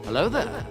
Hello there.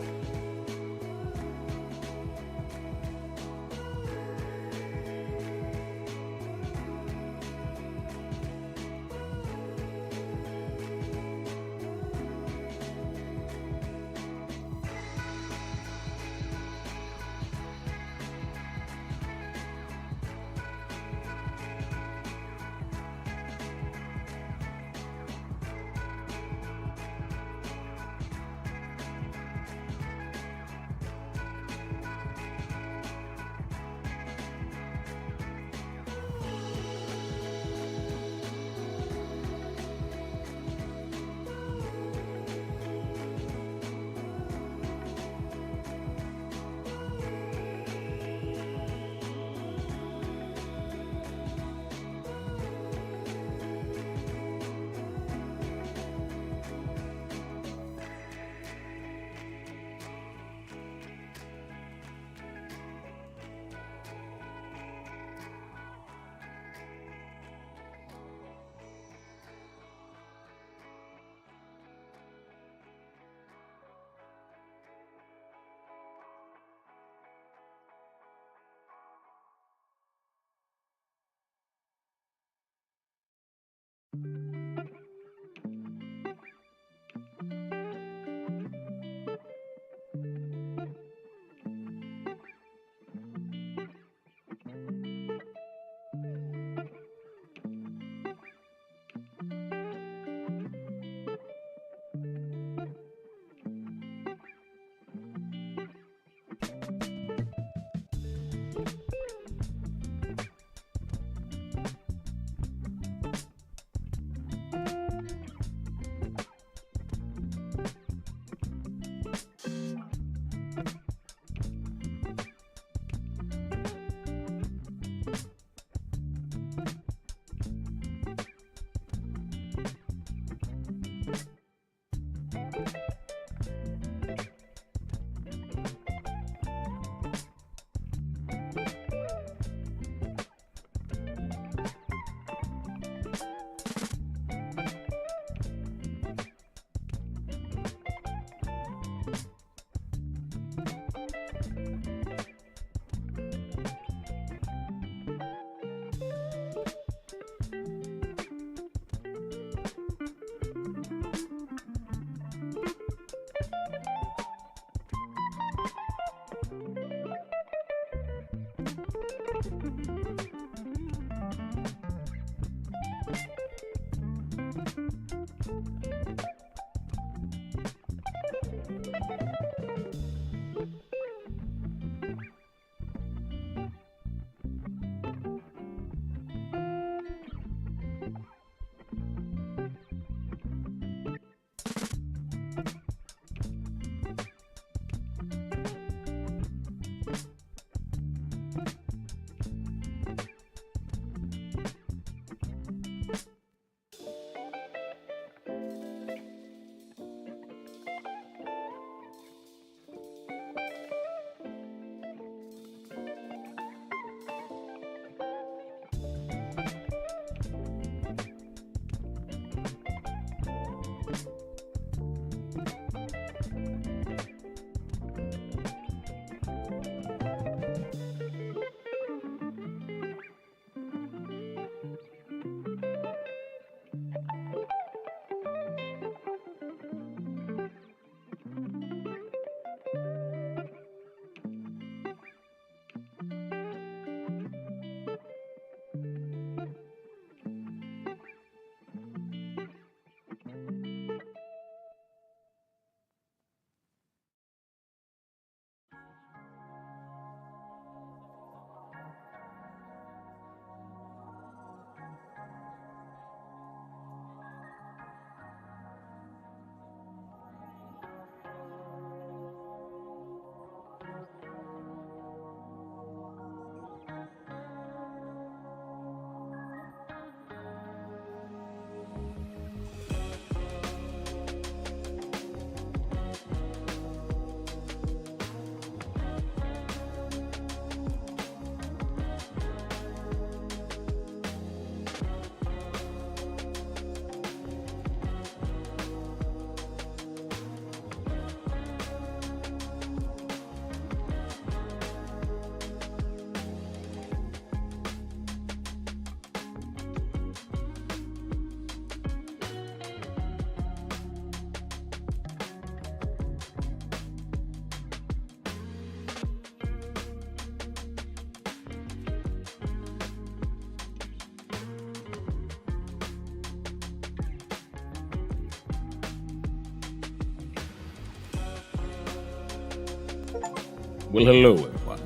Well, hello, everyone.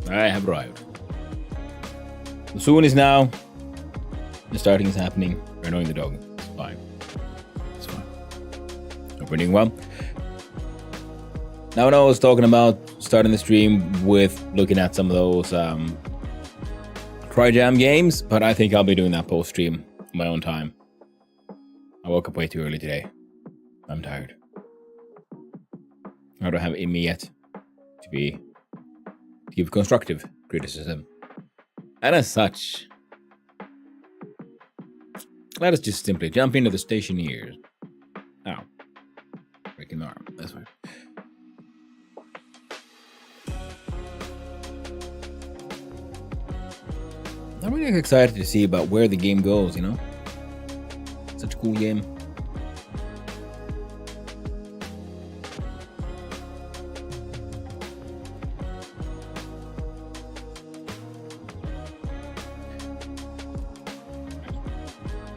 I have arrived. The soon is now. The starting is happening. We're annoying the dog. It's fine. It's fine. Hope we're doing well. Now, I know I was talking about starting the stream with looking at some of those Cry-Jam games, but I think I'll be doing that post-stream on my own time. I woke up way too early today. I'm tired. I don't have it in me yet to give constructive criticism. And as such, let us just simply jump into the Stationeers. Ow. Breaking the arm. That's fine. I'm really excited to see about where the game goes, you know? Such a cool game.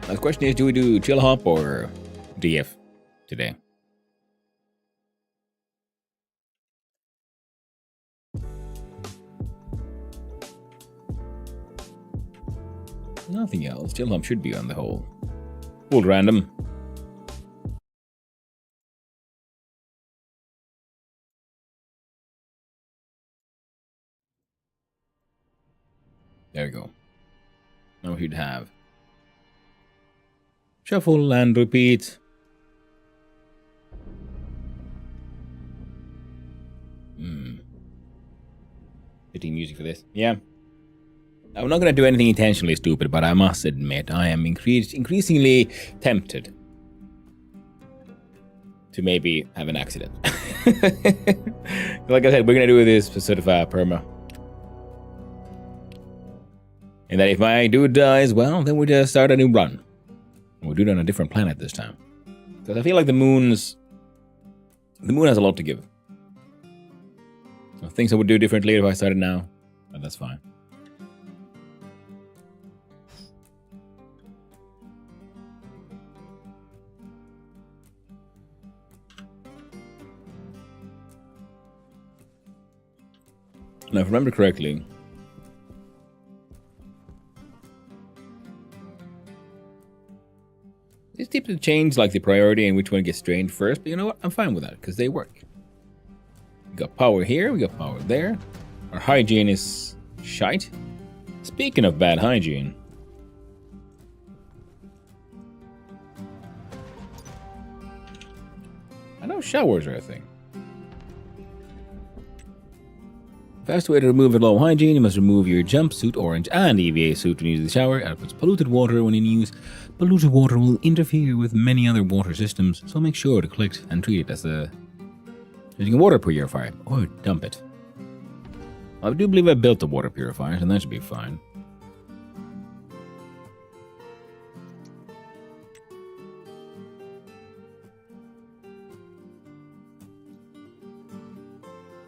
The question is, do we do chill hop or DF today? Nothing else. Chill hop should be on the whole. Full random. There we go. Now we should have shuffle and repeat. Fitting music for this. Yeah. I'm not going to do anything intentionally stupid, but I must admit I am increasingly tempted to maybe have an accident. Like I said, we're going to do this for sort of perma. And that if my dude dies, well, then we just start a new run. We'll do it on a different planet this time. Because I feel like the moon has a lot to give. So things I would do differently if I started now, but that's fine. Now, if I remember correctly, these tips change like the priority and which one gets drained first, but you know what? I'm fine with that because they work. We got power here, we got power there. Our hygiene is shite. Speaking of bad hygiene, I know showers are a thing. Fast way to remove low hygiene, you must remove your jumpsuit, orange, and EVA suit when using the shower. It puts polluted water when in use. Polluted water will interfere with many other water systems, so make sure to collect and treat it as using a water purifier, or dump it. I do believe I built the water purifier, and that should be fine.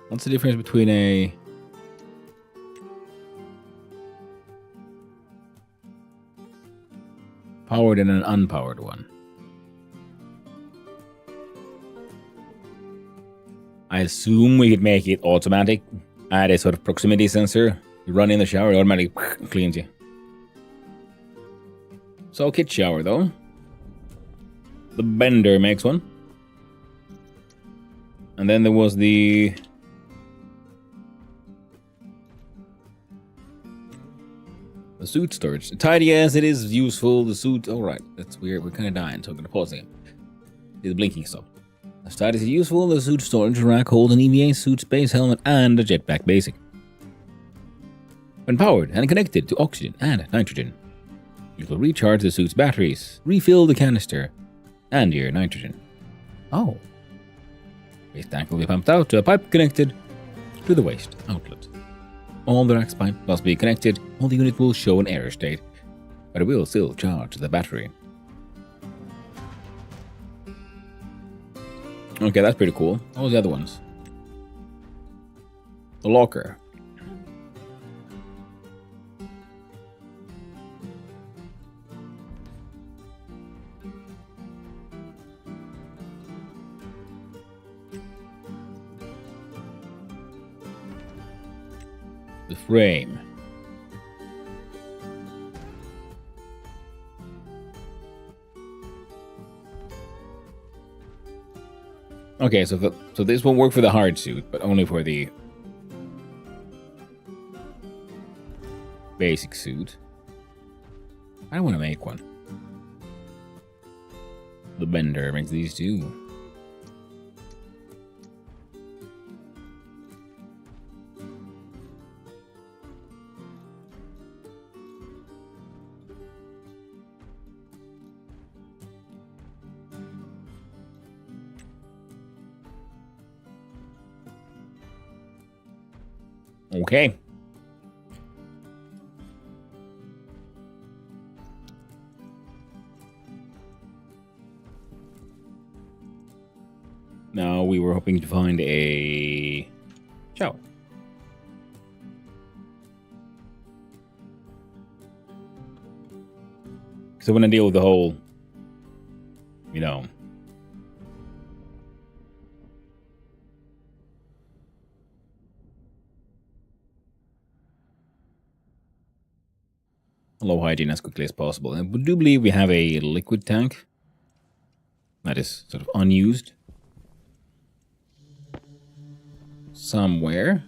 What's the difference between a powered and an unpowered one? I assume we could make it automatic. Add a sort of proximity sensor. You run in the shower, it automatically cleans you. So kit shower though. The Bender makes one. And then there was the suit storage. Tidy as it is useful, the suit... Alright, that's weird. We're kind of dying, so I'm going to pause again. See the blinking stop. As tidy as it is useful, the suit storage rack holds an EVA suit, space helmet, and a jetpack basic. When powered and connected to oxygen and nitrogen, you will recharge the suit's batteries, refill the canister, and your nitrogen. Oh. Waste tank will be pumped out to a pipe connected to the waste outlet. All the rack's pipe must be connected, or the unit will show an error state, but it will still charge the battery. Okay, that's pretty cool. What was the other ones? The locker. frame. Okay, so this won't work for the hard suit, but only for the basic suit. I don't want to make one. The bender makes these two. Okay. Now we were hoping to find a shower. So when I deal with the whole, you know, low hygiene as quickly as possible. And I do believe we have a liquid tank that is sort of unused somewhere.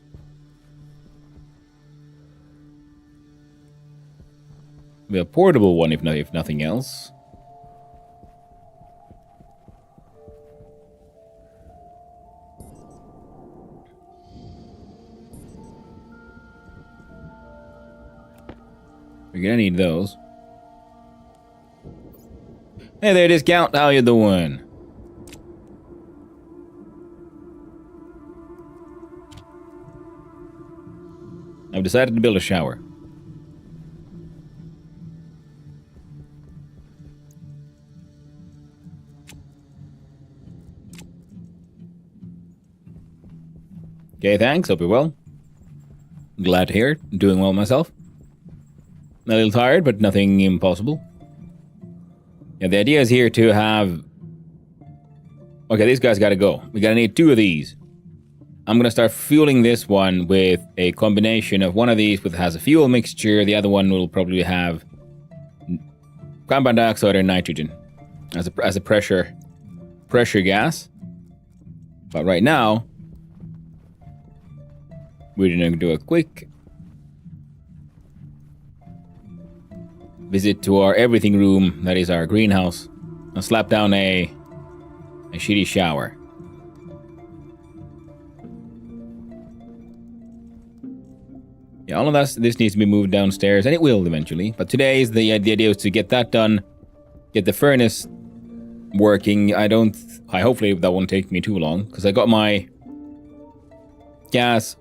We have a portable one, if nothing else. We're gonna need those. Hey there, Discount. How you doing? I've decided to build a shower. Okay, thanks. Hope you're well. Glad to hear it. Doing well myself. A little tired, but nothing impossible. Yeah, the idea is here to have... Okay, these guys gotta go. We gotta need 2 of these. I'm gonna start fueling this one with a combination of one of these which has a fuel mixture. The other one will probably have carbon dioxide or nitrogen as a pressure gas. But right now, we're gonna do a quick visit to our everything room, that is our greenhouse, and slap down a shitty shower. Yeah, all of this needs to be moved downstairs, and it will eventually. But today is the idea is to get that done, get the furnace working. Hopefully that won't take me too long, because I got my gas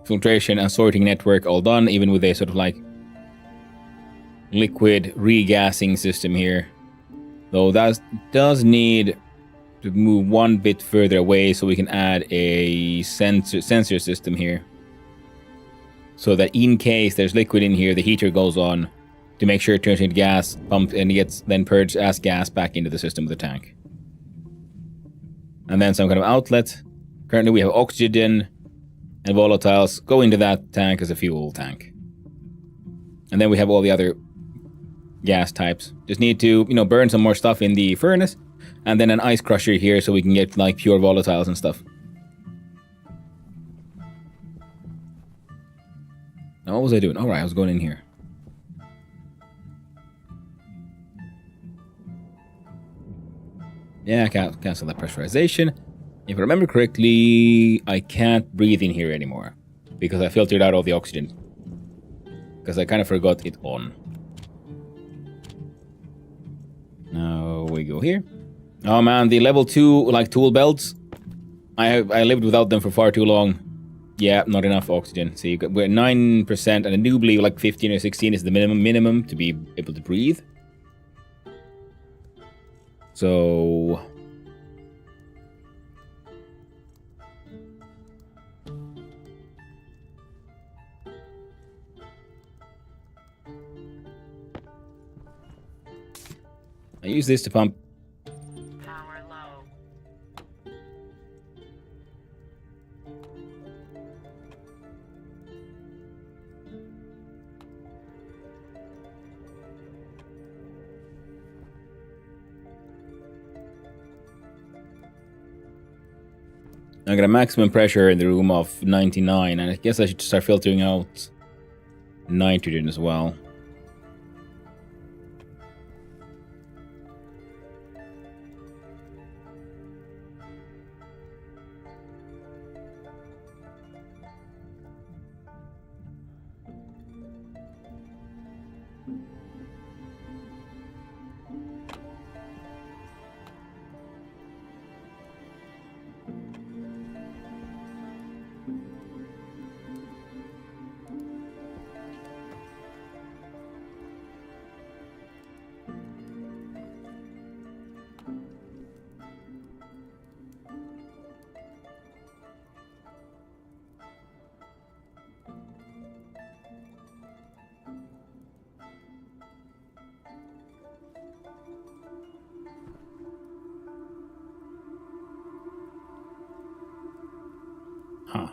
filtration and sorting network all done, even with a sort of like liquid regassing system here. Though that does need to move one bit further away so we can add a sensor system here. So that in case there's liquid in here, the heater goes on to make sure it turns into gas, pumped, and it gets then purged as gas back into the system of the tank. And then some kind of outlet. Currently we have oxygen and volatiles go into that tank as a fuel tank. And then we have all the other gas types. Just need to, burn some more stuff in the furnace, and then an ice crusher here so we can get like pure volatiles and stuff. Now what was I doing? Alright, I was going in here. Yeah, cancel that pressurization. If I remember correctly, I can't breathe in here anymore because I filtered out all the oxygen. Because I kind of forgot it on. Now we go here. Oh man, the level 2 like tool belts. I lived without them for far too long. Yeah, not enough oxygen. See, we're at 9%, and I do believe like 15 or 16 is the minimum to be able to breathe. So I use this to pump. Power low. I got a maximum pressure in the room of 99, and I guess I should start filtering out nitrogen as well. Huh.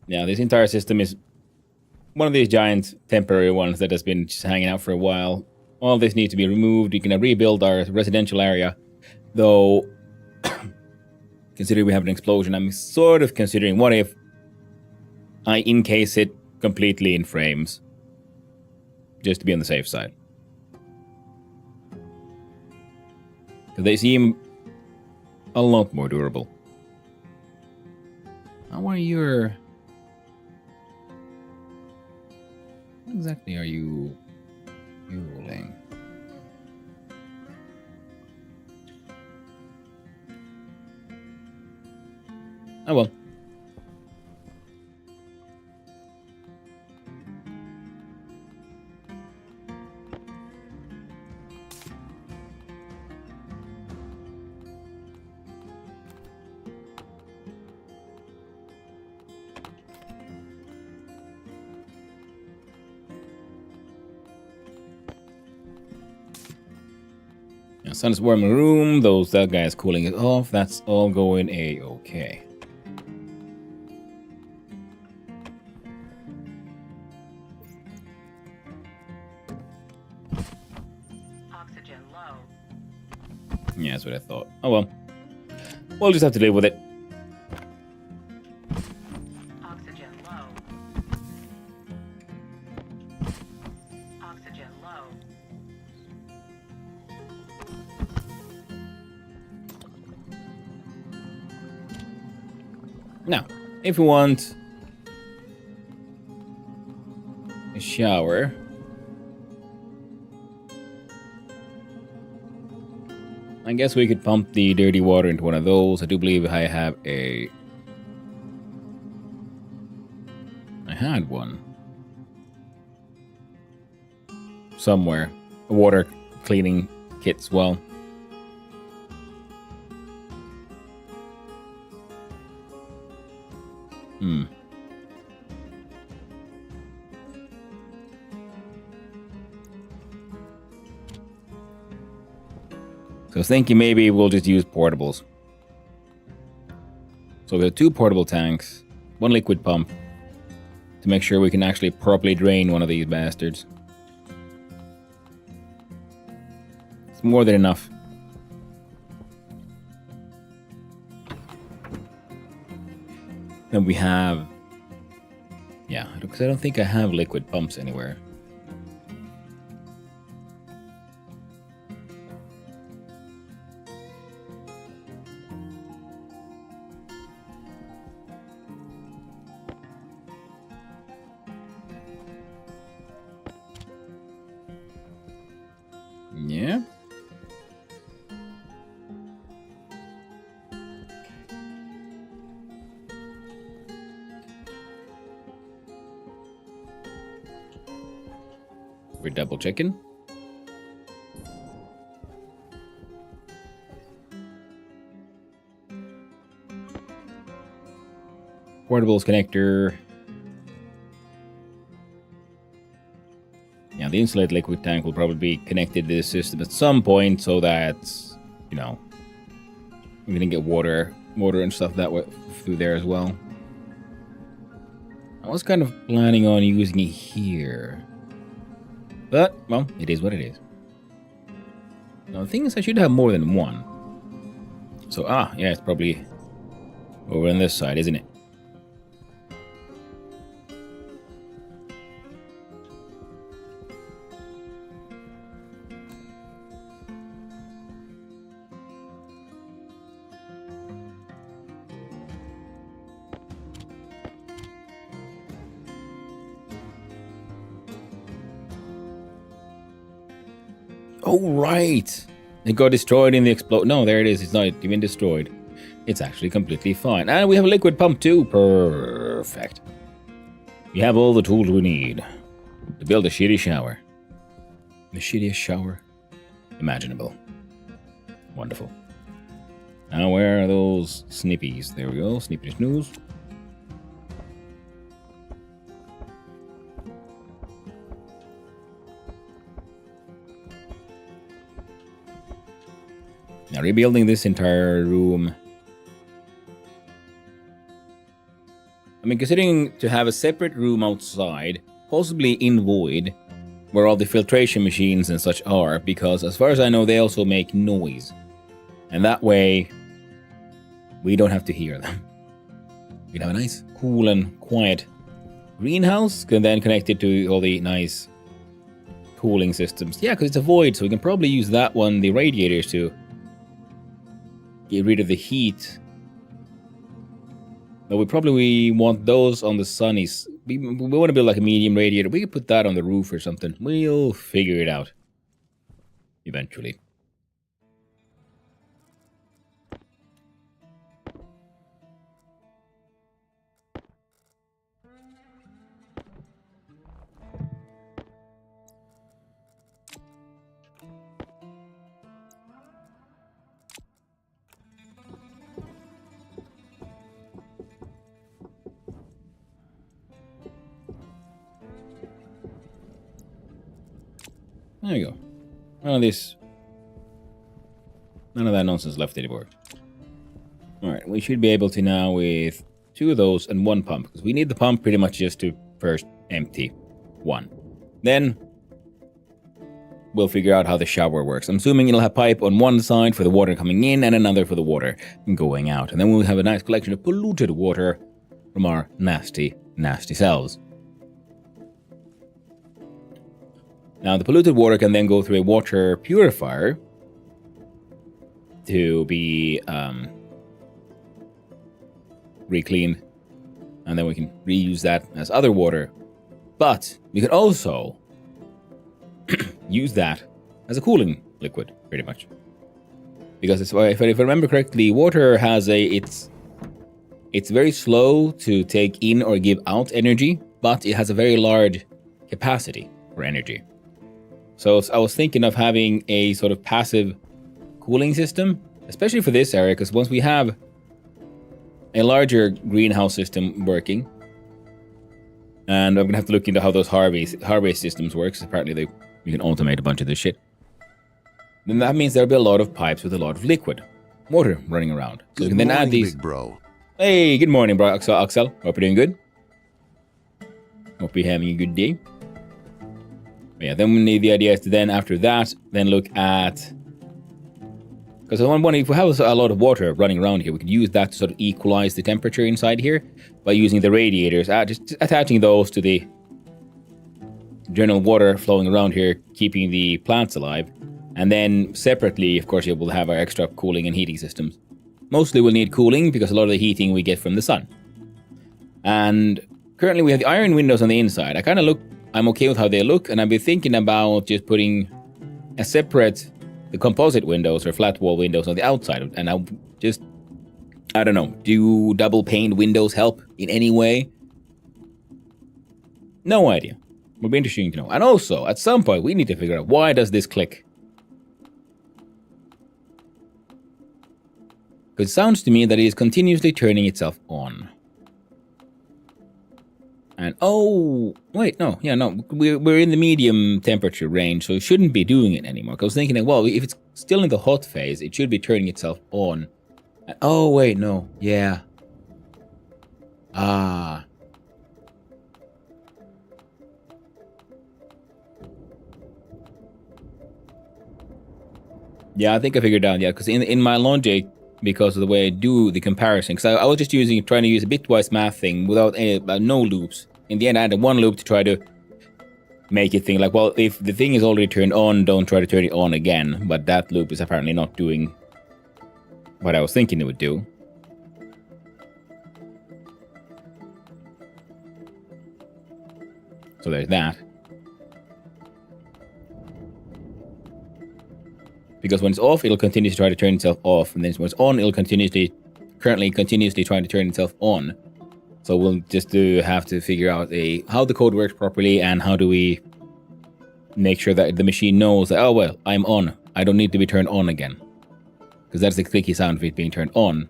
Yeah, this entire system is one of these giant temporary ones that has been just hanging out for a while. All this needs to be removed. We can rebuild our residential area. Though, considering we have an explosion, I'm sort of considering what if I encase it completely in frames. Just to be on the safe side. Because they seem a lot more durable. How are your... What exactly are you fueling? Oh well. Yeah, sun is warming the room. That guy is cooling it off. That's all going a-okay. Oxygen low. Yeah, that's what I thought. Oh well. We'll just have to live with it. Oxygen low. Oxygen low. Now, if we want a shower, I guess we could pump the dirty water into one of those. I do believe I have a... I had one. Somewhere. A water cleaning kit as well. So I was thinking maybe we'll just use portables. So we have 2 portable tanks, 1 liquid pump, to make sure we can actually properly drain one of these bastards. It's more than enough. Then we have... Yeah, because I don't think I have liquid pumps anywhere. Yeah. We're double checking. Portables connector. the insulated liquid tank will probably be connected to the system at some point so that, you know, we can get water and stuff that way through there as well. I was kind of planning on using it here. But, well, it is what it is. Now, the thing is, I should have more than one. So, yeah, it's probably over on this side, isn't it? Oh, right. It got destroyed in the explode. No, there it is. It's not even destroyed. It's actually completely fine. And we have a liquid pump too. Perfect. We have all the tools we need to build a shitty shower. The shittiest shower imaginable. Wonderful. Now, where are those snippies? There we go. Snippy snooze. Now, rebuilding this entire room. I mean, considering to have a separate room outside, possibly in void, where all the filtration machines and such are, because as far as I know, they also make noise. And that way, we don't have to hear them. We have a nice, cool and quiet greenhouse, and then connected to all the nice cooling systems. Yeah, because it's a void, so we can probably use that one, the radiators, to get rid of the heat. But we probably want those on the sunny. We want to build like a medium radiator. We could put that on the roof or something. We'll figure it out eventually. There you go. None of that nonsense left anymore. Alright, we should be able to now with 2 of those and 1 pump. Because we need the pump pretty much just to first empty 1. Then we'll figure out how the shower works. I'm assuming it'll have pipe on one side for the water coming in and another for the water going out. And then we'll have a nice collection of polluted water from our nasty, nasty selves. Now, the polluted water can then go through a water purifier to be re-cleaned, and then we can reuse that as other water. But we could also use that as a cooling liquid, pretty much. Because if I remember correctly, water has it's very slow to take in or give out energy, but it has a very large capacity for energy. So I was thinking of having a sort of passive cooling system, especially for this area, because once we have a larger greenhouse system working, and I'm going to have to look into how those harvest systems work, because apparently you can automate a bunch of this shit, then that means there'll be a lot of pipes with a lot of liquid water running around. So we can then add these. Big bro. Hey, good morning, bro. Axel. Hope you're doing good. Hope you're having a good day. But yeah, then we need the idea is to then, after that, then look at... Because I wonder if we have a lot of water running around here, we could use that to sort of equalize the temperature inside here by using the radiators, just attaching those to the general water flowing around here, keeping the plants alive. And then separately, of course, we'll have our extra cooling and heating systems. Mostly we'll need cooling because a lot of the heating we get from the sun. And currently we have the iron windows on the inside. I'm okay with how they look, and I've been thinking about just putting a separate, the composite windows or flat wall windows on the outside. And I don't know, do double paned windows help in any way? No idea. Would be interesting to know. And also, at some point, we need to figure out why does this click? Because it sounds to me that it is continuously turning itself on. And oh, wait, no, yeah, no, we're in the medium temperature range, so it shouldn't be doing it anymore. 'Cause I was thinking that, well, if it's still in the hot phase, it should be turning itself on. And, oh, wait, no, yeah. Ah. Yeah, I think I figured out, yeah, because in my logic, because of the way I do the comparison, because I was just trying to use a bitwise math thing without any, no loops. In the end, I added one loop to try to make it think like, well, if the thing is already turned on, don't try to turn it on again. But that loop is apparently not doing what I was thinking it would do. So there's that. Because when it's off, it'll continue to try to turn itself off, and then when it's on, it'll currently continuously trying to turn itself on. So we'll just have to figure out how the code works properly, and how do we make sure that the machine knows that, oh well, I'm on. I don't need to be turned on again. Because that's the clicky sound of it being turned on.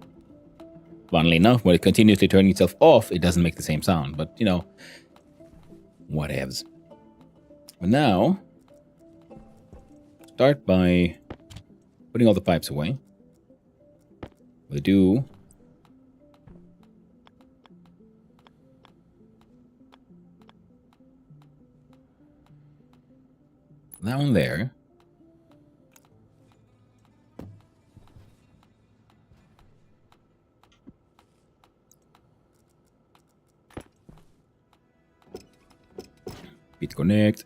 Funnily enough, when it continuously turning itself off, it doesn't make the same sound. But, you know, whatevs. But now, start by putting all the pipes away. We do that one there. Bit connect.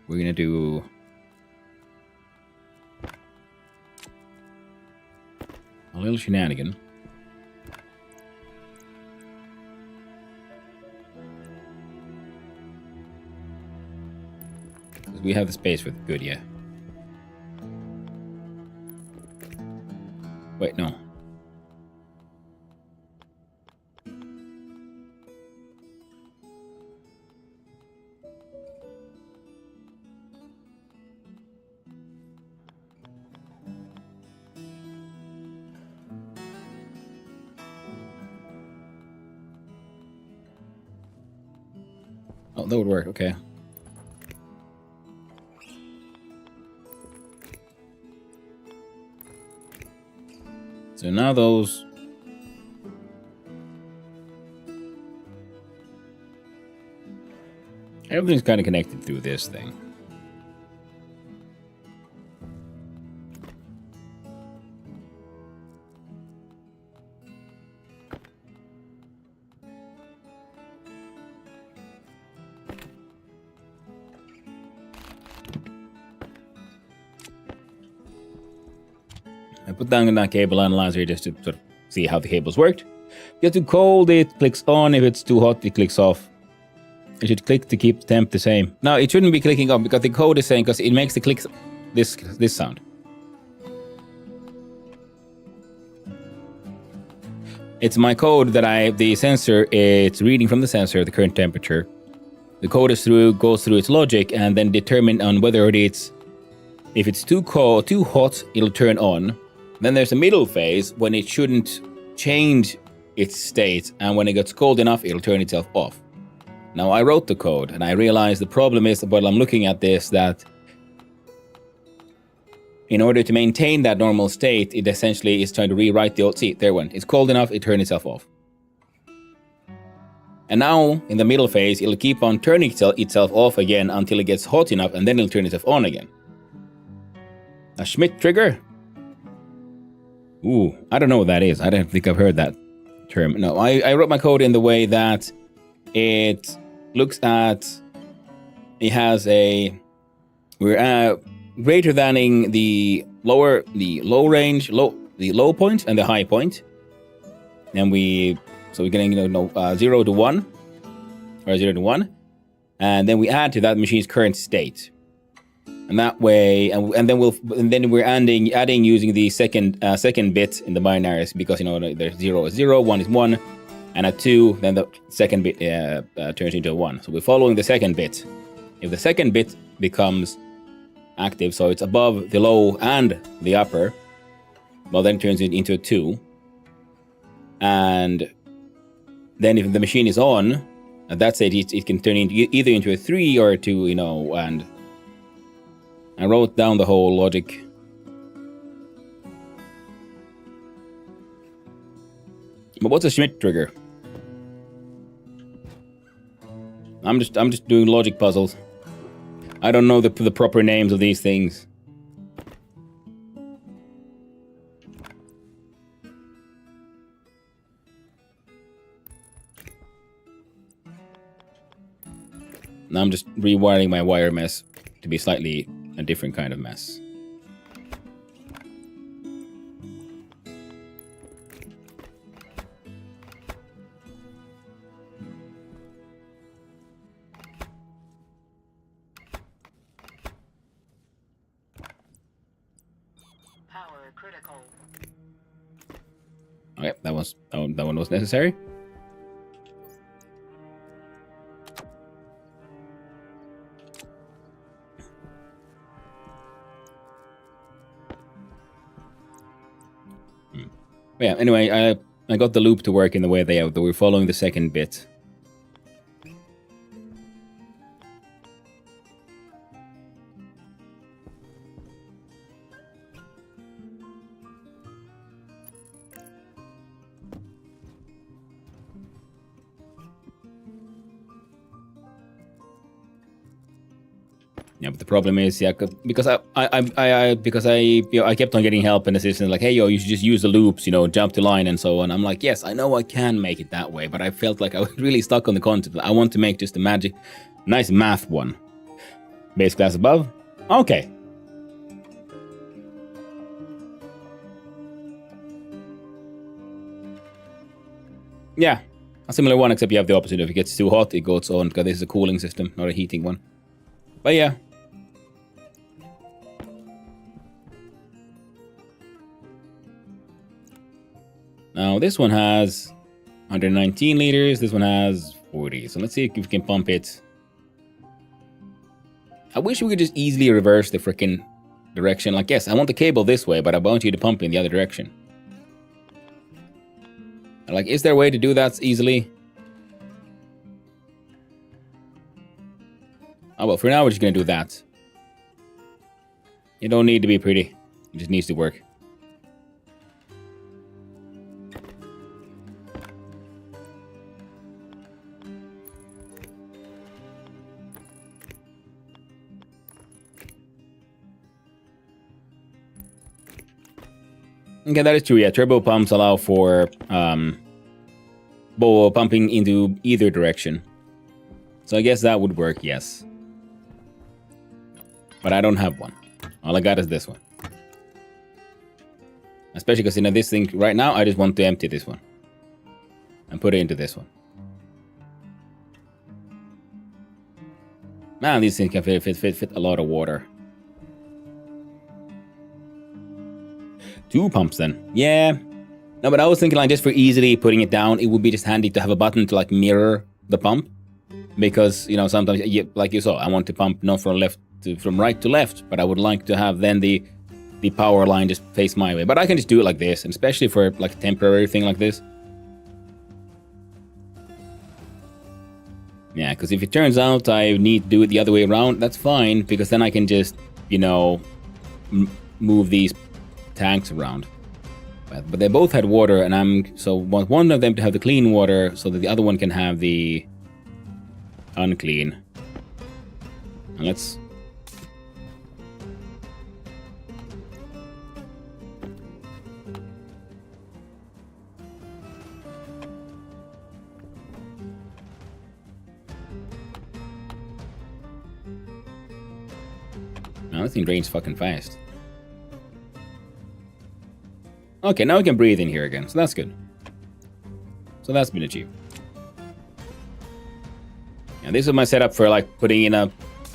We're gonna do a little shenanigan. Because we have the space for the good, yeah. Wait, no. Oh, that would work, okay. So now those... everything's kind of connected through this thing. I put down that cable analyzer just to sort of see how the cables worked. If you have too cold, it clicks on. If it's too hot, it clicks off. It should click to keep the temp the same. No, it shouldn't be clicking off because the code is saying, because it makes the clicks this sound. It's my code that the sensor, it's reading from the sensor the current temperature. The code goes through its logic and then determine on whether if it's too cold, too hot, it'll turn on. Then there's a middle phase when it shouldn't change its state, and when it gets cold enough, it'll turn itself off. Now, I wrote the code, and I realized the problem is, while I'm looking at this, that in order to maintain that normal state, it essentially is trying to rewrite the old... See, there it went. It's cold enough, it turned itself off. And now, in the middle phase, it'll keep on turning itself off again until it gets hot enough, and then it'll turn itself on again. A Schmidt trigger? Ooh, I don't know what that is. I don't think I've heard that term. No, I wrote my code in the way that it looks at... It has a... We're greater thaning the low point and the high point. And so we're getting 0 to 1. Or 0 to 1. And then we add to that machine's current state. And that way, and then we're adding using the second bit in the binaries, because there's 0 is 0, 1 is 1, and at 2, then the second bit turns into a 1. So we're following the second bit. If the second bit becomes active, so it's above the low and the upper, well, then it turns it into a 2. And then if the machine is on, at that stage it can turn into either into a 3 or a 2, and I wrote down the whole logic. But what's a Schmidt trigger? I'm just doing logic puzzles. I don't know the proper names of these things. Now I'm just rewiring my wire mess to be slightly a different kind of mess. Power critical. Okay, that one was necessary. Yeah, anyway, I got the loop to work in the way they we're following the second bit. Yeah, but the problem is, yeah, because I kept on getting help and assistance, like, hey, yo, you should just use the loops, jump to line and so on. I'm like, yes, I know I can make it that way, but I felt like I was really stuck on the concept. I want to make just a nice math one. Base class above? Okay. Yeah, a similar one, except you have the opposite. If it gets too hot, it goes on, because this is a cooling system, not a heating one. But yeah. Now this one has 119 liters, this one has 40. So let's see if we can pump it. I wish we could just easily reverse the freaking direction. Like, yes, I want the cable this way, but I want you to pump in the other direction. Like, is there a way to do that easily? Oh, well, for now we're just gonna do that. You don't need to be pretty. It just needs to work. Okay, that is true. Yeah, turbo pumps allow for pumping into either direction. So I guess that would work, yes. But I don't have one. All I got is this one. Especially because, this thing right now, I just want to empty this one. And put it into this one. Man, these things can fit a lot of water. 2 pumps then. Yeah. No, but I was thinking, like, just for easily putting it down, it would be just handy to have a button to, like, mirror the pump. Because, sometimes, like you saw, I want to pump not from right to left, but I would like to have then the power line just face my way. But I can just do it like this, and especially for, like, a temporary thing like this. Yeah, because if it turns out I need to do it the other way around, that's fine, because then I can just, move these tanks around. But they both had water, and so want one of them to have the clean water so that the other one can have the unclean. And let's... Now this thing drains fucking fast. Okay, now we can breathe in here again, so that's good. So that's been achieved. And this is my setup for, like, putting in a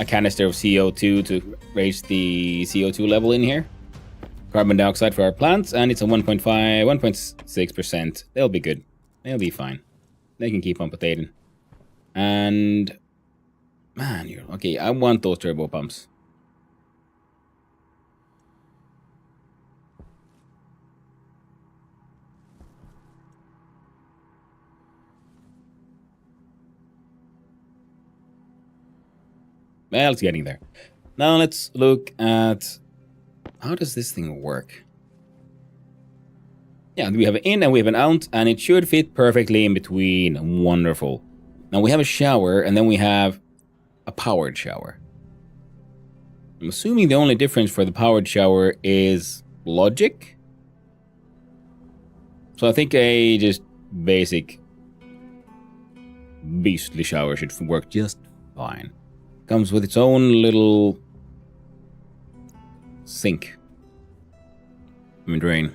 canister of CO2 to raise the CO2 level in here. Carbon dioxide for our plants, and it's a 1.6%. They'll be good. They'll be fine. They can keep on potating. And... Man, okay, I want those turbo pumps. Well, it's getting there. Now let's look at... How does this thing work? Yeah, we have an in and we have an out, and it should fit perfectly in between. Wonderful. Now we have a shower, and then we have a powered shower. I'm assuming the only difference for the powered shower is logic. So I think a just basic beastly shower should work just fine. Comes with its own little sink. I mean drain.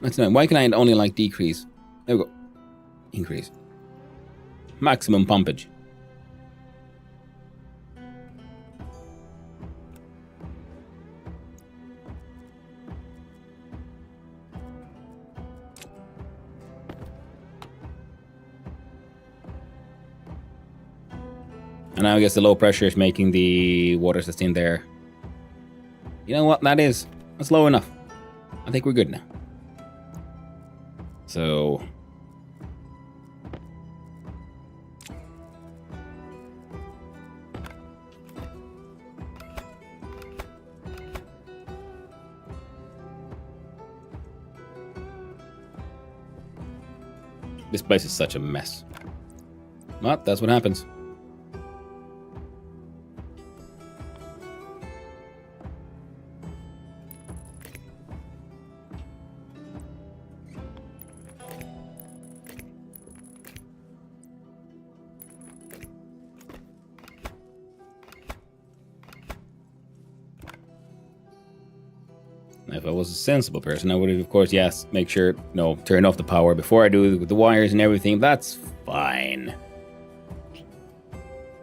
That's not. Why can I only like decrease? There we go. Increase. Maximum pumpage. And now I guess the low pressure is making the water that's in there. You know what? That's low enough. I think we're good now. So... This place is such a mess. But that's what happens. If I was a sensible person, I would have, of course, yes, make sure, no, turn off the power before I do it with the wires and everything. That's fine.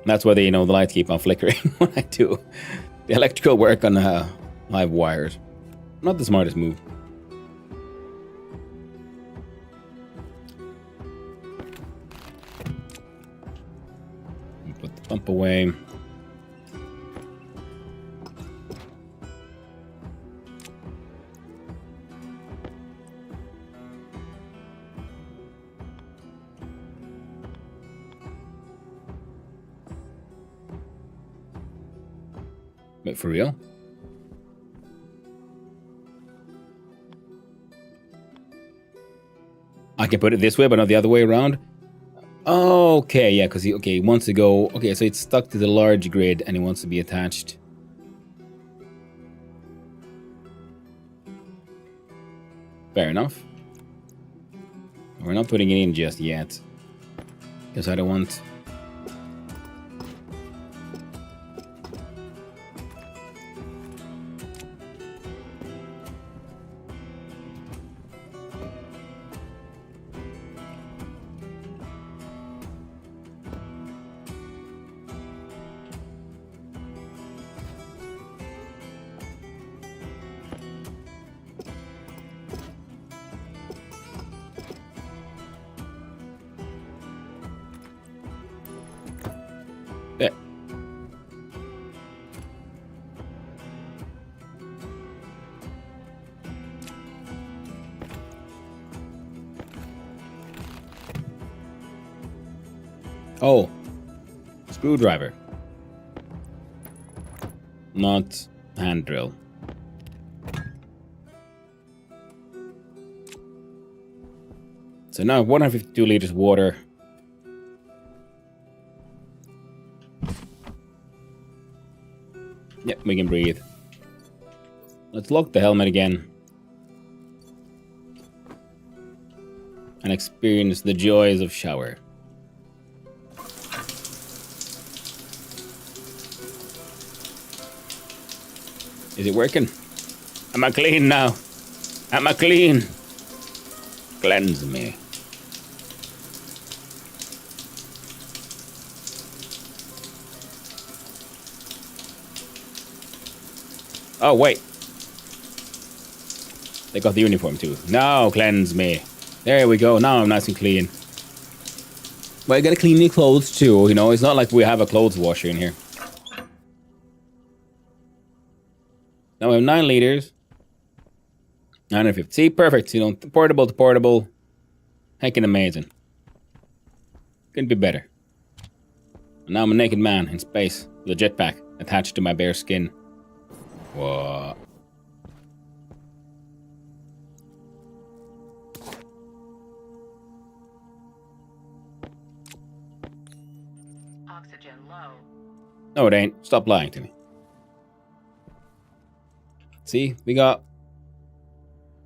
That's why the lights keep on flickering when I do the electrical work on live wires. Not the smartest move. Put the pump away. Wait, for real? I can put it this way, but not the other way around? Okay, yeah, because he wants to go... Okay, so it's stuck to the large grid, and he wants to be attached. Fair enough. We're not putting it in just yet. Because I don't want... Oh, screwdriver. Not hand drill. So now 152 liters water. Yep, we can breathe. Let's lock the helmet again. And experience the joys of shower. Is it working? Am I clean now? Am I clean? Cleanse me. Oh, wait. They got the uniform too. Now cleanse me. There we go. Now I'm nice and clean. Well, you gotta clean your clothes too, It's not like we have a clothes washer in here. Now we have 9 liters. 950. See, perfect. Portable to portable. Heckin' amazing. Couldn't be better. And now I'm a naked man in space with a jetpack attached to my bare skin. Whoa. Oxygen low. No, it ain't. Stop lying to me. See, we got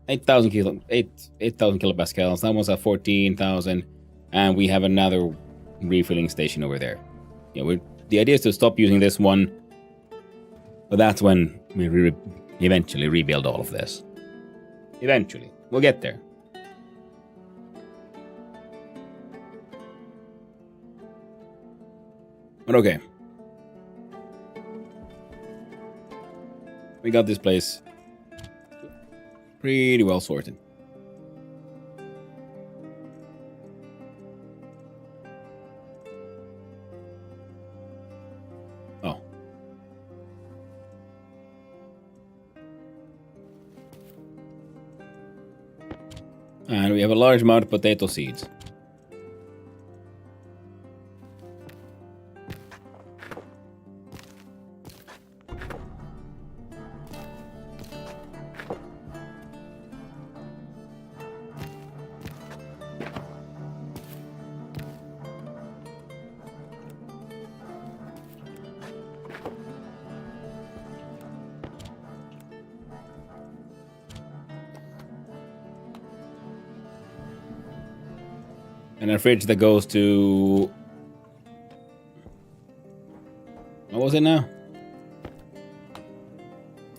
8,000 kilopascals. That one's at 14,000, and we have another refilling station over there. Yeah, the idea is to stop using this one, but that's when we eventually rebuild all of this. Eventually, we'll get there. But okay. We got this place pretty well sorted. Oh. And we have a large amount of potato seeds. And a fridge that goes to... What was it now?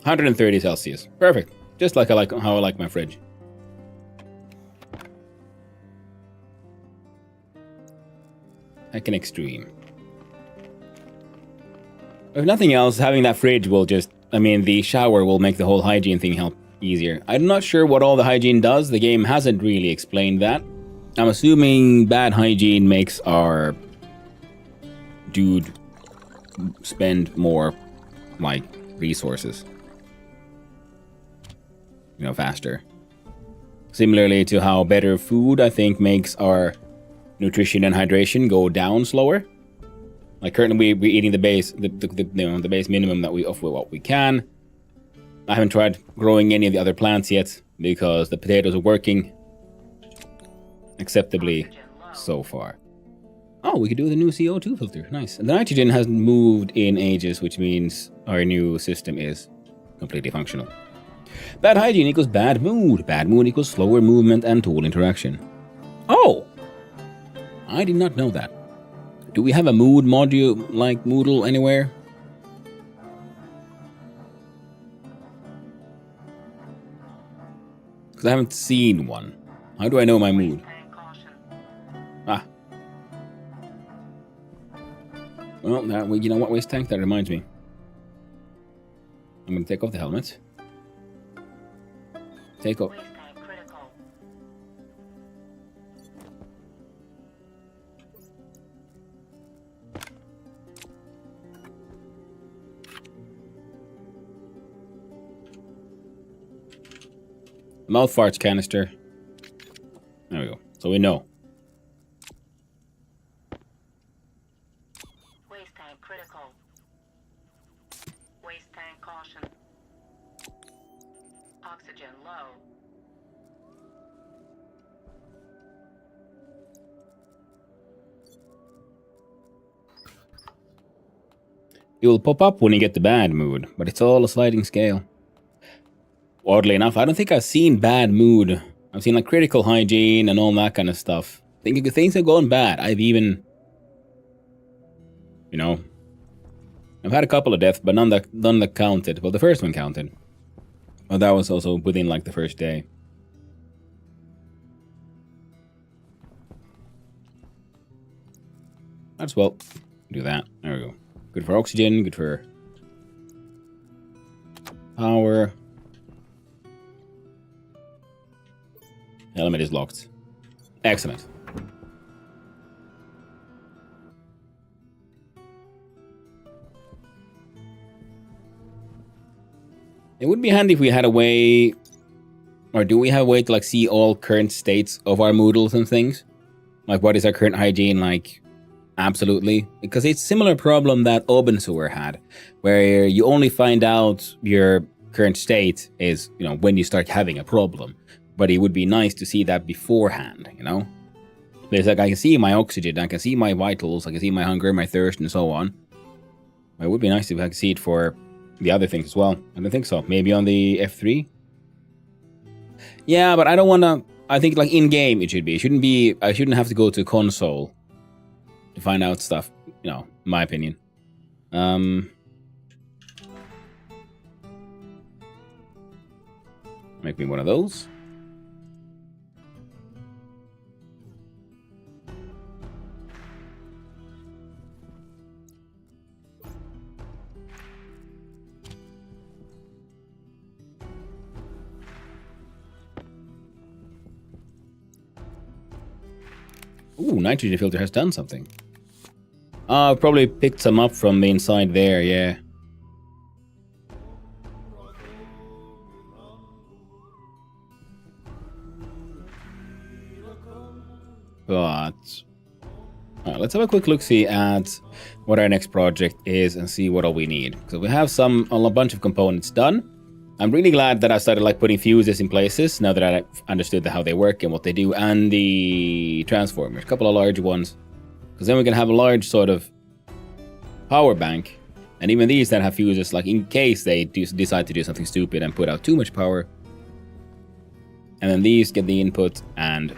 130 Celsius. Perfect. Just like how I like my fridge. Heckin' extreme. If nothing else, having that fridge will just... I mean, the shower will make the whole hygiene thing help easier. I'm not sure what all the hygiene does. The game hasn't really explained that. I'm assuming bad hygiene makes our dude spend more, like, resources. You know, faster. Similarly to how better food, I think, makes our nutrition and hydration go down slower. Like, currently we're eating the base, the base minimum that of what we can. I haven't tried growing any of the other plants yet because the potatoes are working acceptably so far. Oh, we could do the new CO2 filter. Nice. And the nitrogen hasn't moved in ages, which means our new system is completely functional. Bad hygiene equals bad mood. Bad mood equals slower movement and tool interaction. Oh! I did not know that. Do we have a mood module like Moodle anywhere? Because I haven't seen one. How do I know my mood? Ah. Well, you know what, waste tank? That reminds me. I'm going to take off the helmet. Take off. Mouth farts canister. There we go. So we know. Waste tank critical. Waste tank caution. Oxygen low. It will pop up when you get the bad mood, but it's all a sliding scale. Oddly enough, I don't think I've seen bad mood. I've seen like critical hygiene and all that kind of stuff. I think things have gone bad. I've even, you know, I've had a couple of deaths, but none that counted. Well, the first one counted. Well, that was also within like the first day. Might as well do that. There we go. Good for oxygen, good for power. Helmet is locked. Excellent. It would be handy if we had a way, or do we have a way to like see all current states of our Moodles and things? Like what is our current hygiene like Absolutely, because it's a similar problem that Obensewer had, where you only find out your current state is, when you start having a problem. But it would be nice to see that beforehand, It's like I can see my oxygen, I can see my vitals, I can see my hunger, my thirst, and so on. It would be nice if I could see it for the other things as well. I don't think so. Maybe on the F3? Yeah, but I don't want to... I think like in-game it should be. I shouldn't have to go to console to find out stuff, in my opinion. Make me one of those. Ooh, nitrogen filter has done something. I've probably picked some up from the inside there, yeah. But... Alright, let's have a quick look-see at what our next project is and see what all we need. So we have a bunch of components done. I'm really glad that I started putting fuses in places now that I understood how they work and what they do, and the transformers, a couple of large ones. Because then we can have a large sort of power bank, and even these that have fuses, in case they decide to do something stupid and put out too much power. And then these get the input and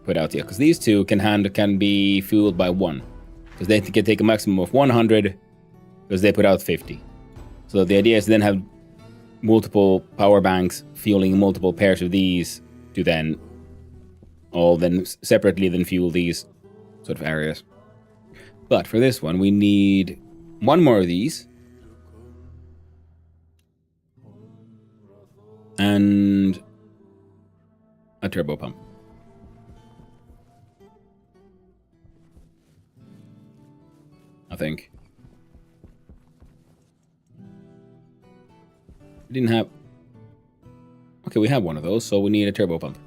put out here, because these two can be fueled by one, because they can take a maximum of 100, because they put out 50. So the idea is to then have multiple power banks fueling multiple pairs of these to then separately fuel these sort of areas. But for this one, we need one more of these. And a turbo pump. I think. We didn't have... Okay, we have one of those, so we need a turbo pump.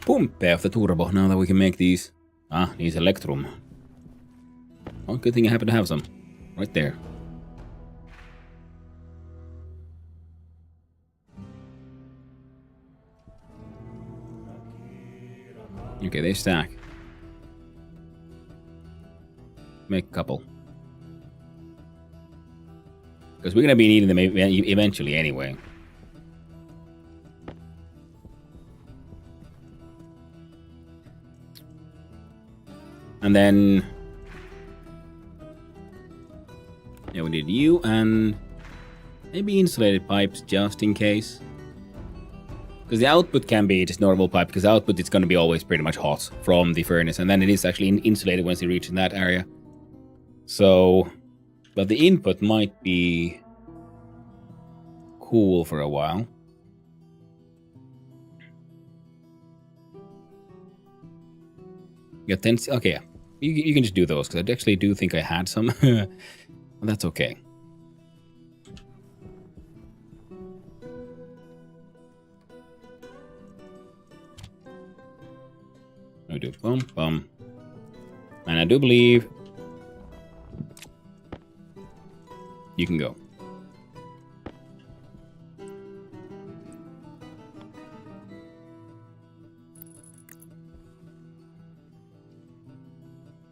Pumpe of the turbo, now that we can make these. These Electrum. Oh, good thing I happen to have some. Right there. Okay, they stack. Make a couple. Because we're going to be needing them eventually anyway. And then... yeah, we need you and... maybe insulated pipes just in case. Because the output can be just normal pipe, because output is going to be always pretty much hot from the furnace. And then it is actually insulated once you reach in that area. So... but the input might be cool for a while. Yeah, 10... okay, yeah. You can just do those, because I actually do think I had some. But that's okay. I do bum. And I do believe you can go.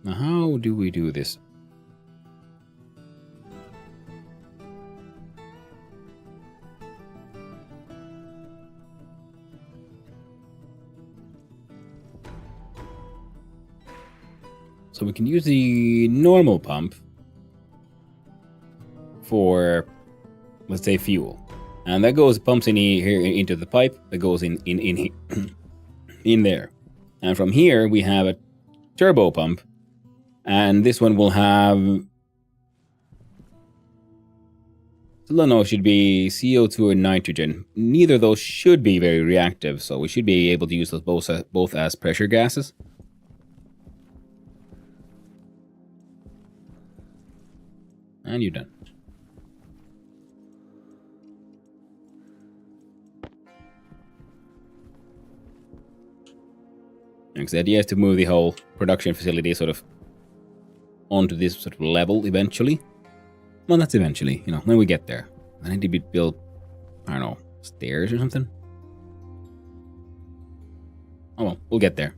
Now, how do we do this? So we can use the normal pump for, let's say, fuel, and that pumps in here into the pipe that goes in in there, and from here we have a turbo pump, and this one will have, I don't know, it should be CO2 or nitrogen. Neither of those should be very reactive, so we should be able to use those both as pressure gases. And you're done. Because the idea is to move the whole production facility sort of onto this sort of level eventually. Well, that's eventually, you know, when we get there. I need to be built, I don't know, stairs or something? Oh well, we'll get there.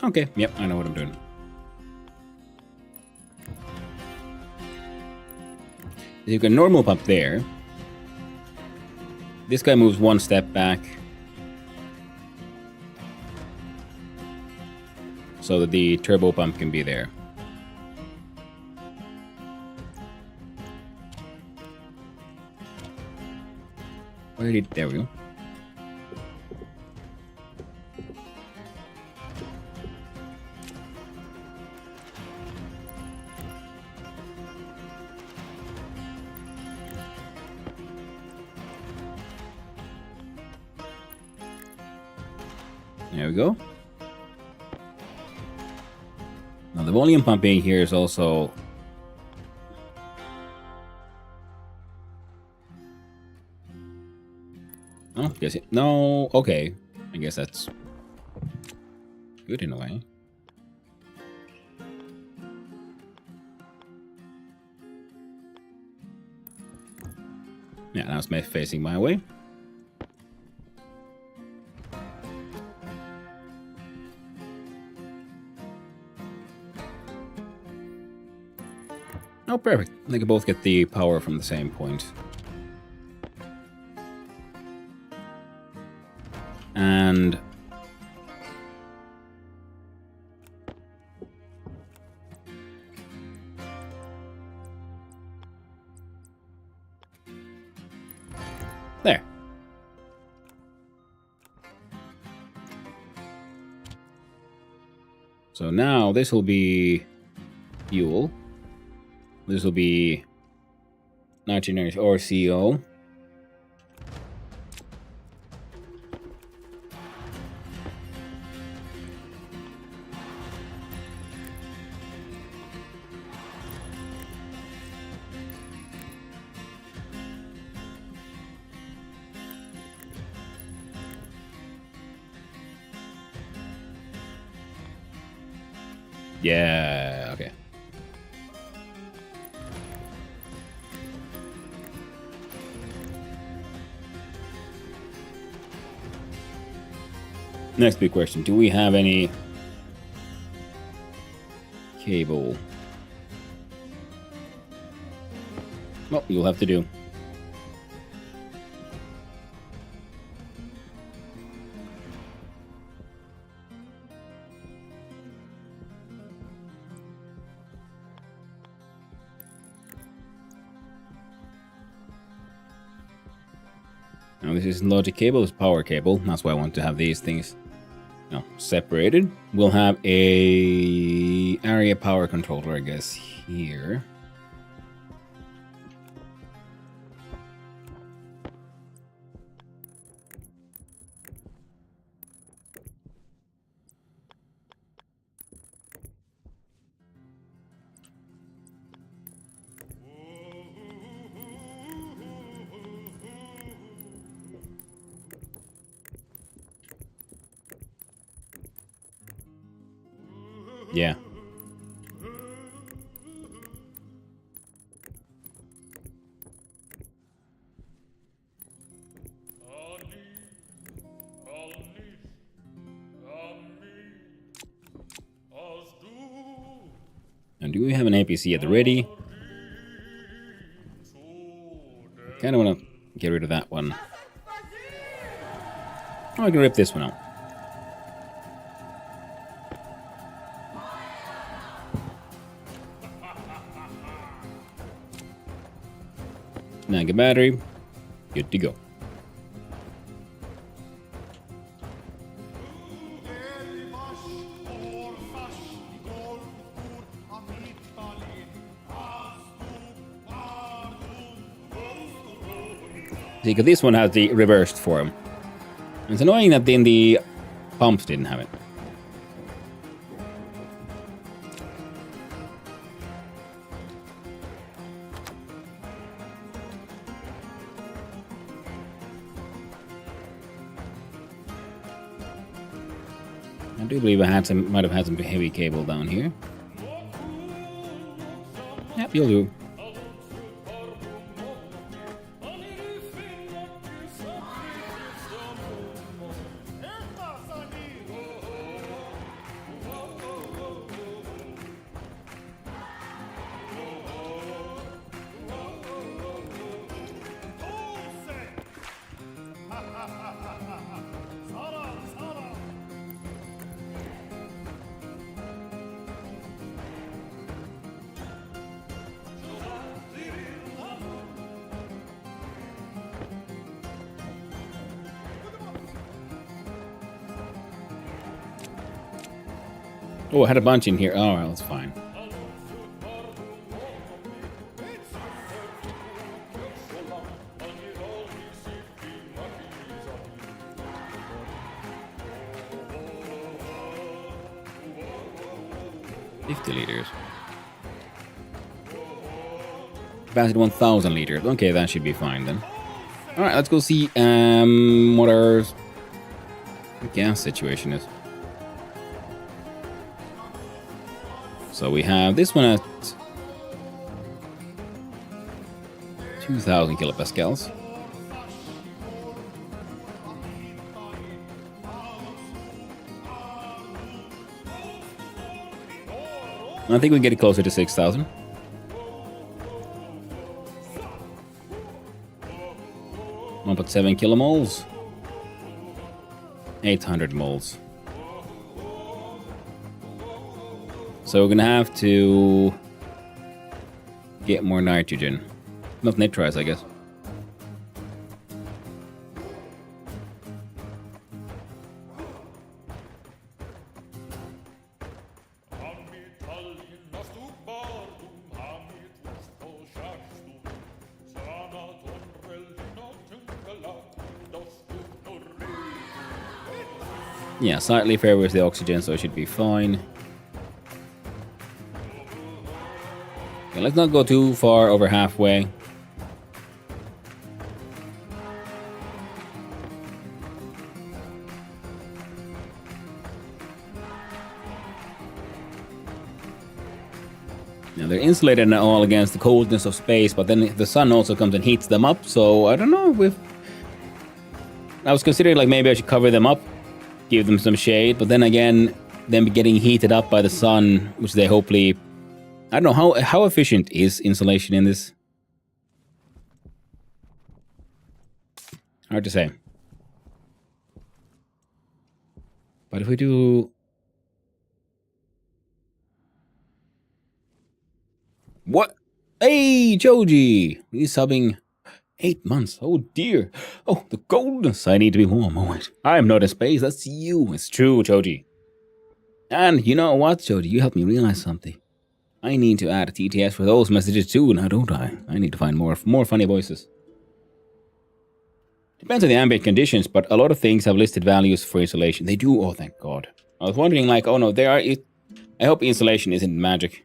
Okay, yep, I know what I'm doing. You've got a normal pump there. This guy moves one step back. So that the turbo pump can be there. There we go. There we go. Now the volume pumping here is also... Oh, guess it... No, okay. I guess that's good in a way. Yeah, now it's facing my way. Oh, perfect. They can both get the power from the same point. And... there. So now this will be fuel. This will be nitrogen or CO. Yeah, okay. Next big question. Do we have any cable? Well, you'll have to do. Now this is logic cable, it's power cable. That's why I want to have these things, you know, separated. We'll have a area power controller, I guess, here. Yeah. And do we have an APC at the ready? Kind of want to get rid of that one. Oh, I can rip this one out. Tank a battery. Good to go. See, because this one has the reversed form. It's annoying that then the pumps didn't have it. I do believe might have had some heavy cable down here. Yep, you'll do. Oh, I had a bunch in here. Oh, well, that's fine. $50 capacity 1,000 liters. Okay, that should be fine then. All right, let's go see what our gas situation is. So we have this one at 2,000 kilopascals. I think we get it closer to 6,000. One point 7 kilomoles. 800 moles. So we're gonna have to get more nitrogen. Not nitrites, I guess. Yeah, slightly favors the oxygen, so it should be fine. Okay, let's not go too far over halfway. Now they're insulated and all against the coldness of space, but then the sun also comes and heats them up, so I don't know if... I was considering like maybe I should cover them up, give them some shade, but then again, them getting heated up by the sun, which they hopefully... I don't know, how efficient is insulation in this? Hard to say. But if we do... What? Hey, Joji! He's subbing 8 months. Oh dear. Oh, the coldness. I need to be warm. Oh, wait. I'm not in space. That's you. It's true, Joji. And you know what, Joji? You helped me realize something. I need to add a TTS for those messages too, now don't I? I need to find more funny voices. Depends on the ambient conditions, but a lot of things have listed values for insulation. They do, oh thank God. I was wondering like, oh no, they are... I hope insulation isn't magic.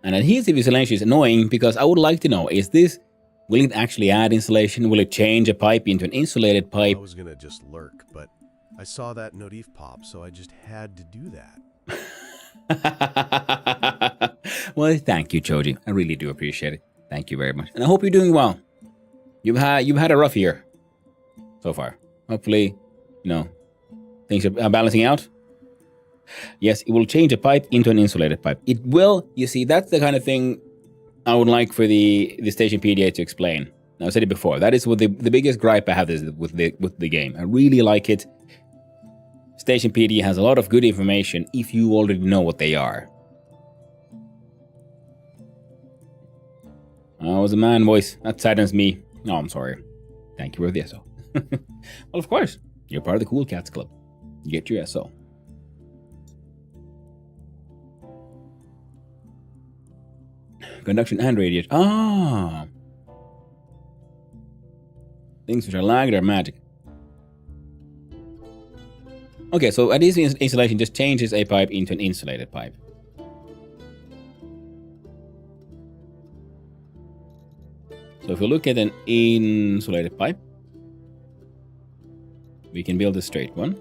And adhesive insulation is annoying because I would like to know, will it actually add insulation? Will it change a pipe into an insulated pipe? I was gonna just lurk, but I saw that notif pop, so I just had to do that. Well, thank you, Choji. I really do appreciate it. Thank you very much. And I hope you're doing well. You've had a rough year so far. Hopefully, things are balancing out. Yes, it will change a pipe into an insulated pipe. It will, you see, that's the kind of thing I would like for the station PDA to explain. I said it before. That is what the biggest gripe I have is with the game. I really like it. Station PD has a lot of good information if you already know what they are. Oh, it was a man voice. That saddens me. Oh, I'm sorry. Thank you for the SO. Well, of course. You're part of the Cool Cats Club. You get your SO. Conduction and radiation. Ah! Things which are lagged are magic. Okay, so adhesive insulation just changes a pipe into an insulated pipe. So if we look at an insulated pipe, we can build a straight one.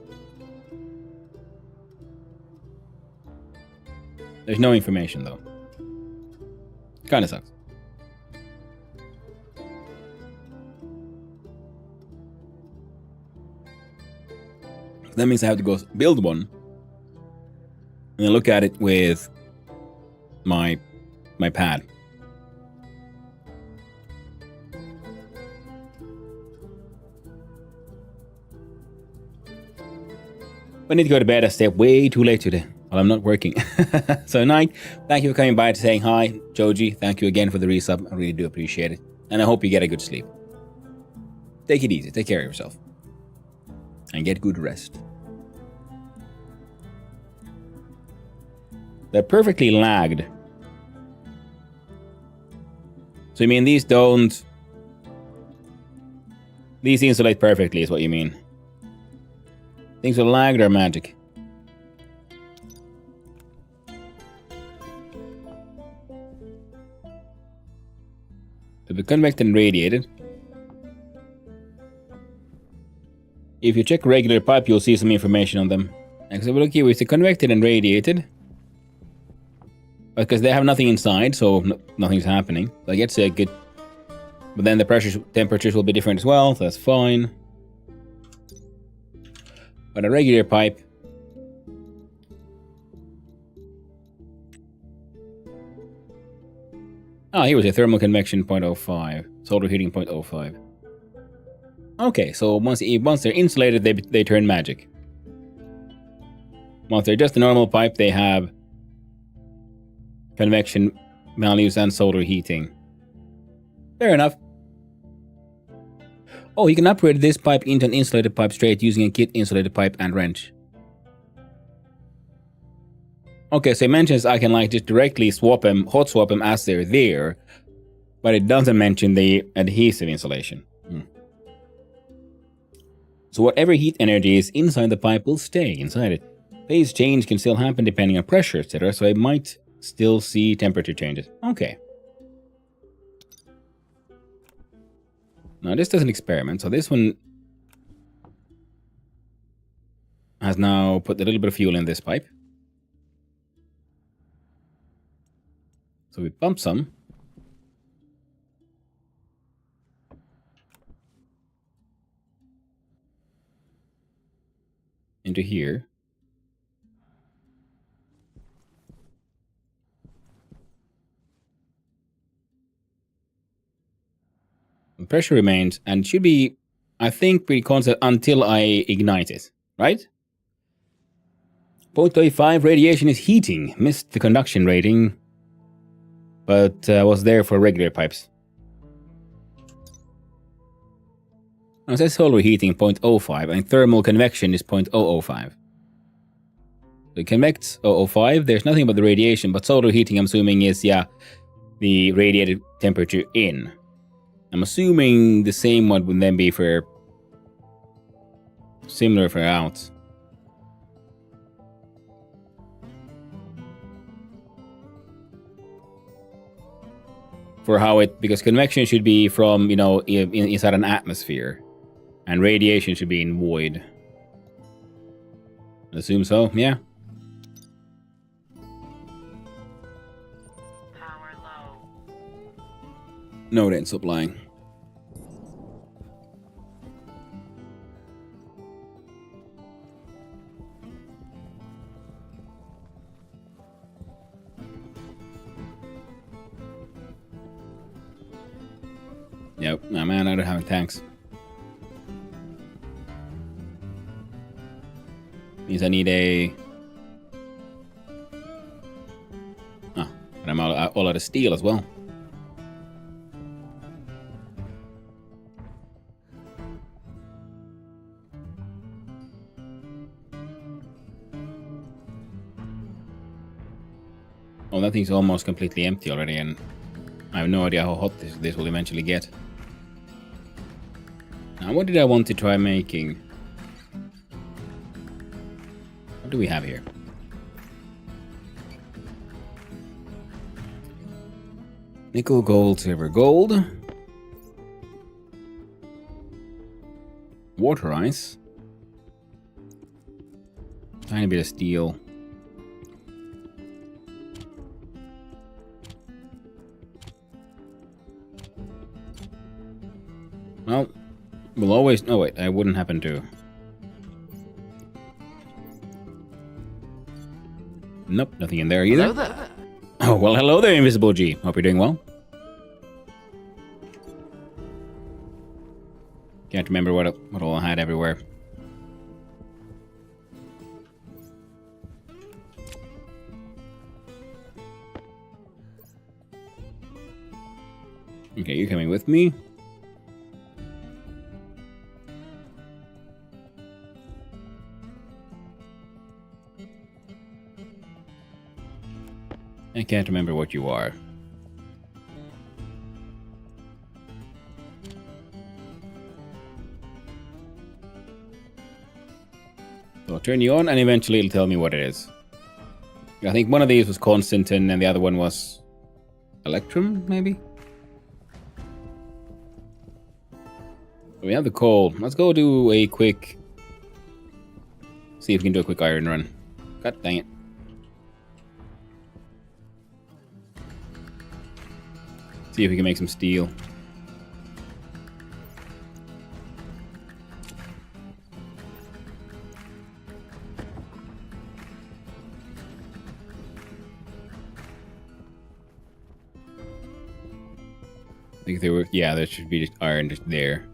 There's no information though. Kinda sucks. That means I have to go build one and then look at it with my pad. I need to go to bed. I stay up way too late today while I'm not working. So night, thank you for coming by and saying hi. Joji, thank you again for the resub. I really do appreciate it. And I hope you get a good sleep. Take it easy. Take care of yourself. And get good rest. They're perfectly lagged. So you mean these don't... These insulate perfectly is what you mean. Things are lagged or magic. To be convected and radiated. If you check regular pipe, you'll see some information on them. And so look here, it's convected and radiated. Because they have nothing inside, so nothing's happening. So I guess a good... But then the temperatures will be different as well, so that's fine. But a regular pipe... Ah, here was a thermal convection 0.05. Solar heating 0.05. Okay, so once they're insulated, they turn magic. Once they're just a normal pipe, they have convection values and solar heating. Fair enough. Oh, you can upgrade this pipe into an insulated pipe straight using a kit insulated pipe and wrench. Okay, so it mentions I can like just directly swap them, hot swap them as they're there, but it doesn't mention the adhesive insulation. So whatever heat energy is inside the pipe will stay inside it. Phase change can still happen depending on pressure, etc. So I might still see temperature changes. Okay. Now this does an experiment. So this one has now put a little bit of fuel in this pipe. So we pump some. Into here. The pressure remains and should be, I think, pretty constant until I ignite it, right? 0.35 radiation is heating. Missed the conduction rating, but was there for regular pipes. Now it says solar heating 0.05 and thermal convection is 0.005. So it convects 0.005, there's nothing but the radiation, but solar heating I'm assuming is, yeah, the radiated temperature in. I'm assuming the same one would then be for similar for out. For how it, because convection should be from, you know, inside an atmosphere. And radiation should be in void. I assume so, yeah. Power low. No, it ain't supplying. Yep, no man, I don't have tanks. Means I need a... Oh, but I'm all out of steel as well. Oh, that thing's almost completely empty already, and I have no idea how hot this will eventually get. Now, what did I want to try making? What do we have here? Nickel, gold, silver, gold. Water ice. Tiny bit of steel. Well, we'll always... Oh wait, I wouldn't happen to... Nope, nothing in there either. Hello there. Oh, well, hello there, Invisible G. Hope you're doing well. Can't remember what all I had everywhere. Okay, you're coming with me. I can't remember what you are. So I'll turn you on and eventually it'll tell me what it is. I think one of these was Constantin and the other one was Electrum, maybe? We have the coal. Let's go do a quick... See if we can do a quick iron run. God dang it. See if we can make some steel. I think there were... Yeah, there should be just iron just there.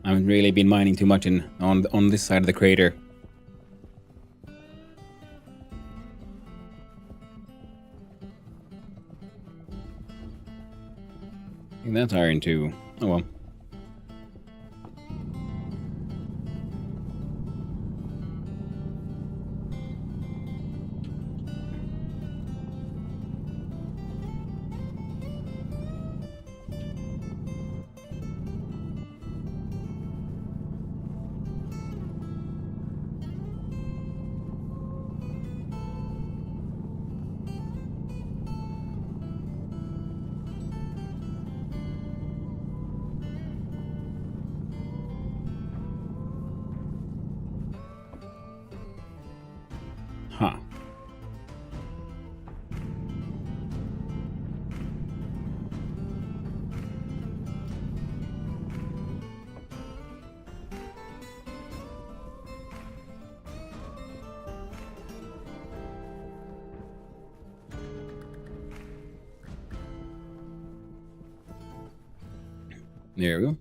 I haven't really been mining too much on this side of the crater. I think that's iron too. Oh well. Huh. There we go.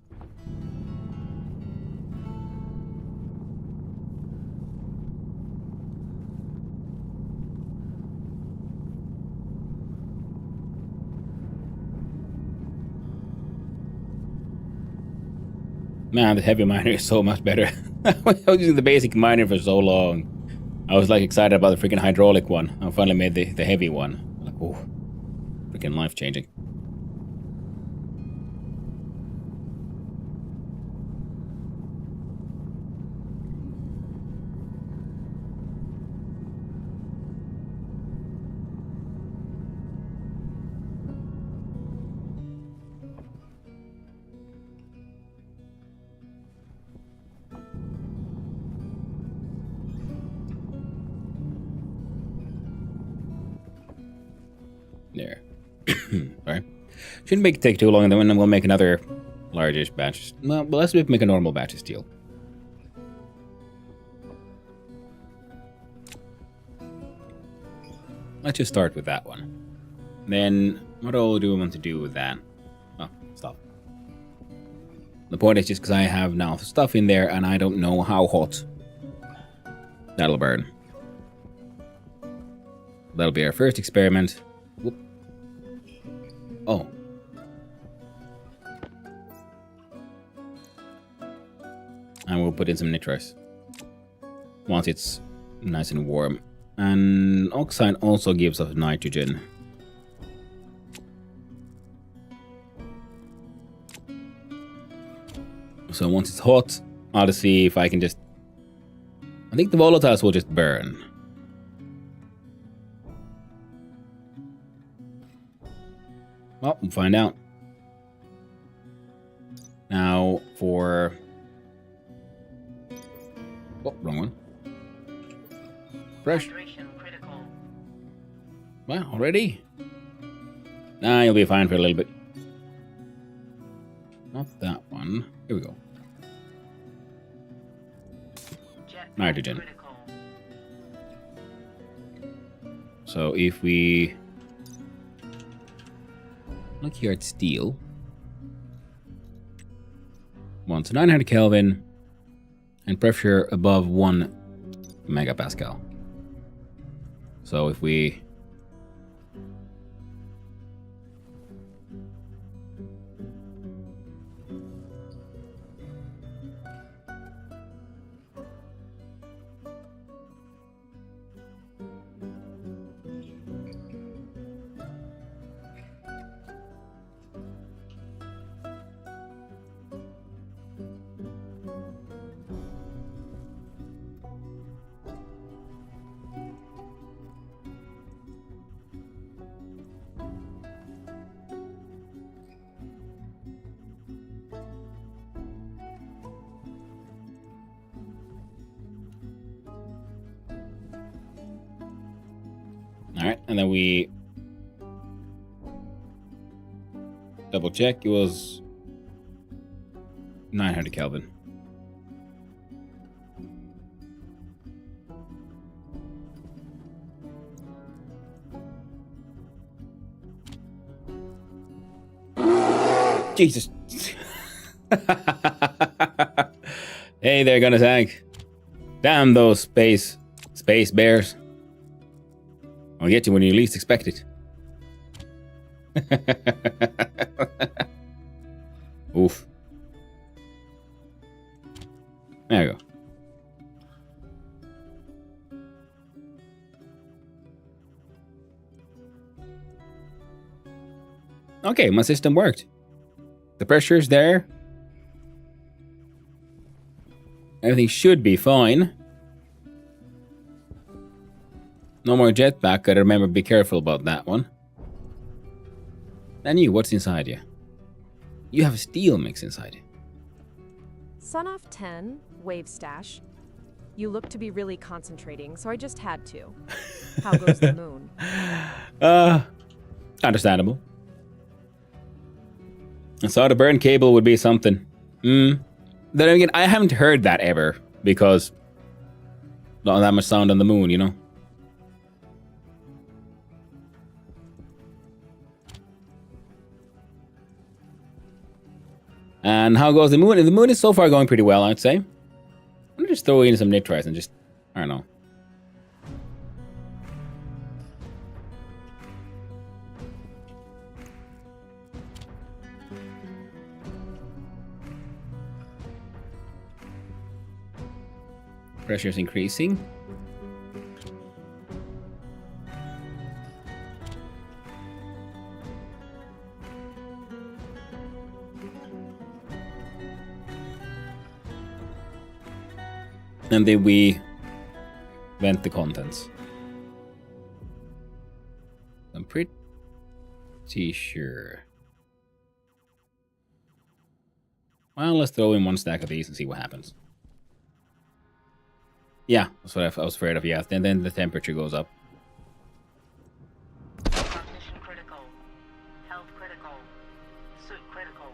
Man, the heavy miner is so much better. I was using the basic miner for so long. I was like excited about the freaking hydraulic one. I finally made the heavy one. Like, oh, freaking life changing. There. Sorry. Shouldn't take too long, and then we'll make another largish batch. Well, let's make a normal batch of steel. Let's just start with that one. Then, what all do we want to do with that? Oh, stuff. The point is just because I have now stuff in there and I don't know how hot that'll burn. That'll be our first experiment. Whoop. Oh. And we'll put in some nitrous once it's nice and warm. And oxide also gives us nitrogen. So once it's hot, I'll just see if I can just... I think the volatiles will just burn. Well, we'll find out. Now for... Oh, wrong one. Fresh. Hydration critical. Well, already? Nah, you'll be fine for a little bit. Not that one. Here we go. Jet Nitrogen. critical. So if we look here at steel, wants 900 Kelvin and pressure above 1 megapascal. So if we Alright, and then we double check. It was 900 Kelvin. Jesus. Hey, they're gonna tank. Damn those space bears. I'll get you when you least expect it. Oof. There we go. Okay, my system worked. The pressure's there. Everything should be fine. No more jetpack. Gotta remember, be careful about that one. And you, what's inside you? You have a steel mix inside you. Sun off 10, wave stash. You look to be really concentrating, so I just had to. How goes the moon? Understandable. I thought a burn cable would be something. Then again, I haven't heard that ever, because not that much sound on the moon, you know? And how goes the moon? The moon is so far going pretty well, I'd say. I'm gonna just throw in some nitrites and just, I don't know. Pressure's increasing. And then we vent the contents. I'm pretty sure. Well, let's throw in one stack of these and see what happens. Yeah, that's what I was afraid of, yeah. And then the temperature goes up. Cognition critical. Health critical. Suit critical.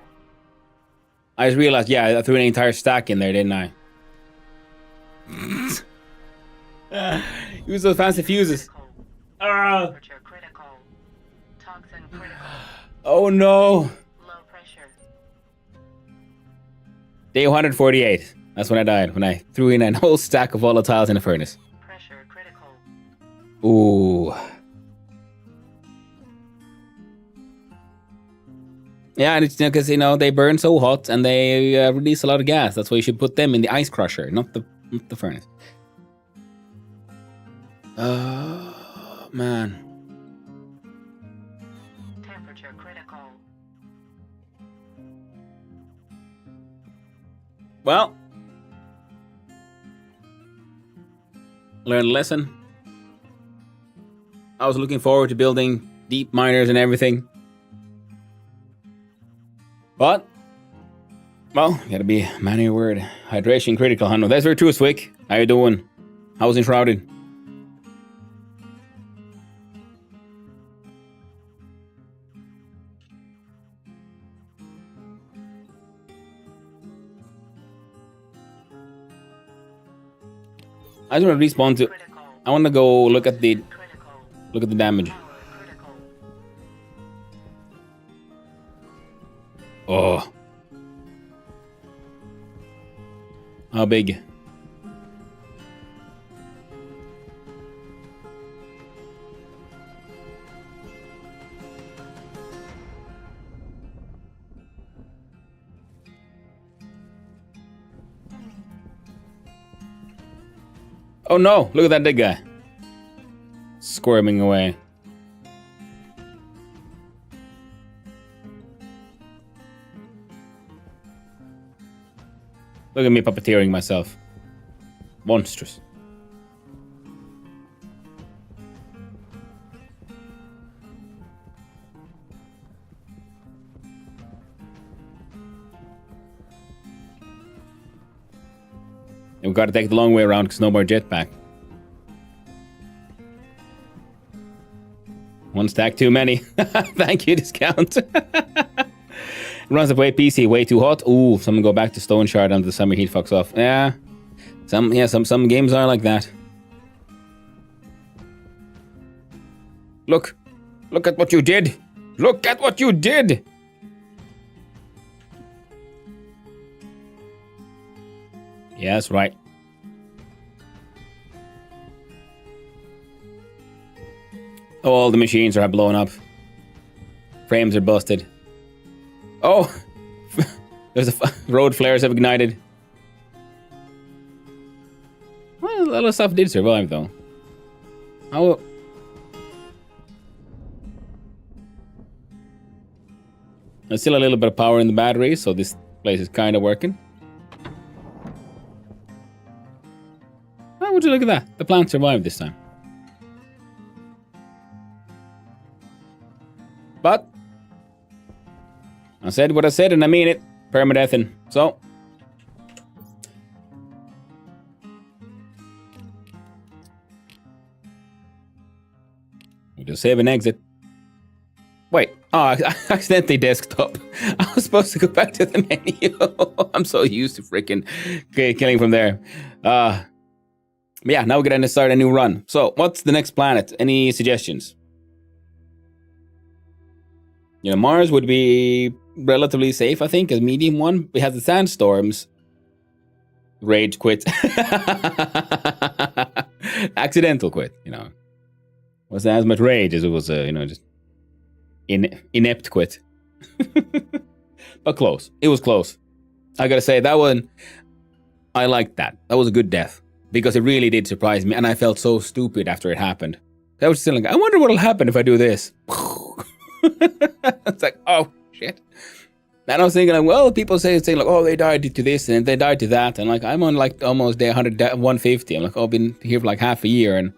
I just realized, yeah, I threw an entire stack in there, didn't I? Use those fancy fuses. Temperature critical. Toxin critical. Oh no. Low pressure. Day 148. That's when I died, when I threw in a whole stack of volatiles in the furnace. Pressure critical. Ooh. Yeah, and it's because, they burn so hot and they release a lot of gas. That's why you should put them in the ice crusher, not the furnace. Oh, man. Temperature critical. Well, learned a lesson. I was looking forward to building deep miners and everything. But, well, gotta be man of your word. Hydration critical, Hanno. That's very true, Swick. How you doing? How's Enshrouded? I just want to respawn to. Critical. I want to go look at the Critical. damage. Power critical. Oh, how big? Oh no! Look at that big guy. Squirming away. Look at me puppeteering myself. Monstrous. And we gotta take the long way around because no more jetpack. One stack too many. Thank you, discount. Runs the way PC way too hot. Ooh, someone go back to Stone Shard until the summer heat fucks off. Yeah. Some games are like that. Look at what you did. Look at what you did. Yeah, that's right. All the machines are blown up. Frames are busted. Oh! There's road flares have ignited. Well, a lot of stuff did survive, though. How... There's still a little bit of power in the battery, so this place is kind of working. Oh, would you look at that? The plant survived this time. But I said what I said and I mean it. Permadeathing. So we'll just save and exit. Wait. Oh, I accidentally desktop. I was supposed to go back to the menu. I'm so used to freaking killing from there. But yeah, now we're gonna start a new run. So what's the next planet? Any suggestions? Mars would be relatively safe, I think, as medium one. We have the sandstorms. Rage quit. Accidental quit, Wasn't as much rage as it was, just inept quit. But close. It was close. I gotta say, that one, I liked that. That was a good death. Because it really did surprise me, and I felt so stupid after it happened. I was still like, I wonder what'll happen if I do this. It's like, oh, shit. And I was thinking, like, well, people say like, oh, they died to this and they died to that. And like, I'm on like almost day 150. I'm like, oh, I've been here for like half a year and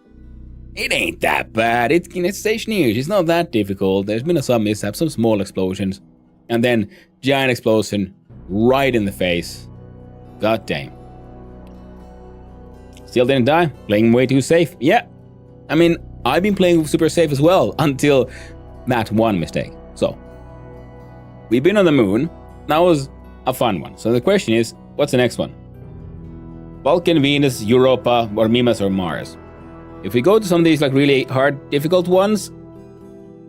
it ain't that bad. It's Stationeers. It's not that difficult. There's been some mishaps, some small explosions. And then giant explosion right in the face. God damn. Still didn't die. Playing way too safe. Yeah. I mean, I've been playing super safe as well until that one mistake. So, we've been on the moon. That was a fun one. So the question is, what's the next one? Vulcan, Venus, Europa, or Mimas, or Mars? If we go to some of these like really hard, difficult ones,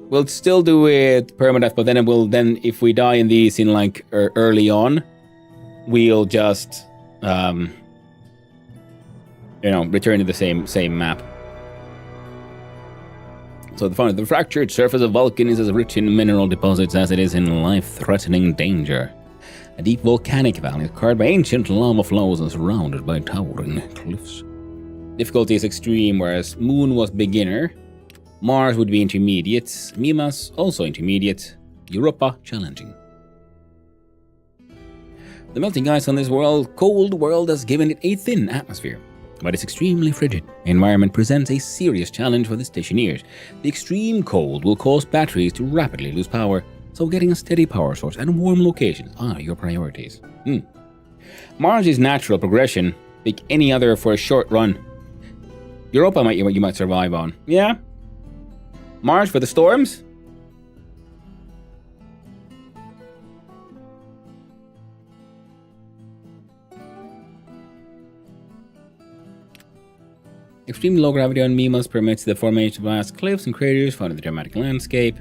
we'll still do it permadeath, but then if we die in these in like early on, we'll just, return to the same map. So the fractured surface of Vulcan is as rich in mineral deposits as it is in life-threatening danger. A deep volcanic valley carved by ancient lava flows and surrounded by towering cliffs. Difficulty is extreme, whereas Moon was beginner. Mars would be intermediate. Mimas also intermediate. Europa challenging. The melting ice on this cold world has given it a thin atmosphere, but its extremely frigid environment presents a serious challenge for the Stationeers. The extreme cold will cause batteries to rapidly lose power, so getting a steady power source and warm locations are your priorities. Mars' natural progression. Pick any other for a short run. Europa you might survive on. Yeah? Mars for the storms? Extremely low gravity on Mimas permits the formation of vast cliffs and craters found in the dramatic landscape.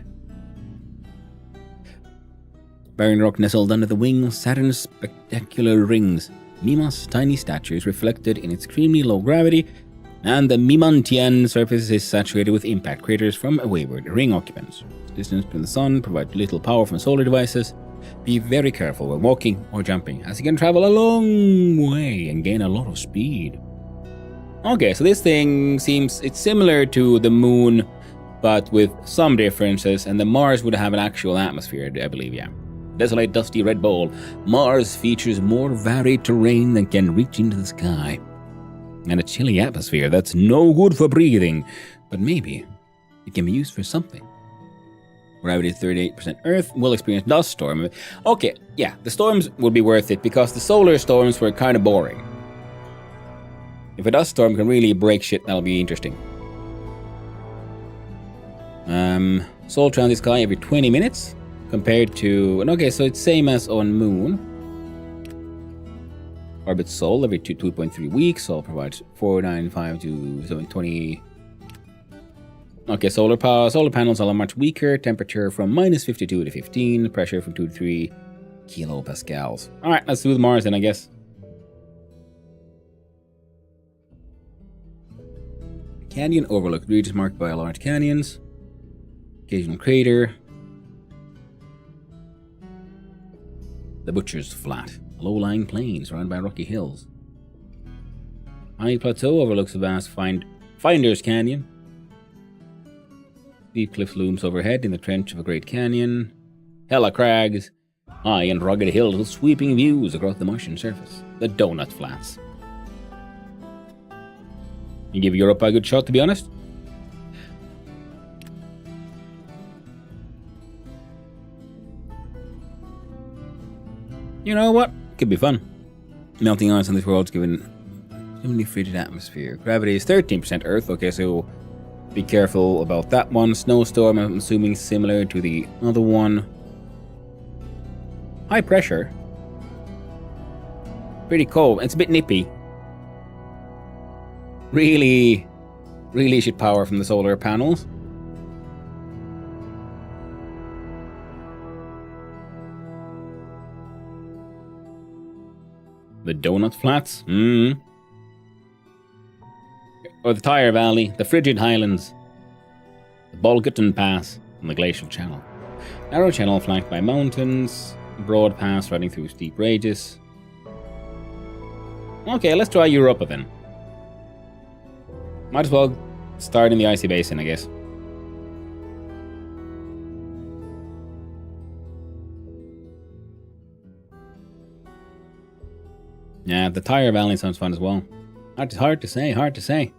Barren rock nestled under the wing of Saturn's spectacular rings. Mimas' tiny stature is reflected in its extremely low gravity, and the Mimantian surface is saturated with impact craters from wayward ring occupants. Distance from the sun provides little power from solar devices. Be very careful when walking or jumping, as you can travel a long way and gain a lot of speed. Okay, so this thing it's similar to the Moon, but with some differences, and the Mars would have an actual atmosphere, I believe, yeah. Desolate, dusty red ball. Mars features more varied terrain than can reach into the sky. And a chilly atmosphere that's no good for breathing, but maybe it can be used for something. Gravity is 38% Earth, will experience dust storm. Okay, yeah, the storms would be worth it because the solar storms were kind of boring. If a dust storm can really break shit, that'll be interesting. Soul transit sky every 20 minutes compared to... Okay, so it's same as on Moon. Orbit Sol every 2.3 weeks. Sol provides 495 to 720. Okay, solar panels are much weaker. Temperature from minus 52 to 15. Pressure from 2 to 3 kilopascals. Alright, let's do the Mars then, I guess. Canyon overlooked regions marked by large canyons. Occasional crater. The Butcher's Flat. Low-lying plains surrounded by rocky hills. High plateau overlooks a vast Finder's Canyon. Steep cliff looms overhead in the trench of a great canyon. Hella crags. High and rugged hills with sweeping views across the Martian surface. The Donut Flats. You give Europa a good shot, to be honest. You know what? Could be fun. Melting ice on this world's given extremely frigid atmosphere. Gravity is 13% Earth. Okay, so be careful about that one. Snowstorm, I'm assuming similar to the other one. High pressure. Pretty cold. It's a bit nippy. Really should power from the solar panels. The Donut Flats? Or the Tire Valley, the Frigid Highlands, the Bolgeton Pass, and the Glacial Channel. Narrow channel flanked by mountains, broad pass running through steep ranges. Okay, let's try Europa then. Might as well start in the icy basin, I guess. Yeah, the Tire Valley sounds fun as well. Hard to say.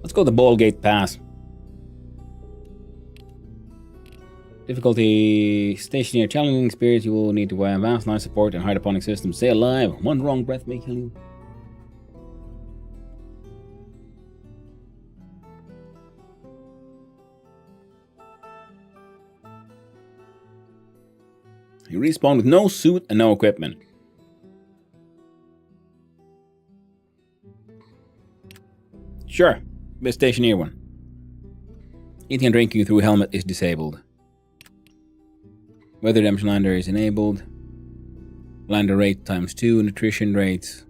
Let's go the Ballgate Pass. Difficulty, stationary challenging experience. You will need to wear advanced life support and hydroponic system. Stay alive. One wrong breath may kill you. You respawn with no suit and no equipment. Sure. The Stationeer one. Eating and drinking through helmet is disabled. Weather Redemption Lander is enabled. Lander rate ×2, nutrition rates.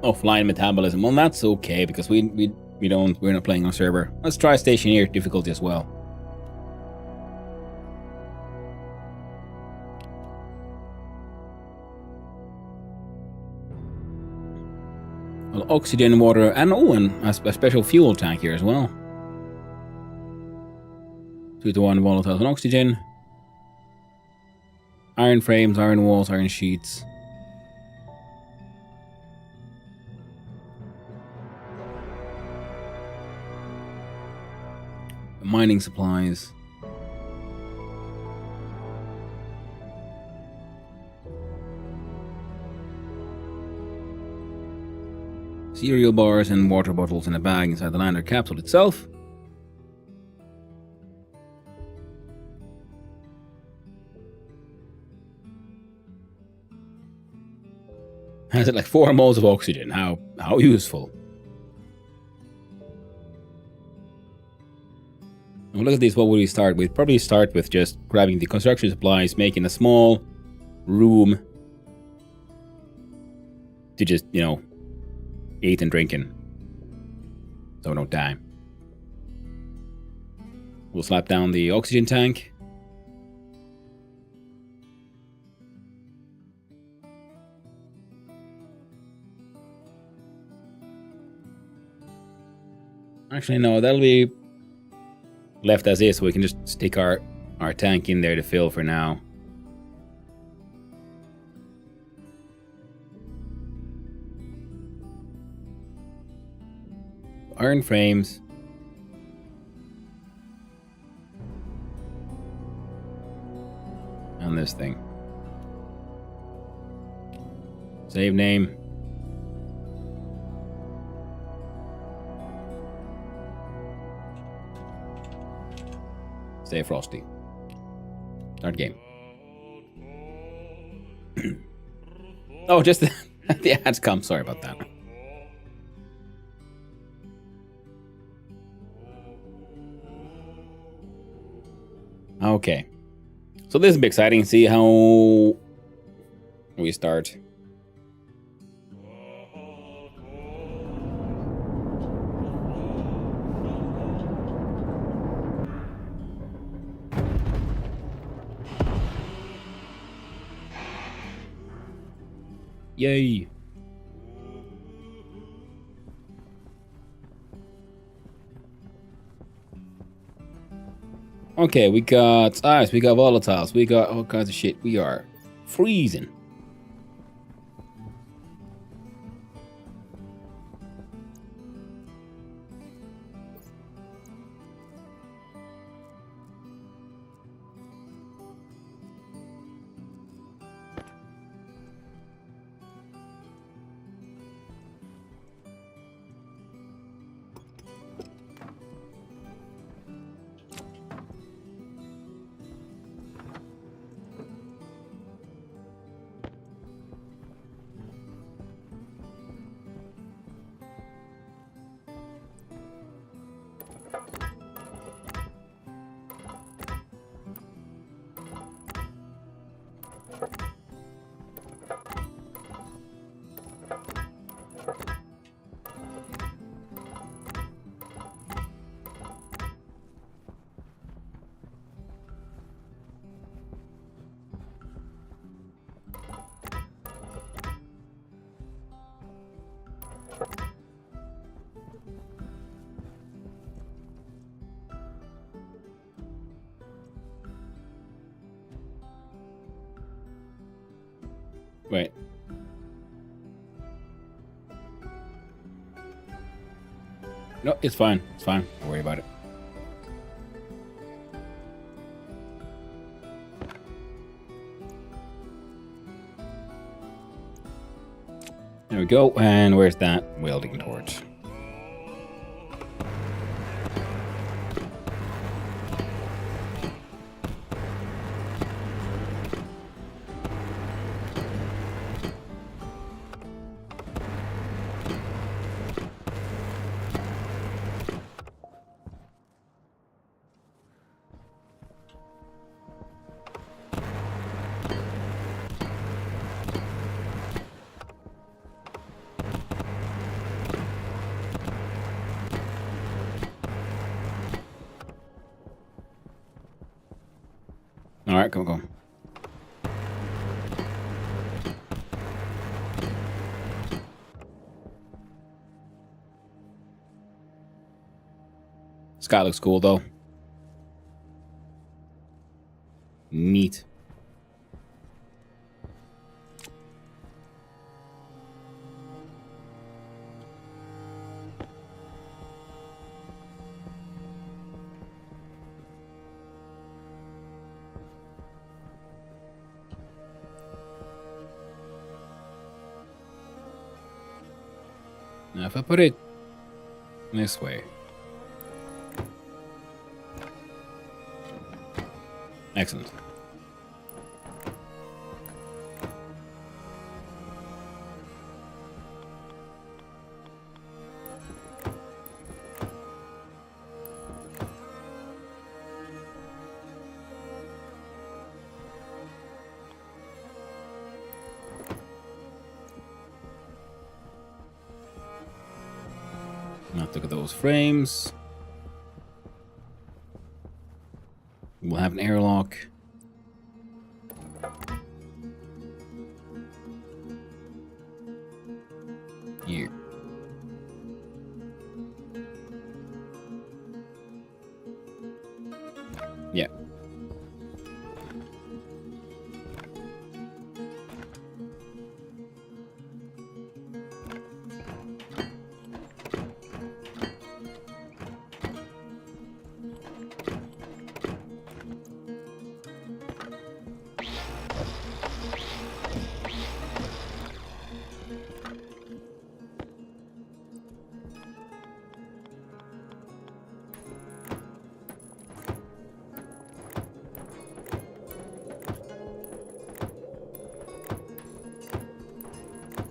Offline metabolism. Well, that's okay because we're not playing on server. Let's try Stationeer difficulty as well. Well, oxygen, water, and a special fuel tank here as well. 2-to-1 volatiles and oxygen. Iron frames, iron walls, iron sheets. Mining supplies. Cereal bars and water bottles in a bag inside the lander capsule itself. Has it like 4 moles of oxygen? How useful. Well, look at this. What would we start with? Probably start with just grabbing the construction supplies, making a small room to just, eat and drinking, so we don't die. We'll slap down the oxygen tank. Actually, no, that'll be left as is, so we can just stick our tank in there to fill for now. Iron frames. And this thing. Save name. Save Frosty. Start game. Oh, just the ads come. Sorry about that. Okay. So this will be exciting. See how we start. Yay. Okay, we got ice, we got volatiles, we got all kinds of shit. We are freezing. Wait. No, it's fine. It's fine. Don't worry about it. There we go. And where's that welding torch? Alright, come on. Sky looks cool though. Neat. Now if I put it this way. Excellent. Now look at those frames. We'll have an airlock. Here. Yeah.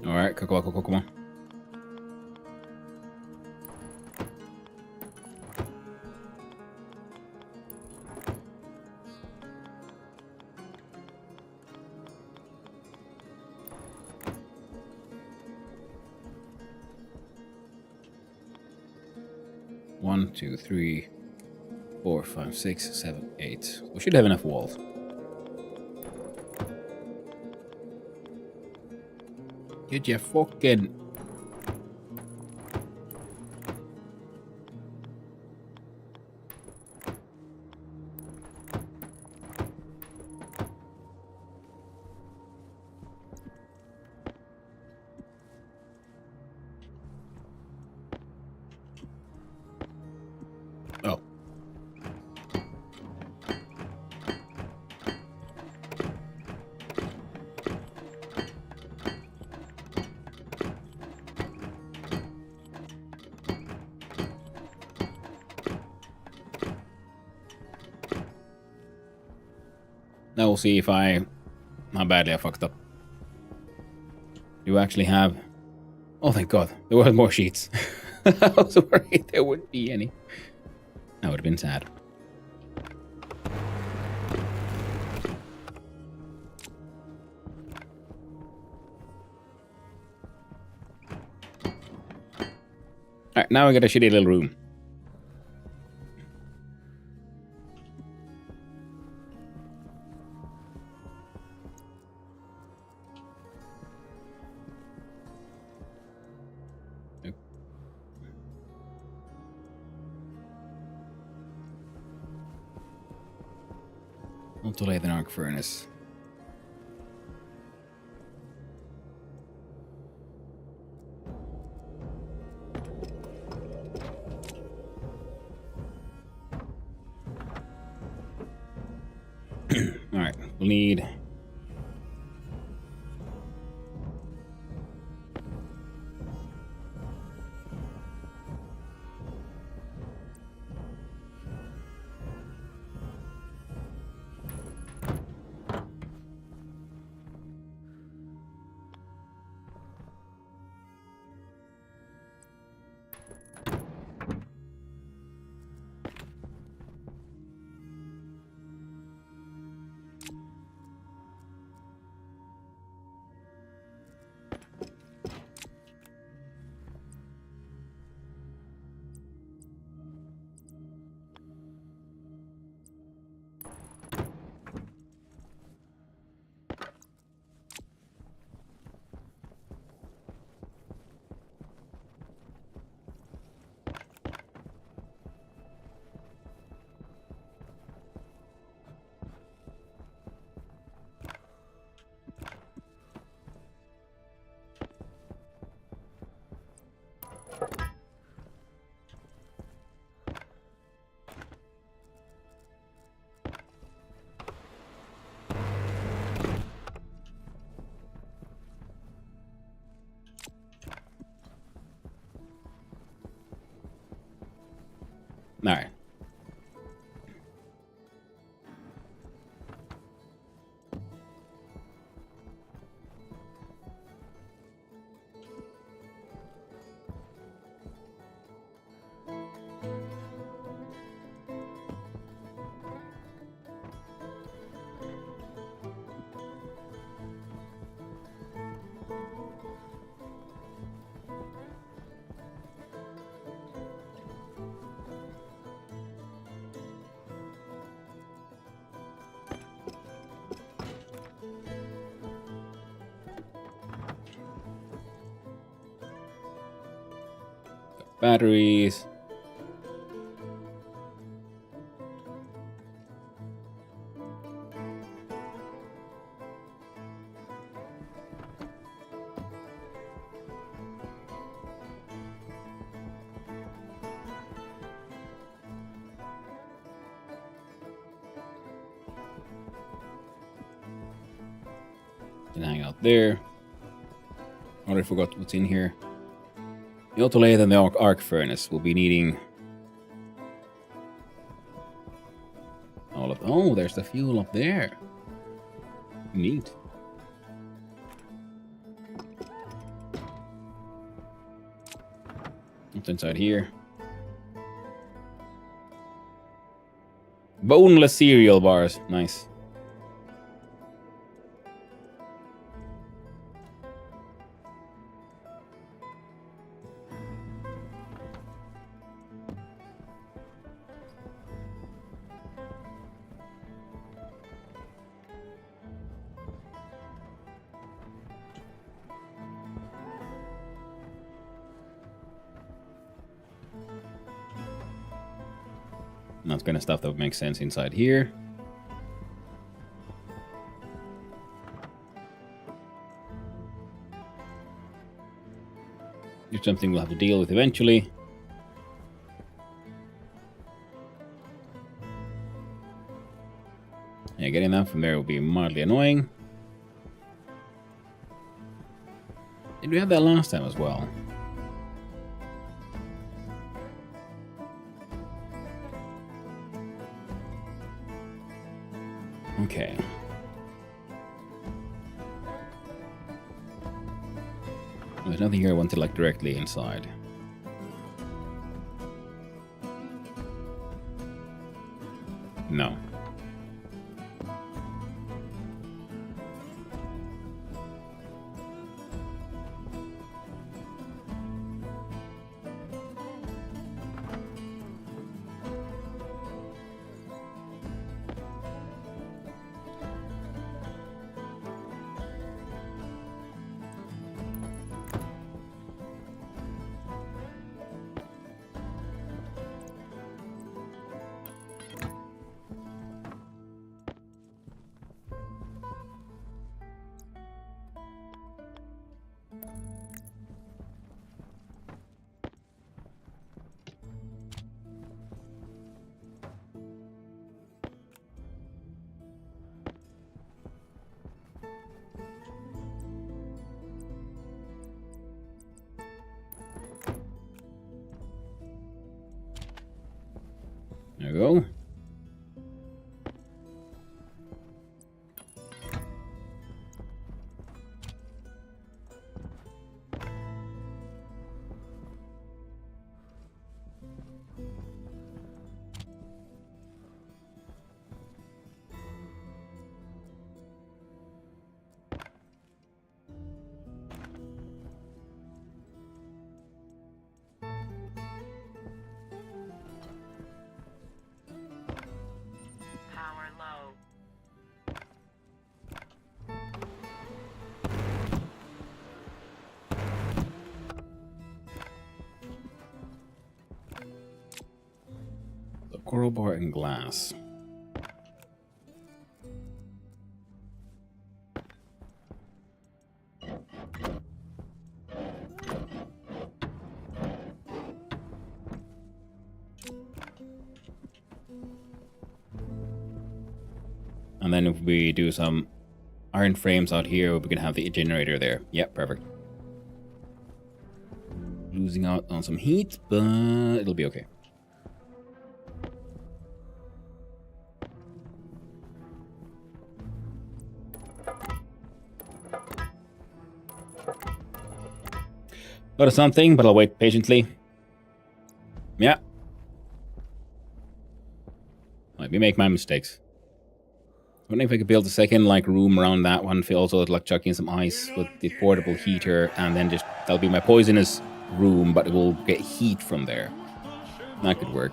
Alright, come on. One, two, 3, 4, 5, 6, 7, 8. We should have enough walls. Get your fucking... Oh. Now we'll see if how badly I fucked up. Do you actually have... Oh, thank God. There were more sheets. I was worried there wouldn't be any. That would have been sad. Alright, now we got a shitty little room. Multi-layered arc furnace. Alright, we'll need... Alright. Batteries. Can hang out there. Already forgot what's in here. The autolathe and the arc furnace will be needing all of. Oh, there's the fuel up there. Neat. What's inside here? Boneless cereal bars. Nice. That's kind of stuff that would make sense inside here. It's something we'll have to deal with eventually. Yeah, getting that from there will be mildly annoying. Did we have that last time as well? Okay. There's nothing here I want to like directly inside. No. There we go. Power low. The coral bar and glass. And then if we do some iron frames out here, we can have the generator there. Yep, perfect. Losing out on some heat, but it'll be okay. Got something, but I'll wait patiently. Yeah. Let me make my mistakes. I wonder if I could build a second like room around that one. Also like chucking some ice with the portable heater, and then just that'll be my poisonous room, but it will get heat from there. That could work.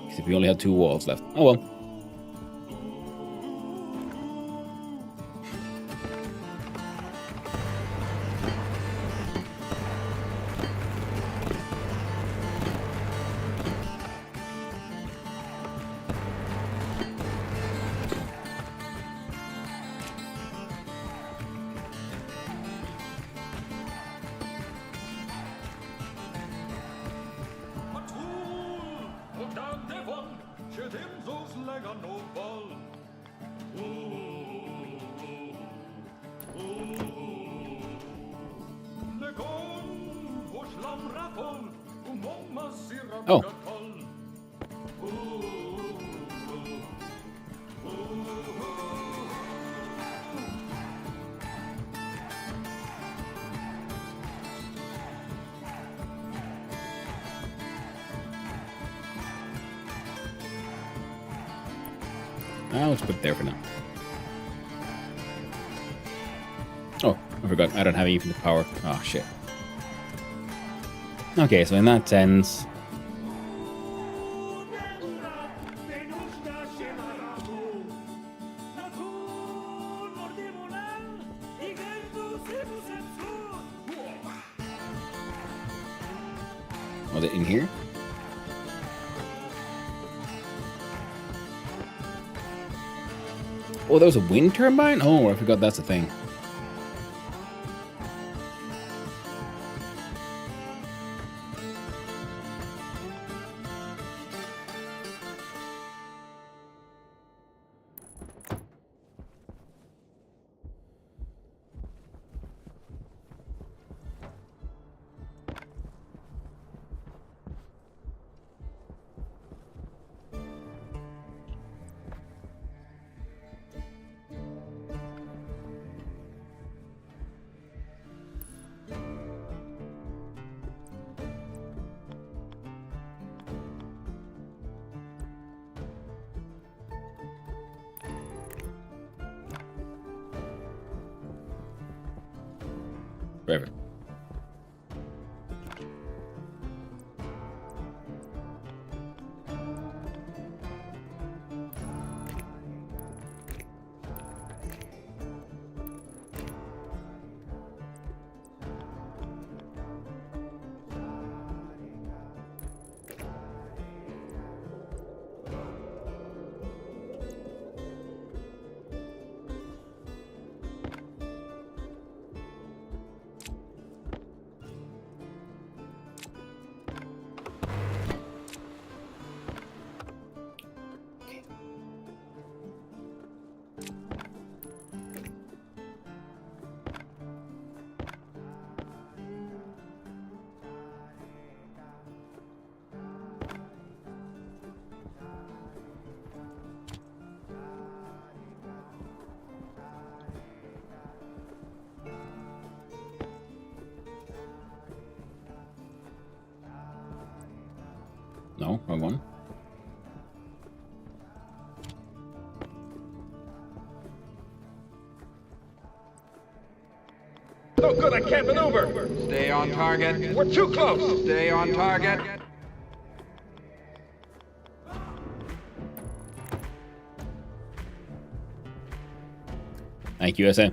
Except we only had 2 walls left. Oh well. Oh. Let's put it there for now. Oh, I forgot. I don't have infinite power. Oh, shit. Okay, so in that sense... Was it in here? Oh, that was a wind turbine? Oh, I forgot that's a thing. Forever. No, wrong one. No good, I can't maneuver. Stay on target. We're too close. Stay on target. Thank you, USA.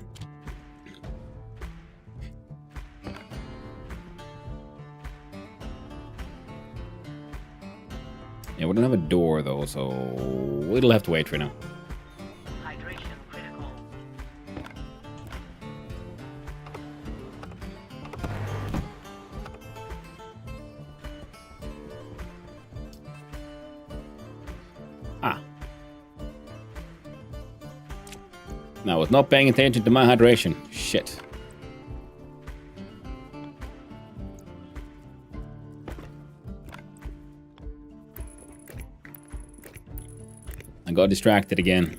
Yeah, we don't have a door though, so we'll have to wait for now. Hydration critical. Ah. Now, I was not paying attention to my hydration. Shit. I got distracted again.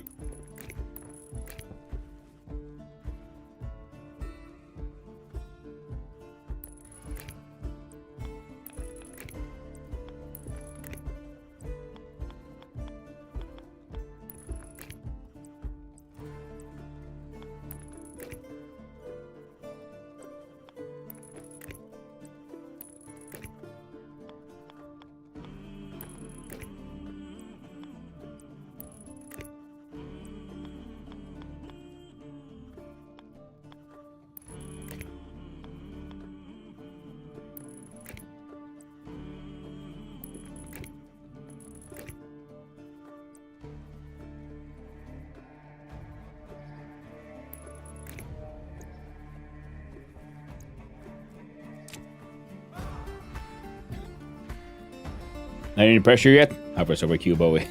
Not any pressure yet? Hovers over Q Bowie.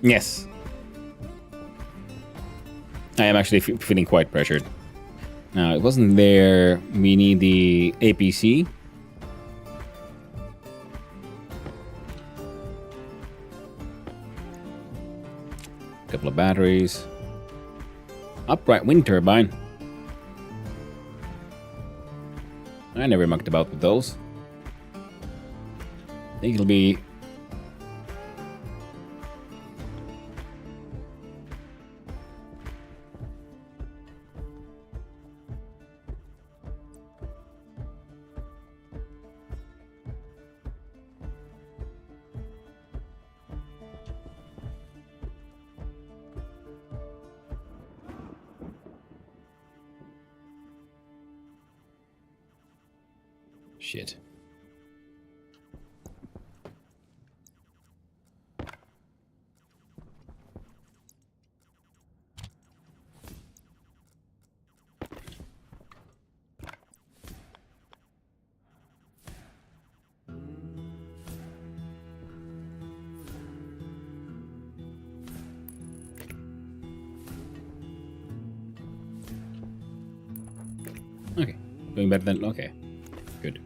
Yes. I am actually feeling quite pressured. Now, it wasn't there. We need the APC. Couple of batteries. Upright wind turbine. I never mucked about with those. I think it'll be... Shit. Okay. Doing better than... Okay. Good.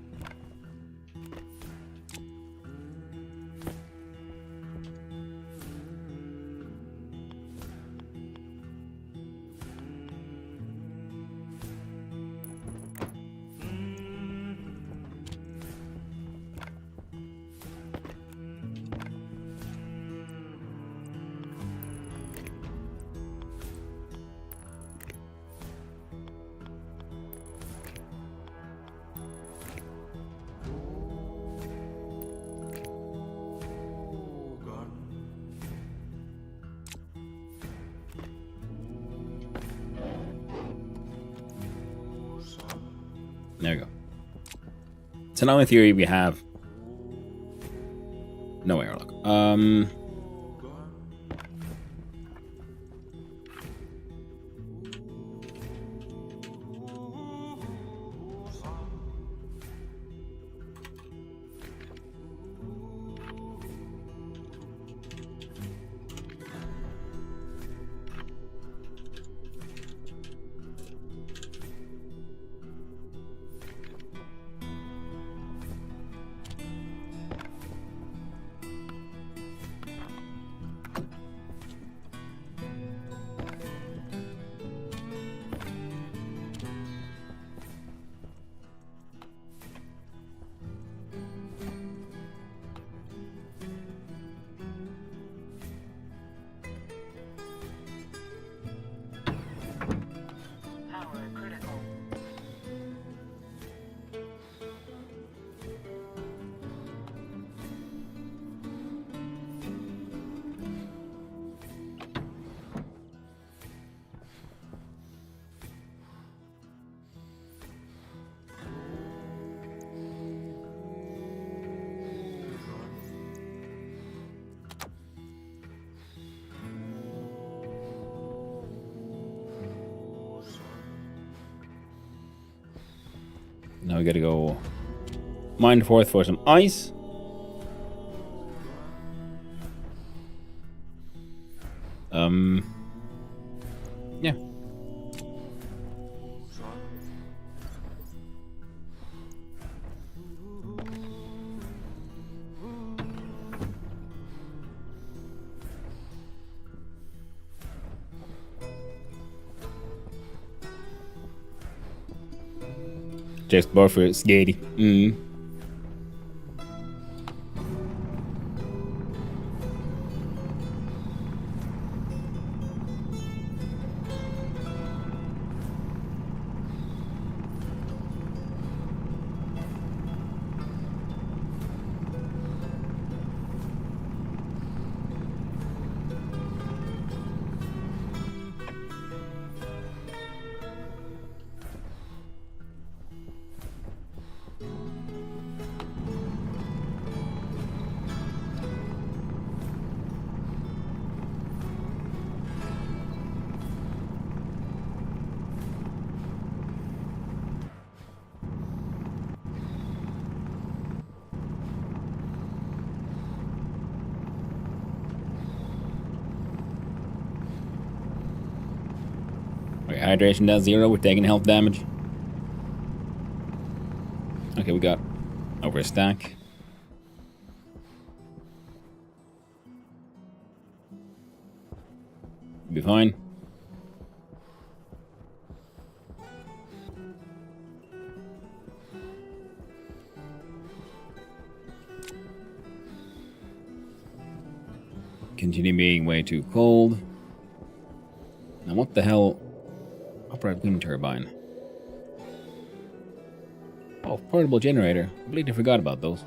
There we go. So now in theory we have no airlock. Power critical. Now we gotta go mine forth for some ice. Yeah. Just buffer Skady. Okay, hydration down 0. We're taking health damage. Okay, we got over a stack. Be fine. Continue being way too cold. Now what the hell? Upright wind turbine. Oh, portable generator. Completely forgot about those.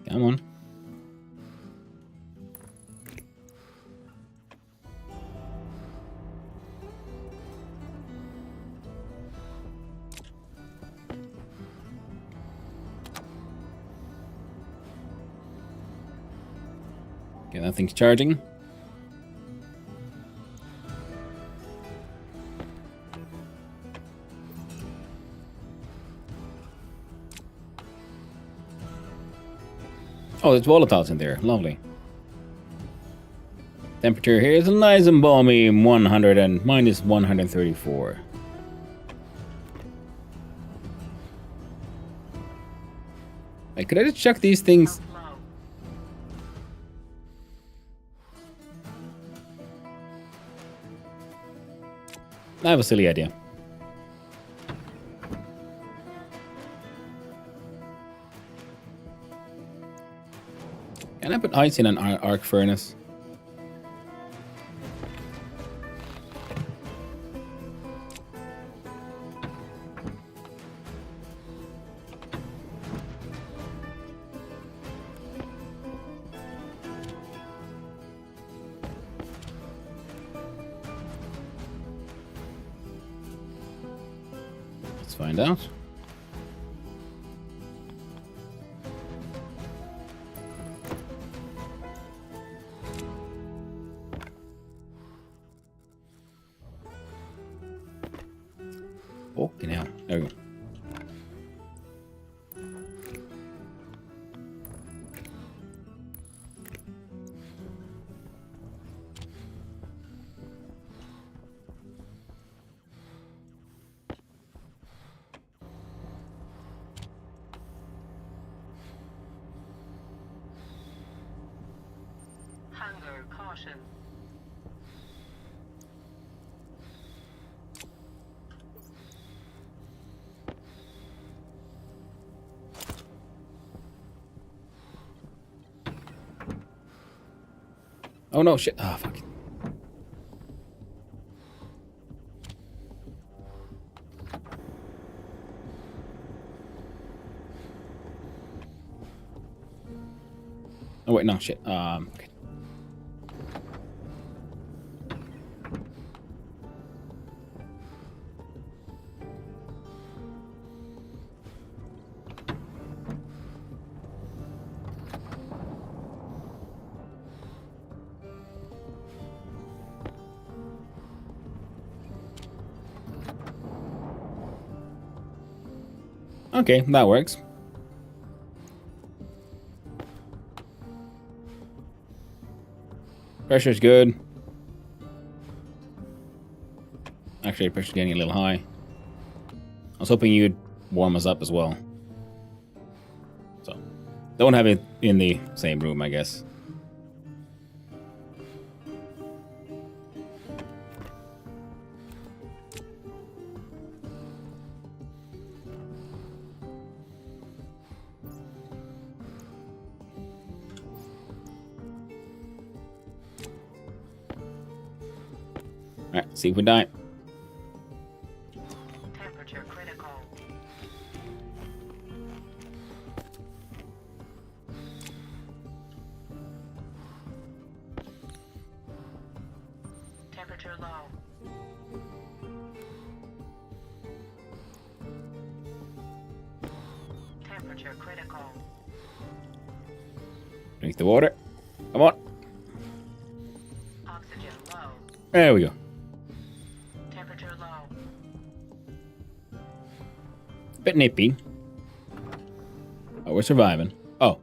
Come on. Okay, that thing's charging. Oh, there's volatiles in there. Lovely. Temperature here is nice and balmy, 100 and minus 134. Hey, could I just check these things? Low. I have a silly idea. Can I put ice in an arc furnace? Let's find out. Fucking hell. There we go. Hunger caution. Oh no, shit. Oh, fuck. Oh wait, no, shit. Okay. Okay, that works. Pressure's good. Actually, pressure's getting a little high. I was hoping you'd warm us up as well. So, don't have it in the same room, I guess. Alright, see if we die. Temperature critical. Temperature low. Temperature critical. Drink the water. Come on. Oxygen low. There we go. Temperature low. Bit nippy. Oh, we're surviving. Oh.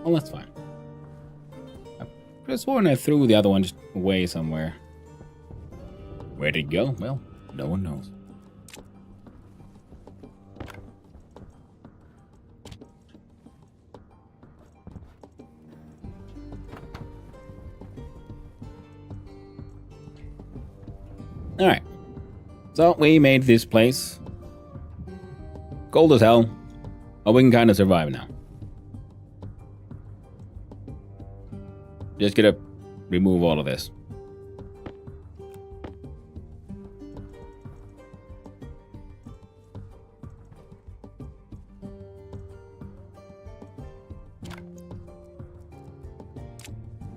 Oh, that's fine. I could have sworn I threw the other one just away somewhere. Where did it go? Well, no one knows. Alright. So, we made this place. Cold as hell. But we can kind of survive now. Just gonna remove all of this.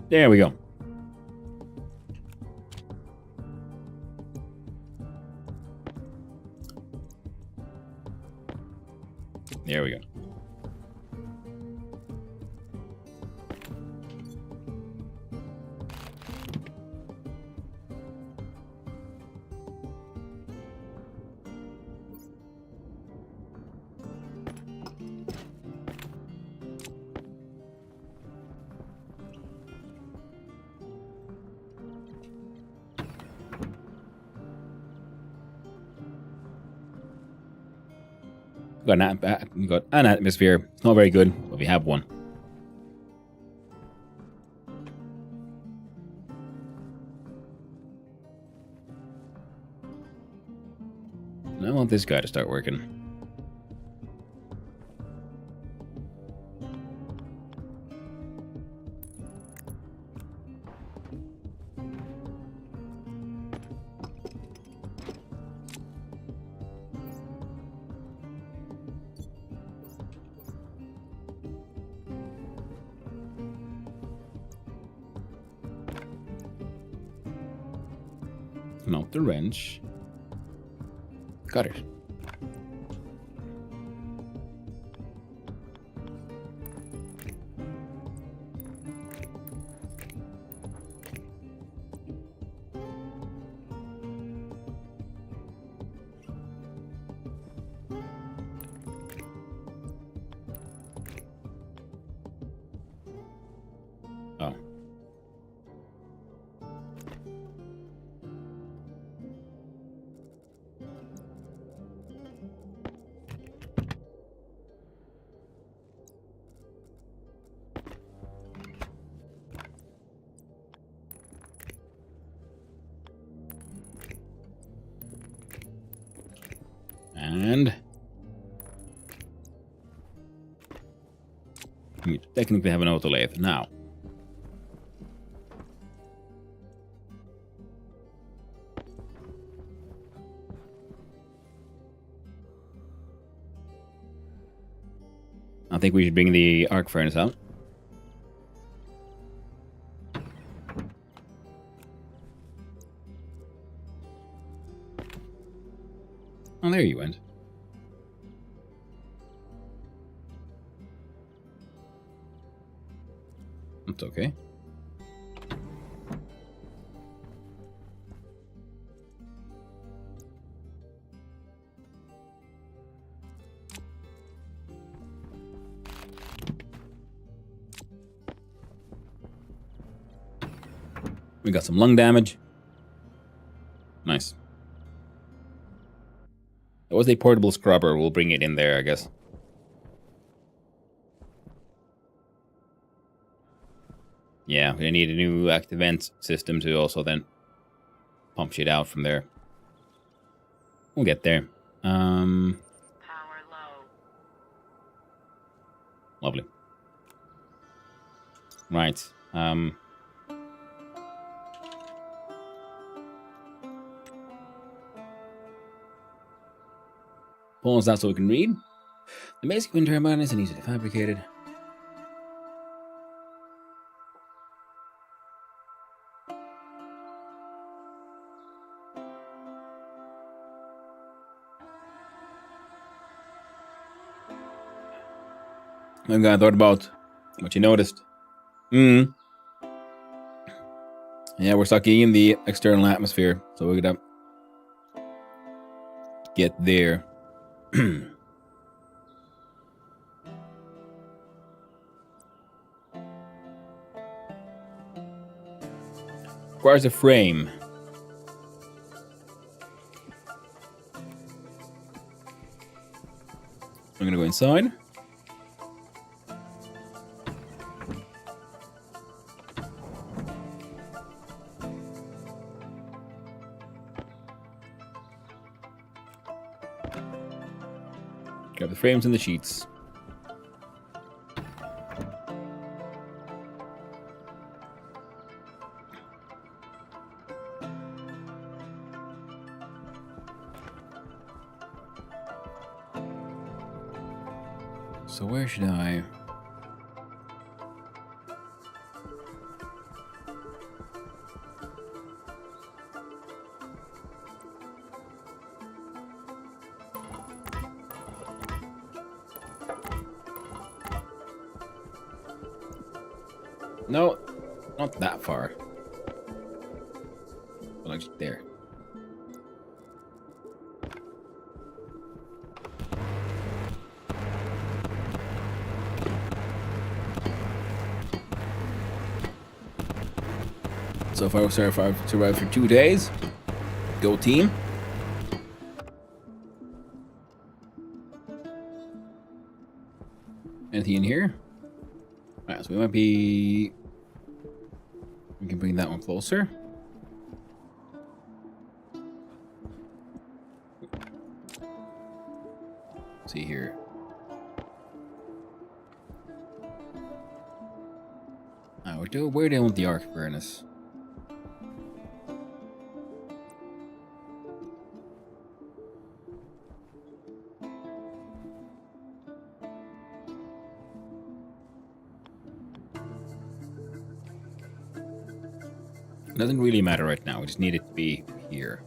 There we go. There we go. We got an atmosphere. It's not very good, but we have one. I want this guy to start working. Not the wrench. Got it. Oh. And we technically have an auto lathe now. I think we should bring the arc furnace out. Oh, there you went. That's okay. We got some lung damage. Nice. That was a portable scrubber. We'll bring it in there, I guess. Yeah, we need a new active vent system to also then pump shit out from there. We'll get there. Power low. Lovely. Right. Pause that so we can read. The basic wind turbine isn't easily fabricated. I'm gonna thought about what you noticed. Yeah, we're sucking in the external atmosphere, so we're gonna get there. Requires a frame. I'm gonna go inside. Grab the frames and the sheets. So where should I? No, not that far. But like there. So far, we survived for 2 days. Go team. Anything in here? Alright, so we might be... We can bring that one closer. Let's see here. Where do I want the arc furnace? It doesn't really matter right now. We just need it to be here.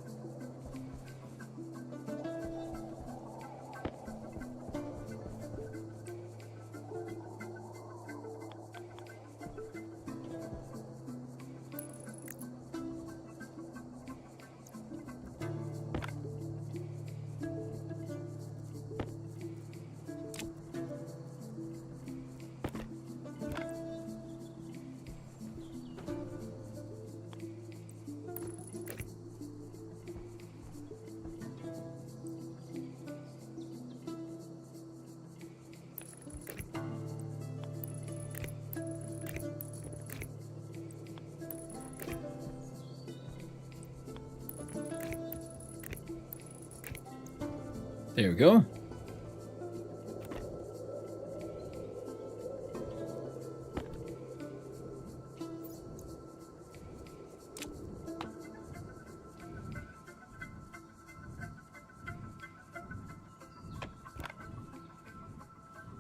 There we go.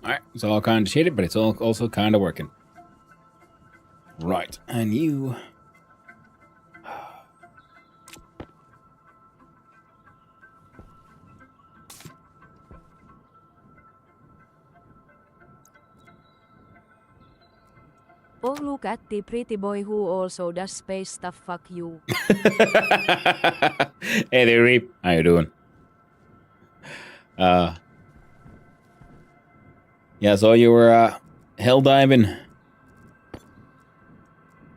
Alright, it's all kind of shitty, but it's all also kind of working. Right, and you... Oh, look at the pretty boy who also does space stuff. Fuck you. Hey there, Reap. How you doing? Yeah, so you were hell diving.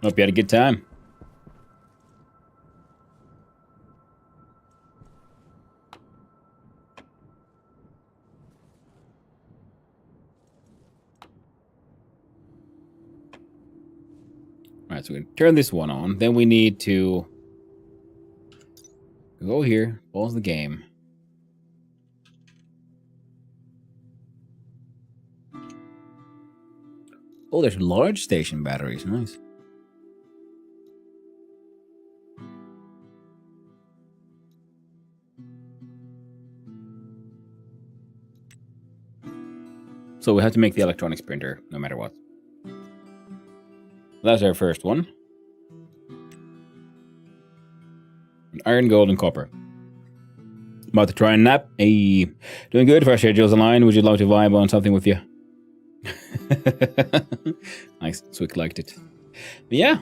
Hope you had a good time. Alright, so we turn this one on. Then we need to go here, pause the game. Oh, there's large station batteries. Nice. So we have to make the electronics printer, no matter what. That's our first one. Iron, gold, and copper. About to try and nap. Hey, doing good. If our schedule's aligned, would you like to vibe on something with you? Nice. Swick liked it. But yeah,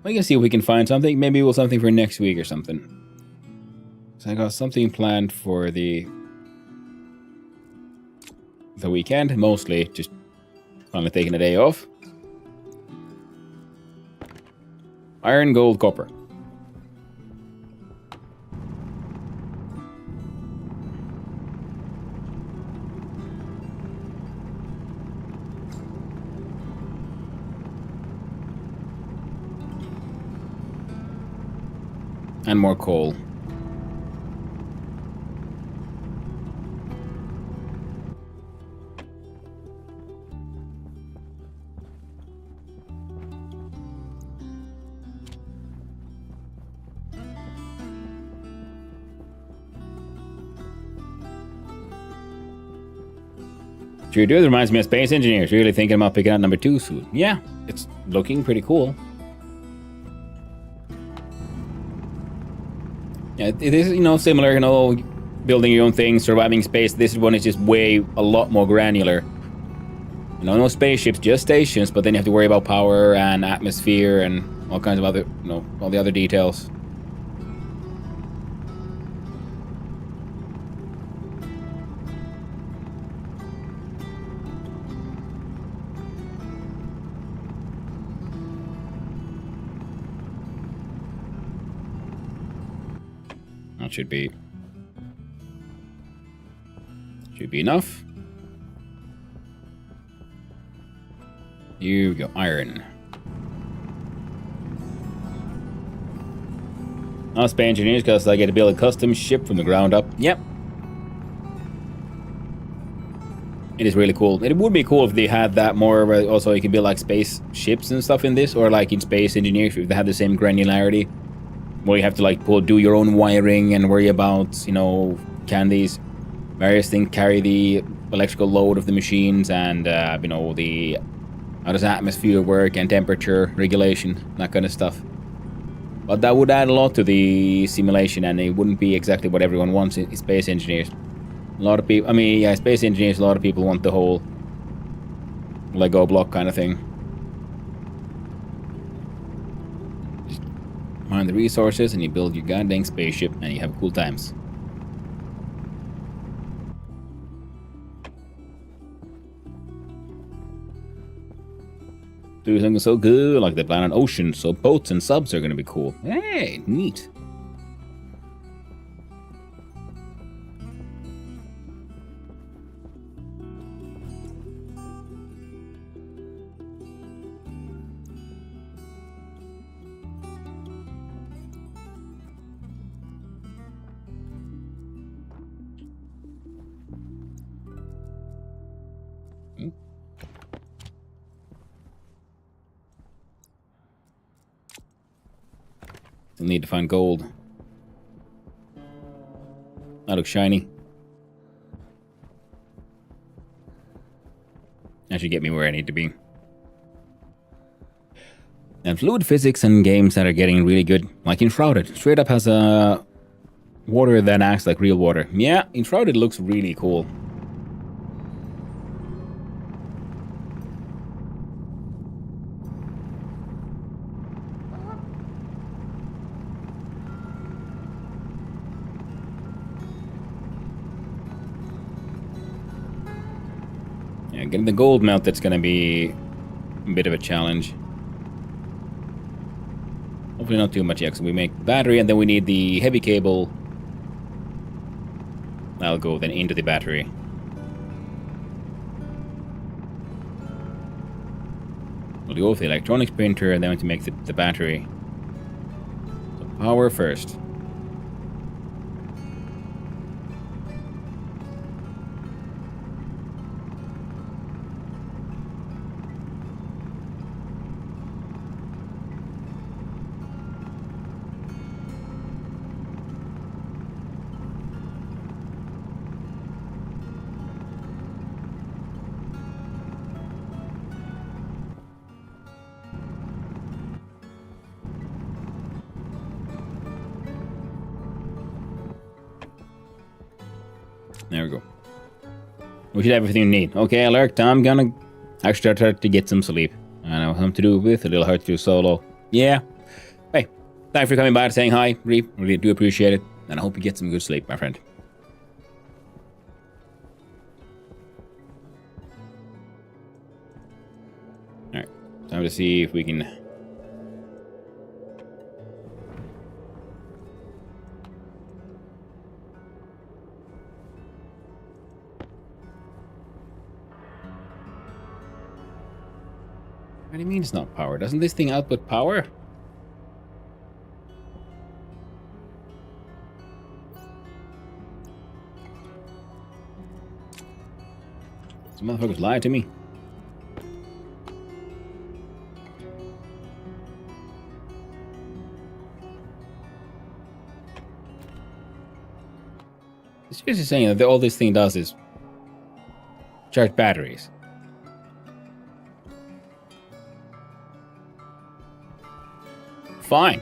we can see if we can find something. Maybe we'll something for next week or something. So I got something planned for the weekend. Mostly just finally taking a day off. Iron, gold, copper. And more coal. Sure do. It reminds me of Space Engineers. Really thinking about picking out number 2 soon. Yeah, it's looking pretty cool. Yeah, it is, you know, similar, you know, building your own thing, surviving space. This one is just a lot more granular. You know, no spaceships, just stations, but then you have to worry about power and atmosphere and all kinds of other, you know, all the other details. That should be enough. Here we go, iron. I'll Space Engineers because I get to build a custom ship from the ground up. Yep. It is really cool. It would be cool if they had that more, where also you can build like space ships and stuff in this, or like in Space Engineers if they had the same granularity. Where you have to like do your own wiring and worry about, you know, can these various things carry the electrical load of the machines and, you know, how does atmosphere work and temperature regulation, that kind of stuff. But that would add a lot to the simulation and it wouldn't be exactly what everyone wants in Space Engineers. A lot of people, I mean, yeah, Space Engineers, a lot of people want the whole Lego block kind of thing. Mine the resources and you build your goddamn spaceship and you have cool times. Do something so good like the planet ocean, so boats and subs are gonna be cool. Hey, neat. Still need to find gold. That looks shiny. That should get me where I need to be. And fluid physics and games that are getting really good, like Enshrouded, straight up has a water that acts like real water. Yeah, Enshrouded looks really cool. Yeah, getting the gold melted's gonna be a bit of a challenge. Hopefully not too much yet, so we make the battery and then we need the heavy cable. That'll go then into the battery. We'll go with the electronics printer and then to make the battery. So power first. There we go. We should have everything we need. Okay, alert. I'm gonna actually try to get some sleep. I know something to do with. A little hard to do solo. Yeah. Hey, thanks for coming by and saying hi. Really do appreciate it. And I hope you get some good sleep, my friend. Alright. Time to see if we can... What do you mean it's not power? Doesn't this thing output power? Some motherfuckers lied to me. It's just saying that all this thing does is charge batteries. Fine.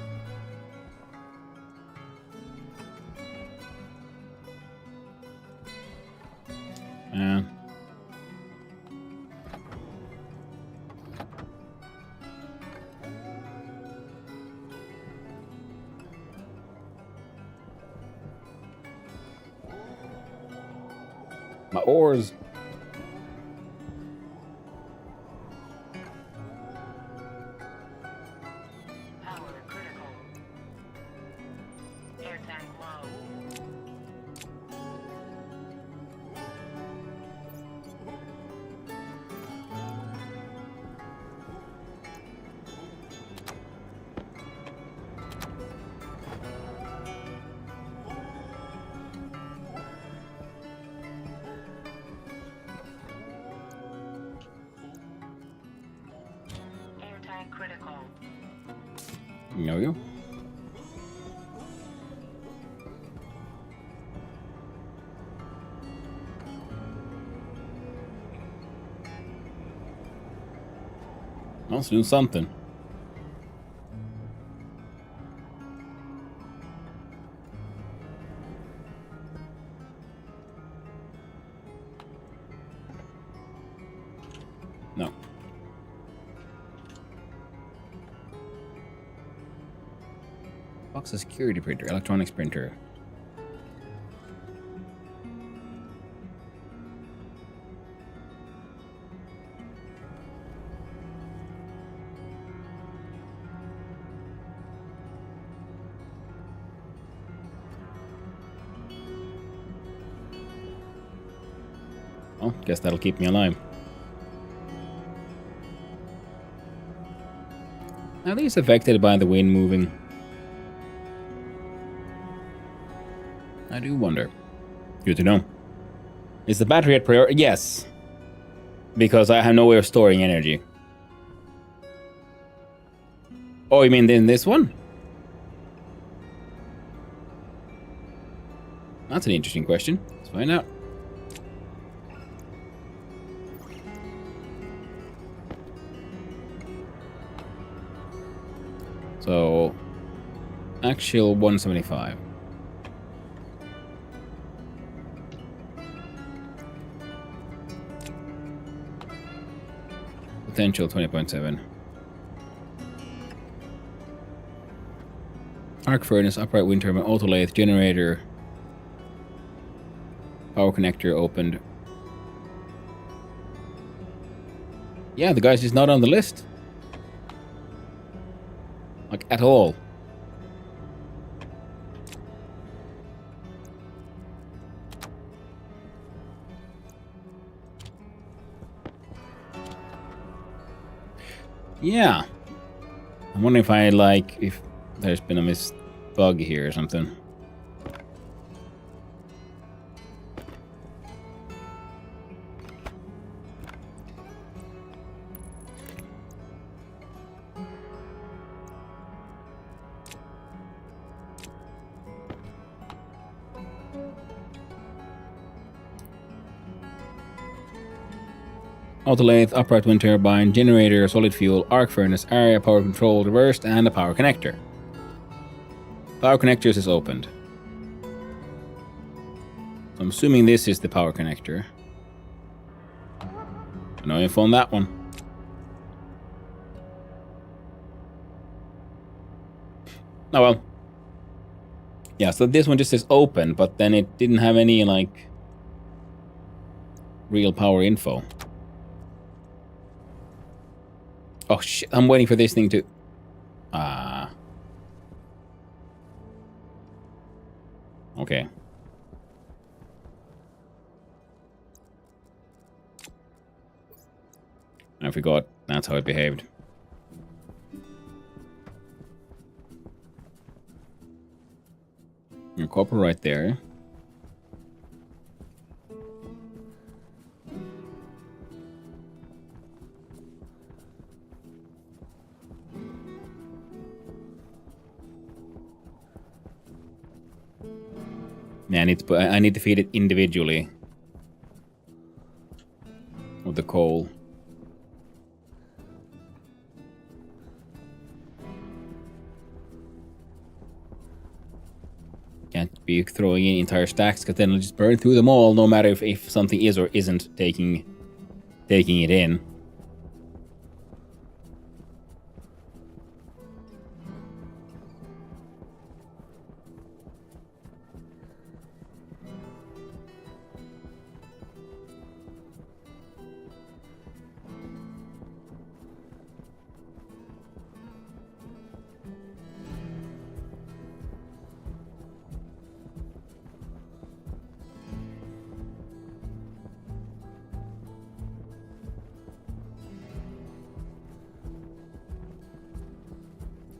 My oars. Power critical. Air tank low. Air tank critical. There we go. Let's do something. No. Box of security printer, electronics printer. Oh, guess that'll keep me alive. Are these affected by the wind moving? I do wonder. Good to know. Is the battery at priority? Yes. Because I have no way of storing energy. Oh, you mean in this one? That's an interesting question. Let's find out. Actual 175. Potential 20.7. Arc furnace, upright wind turbine, auto lathe, generator, power connector opened. Yeah, the guy's just not on the list. Like, at all. Yeah. I'm wondering if there's been a bug here or something. Auto lathe, upright wind turbine, generator, solid fuel, arc furnace, area, power control, reversed, and a power connector. Power connectors is opened. I'm assuming this is the power connector. No info on that one. Oh well. Yeah, so this one just says open, but then it didn't have any, like, real power info. Oh shit, I'm waiting for this thing to... Okay. I forgot that's how it behaved. Your copper right there. Yeah, I need to feed it individually with the coal. Can't be throwing in entire stacks, because then it'll just burn through them all, no matter if something is or isn't taking it in.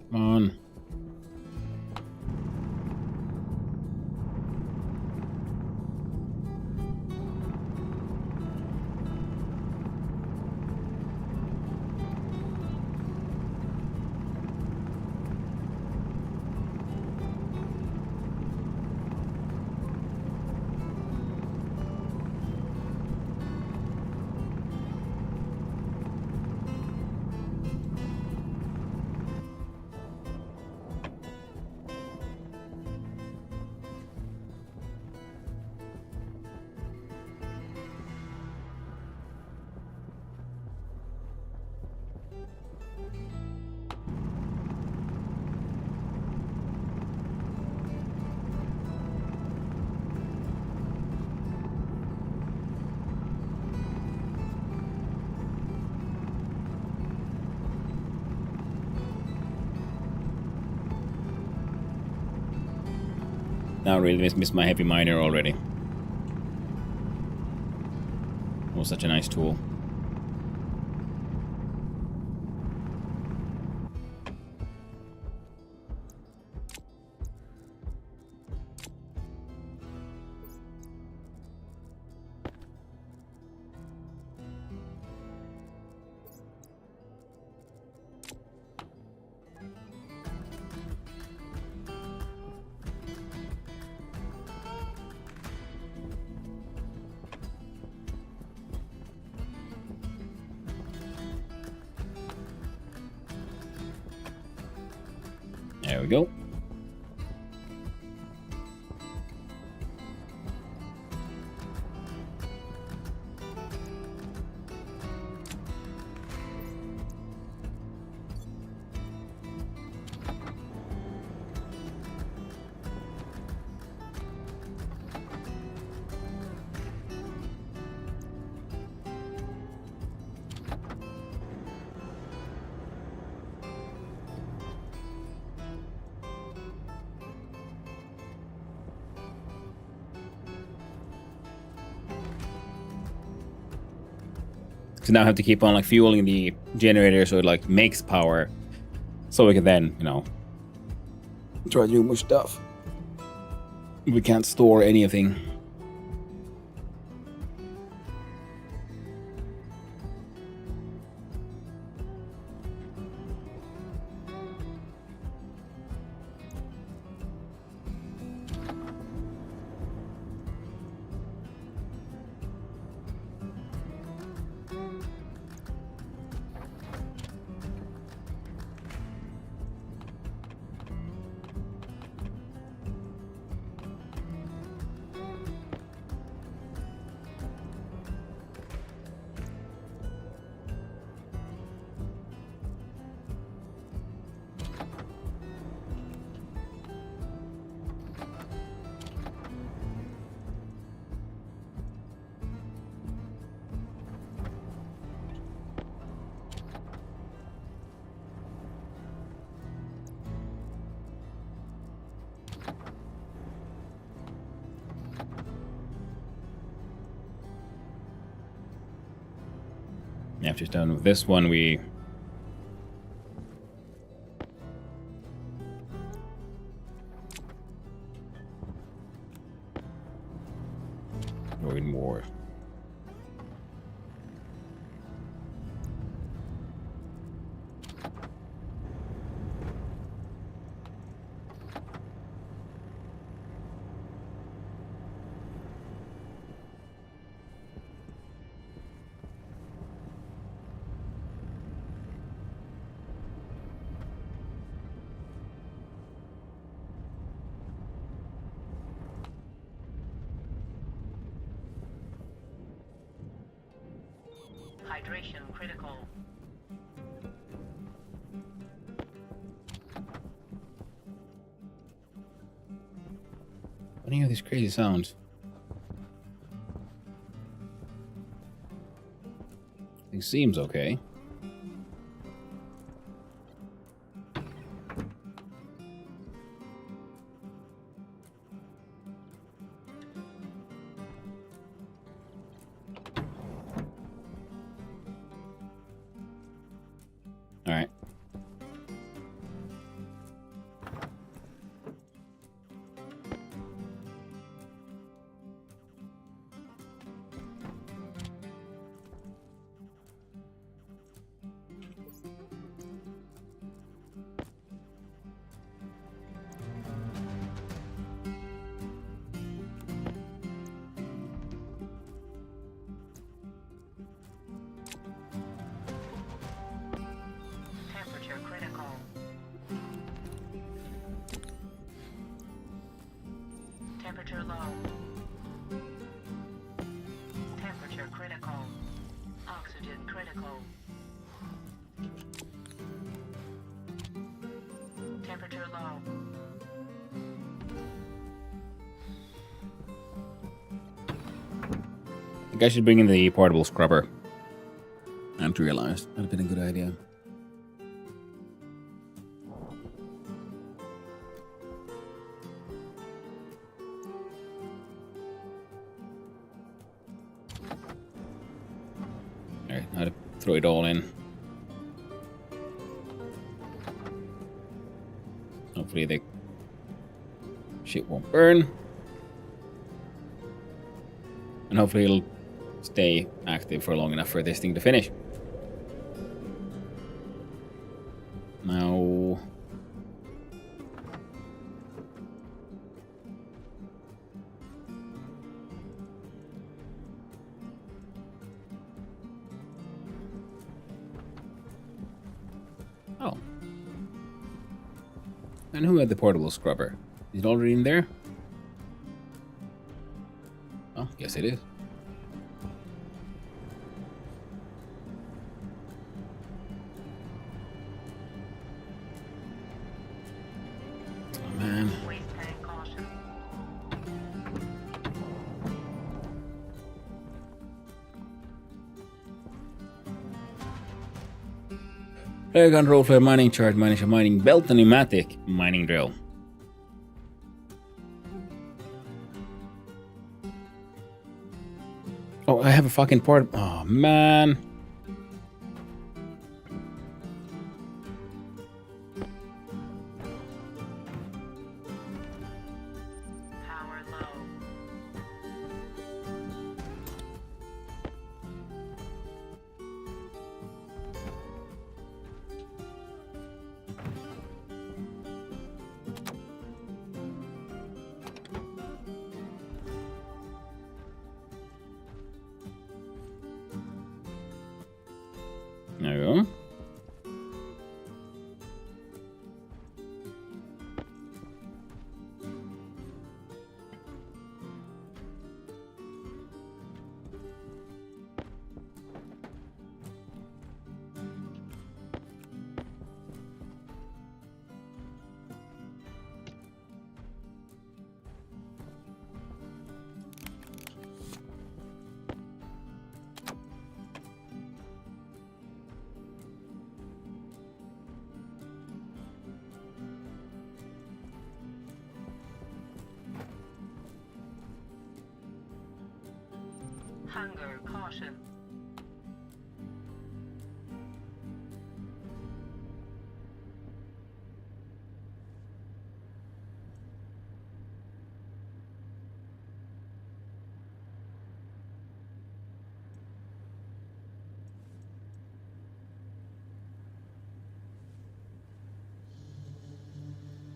Come on. Now really miss my heavy miner already. It was such a nice tool. There we go. So now I have to keep on like fueling the generator so it like makes power, so we can then, you know, try to do more stuff. We can't store anything. After it's done with this one, we go in more. Hydration critical. What are these crazy sounds? It seems okay. All right. Temperature critical. Temperature low. Temperature critical. Oxygen critical. Temperature low. I think I should bring in the portable scrubber. I haven't realized. That'd have been a good idea. Alright, now to throw it all in. Hopefully the shit won't burn. And hopefully it'll stay active for long enough for this thing to finish. Now... Oh. And who had the portable scrubber? Is it already in there? Oh, yes it is. Oh man. Waste tank caution. Player control for mining chart, manage a mining belt and pneumatic mining drill. Oh, I have a fucking port. Oh man. Hunger caution.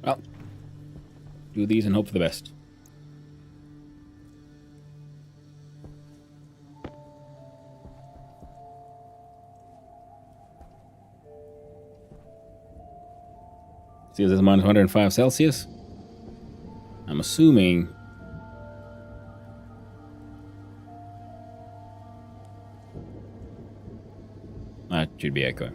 Well, do these and hope for the best. See, this is minus 105 Celsius. I'm assuming. That should be echo.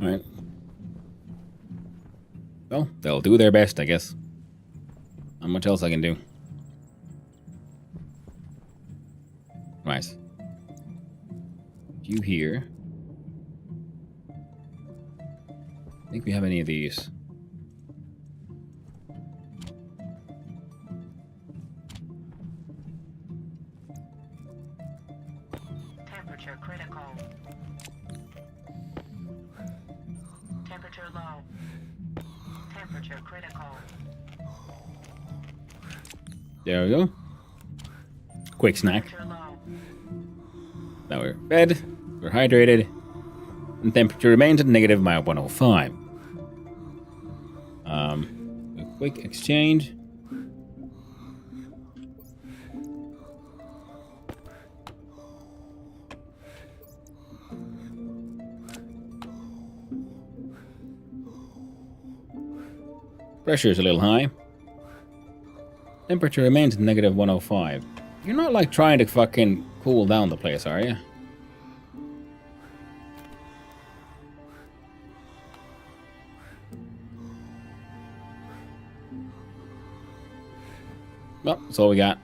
Alright. Well, they'll do their best, I guess. Not much else I can do. Right. You here. I think we have any of these. Temperature critical. Temperature low. Temperature critical. There we go. Quick snack. Temperature low. Now we're fed, we're hydrated, and temperature remains at negative minus 105. A quick exchange. Pressure is a little high. Temperature remains at negative 105. You're not like trying to fucking cool down the place, are you? Well, that's all we got.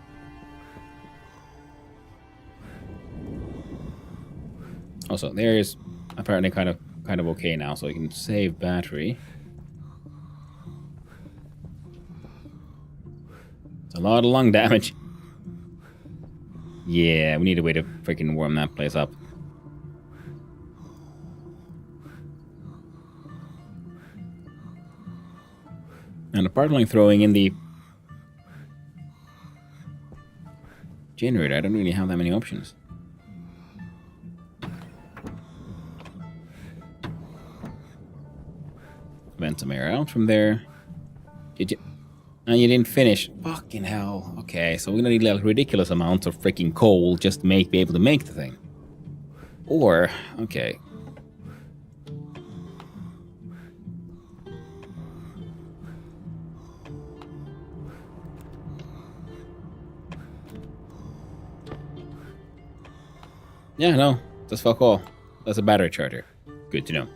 Also, there's apparently kind of okay now, so we can save battery. It's a lot of lung damage. Yeah, we need a way to freaking warm that place up. And apart from like throwing in the generator, I don't really have that many options. Vent some air out from there. Did you? No, you didn't finish. Fucking hell. Okay, so we're gonna need like ridiculous amounts of freaking coal just to be able to make the thing. Or, okay. Yeah, no, that's fuck all. That's a battery charger. Good to know.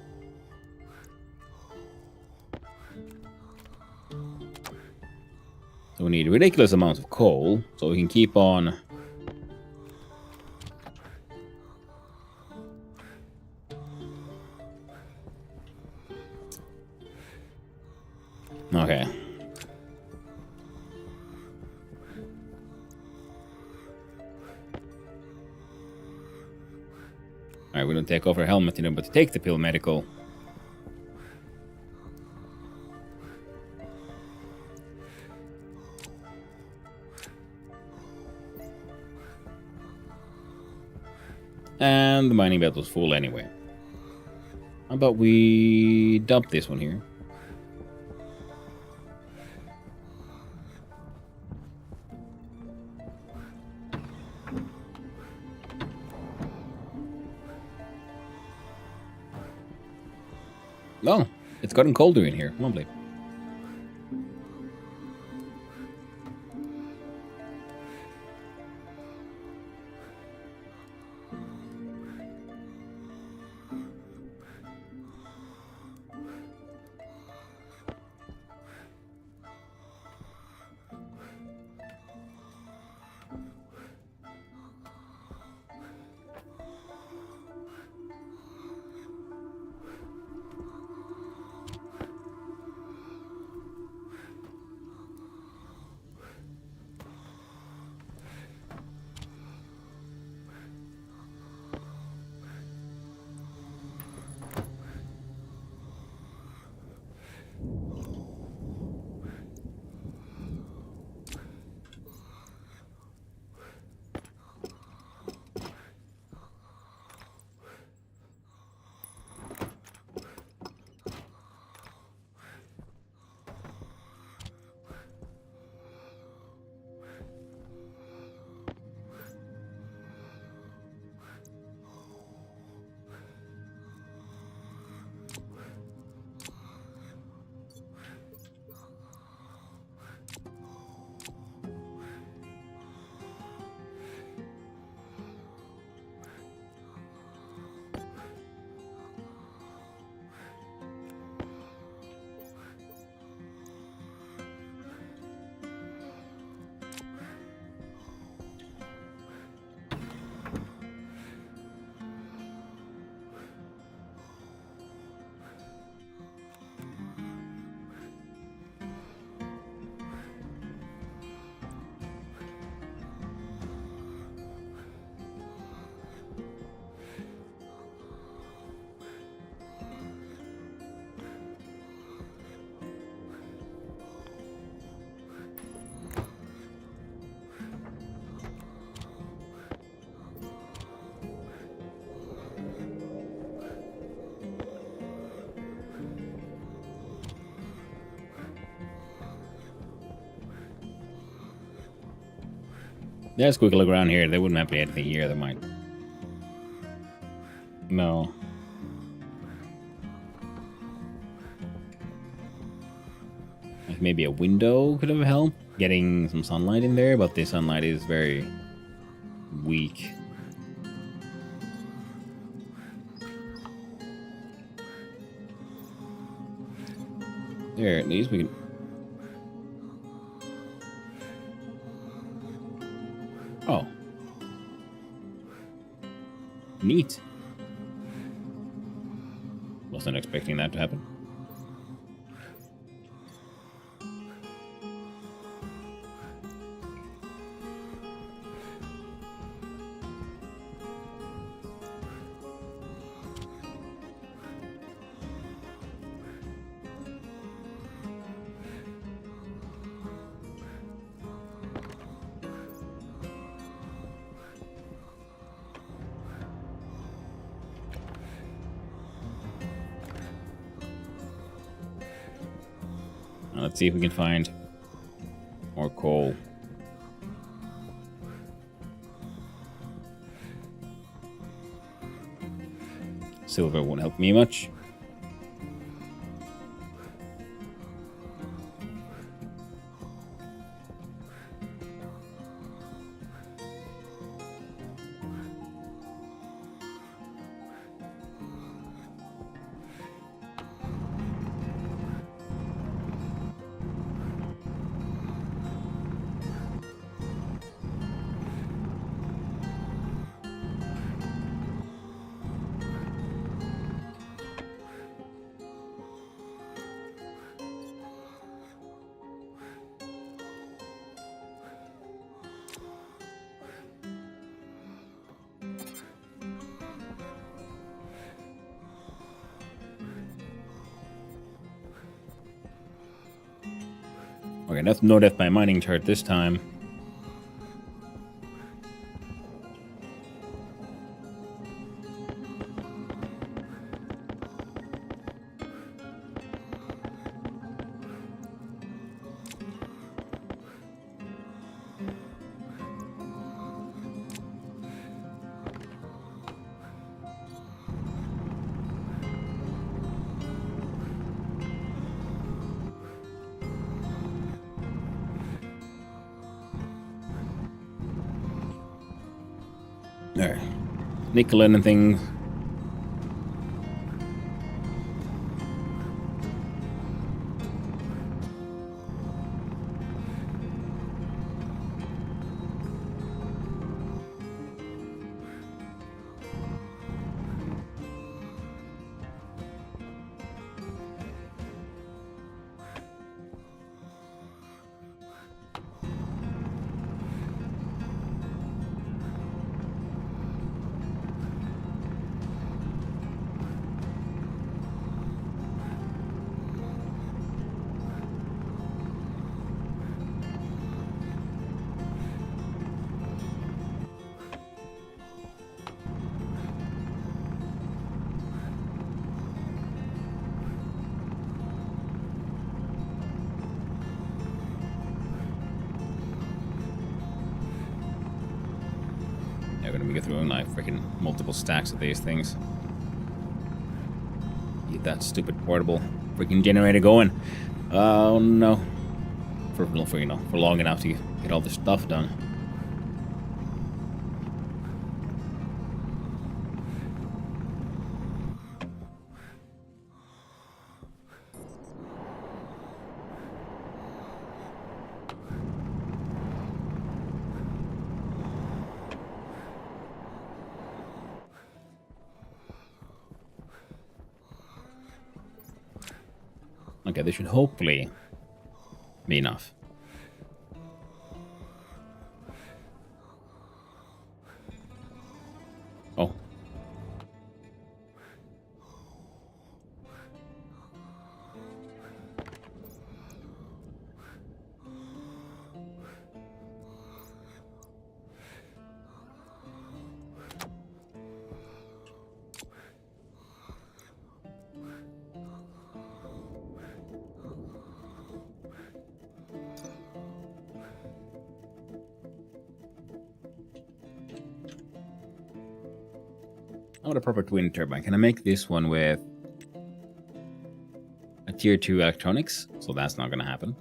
So we need ridiculous amounts of coal, so we can keep on. Okay. Alright, we don't take off our helmet, but to take the pill medical. And the mining belt was full anyway. How about we dump this one here? Oh, it's gotten colder in here. Lovely. Let's quick look around here. There wouldn't be anything here that might. No. Like maybe a window could have helped getting some sunlight in there, but the sunlight is very weak. There, at least we can. Oh. Neat. Wasn't expecting that to happen. Let's see if we can find more coal. Silver won't help me much. Okay, that's no death by mining chart this time. Alright. Nickel anything. Yeah, we're gonna be going through like freaking multiple stacks of these things. Get that stupid portable freaking generator going. Oh no. For long enough to get all this stuff done. Okay, this should hopefully be enough. Oh. want a proper twin turbine. Can I make this one with a tier 2 electronics? So that's not going to happen.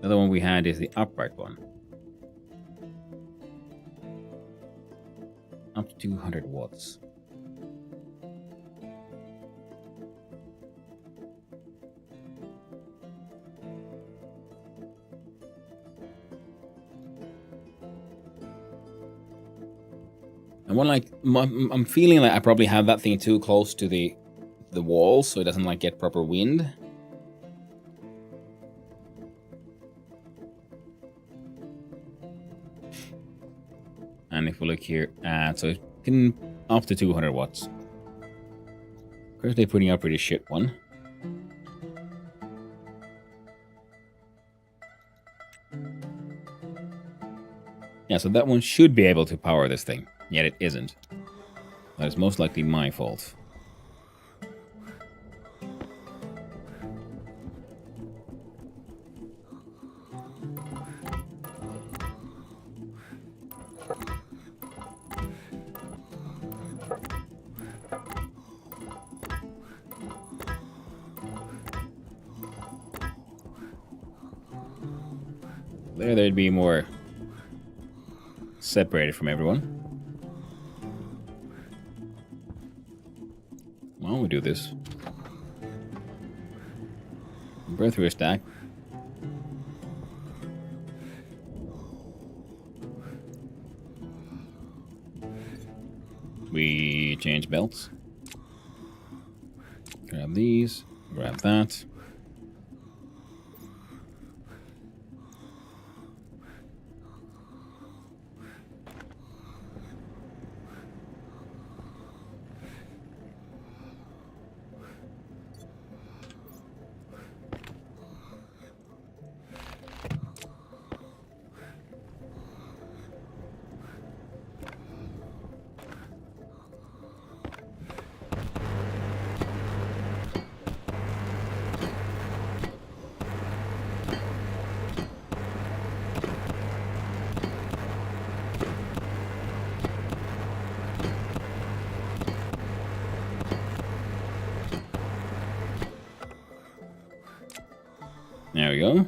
The other one we had is the upright one. Up to 200 watts. And one like I'm feeling like I probably have that thing too close to the wall, so it doesn't like get proper wind. And if we look here, so it can up to 200 watts. Of course, they're putting up pretty shit one. Yeah, so that one should be able to power this thing, yet it isn't. That is most likely my fault. There'd be more separated from everyone. Why don't we do this? Burn through a stack. We change belts. Grab these, grab that. There we go.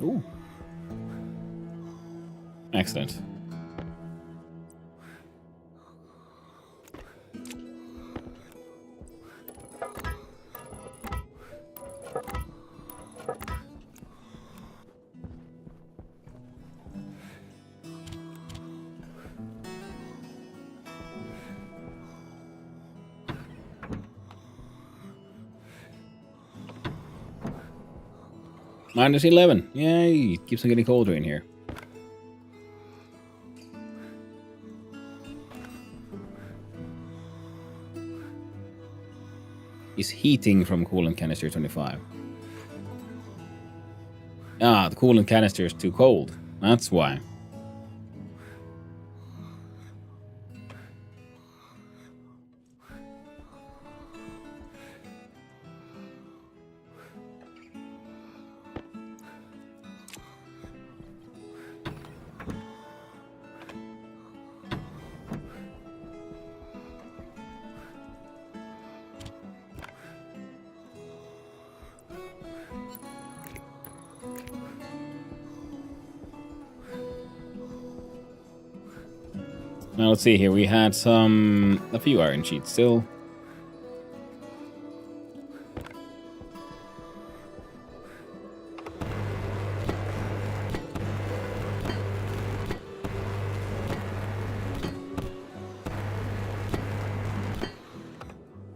Ooh. Excellent. -11. Yay! It keeps on getting colder in here. Is heating from coolant canister 25. Ah, the coolant canister is too cold. That's why. Now let's see here. We had a few iron sheets still.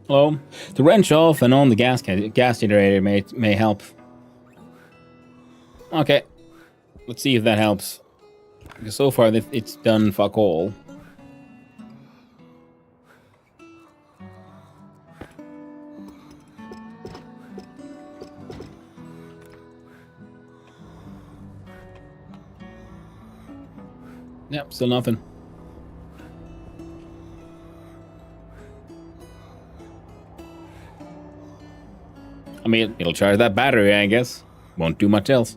Hello. The wrench off and on the gas generator may help. Okay. Let's see if that helps. Because so far it's done fuck all. Yep, still nothing. I mean, it'll charge that battery, I guess. Won't do much else.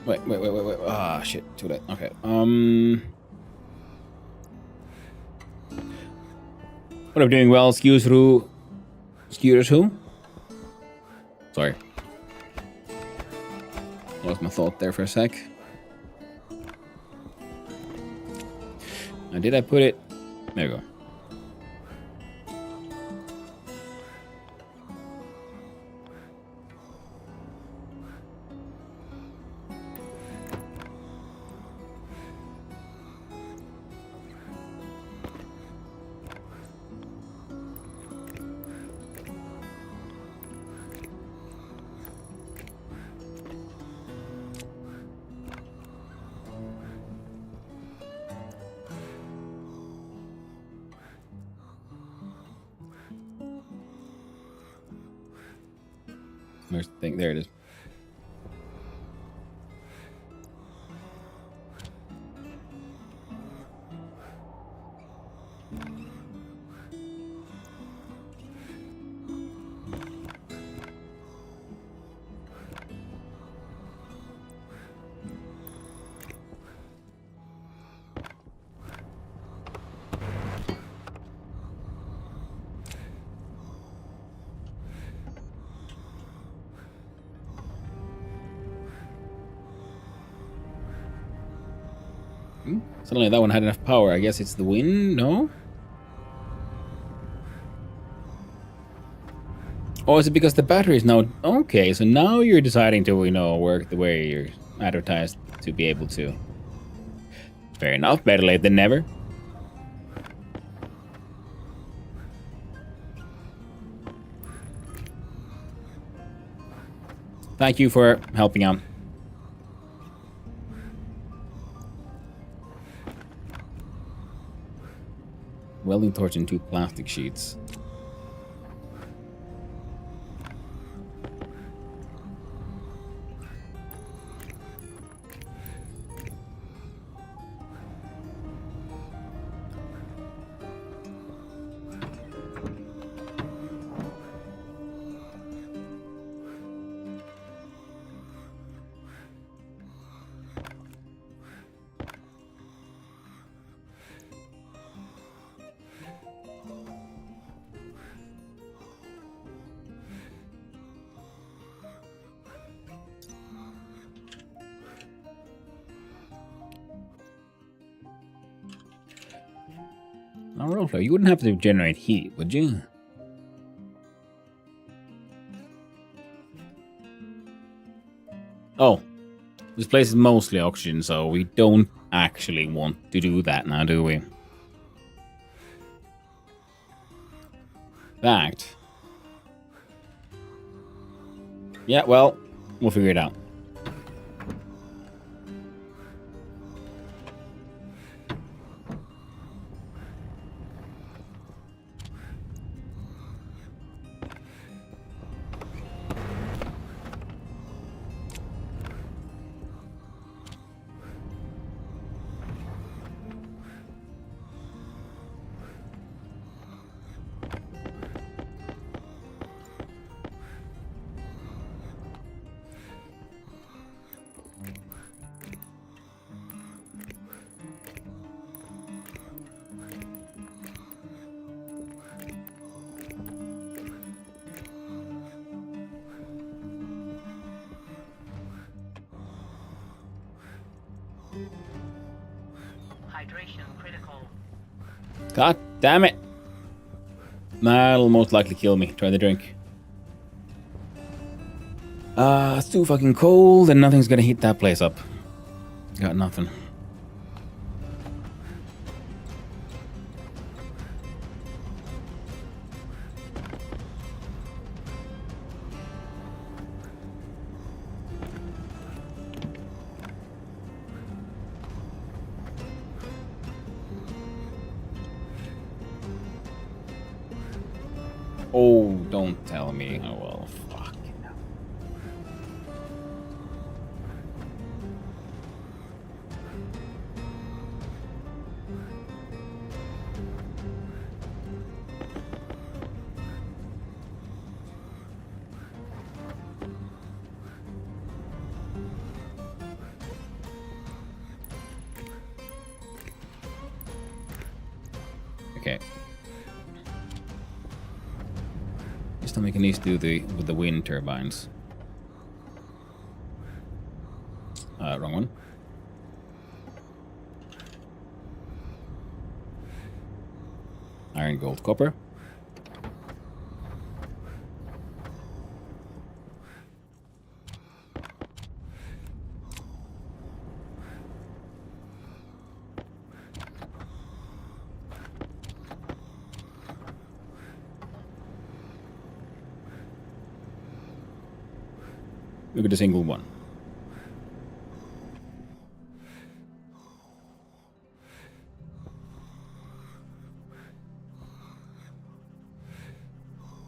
Wait. Ah, shit. Too late. Okay. What I'm doing well. Skews through. Skews who? Sorry. Lost my thought there for a sec. Now, did I put it? There we go. Where's the thing? There it is. Suddenly that one had enough power. I guess it's the wind, no? Oh, is it because the battery is now... Okay, so now you're deciding to, work the way you're advertised to be able to. Fair enough, better late than never. Thank you for helping out. Welding torch and 2 plastic sheets. Now, you wouldn't have to generate heat, would you? Oh, this place is mostly oxygen, so we don't actually want to do that now, do we? Fact. Yeah, well, we'll figure it out. God damn it! That'll most likely kill me. Try the drink. It's too fucking cold and nothing's gonna heat that place up. Got nothing. Oh, don't tell me. Oh well, fuck. Okay. Just not making these do with the wind turbines. Wrong one. Iron, gold, copper. Look at the single one.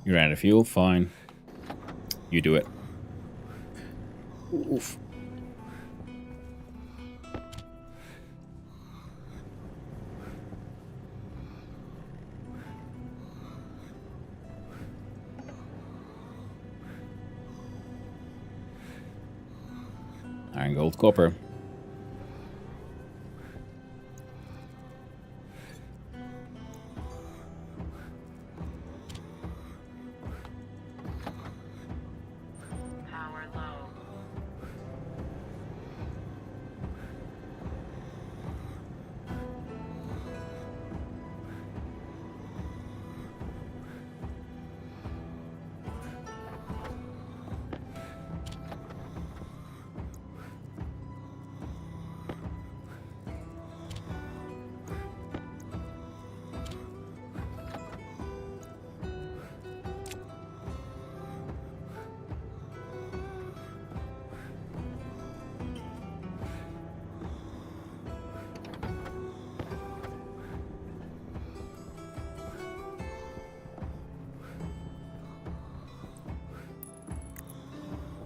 You ran out of fuel, fine. You do it. Oof. Iron, gold, copper. Power low.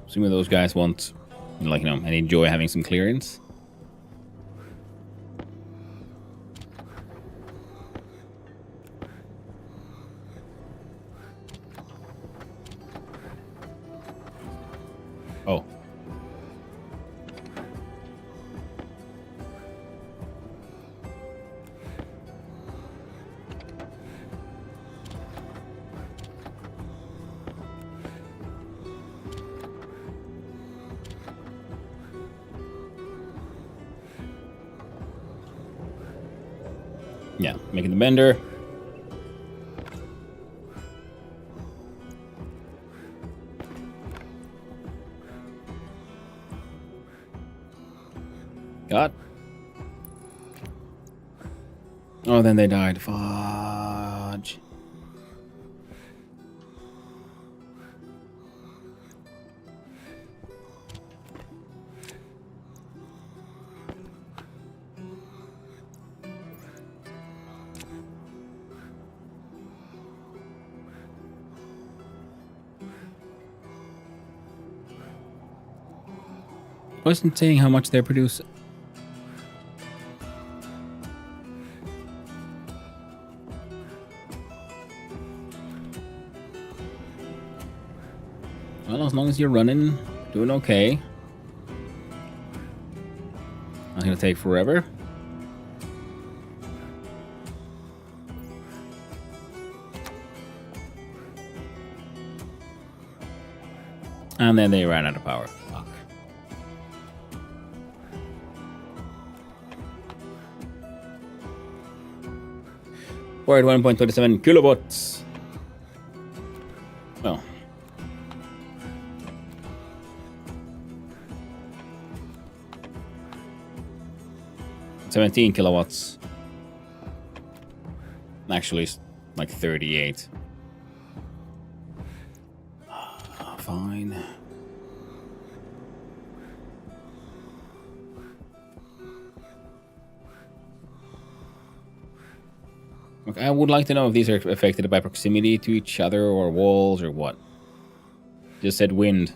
Some of those guys want, like, and enjoy having some clearance. Oh. Yeah, making the bender. God. Oh, then they died. Fudge. Wasn't saying how much they're producing. Well, as long as you're running, doing okay. Not gonna take forever. And then they ran out of power. Fuck. We're at 1.27 kilowatts. Well. $17 kilowatts. Actually, it's like 38. Fine. Okay, I would like to know if these are affected by proximity to each other or walls or what. Just said wind.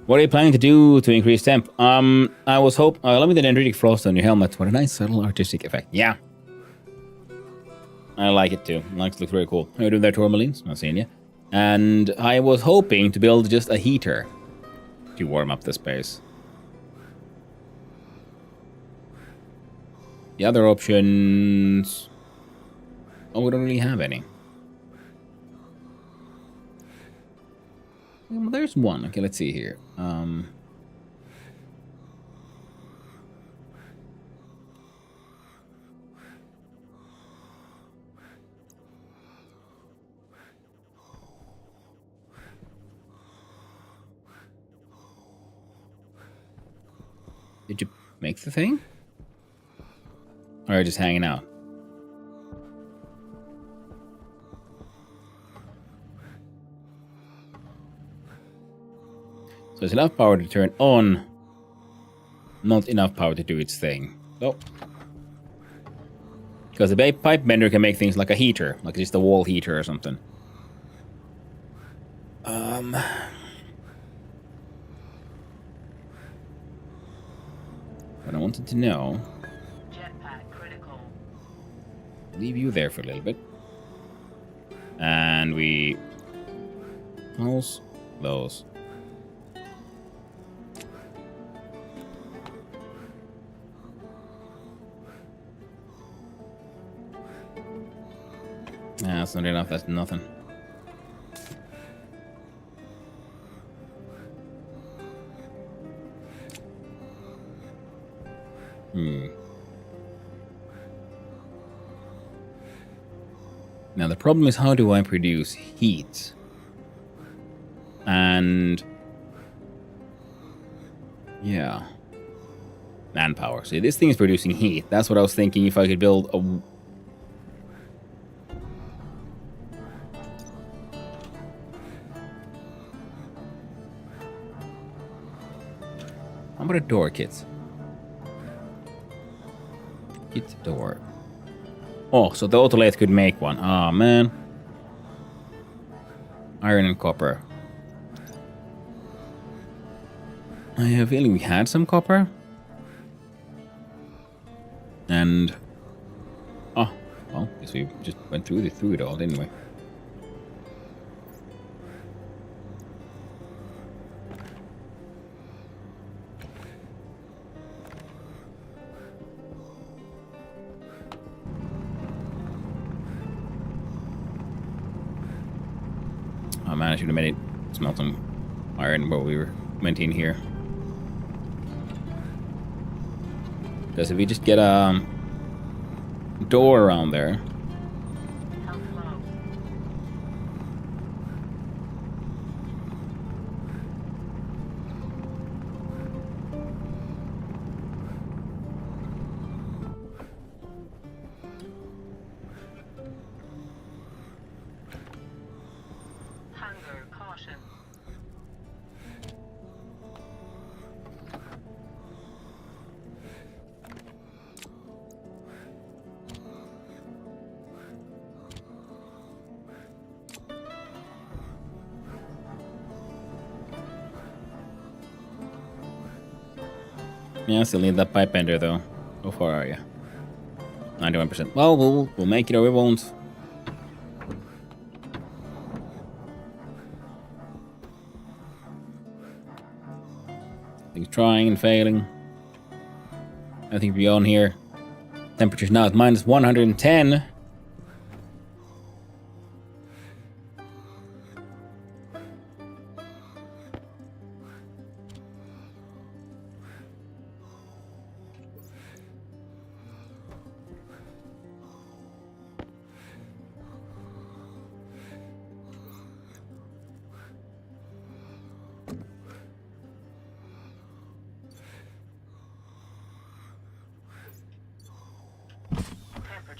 What are you planning to do to increase temp? I was limited dendritic frost on your helmet. What a nice subtle artistic effect. Yeah. I like it too. It looks very cool. How are you doing there, Tourmalines? Not seeing you. And I was hoping to build just a heater to warm up the space. The other options... Oh, we don't really have any. Well, there's one. Okay, let's see here. Did you make the thing? Or just hanging out? So it's enough power to turn on, not enough power to do its thing. Oh. Because the pipe bender can make things like a heater, like just a wall heater or something. But I wanted to know. Jetpack critical. Leave you there for a little bit. And we close those. Nah, that's not enough. That's nothing. Now the problem is, how do I produce heat? And yeah, manpower. See, this thing is producing heat. That's what I was thinking. If I could build a how about a door kit? Kit door. Oh, so the autolathe could make one. Ah, man. Iron and copper. I have a feeling we had some copper. And... oh, well, guess we just went through it all, didn't we? Oh man, I should have made it smelt some iron while we went in here. Because if we just get a door around there. Health low. Hunger caution. Yeah, I still need that pipe bender though. How far are you? 91%. Well, we'll make it or we won't. He's trying and failing. I think we're on here. Temperature's now at minus 110.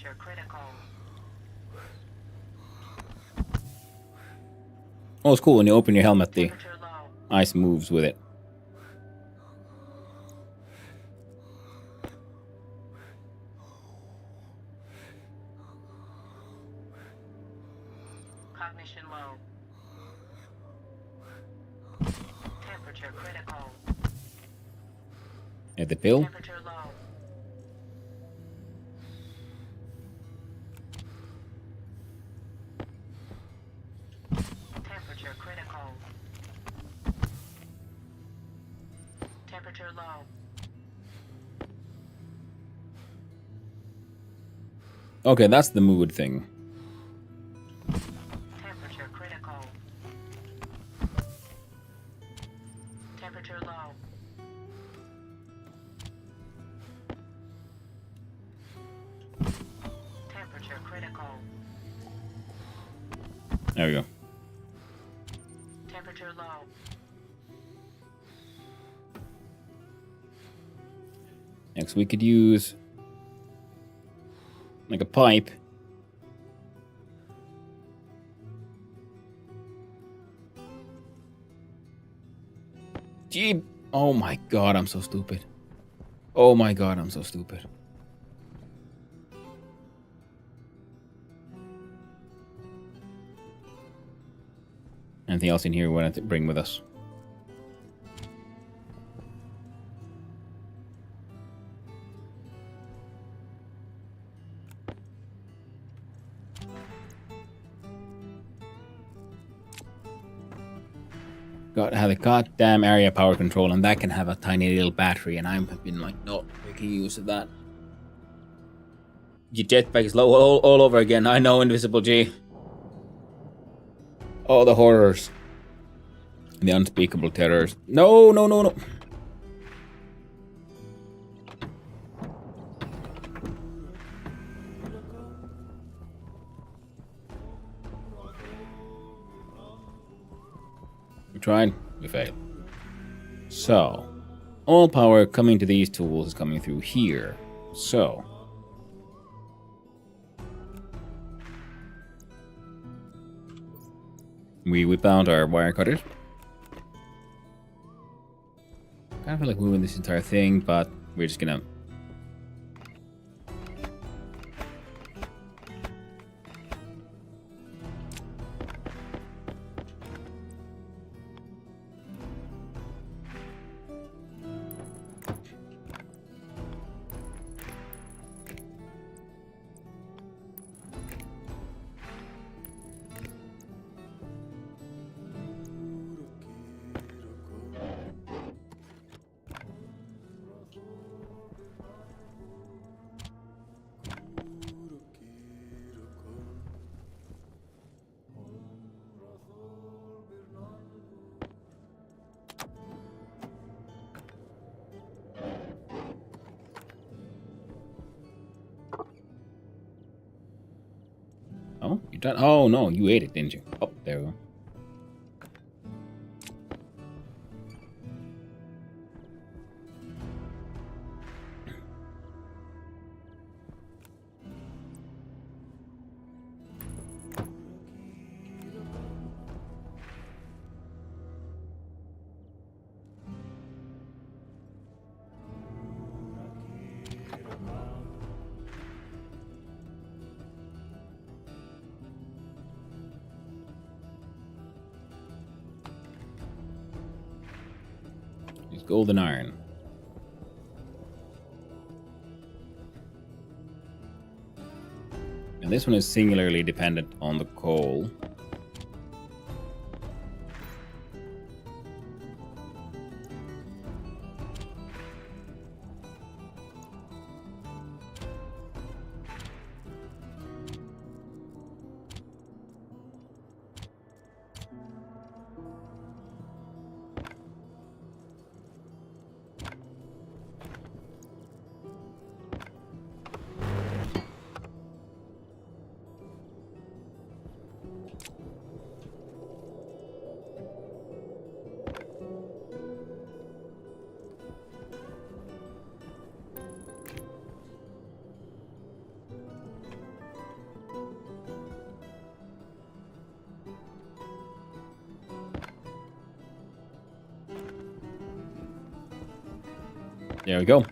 Temperature critical. Oh, it's cool when you open your helmet, the Temperature low. ice moves with it. Cognition low. Temperature critical. At the pill. Temperature low. Temperature critical. Temperature low. Okay, that's the mood thing. Temperature critical. Temperature low. Temperature critical. There we go. Temperature low. Next, we could use like a pipe. Gee, oh my god, I'm so stupid. Oh my god, I'm so stupid. Anything else in here we want to bring with us? Got to have a goddamn area power control, and that can have a tiny little battery, and I've been like, no, making use of that. Your jetpack is low all over again. I know, Invisible G. Oh, the horrors. The unspeakable terrors. No, no, no, no. We tried, we failed. So, all power coming to these tools is coming through here. So, we whip out our wire cutters. I kind of feel like moving this entire thing, but we're just gonna. Oh, you done? Oh no, you ate it, didn't you? Oh, there we go. Use golden iron. And this one is singularly dependent on the coal. There we go.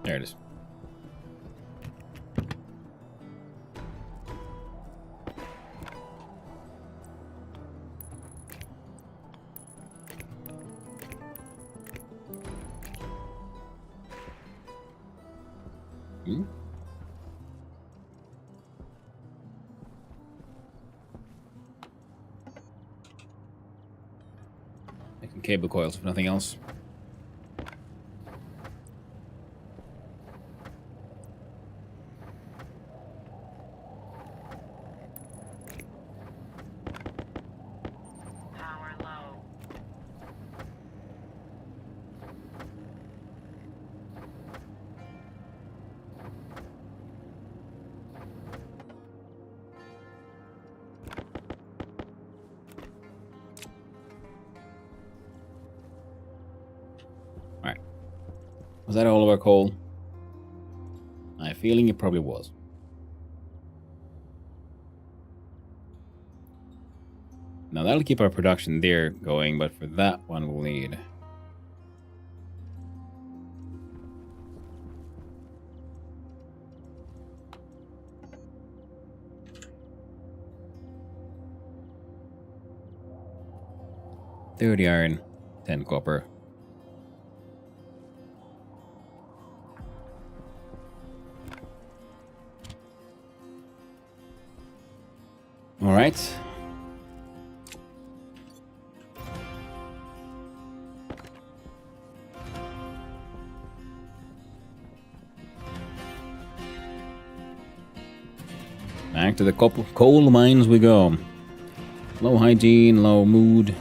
There it is. Hmm? Making cable coils, if nothing else. Power low. Alright. Was that all of our coal? I have a feeling it probably was. Now that'll keep our production there going, but for that one we'll need... $30 iron, 10 copper. All right. Back to the coal mines we go. Low hygiene, low mood.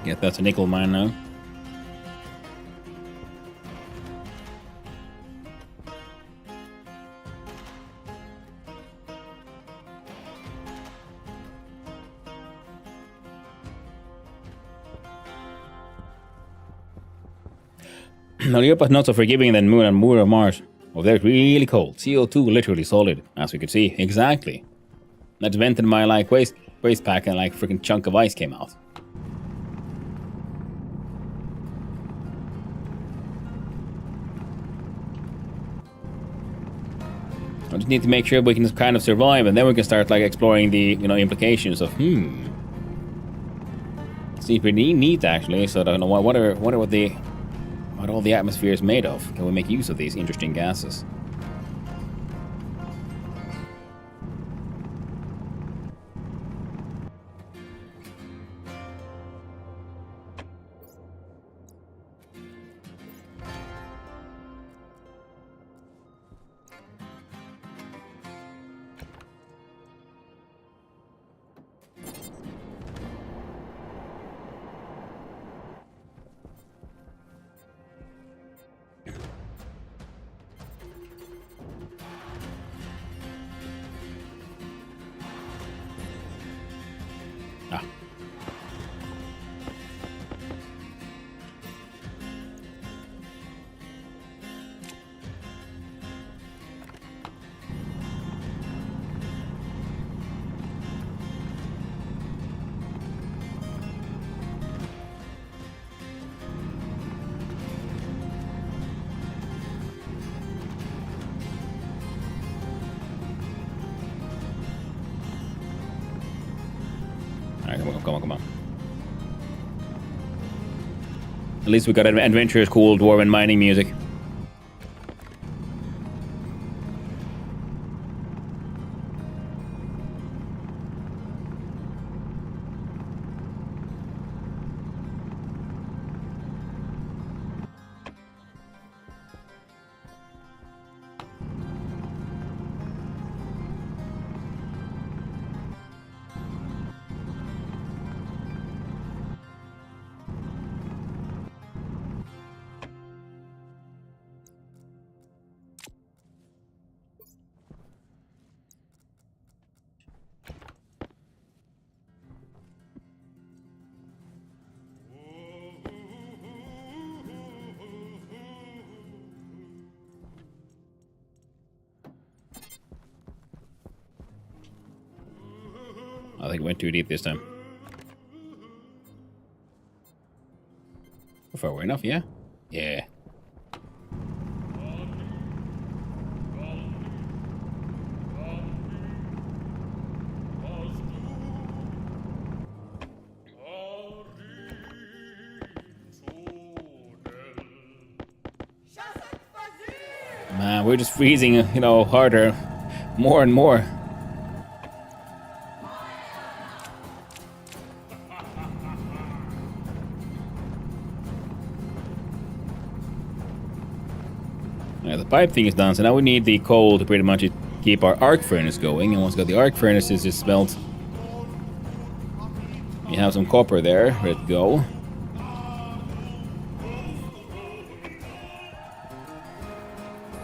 Get that's a nickel mine now. Now Europe is not so forgiving than Moon and Moon or Mars. Over there it's really cold. CO2 literally solid, as we could see. Exactly. That's vented my like waste pack and like freaking chunk of ice came out. I just need to make sure we can kind of survive, and then we can start like exploring the implications of Seems pretty neat actually. So I don't know what all the atmosphere is made of. Can we make use of these interesting gases? Ah. Alright, come on. At least we got adventurous, cool dwarven mining music. think it went too deep this time. Far away enough, yeah? Yeah. Man, we're just freezing, you know, harder. More and more. Yeah, the pipe thing is done, so now we need the coal to pretty much keep our arc furnace going. And once we got the arc furnaces just smelt, we have some copper there, ready to go.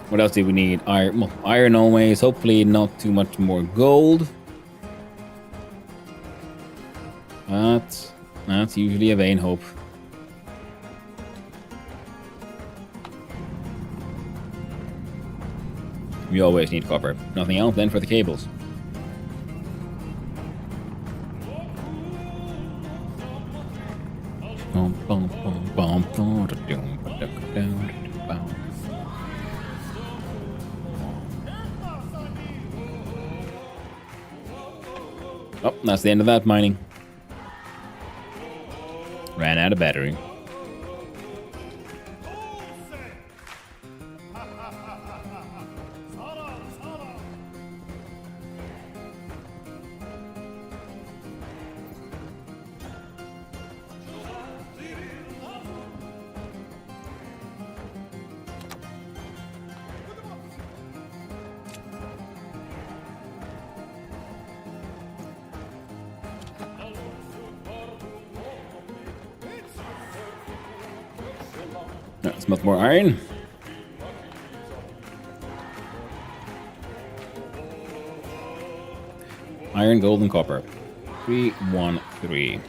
What else do we need? Iron, well, iron always. Hopefully not too much more gold. But that's usually a vain hope. We always need copper. Nothing else then for the cables. Oh, that's the end of that mining. Ran out of battery. Let's smelt more iron. Iron, gold, and copper. 3, 1, 3.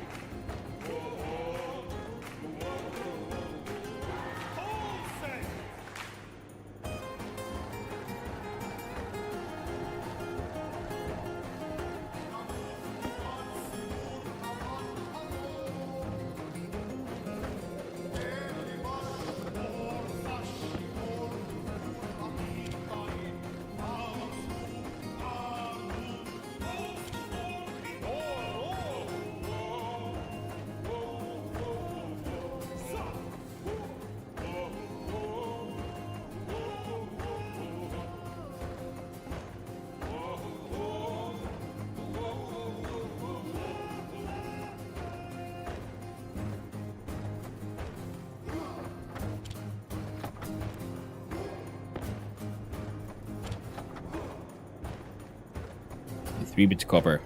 Three bits of copper.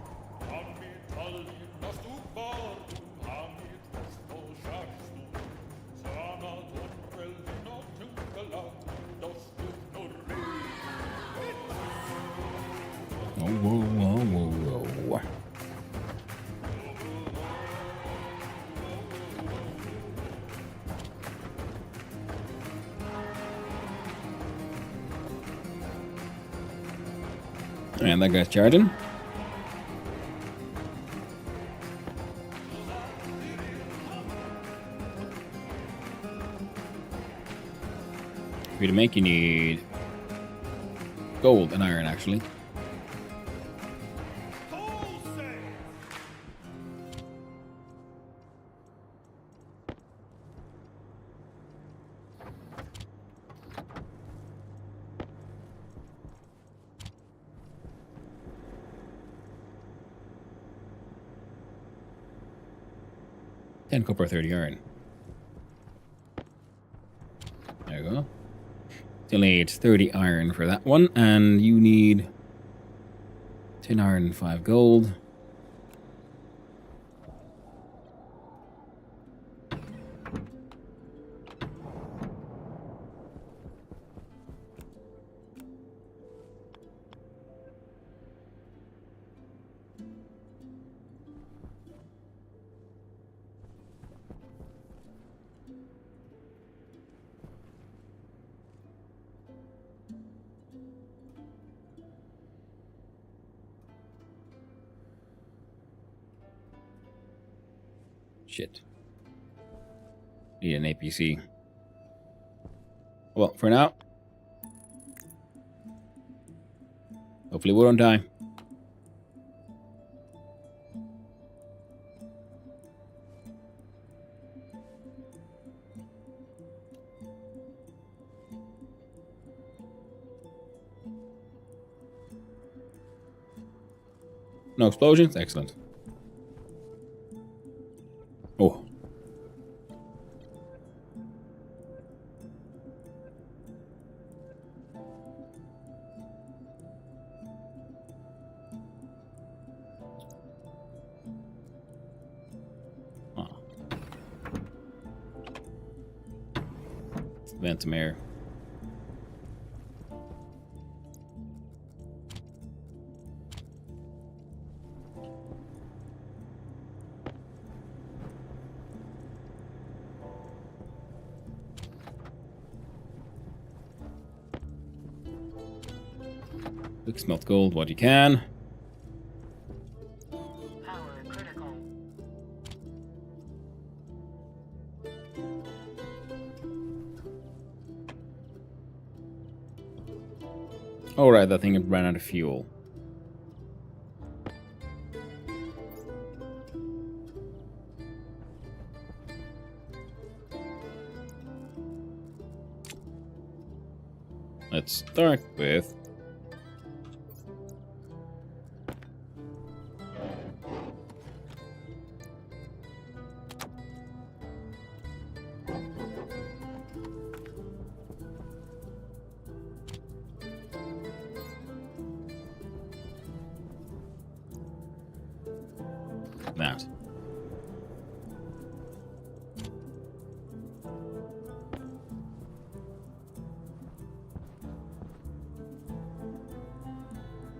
Oh, whoa, whoa, whoa, whoa. And that guy's charging. For you to make, you need gold and iron, actually. Ten copper, 30 iron. There you go. Still need 30 iron for that one, and you need 10 iron and 5 gold. Shit. Need an APC. Well, for now. Hopefully we don't die. No explosions? Excellent. Oh. Oh. Vent some air. Quick smelt gold, what you can. Power critical. Alright, that thing ran out of fuel. Let's start with that.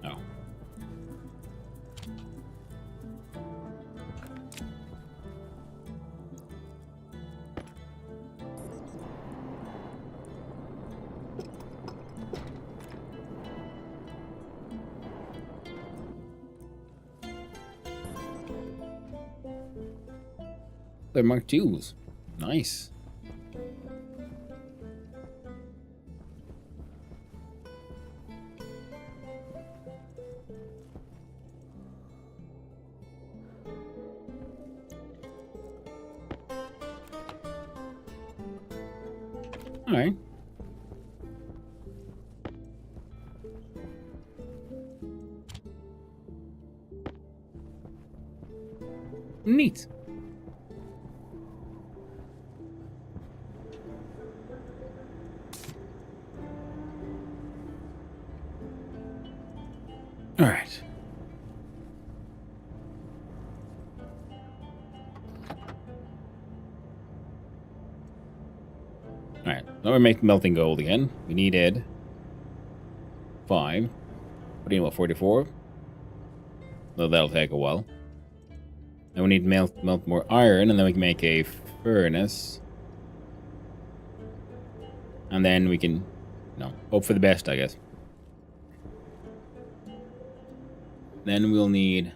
Oh. They're marked jewels. Nice. Alright. Neat. All right. All right. Now we're making melting gold again. We needed 5. What do you know? 44. Though that'll take a while. Then we need to melt more iron, and then we can make a furnace. And then we can, hope for the best, I guess. Then we'll need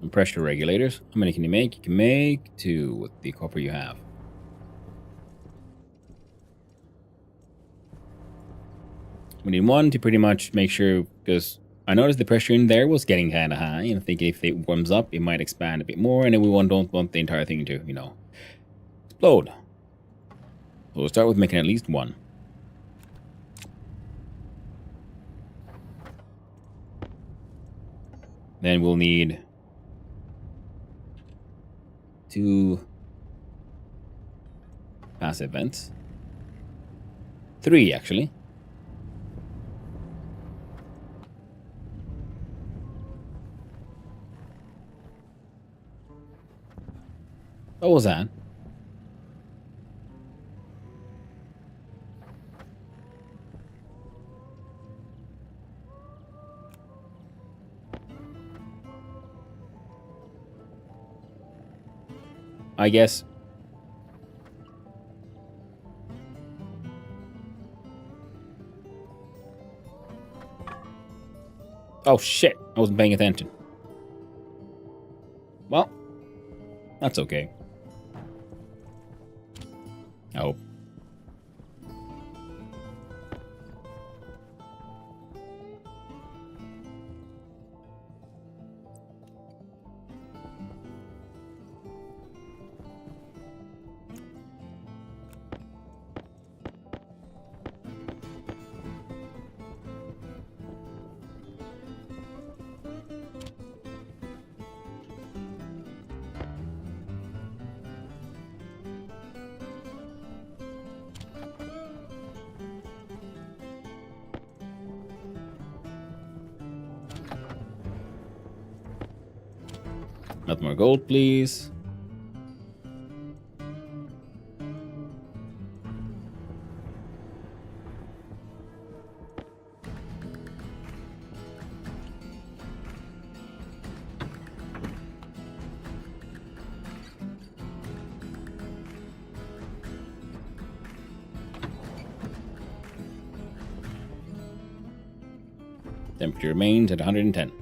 some pressure regulators. How many can you make? You can make 2 with the copper you have. We need 1 to pretty much make sure, because I noticed the pressure in there was getting kind of high, and I think if it warms up, it might expand a bit more, and then we don't want the entire thing to, explode. So we'll start with making at least 1. Then we'll need 2 passive vents. 3, actually. What was that? I guess. Oh shit, I wasn't paying attention. Well, that's okay. I hope. Not more gold, please. Temperature remains at 110.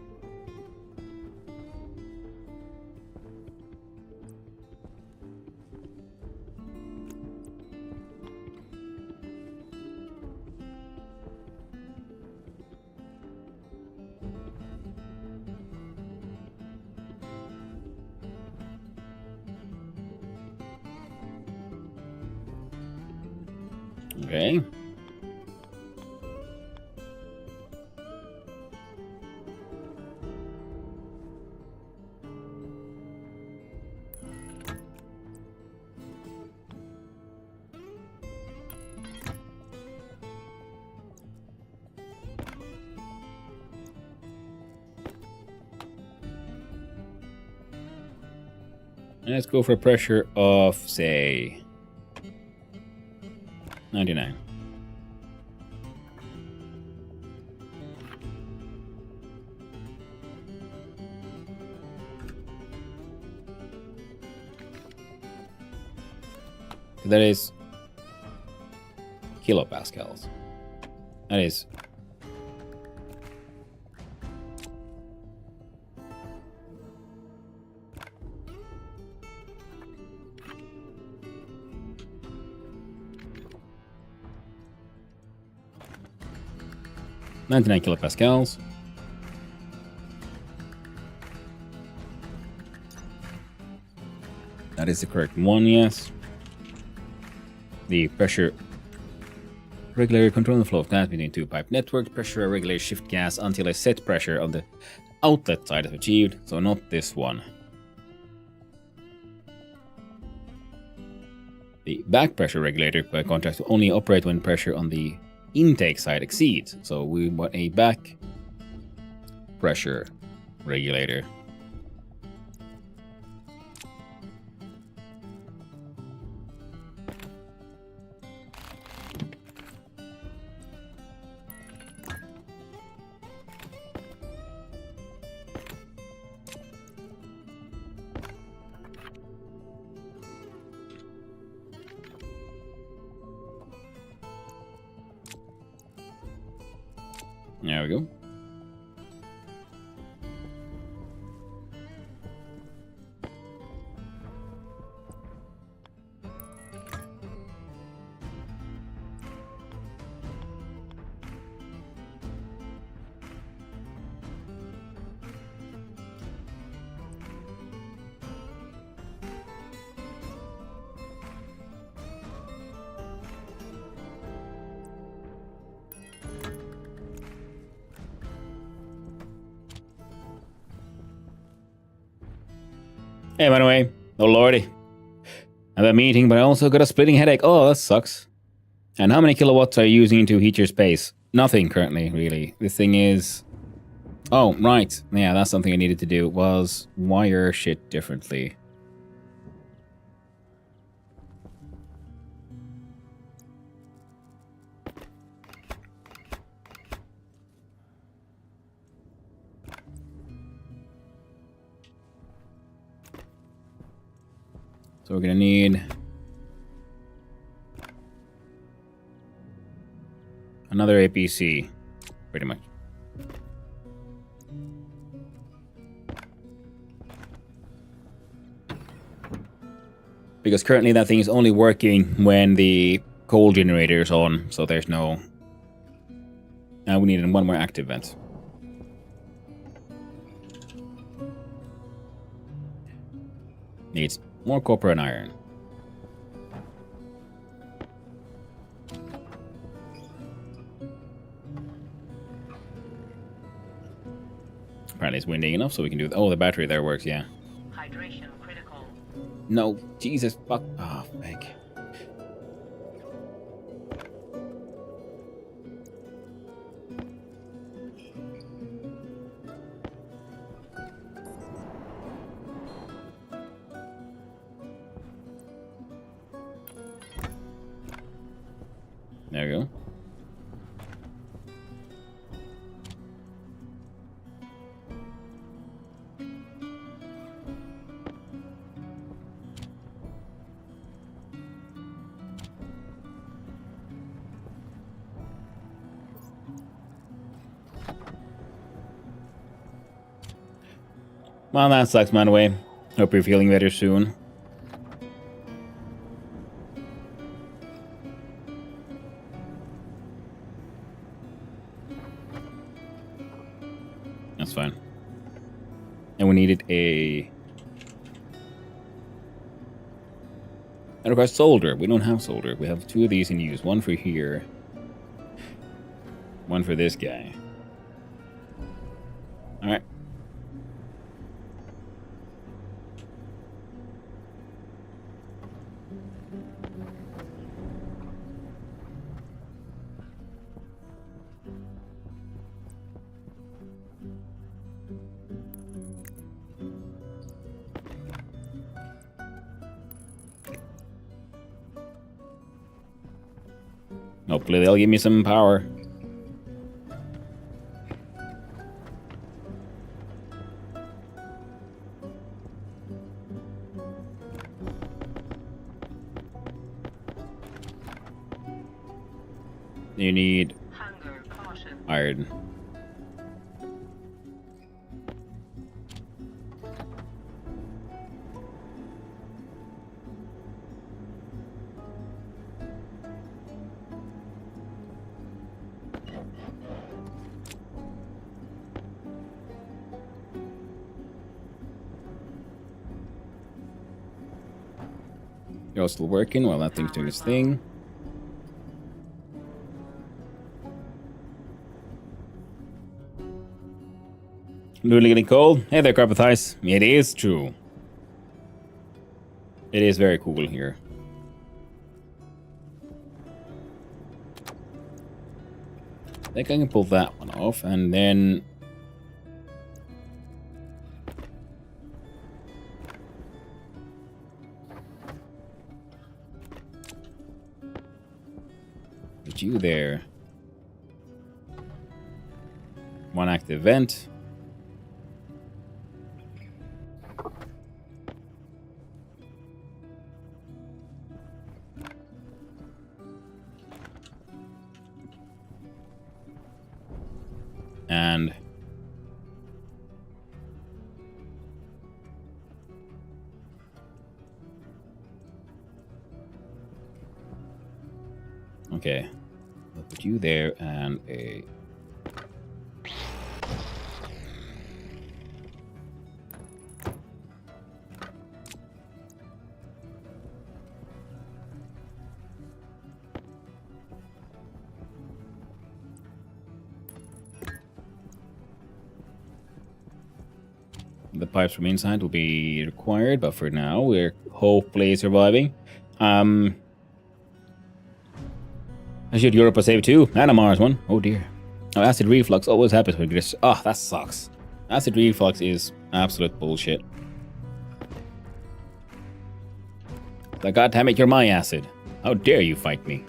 Okay. Let's go for a pressure of, say, 99. That is kilopascals. That is .99 kilopascals. That is the correct one, yes. The pressure regulator controlling the flow of gas between two pipe networks. Pressure regulator shift gas until a set pressure on the outlet side is achieved, so not this one. The back pressure regulator, by contrast, will only operate when pressure on the intake side exceeds. So we want a back pressure regulator. There we go. Hey, by the way, oh lordy. I have a meeting, but I also got a splitting headache. Oh, that sucks. And how many kilowatts are you using to heat your space? Nothing currently, really. The thing is... Oh, right. Yeah, that's something I needed to do, was wire shit differently. So we're gonna need another APC, pretty much. Because currently that thing is only working when the coal generator is on, so there's no... Now we need one more active vent. Needs more copper and iron. Apparently it's windy enough so we can do... Oh, the battery there works, yeah. Hydration critical. No, Jesus, fuck. Oh, fuck. There we go. Well, that sucks, by the way. Hope you're feeling better soon. That's fine. And we needed a... That requires solder. We don't have solder. We have 2 of these in use. One for here. One for this guy. Alright. Hopefully they'll give me some power. You need Hunger caution. iron. You're still working while that thing's doing its thing. Literally getting cold. Hey there, carpet ice. It is true. It is very cool here. I think I can pull that one off, and then... Put you there. One active vent. And okay, I'll put you there and a the pipes from inside will be required, but for now we're hopefully surviving. I should Europa save too, and a Mars one. Oh dear. Oh, acid reflux always happens with this. Oh, that sucks. Acid reflux is absolute bullshit. Like, God damn it, you're my acid. How dare you fight me?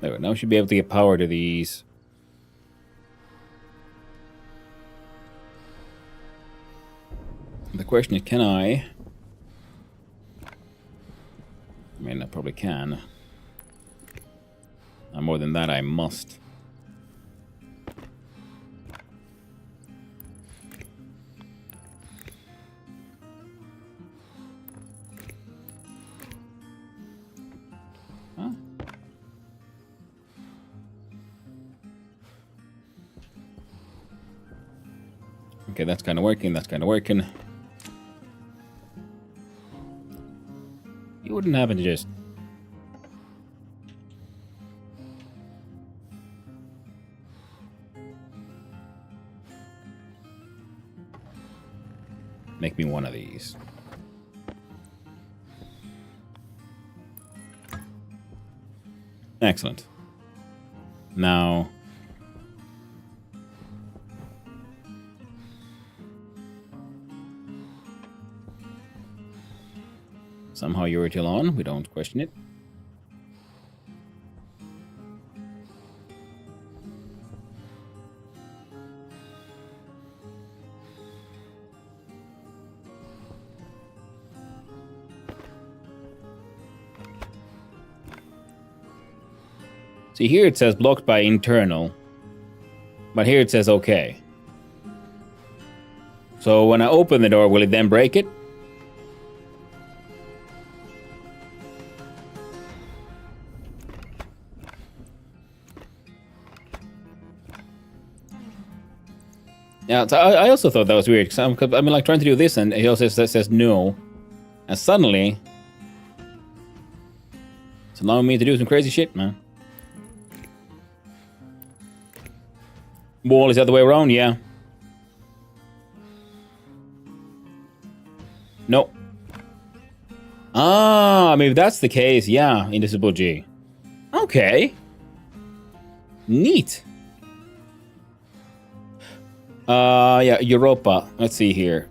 There we go. Now we should be able to get power to these. The question is, can I mean, I probably can. And more than that, I must. Huh? Okay, that's kind of working. That's kind of working. You wouldn't happen to just... make me one of these. Excellent. Now... somehow you're still on. We don't question it. See, here it says blocked by internal. But here it says okay. So when I open the door, will it then break it? Yeah, so I also thought that was weird, because I'm like trying to do this, and it also says no. And suddenly... it's allowing me to do some crazy shit, man. Wall is the other way around, yeah. No. Ah, maybe that's the case, yeah. Indivisible G. Okay. Neat. Yeah, Europa. Let's see here.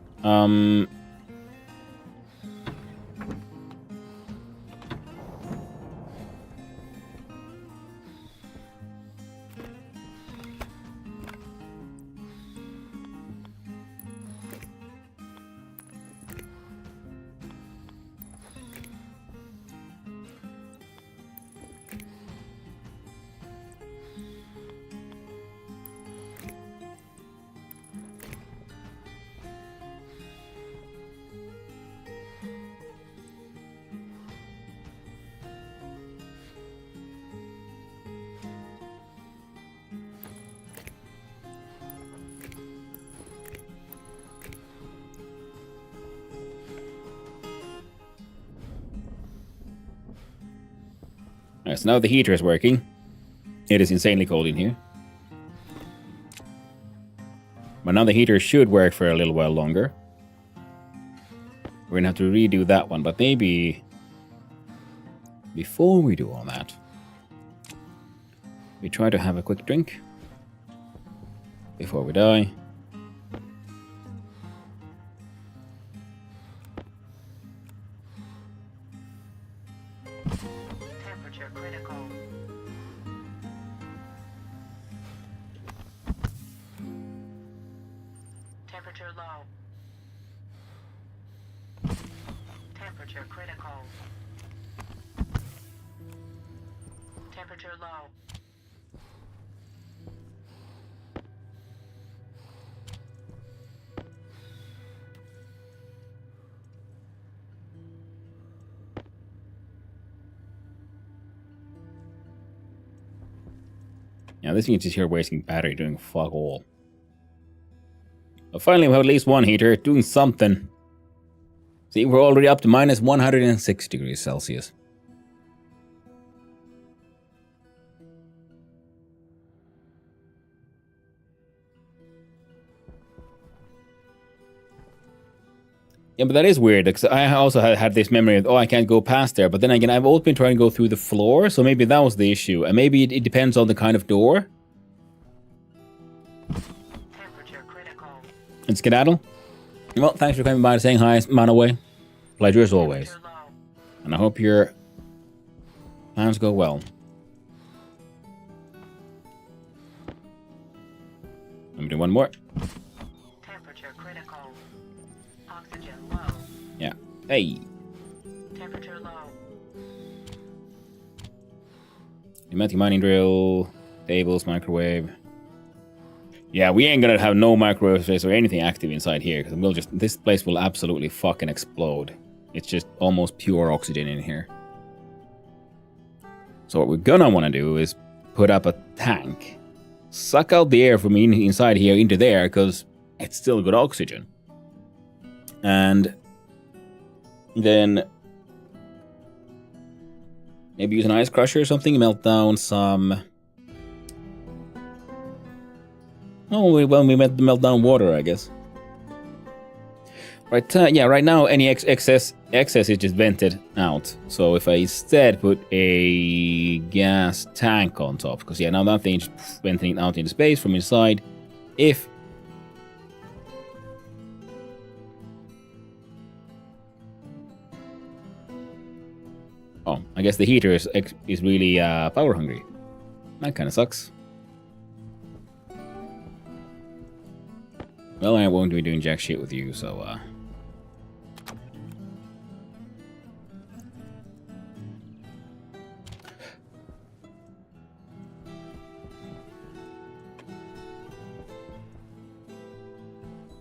Alright, so now the heater is working. It is insanely cold in here. But now the heater should work for a little while longer. We're gonna have to redo that one, but maybe... before we do all that, we try to have a quick drink before we die. Temperature critical. Temperature low. Temperature critical. Temperature low. Yeah, this thing is just here wasting battery doing fuck all. But finally, we have at least one heater doing something. See, we're already up to minus 106 degrees Celsius. Yeah, but that is weird, because I also had this memory of, oh, I can't go past there. But then again, I've always been trying to go through the floor, so maybe that was the issue. And maybe it depends on the kind of door. Temperature critical. And skedaddle. Well, thanks for coming by and saying hi, Manaway. Pleasure as always. Temperature low. And I hope your plans go well. Let me do one more. Temperature critical. Oxygen low. Yeah. Hey. Temperature low. Pneumatic mining drill. Tables, microwave. Yeah, we ain't gonna have no microwave space or anything active inside here, because we'll just, this place will absolutely fucking explode. It's just almost pure oxygen in here. So what we're gonna want to do is put up a tank, suck out the air from inside here into there, because it's still good oxygen. And then maybe use an ice crusher or something, melt down some... Oh, well, we melt down water, I guess. Right, yeah, right now any excess is just vented out. So if I instead put a gas tank on top, because yeah, now that thing's venting out into space from inside. If oh, I guess the heater is really power hungry. That kind of sucks. Well, I won't be doing jack shit with you, so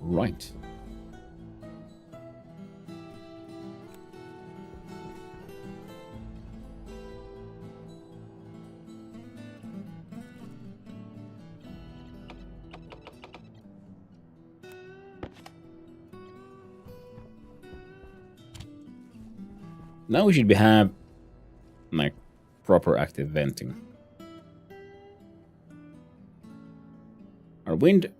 right. Now we should have like proper active venting. Our wind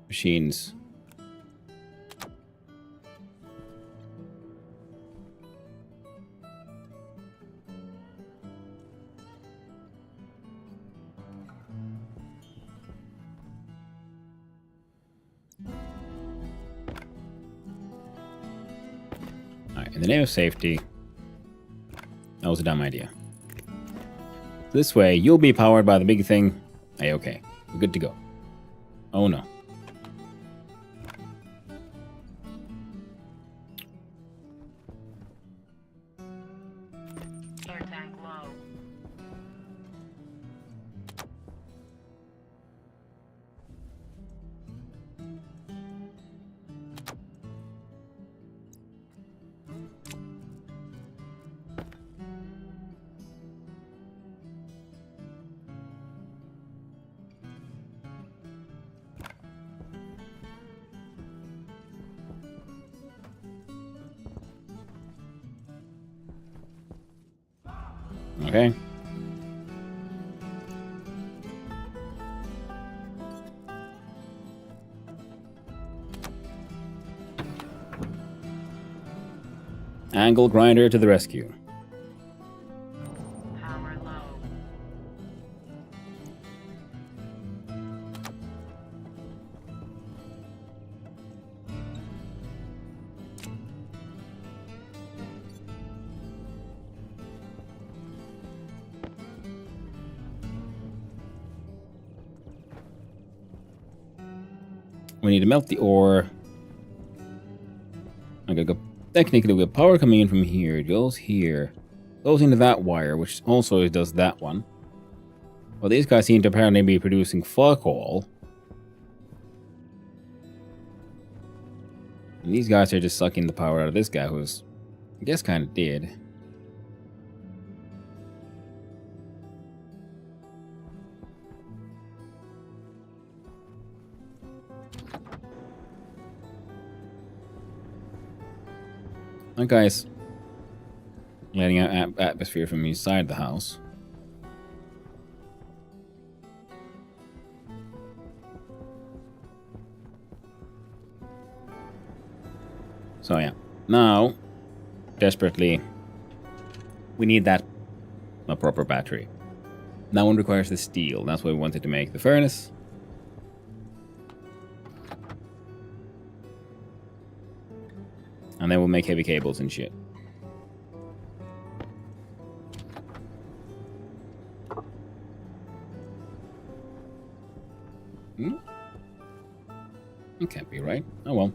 machines. Alright, in the name of safety, that was a dumb idea. This way, you'll be powered by the big thing. Hey, okay. We're good to go. Oh no. Air tank low. Okay. Angle grinder to the rescue. Power low. We need to melt the ore. Okay, go. Technically, we have power coming in from here. It goes here. Goes into that wire, which also does that one. Well, these guys seem to apparently be producing fuck all. And these guys are just sucking the power out of this guy who's, I guess, kind of dead. That guy's letting out atmosphere from inside the house. So yeah, now, desperately, we need that, a proper battery. That one requires the steel. That's why we wanted to make the furnace. And then we'll make heavy cables and shit. Hmm? It can't be right. Oh well.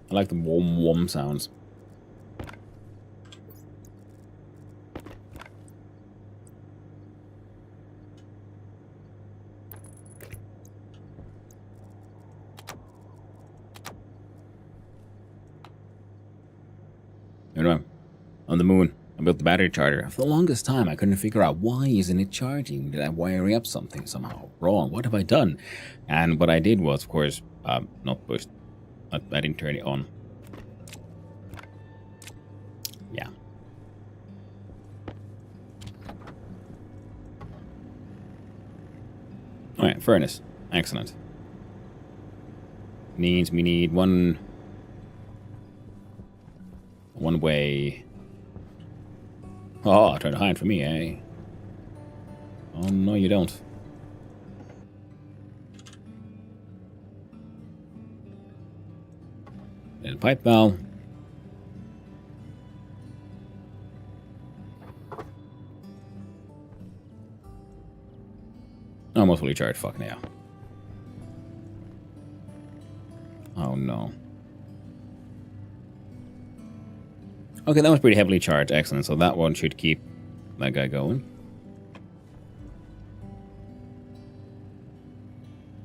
I like the warm sounds. You know, on the moon, I built the battery charger. For the longest time, I couldn't figure out why isn't it charging? Did I wire up something somehow wrong? What have I done? And what I did was, of course, not push. I didn't turn it on. Yeah. All right, furnace. Excellent. We need one way. Oh, trying to hide from me, eh? Oh, no, you don't. And pipe valve. Almost fully charged. Fuck now. Oh, no. Okay, that was pretty heavily charged. Excellent. So that one should keep that guy going.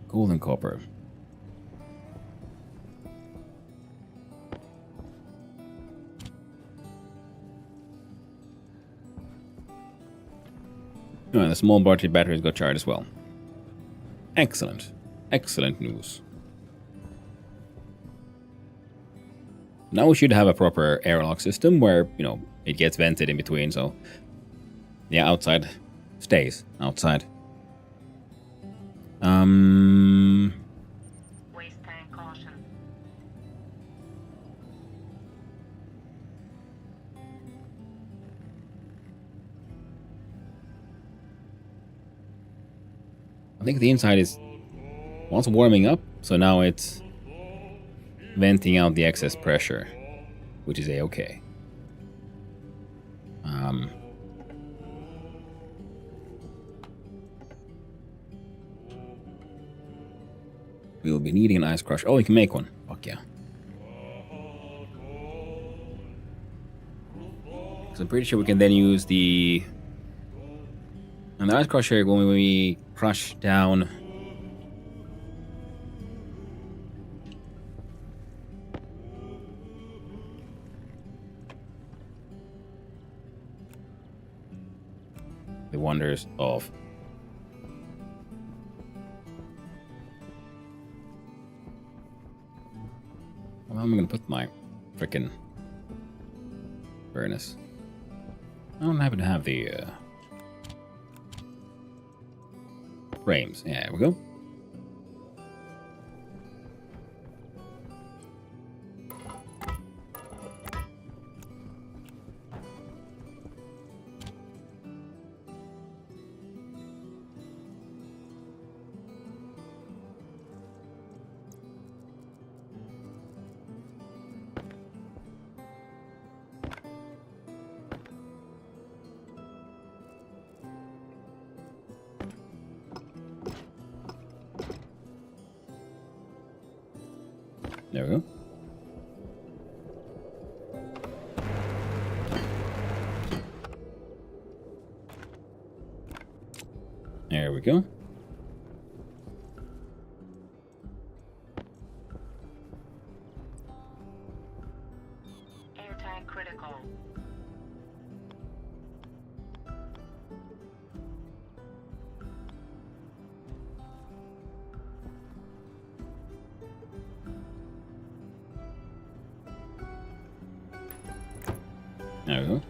Gold and copper. Alright, the small batteries got charged as well. Excellent. Excellent news. Now we should have a proper airlock system where, you know, it gets vented in between, so... Yeah, outside stays outside. Waste tank caution. I think the inside is also warming up, so now it's venting out the excess pressure, which is a-okay. We will be needing an ice crusher. Oh, we can make one. Fuck yeah. So I'm pretty sure we can then use the... And the ice crusher when we crush down... the wonders of... Well, I'm gonna put my frickin' furnace. I don't happen to have the frames. Yeah, there we go. There we go. There we go. Air tank critical. There we go.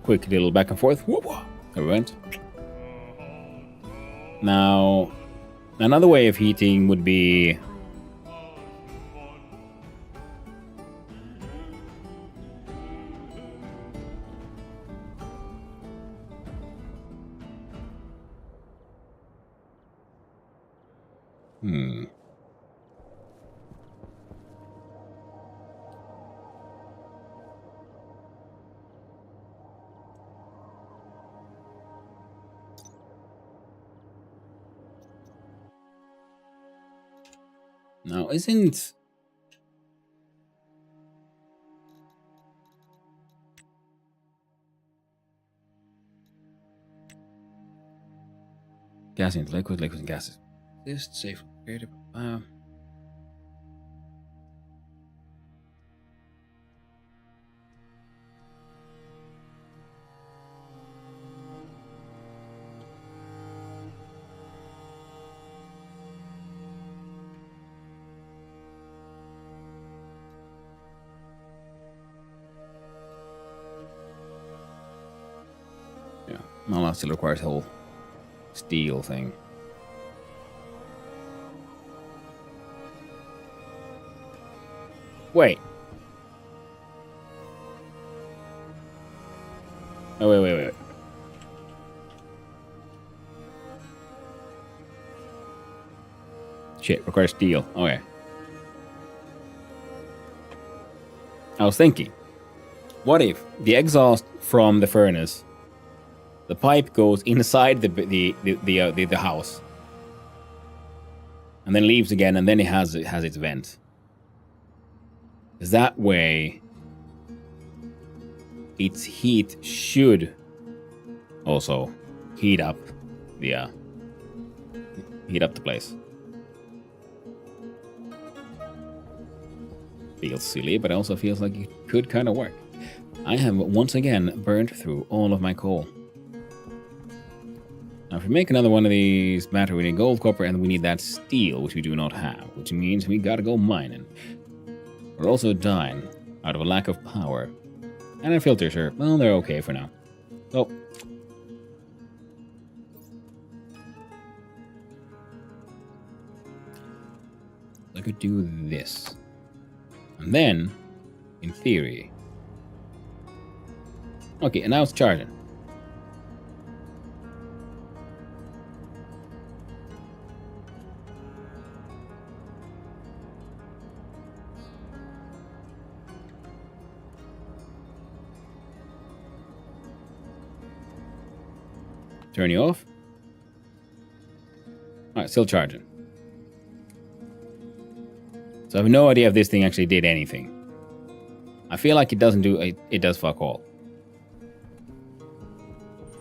Quick little back and forth. Whoop, whoop. There we went. Now, another way of heating would be... Now, isn't... gas into liquid, liquid and gases. This safe, creative. Yeah, Mala still requires whole steel thing. Wait. Oh, wait. Shit, requires steel. Okay. I was thinking, what if the exhaust from the furnace, the pipe goes inside the house, and then leaves again, and then it has its vent. Because that way, its heat should also heat up the place. Feels silly, but also feels like it could kind of work. I have once again burned through all of my coal. Now, if we make another one of these battery, we need gold, copper, and we need that steel, which we do not have, which means we gotta go mining. We're also dying out of a lack of power. And our filters are, well, they're okay for now. So, I could do this. And then, in theory... Okay, and now it's charging. Turn you off. Alright, still charging. So I have no idea if this thing actually did anything. I feel like it doesn't do... It does fuck all.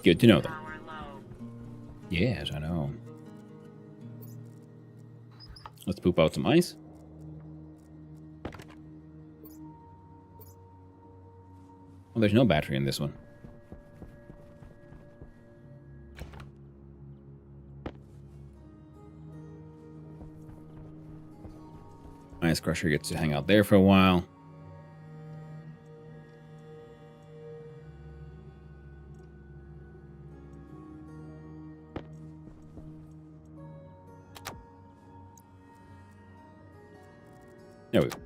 Good to know that. Power low. Yes, I know. Let's poop out some ice. Well, there's no battery in this one. Ice Crusher gets to hang out there for a while. There we go.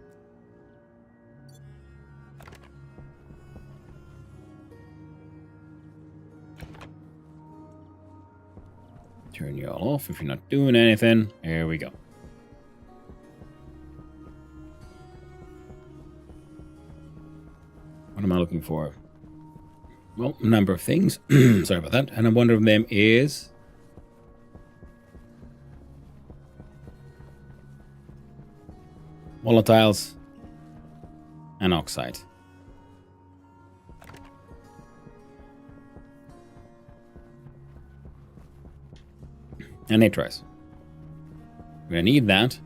Turn you all off if you're not doing anything. There we go. What am I looking for? Well, a number of things. Sorry about that. And one of them is... volatiles and oxide. And nitrize. We're gonna need that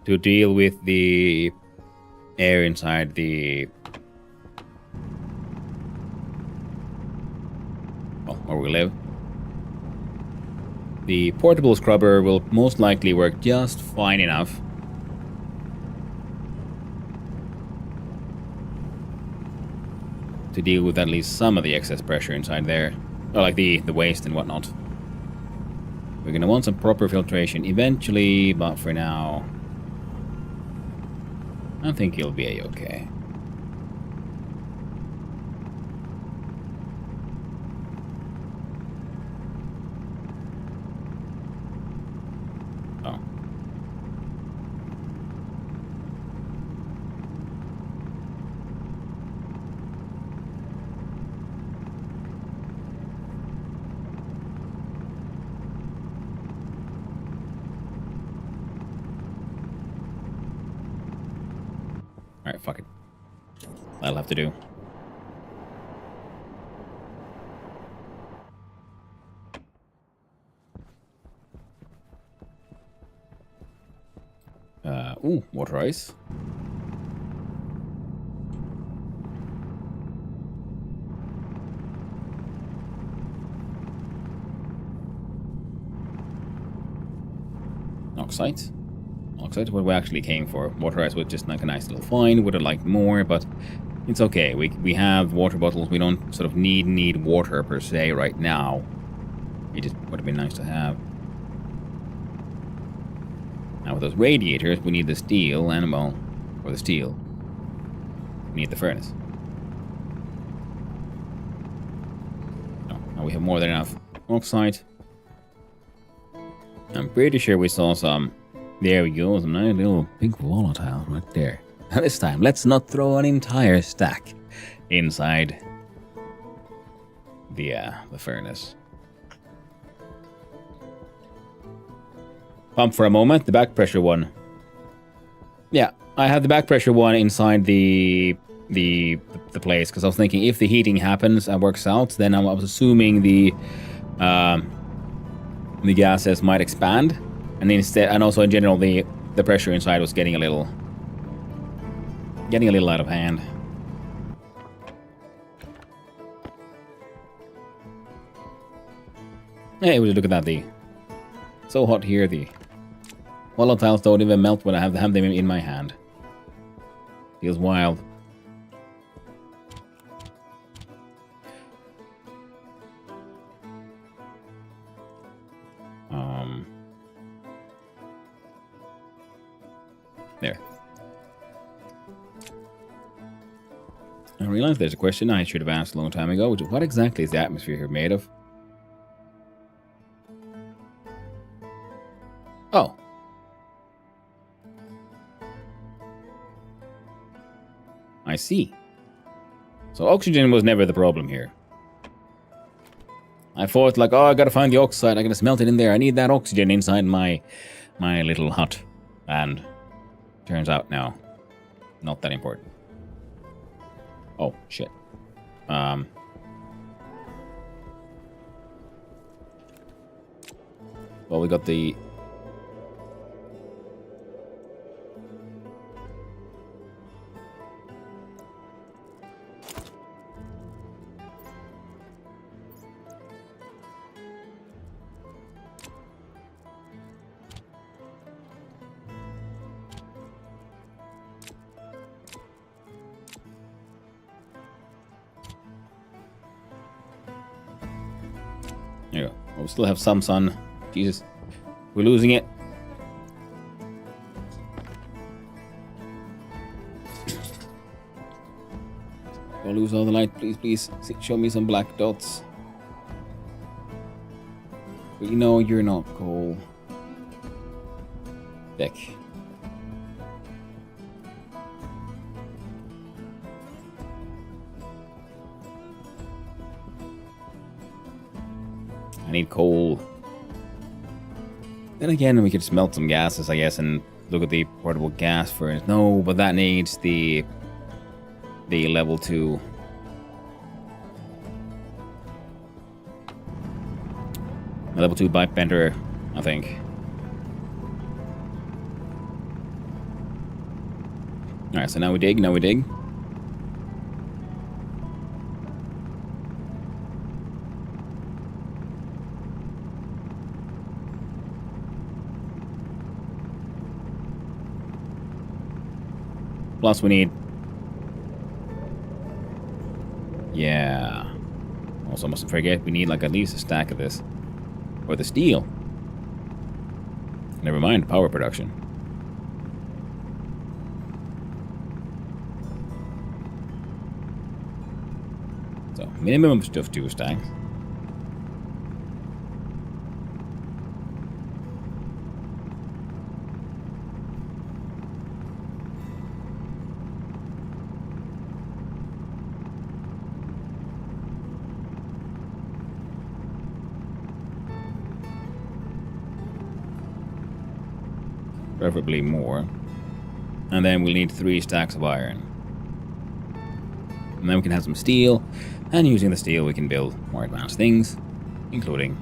to deal with the air inside the... well, where we live. The portable scrubber will most likely work just fine enough. To deal with at least some of the excess pressure inside there. Or like the waste and whatnot. We're gonna want some proper filtration eventually, but for now, I think it'll be a-okay. Oh. Alright, fuck it. That'll have to do. Ooh, water ice. Oxide. Oxide, what we actually came for. Water ice was just like a nice little find. Would have liked more, but it's okay. We have water bottles. We don't sort of need water per se right now. It just would have been nice to have. Now with those radiators, we need the steel and, well, or the steel. We need the furnace. No, now we have more than enough oxide. I'm pretty sure we saw some. There we go, some nice little pink volatiles right there. Now this time, let's not throw an entire stack inside the furnace. Pump for a moment, the back pressure one. Yeah, I have the back pressure one inside the place because I was thinking if the heating happens and works out, then I was assuming the gases might expand, and instead, and also in general, the pressure inside was getting a little out of hand. Hey, would you look at that? So hot here, the volatiles don't even melt when I have them in my hand. Feels wild. There. I realize there's a question I should have asked a long time ago, which is what exactly is the atmosphere here made of? Oh. I see. So oxygen was never the problem here. I thought like, oh, I gotta find the oxide, I gotta smelt it in there, I need that oxygen inside my little hut. And turns out now, not that important. Oh, shit. Well, we got the... There you go. Well, we still have some sun. Jesus. We're losing it. Don't lose all the light, please, please. Show me some black dots. But you know you're not coal. Thick. I need coal. Then again, we could smelt some gases, I guess, and look at the portable gas furnace. No, but that needs the level 2. A level 2 pipe bender, I think. Alright, so now we dig, Plus we need... Yeah. Well, Also, mustn't forget we need like at least a stack of this. Or the steel. Never mind power production. So, minimum of just 2 stacks. Preferably more. And then we'll need 3 stacks of iron. And then we can have some steel, and using the steel we can build more advanced things, including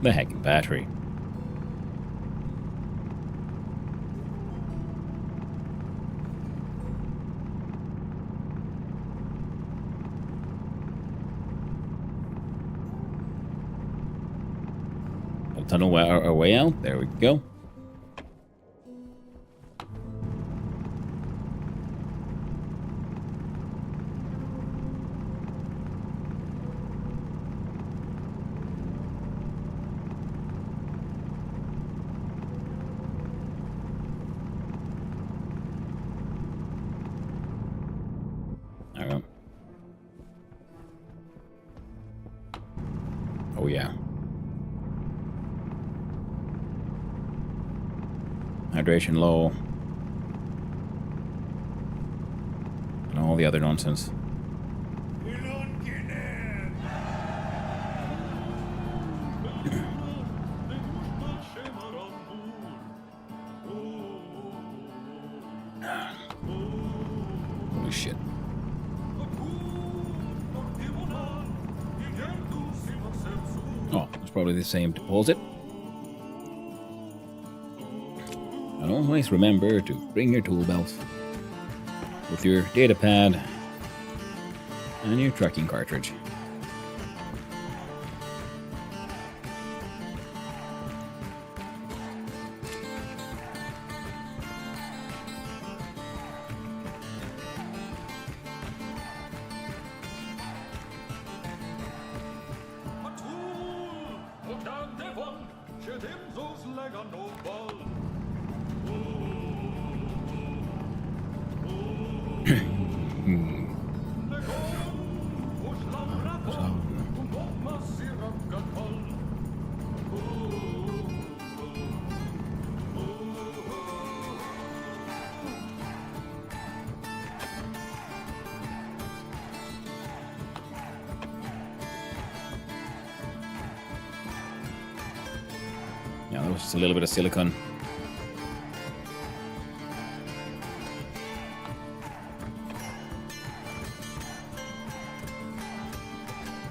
the heckin' battery. We'll tunnel our way out. There we go. Oh yeah. Hydration low. And all the other nonsense. Holy shit. Oh, it's probably the same deposit. And always remember to bring your tool belt with your data pad and your tracking cartridge. Yeah, that was just a little bit of silicone.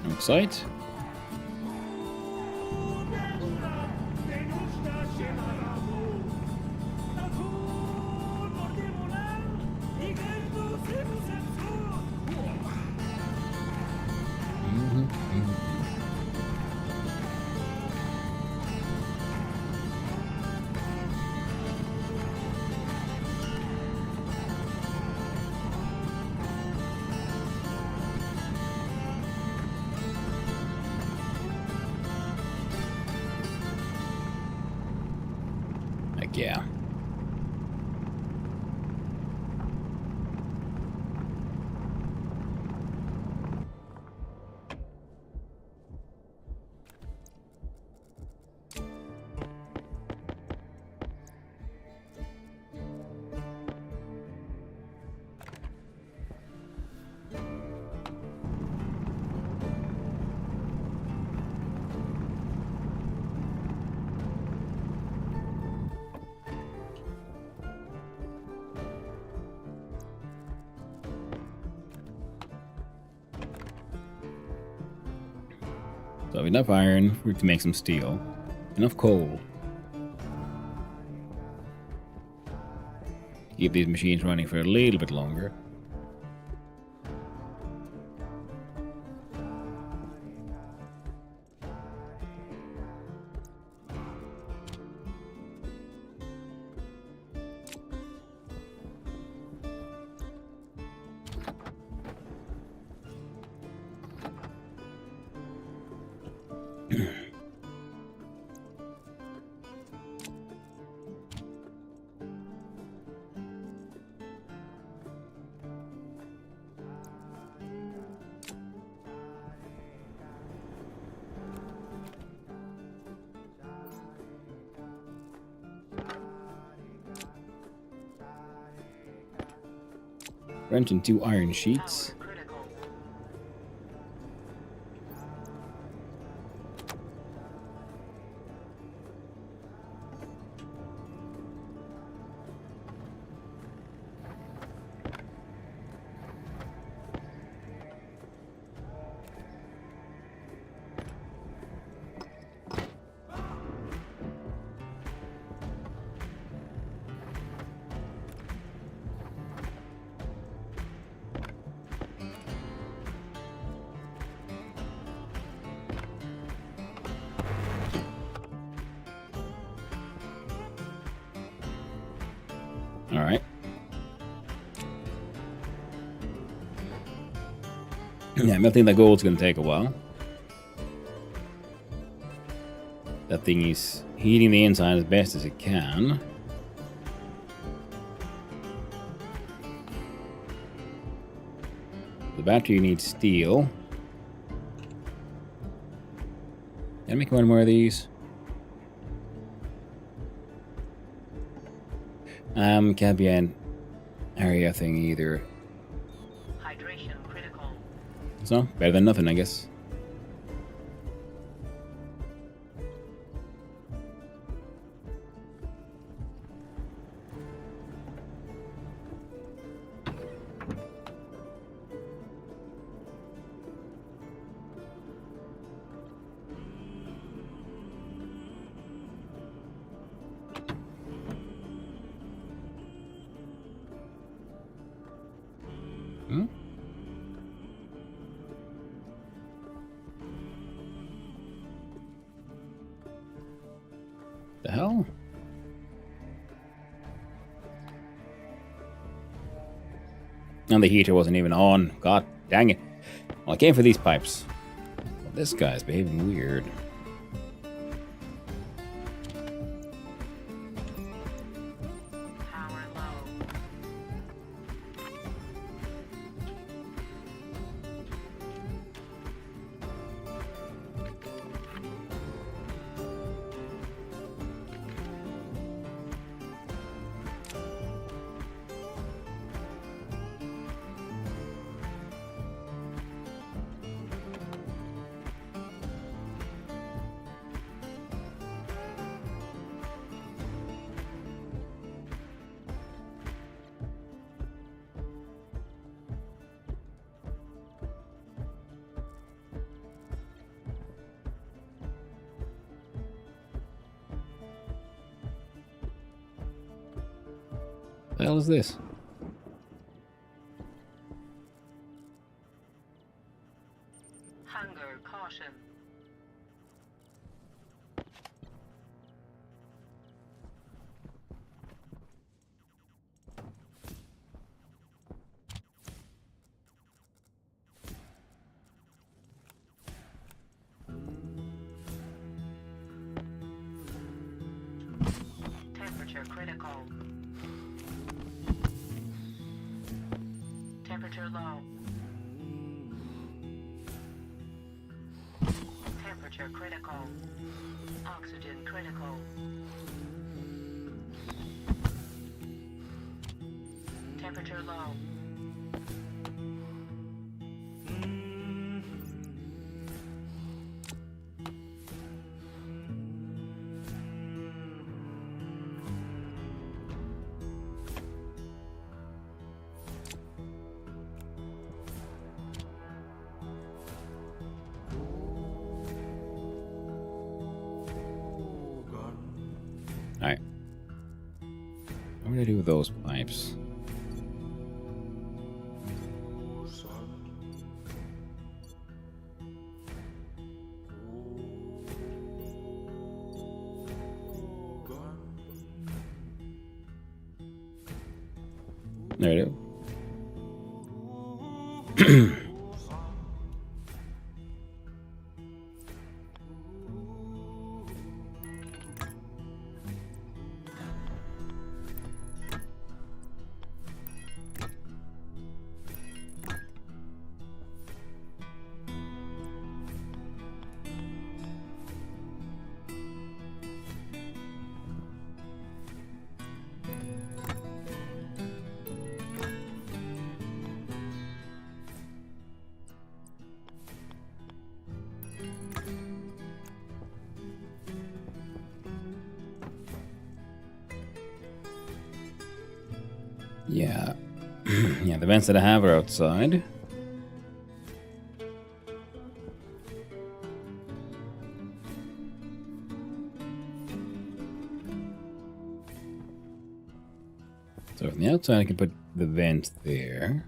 Outside. Heck yeah. So I have enough iron for to make some steel, enough coal. Keep these machines running for a little bit longer. Wrench and 2 iron sheets. Power critical. All right. Yeah, melting the gold's gonna take a while. That thing is heating the inside as best as it can. The battery needs steel. Can I make one more of these? Can't be an area thing either. Hydration critical. So, better than nothing, I guess. Hmm? The hell? And the heater wasn't even on. God dang it. Well, I came for these pipes. Well, this guy's behaving weird. Power low. The hell is this? Hunger caution. Temperature critical. Temperature low. Temperature critical. Oxygen critical. Temperature low. Alright. What do I do with those pipes? There we go. Yeah. Yeah, the vents that I have are outside. So from the outside, I can put the vent there.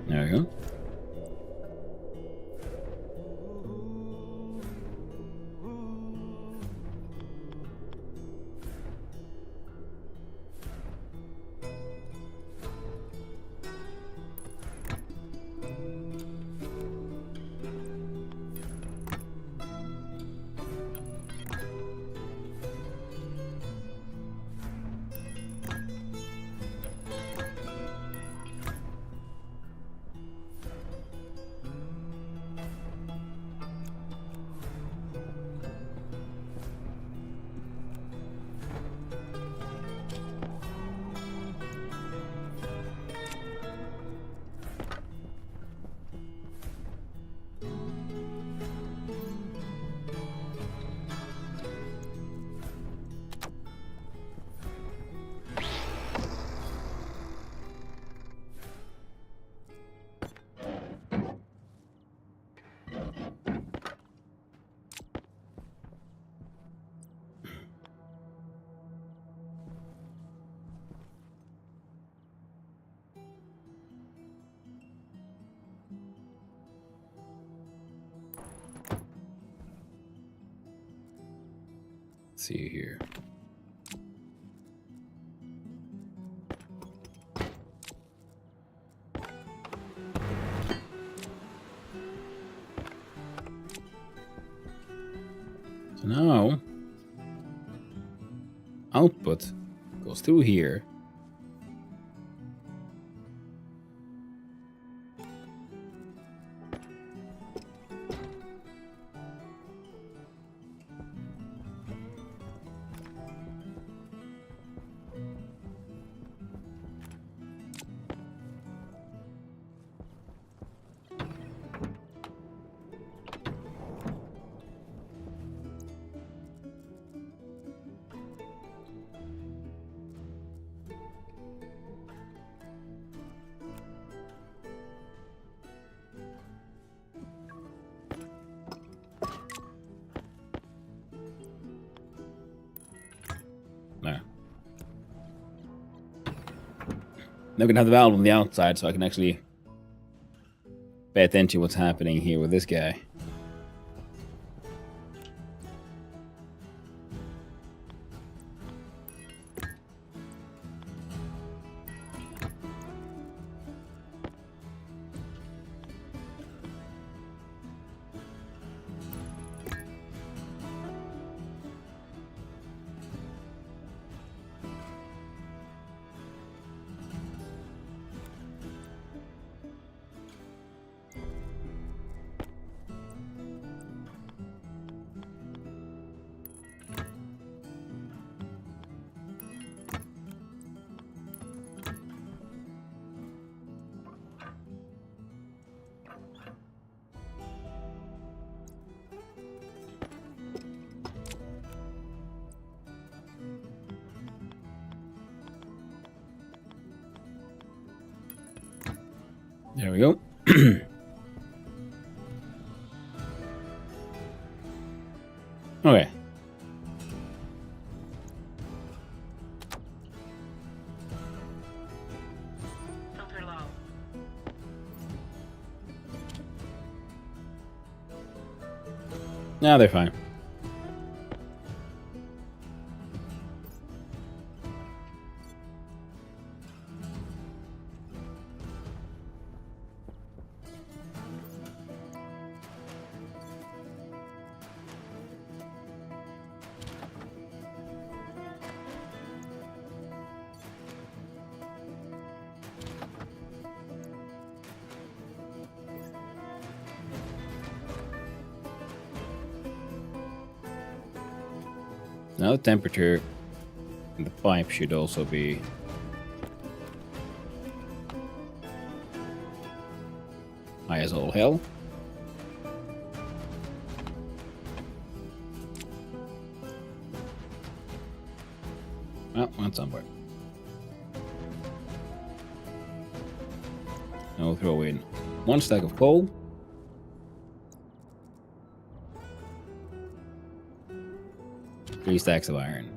There we go. Let's see here. So now, output goes through here. There. Now we can have the valve on the outside so I can actually pay attention to what's happening here with this guy. There we go. Okay. Filter low. Now they're fine. Now the temperature in the pipe should also be high as all hell. Well, that's somewhere. Now we'll throw in 1 stack of coal. Three stacks of iron.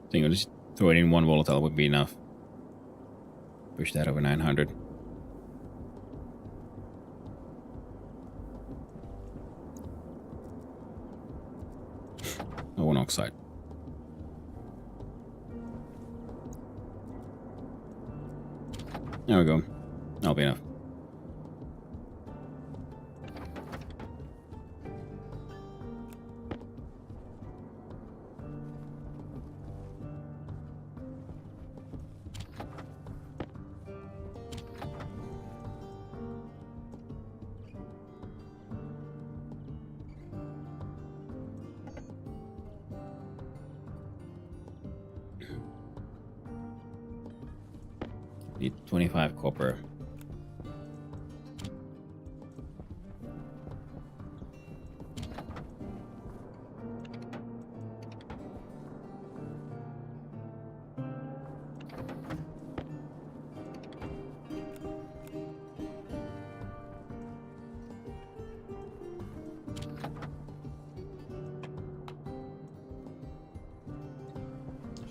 I think I'll just throw it in 1 volatile would be enough. Push that over 900. Oh, 1 oxide. There we go. That'll be enough. Need 25 copper.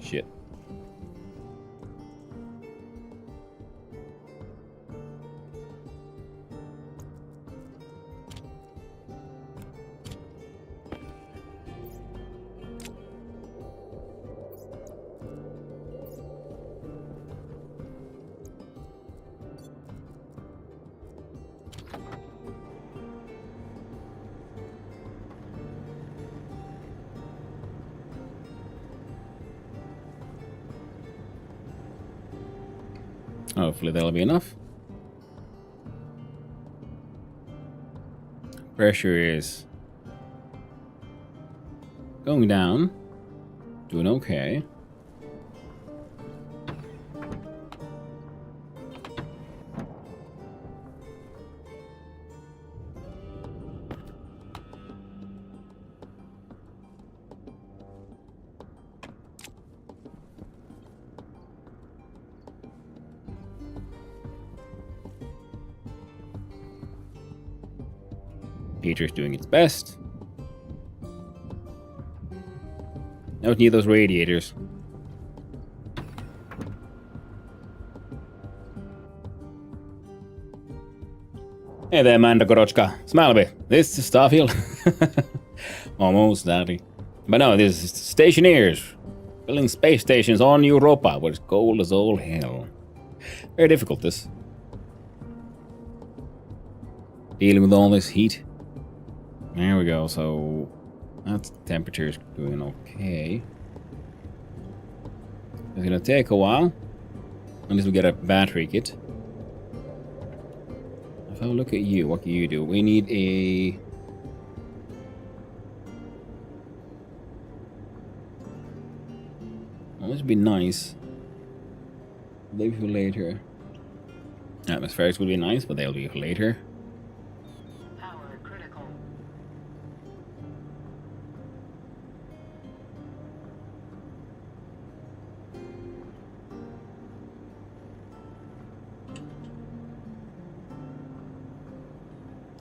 Shit. Hopefully that'll be enough. Pressure is going down. Doing okay. Heater's doing its best. Don't need those radiators. Hey there, Manda Gorochka. Smile a bit. This is Starfield. Almost, Daddy. But no, this is Stationeers. Building space stations on Europa, where it's cold as all hell. Very difficult, this. Dealing with all this heat. There we go, so that's temperature's doing okay. It's gonna take a while. Unless we get a battery kit. If I look at you, what can you do? We need a... Well, this would be nice. Maybe for later. Atmospherics would be nice, but they'll be for later. Power critical.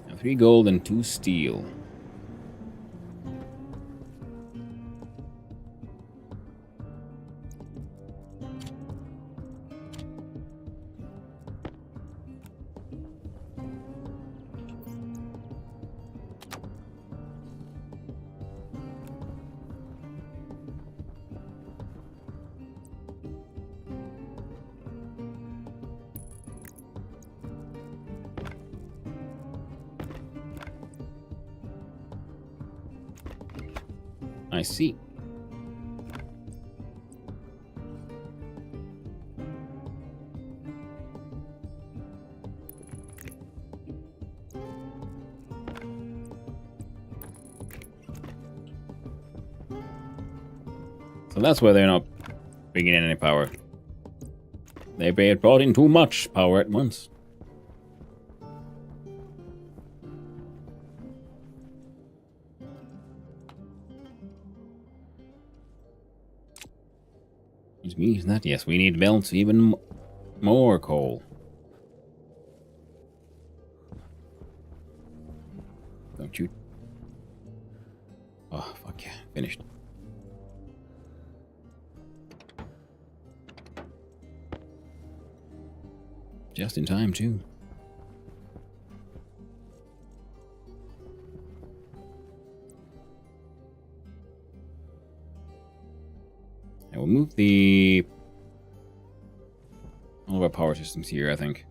Now 3 gold and 2 steel. I see. So that's why they're not bringing in any power. They brought in too much power at once. Which means that, yes, we need belts even more coal. Don't you? Oh, fuck yeah. Finished. Just in time, too. I will move all of our power systems here, I think.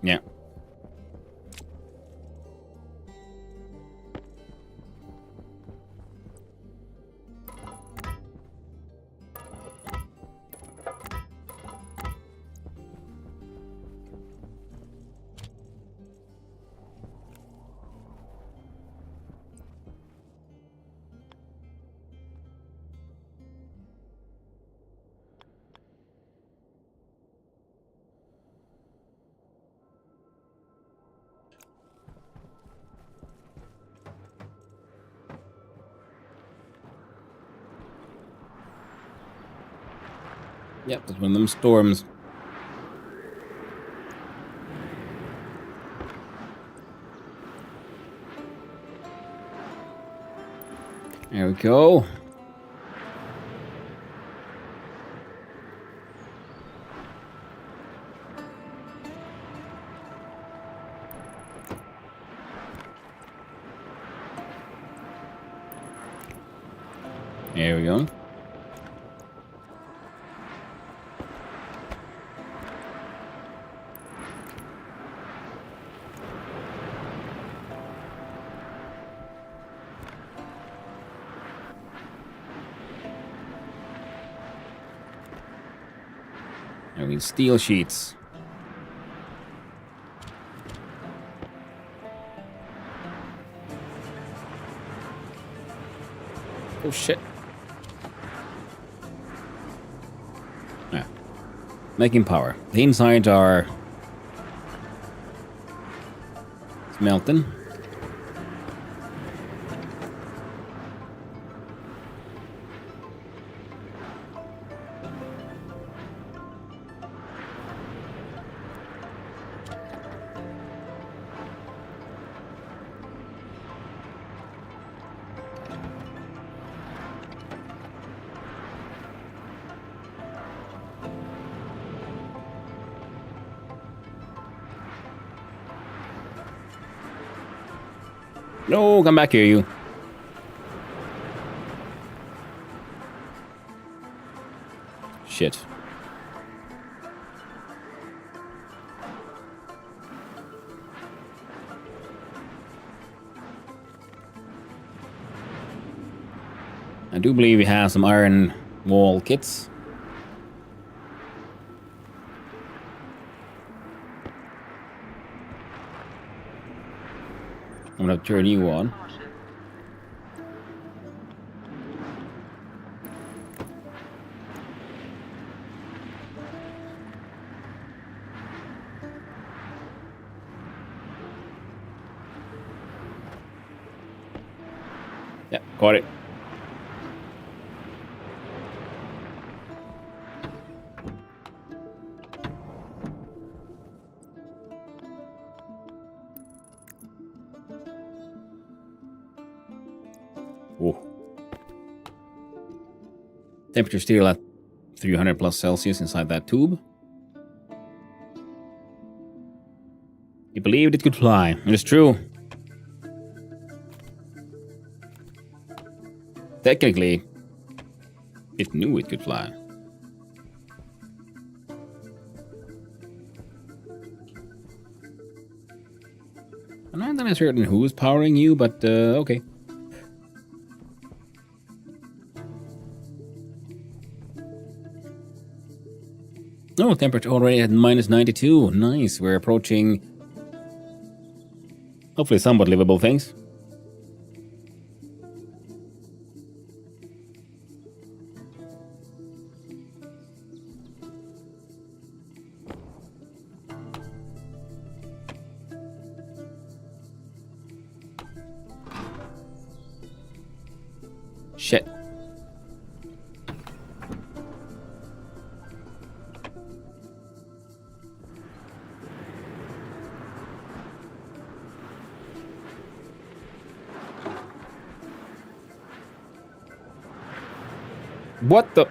Yeah. Yep, that's one of them storms. There we go. There we go. I mean, steel sheets. Oh shit. Yeah. Making power. The insides are smelting. No, come back here, you. Shit. I do believe he has some iron wall kits. I'm gonna turn you on. Caution. Yeah, got it. Whoa. Temperature still at 300 plus Celsius inside that tube. He believed it could fly. It is true. Technically, it knew it could fly. kind of certain who's powering you, but okay. Oh, temperature already at -92. Nice. We're approaching hopefully somewhat livable things. Shit. What the?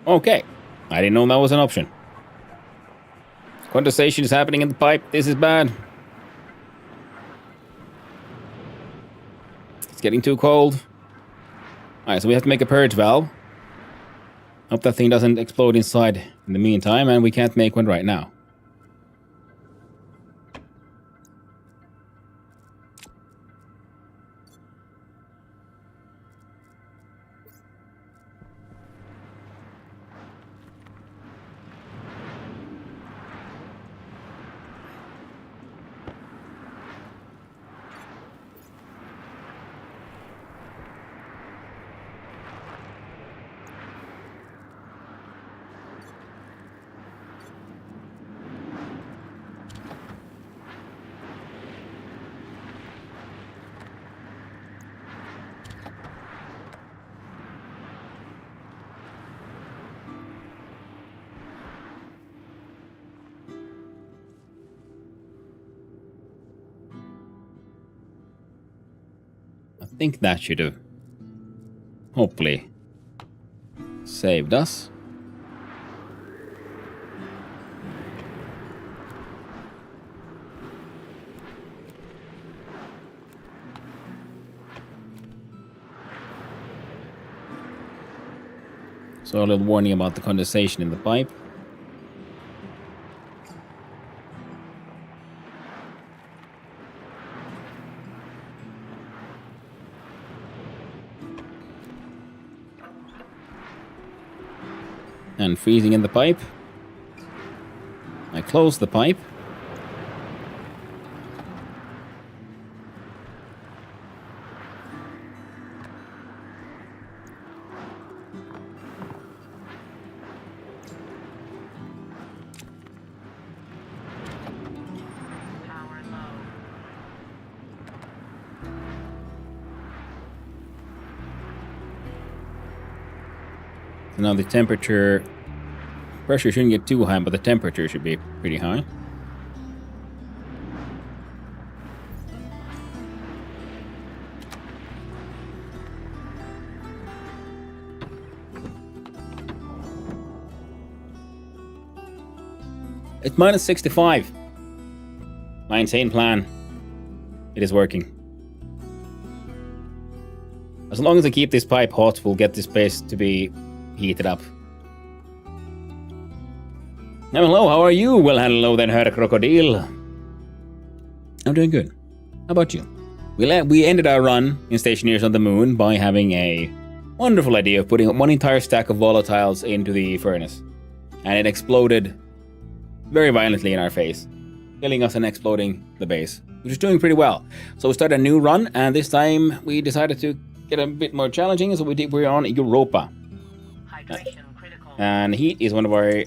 Okay. I didn't know that was an option. Condensation is happening in the pipe. This is bad. It's getting too cold. Alright, so we have to make a purge valve. Hope that thing doesn't explode inside in the meantime, and we can't make one right now. I think that should have hopefully saved us. So a little warning about the condensation in the pipe. And freezing in the pipe. I close the pipe. Power low. Now the pressure shouldn't get too high, but the temperature should be pretty high. It's -65. My insane plan. It is working. As long as I keep this pipe hot, we'll get this place to be heated up. Now, hello, how are you? Well, hello then, Herr Crocodile. I'm doing good. How about you? We ended our run in Stationeers on the Moon by having a wonderful idea of putting one entire stack of volatiles into the furnace. And it exploded very violently in our face, killing us and exploding the base, which is doing pretty well. So we started a new run, and this time we decided to get a bit more challenging, so we're on Europa. Hydration critical. And heat is one of our...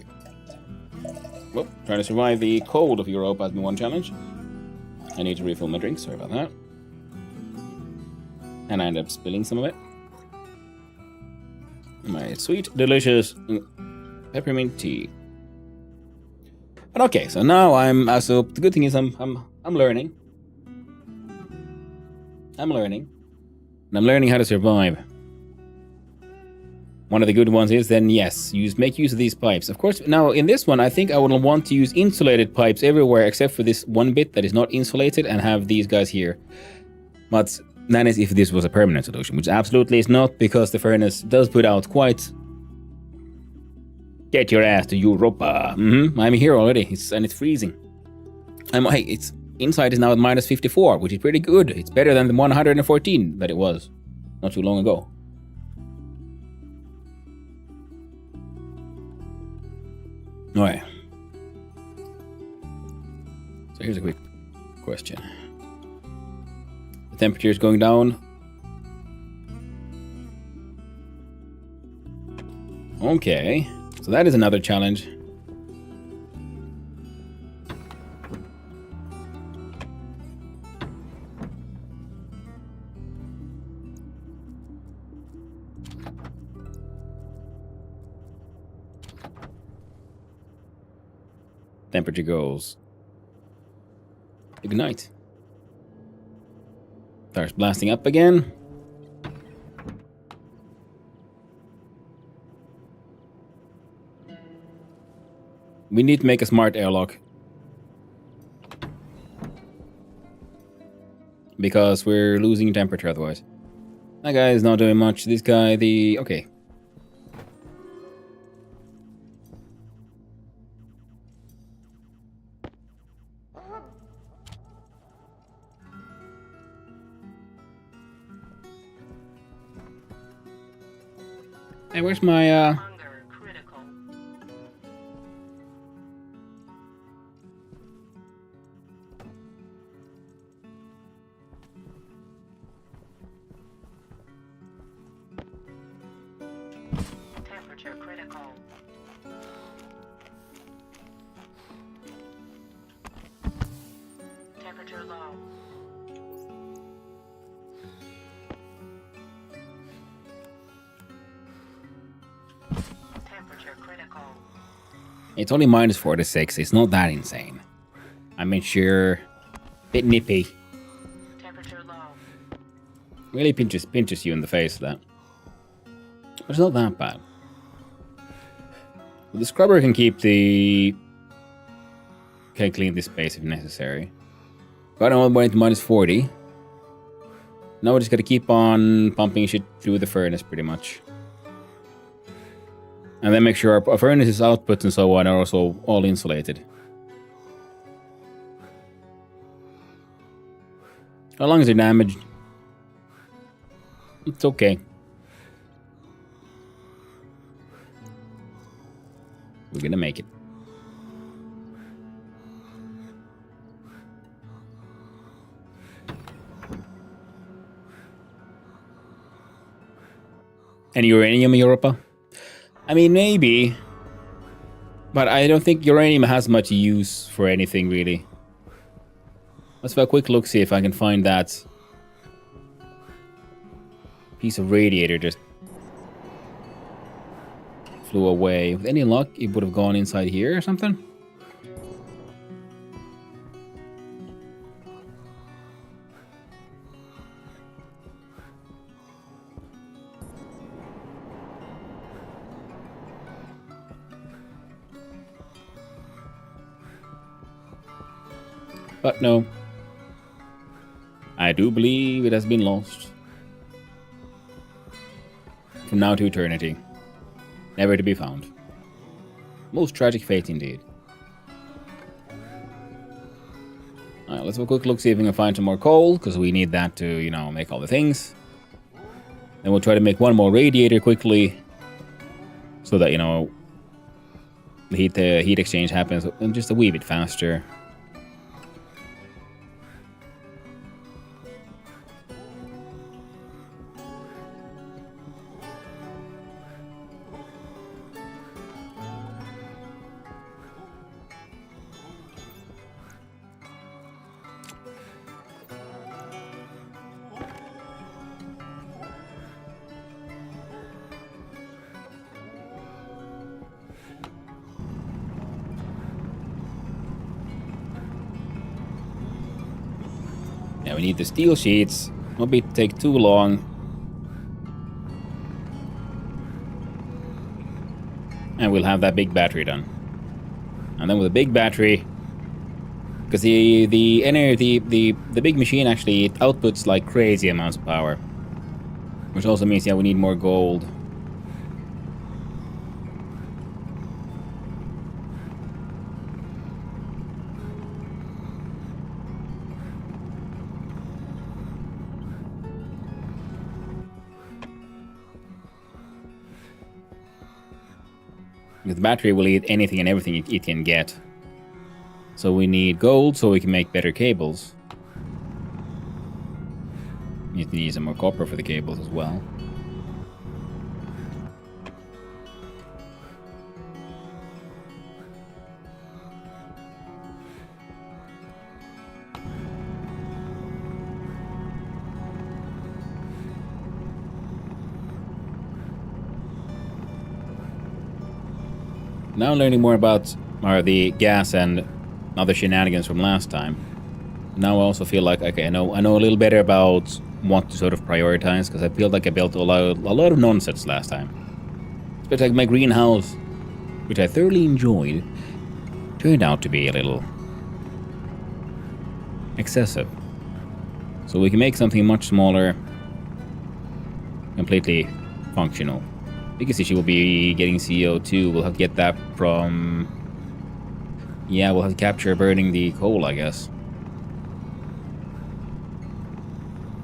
Well, trying to survive the cold of Europa has been one challenge. I need to refill my drink, sorry about that. And I ended up spilling some of it. My sweet, delicious peppermint tea. But okay, so now so the good thing is I'm learning. I'm learning. And I'm learning how to survive. One of the good ones is then, yes, make use of these pipes. Of course, now in this one, I think I would want to use insulated pipes everywhere except for this one bit that is not insulated and have these guys here. But that is if this was a permanent solution, which absolutely is not, because the furnace does put out quite Get your ass to Europa. I'm here already. It's freezing. Hey, it's inside is now at minus 54, which is pretty good. It's better than the 114 that it was not too long ago. Alright. So here's a quick question. The temperature is going down. Okay. So that is another challenge. Temperature goes. Ignite. Starts blasting up again. We need to make a smart airlock. Because we're losing temperature otherwise. That guy is not doing much. This guy, okay. Hey, where's my, Hunger critical. Temperature critical. Temperature low. Temperature critical. It's only minus 46. It's not that insane. I mean, sure. Bit nippy. Temperature low. Really pinches you in the face for that. But it's not that bad. The scrubber can keep the... Can clean this space if necessary. Got all the way to minus 40. Now we just gotta keep on pumping shit through the furnace pretty much. And then make sure our furnace's outputs and so on are also all insulated. How long is they're damaged? It's okay. We're gonna make it. Any uranium in Europa? I mean, maybe. But I don't think uranium has much use for anything, really. Let's have a quick look, see if I can find that piece of radiator just flew away. With any luck, it would have gone inside here or something. But no. I do believe it has been lost. From now to eternity. Never to be found. Most tragic fate indeed. Alright, let's have a quick look, see if we can find some more coal, because we need that to, you know, make all the things. Then we'll try to make one more radiator quickly, so that, you know, the heat exchange happens just a wee bit faster. Yeah, we need the steel sheets. Won't be take too long. And we'll have that big battery done. And then with a big battery, because the big machine actually it outputs like crazy amounts of power, which also means yeah we need more gold. The battery will eat anything and everything it can get. So we need gold so we can make better cables. We need some more copper for the cables as well. Now learning more about the gas and other shenanigans from last time. Now I also feel like, okay, I know a little better about what to sort of prioritize, because I feel like I built a lot of nonsense last time. Especially like my greenhouse, which I thoroughly enjoyed, turned out to be a little excessive. So we can make something much smaller, completely functional. Biggest issue will be getting CO2. We'll have to get that from... Yeah, we'll have to capture burning the coal, I guess.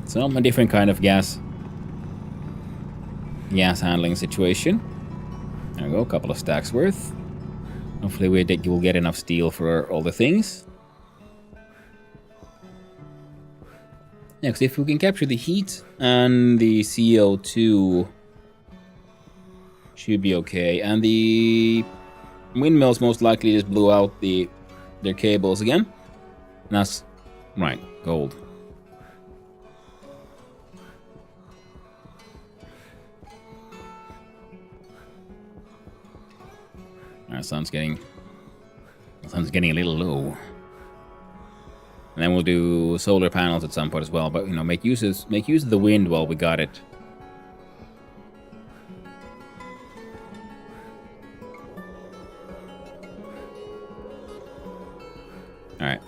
So a different kind of gas handling situation. There we go, a couple of stacks worth. Hopefully we'll get enough steel for all the things. Yeah, because if we can capture the heat and the CO2, should be okay. And the windmills most likely just blew out their cables again. And that's right, gold. Our sun's getting a little low. And then we'll do solar panels at some point as well. But you know, make use of the wind while we got it. All right.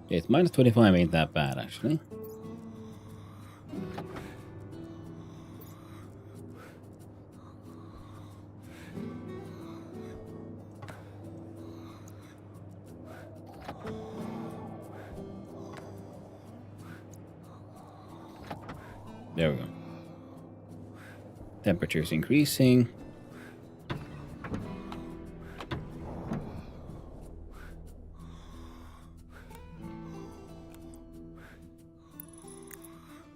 It's minus 25 ain't that bad, actually. There we go. Temperature's increasing.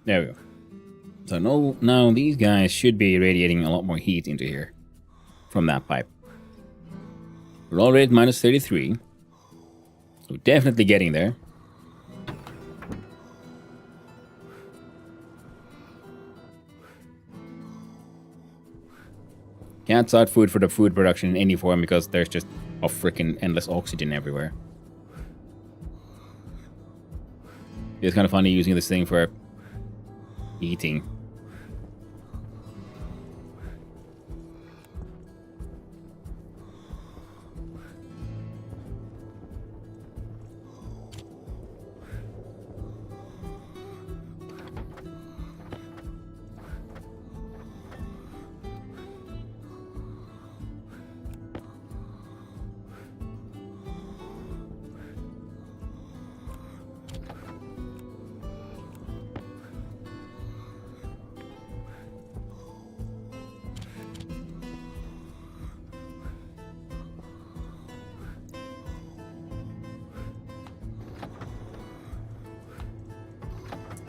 There we go. So now these guys should be radiating a lot more heat into here from that pipe. We're already at minus 33. So definitely getting there. Can't start food for the food production in any form because there's just a freaking endless oxygen everywhere. It's kind of funny using this thing for eating.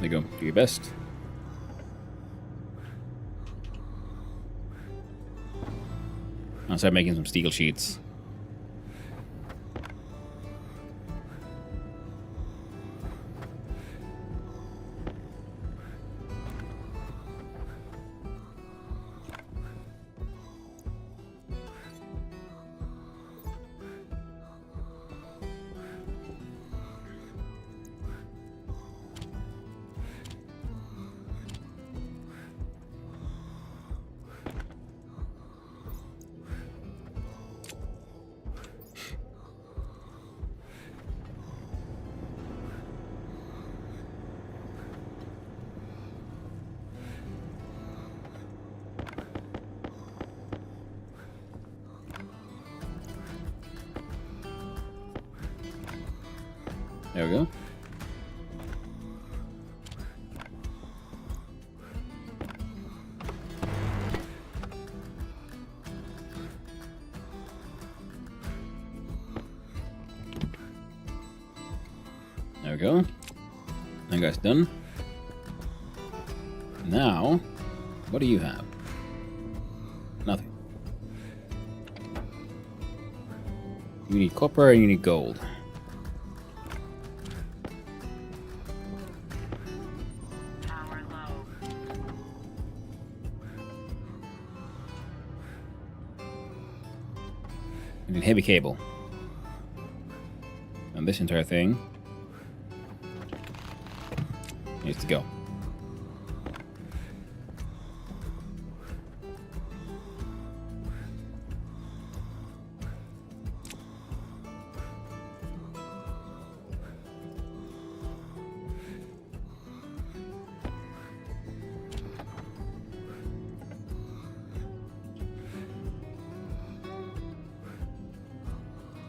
There you go. Do your best. I'll start making some steel sheets. There we go. There we go. That guy's done. Now, what do you have? Nothing. You need copper and you need gold. Power low. You need heavy cable. And this entire thing needs to go.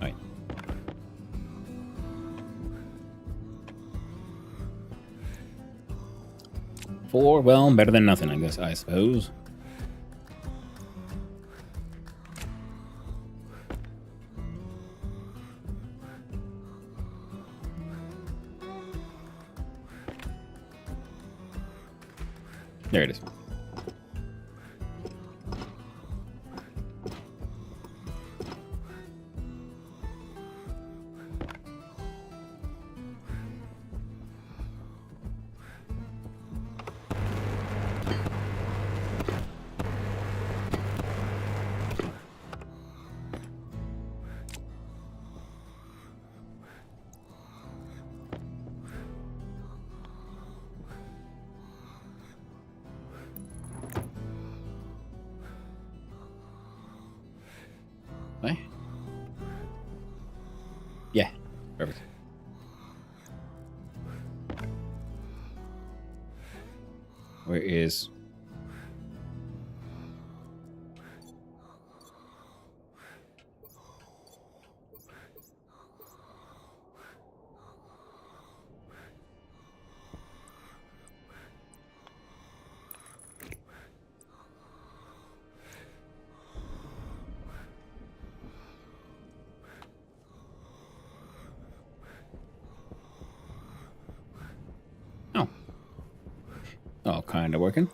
Right. Four, well, better than nothing, I suppose. There it is. Right? Yeah, perfect. Where is... Oh. Oh, kind of working.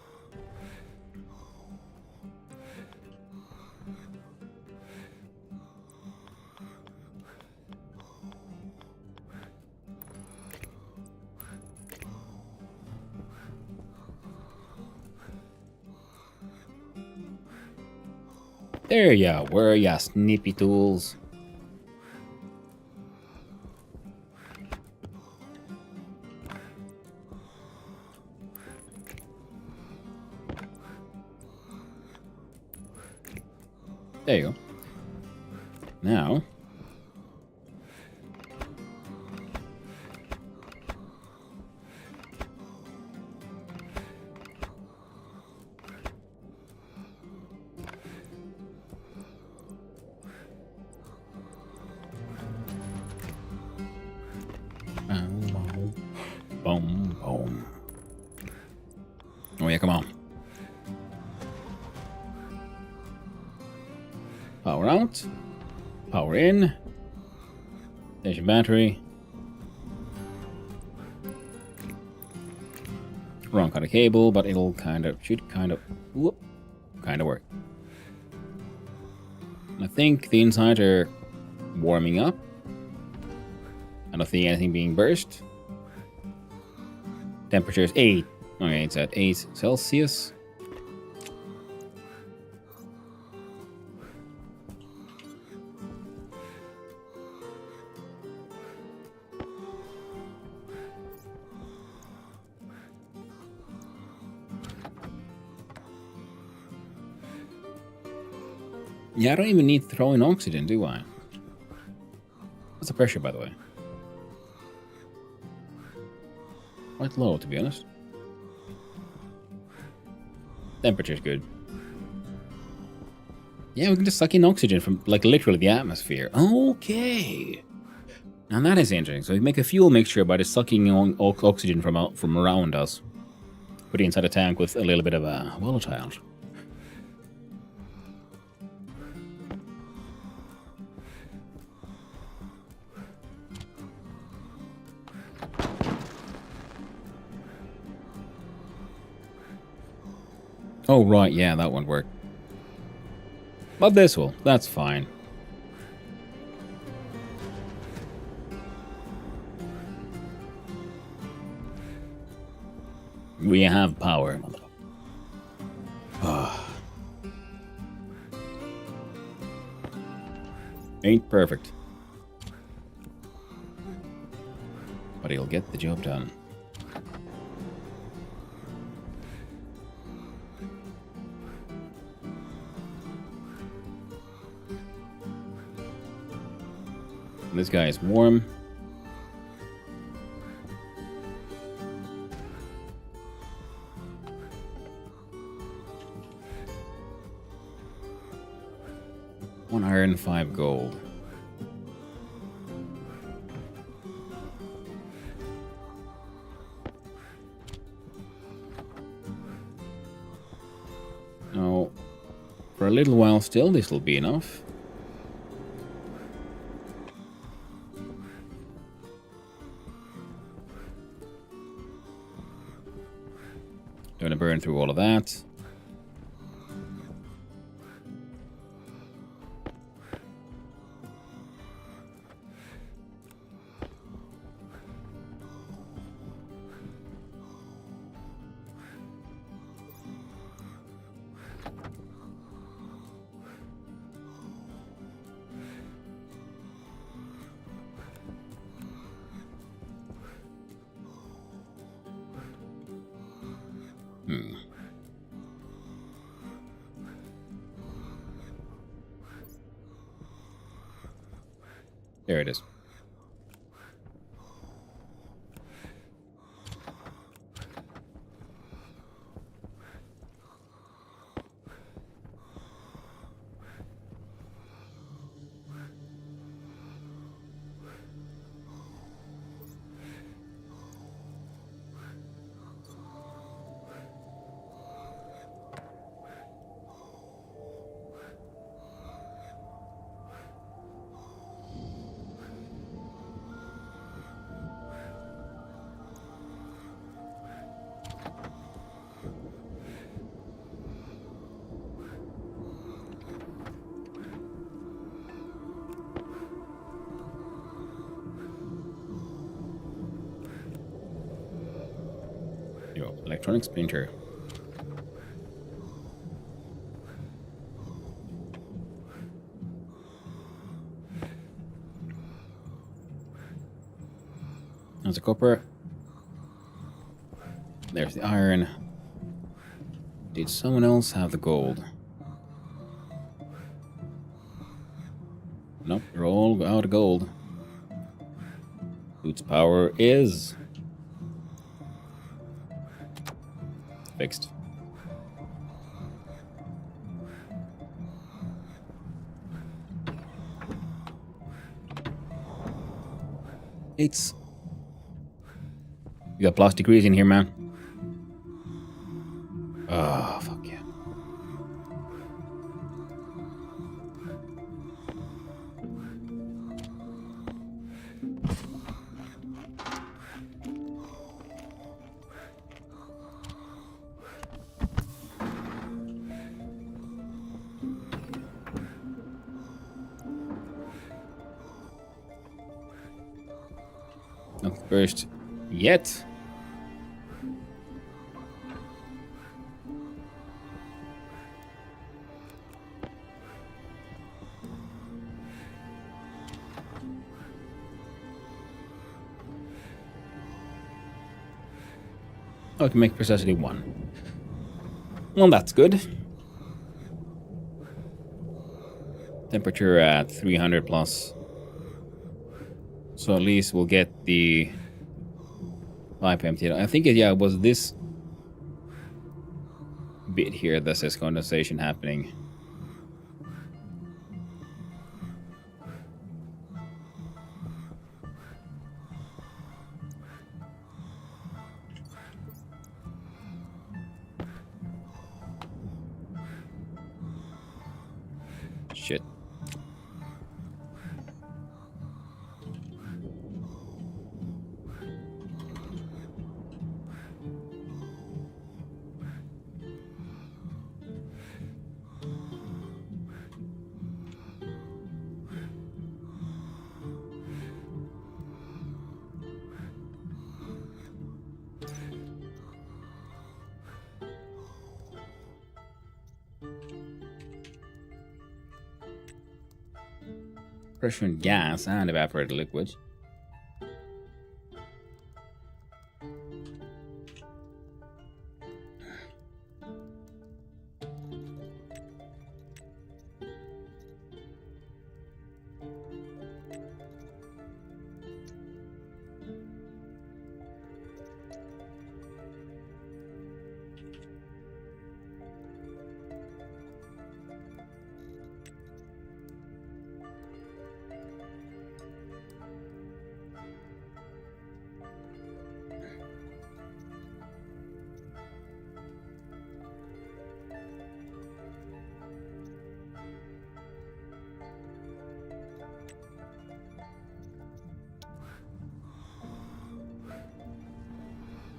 There ya were, ya snippy tools. There you go. Now... Boom, boom. Oh yeah, come on. Power out. Power in. There's your battery. Wrong kind of cable, but it'll should kind of work. I think the insides are warming up. I don't see anything being burst. Temperature is 8. Okay, it's at 8 Celsius. Yeah, I don't even need to throw in oxygen, do I? What's the pressure, by the way? Quite low, to be honest. Temperature's good. Yeah, we can just suck in oxygen from, like, literally the atmosphere. Okay. And that is interesting. So we make a fuel mixture by just sucking on oxygen from around us. Put it inside a tank with a little bit of a volatile. Oh, right, yeah, that won't work. But this will. That's fine. We have power. Ain't perfect. But he'll get the job done. This guy is warm. One iron, 5 gold. Now, for a little while still, this will be enough. Going to burn through all of that. There it is. Yo, electronics printer. There's the copper. There's the iron. Did someone else have the gold? Nope, they're all out of gold. Boots power is fixed. It's... You got plus degrees in here, man. Oh, fuck yeah. Not burst yet. Oh, I can make precisely 1. Well, that's good. Temperature at 300 plus. So at least we'll get the pipe emptied. I think it was this bit here that says condensation happening. Pressure and gas and evaporated liquids.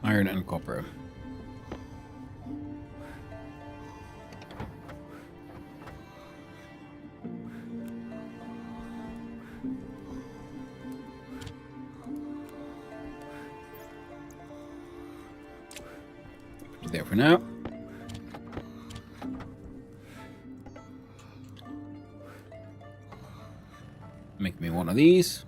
Iron and copper. There for now. Make me one of these.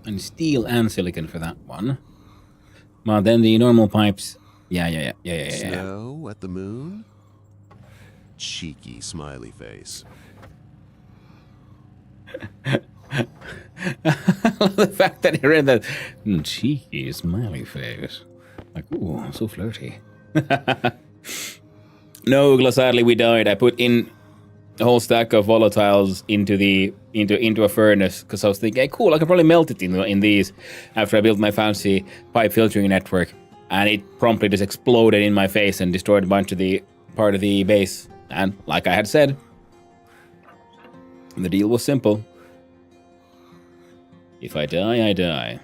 And steel and silicon for that one. Well, then the normal pipes. Yeah. Snow at the moon? Cheeky smiley face. The fact that he read that cheeky smiley face. Like, ooh, so flirty. No, sadly we died. I put in a whole stack of volatiles into a furnace because I was thinking, hey, cool, I could probably melt it in these after I built my fancy pipe filtering network, and it promptly just exploded in my face and destroyed a bunch of the part of the base. And like I had said, the deal was simple. If I die, I die.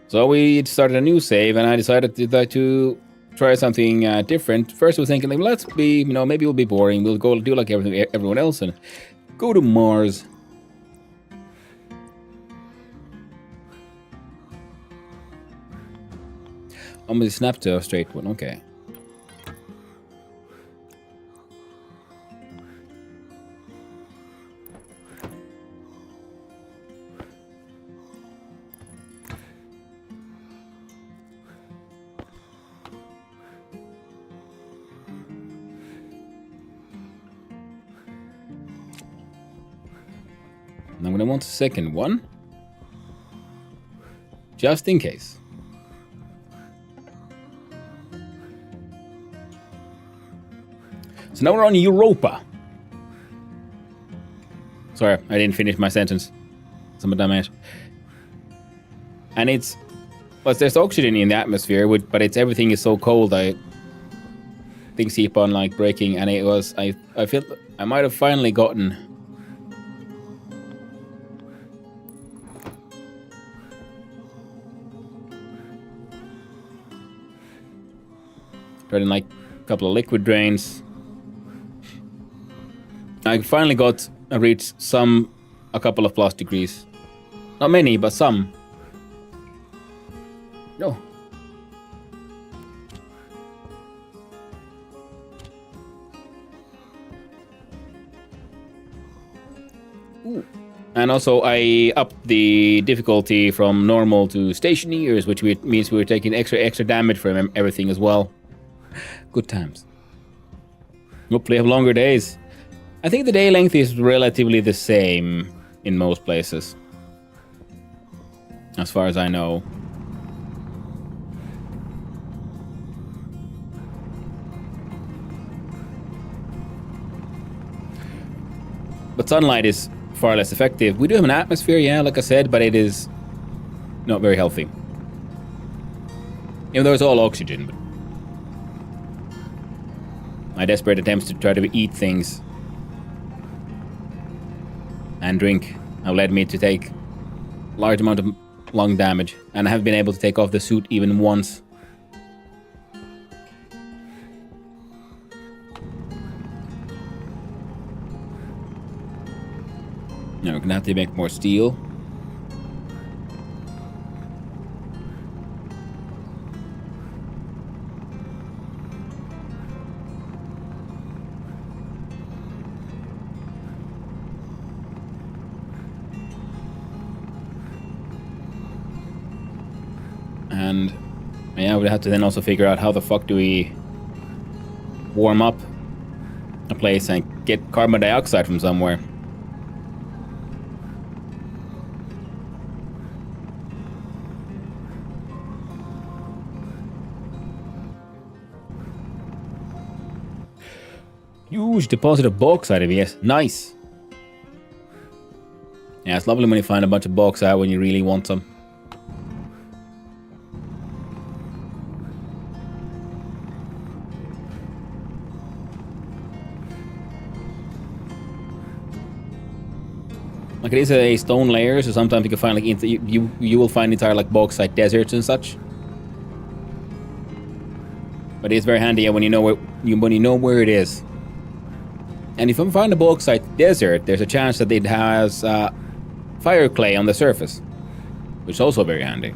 So we started a new save, and I decided to try something different. First, we were thinking, like, let's be, maybe it'll be boring. We'll go do like everyone else and go to Mars. I'm gonna snap to a straight one. Okay. I'm gonna want a second one, just in case. So now we're on Europa. Sorry, I didn't finish my sentence. Some damage. And it's, well, there's oxygen in the atmosphere, but everything is so cold. Things keep on like breaking, and it was I feel I might have finally gotten. In like a couple of liquid drains. I finally reached a couple of plus degrees. Not many, but some. No. Ooh. And also I upped the difficulty from normal to Stationeers, which means we were taking extra damage from everything as well. Good times. Hopefully have longer days. I think the day length is relatively the same in most places, as far as I know. But sunlight is far less effective. We do have an atmosphere, yeah, like I said, but it is not very healthy. Even though it's all oxygen, but my desperate attempts to try to eat things and drink have led me to take large amount of lung damage, and I have been able to take off the suit even once. Now we're gonna have to make more steel. And yeah, we'd have to then also figure out how the fuck do we warm up a place and get carbon dioxide from somewhere. Huge deposit of bauxite, yes. Nice. Yeah, it's lovely when you find a bunch of bauxite when you really want some. Like it is a stone layer, so sometimes you can find like you will find entire like bauxite deserts and such. But it's very handy when you know where it is. And if you find a bauxite desert, there's a chance that it has fire clay on the surface, which is also very handy.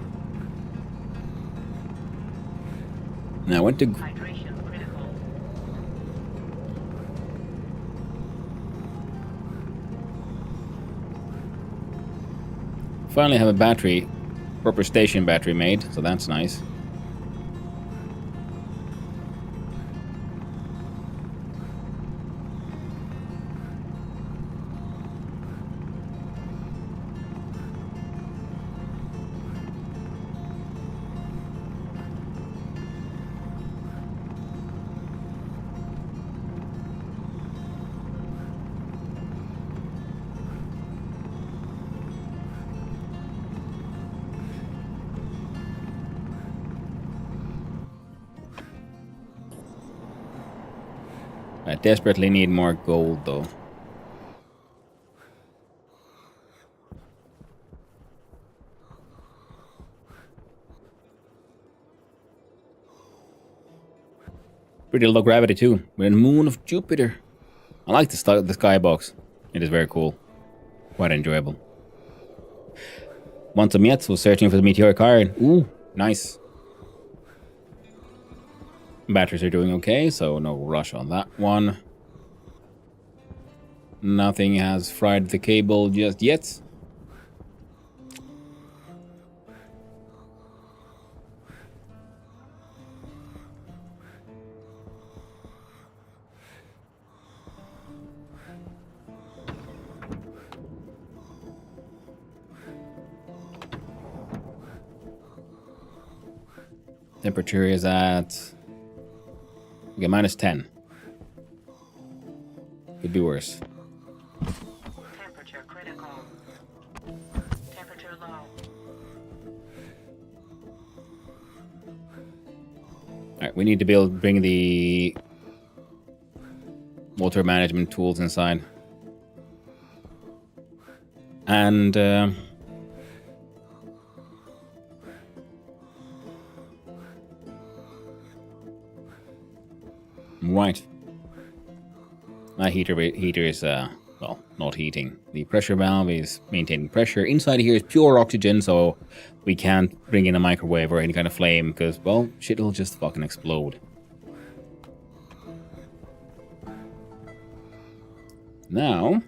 Now I went to. Hydration critical. Finally have a battery, proper station battery made, so that's nice. I desperately need more gold, though. Pretty low gravity, too. We're in the moon of Jupiter. I like the skybox. It is very cool. Quite enjoyable. Want some yet? Was searching for the meteoric iron. Ooh, nice. Batteries are doing okay, so no rush on that one. Nothing has fried the cable just yet. Temperature is at... Okay, minus 10. Could be worse. Temperature critical. Temperature low. Alright, we need to bring the water management tools inside. And right. My heater is, well, not heating. The pressure valve is maintaining pressure. Inside here is pure oxygen, so we can't bring in a microwave or any kind of flame, because, well, shit will just fucking explode. Now...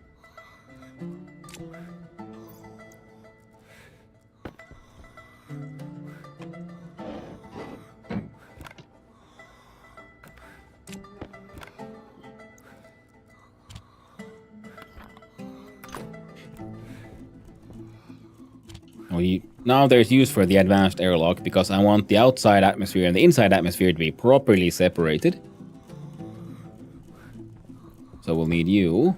now there's use for the advanced airlock because I want the outside atmosphere and the inside atmosphere to be properly separated. So we'll need you.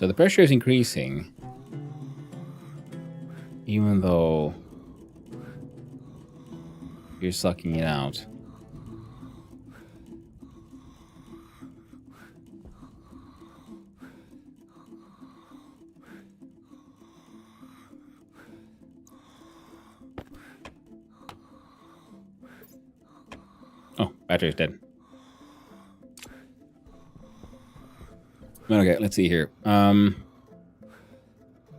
So the pressure is increasing. Even though you're sucking it out. Oh, battery's dead. Okay, let's see here.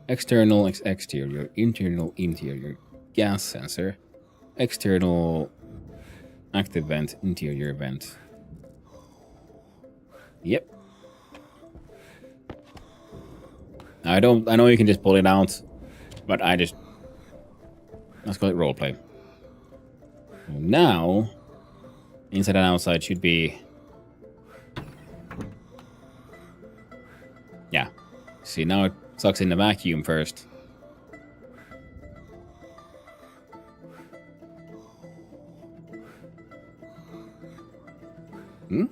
External exterior, internal interior, gas sensor, external active vent, interior vent. Yep. I know you can just pull it out, but let's call it roleplay. Now, inside and outside should be, yeah. See, now it sucks in the vacuum first. Hmm?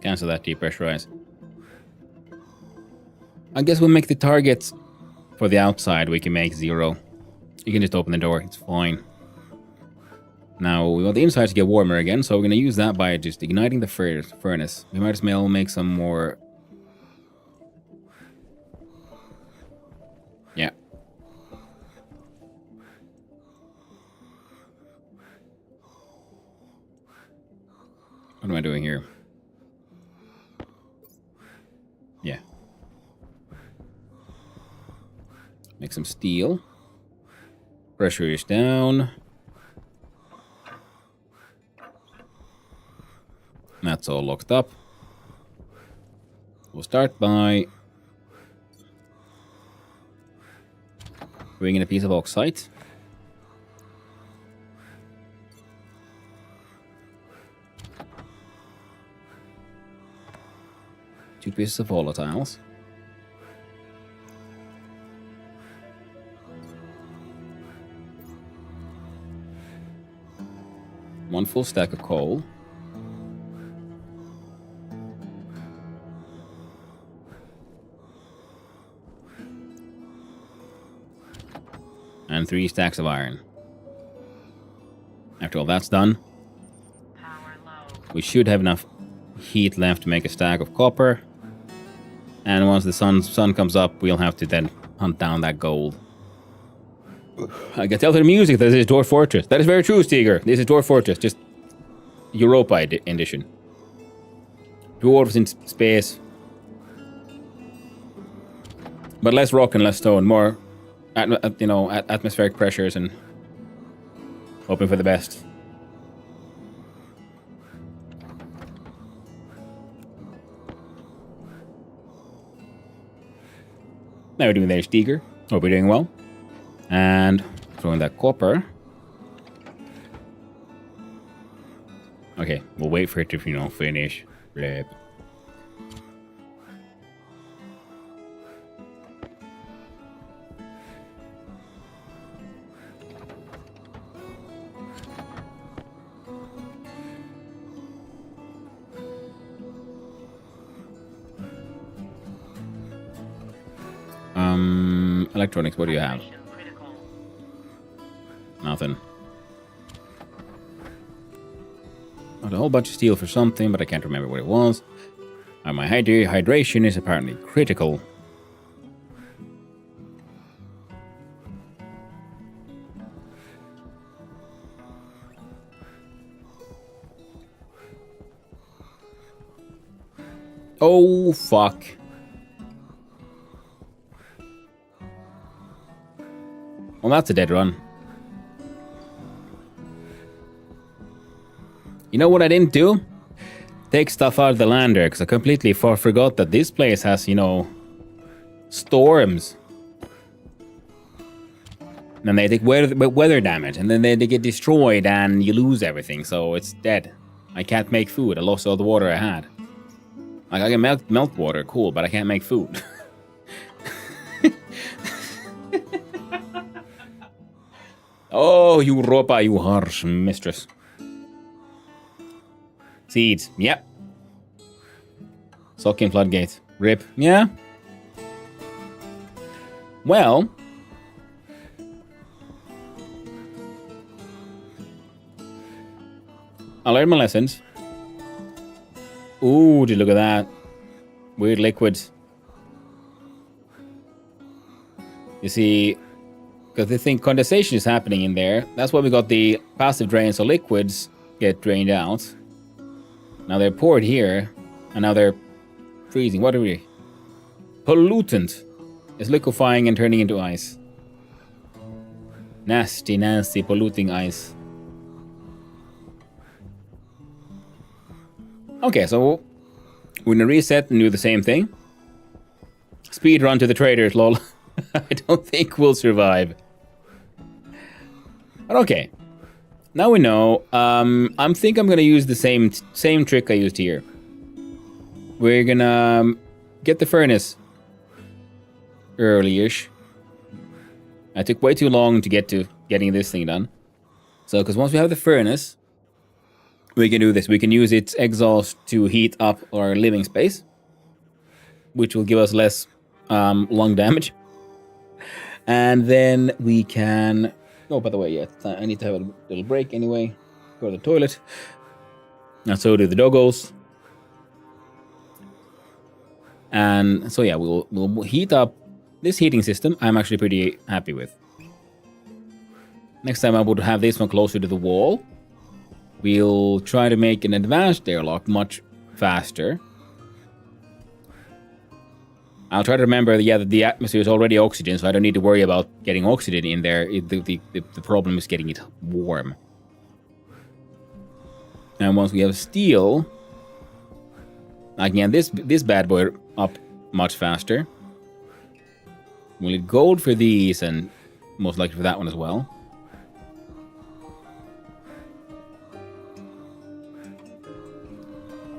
Cancel that depressurize. I guess we'll make the targets for the outside. We can make 0. You can just open the door. It's fine. Now, we want the inside to get warmer again, so we're going to use that by just igniting the furnace. We might as well make some more... Yeah. What am I doing here? Yeah. Make some steel. Pressure is down. That's all locked up. We'll start by bringing a piece of oxide. Two pieces of volatiles. One full stack of coal. And 3 stacks of iron. After all that's done, Power low. we should have enough heat left to make a stack of copper. And once the sun comes up, we'll have to then hunt down that gold. I can tell through the music that this is Dwarf Fortress. That is very true, Steger. This is Dwarf Fortress, just Europa edition. Dwarves in space. But less rock and less stone, more, atmospheric pressures and hoping for the best. Now we're doing there, Steger. Hope we're doing well. And throwing that copper. Okay, we'll wait for it to, finish. Blip. Electronics, what do you have? Operation critical. Nothing. Got a whole bunch of steel for something, but I can't remember what it was. My hydration is apparently critical. Oh, fuck. Well, that's a dead run. You know what I didn't do? Take stuff out of the lander, because I completely forgot that this place has, storms. And they take weather damage, and then they get destroyed, and you lose everything, so it's dead. I can't make food. I lost all the water I had. Like, I can melt water, cool, but I can't make food. Oh, Europa, you harsh mistress. Seeds. Yep. Sock in floodgate. Rip. Yeah. Well. I learned my lessons. Ooh, did look at that. Weird liquids. You see, because they think condensation is happening in there. That's why we got the passive drain, so liquids get drained out. Now they're poured here, and now they're freezing. What are we? Pollutant is liquefying and turning into ice. Nasty, nasty, polluting ice. Okay, so we're gonna reset and do the same thing. Speed run to the traders, lol. I don't think we'll survive. But okay. Now we know. I think I'm gonna use the same trick I used here. We're gonna get the furnace early-ish. I took way too long to get to getting this thing done. So, because once we have the furnace, we can do this. We can use its exhaust to heat up our living space, which will give us less lung damage. And then we can... Oh, by the way, yeah, I need to have a little break anyway. Go to the toilet. And so do the doggos. And so yeah, we'll heat up this heating system. I'm actually pretty happy with. Next time I would have this one closer to the wall. We'll try to make an advanced airlock much faster. I'll try to remember, yeah, that the atmosphere is already oxygen, so I don't need to worry about getting oxygen in there. The problem is getting it warm. And once we have steel, again, this bad boy up much faster. We'll need gold for these, and most likely for that one as well.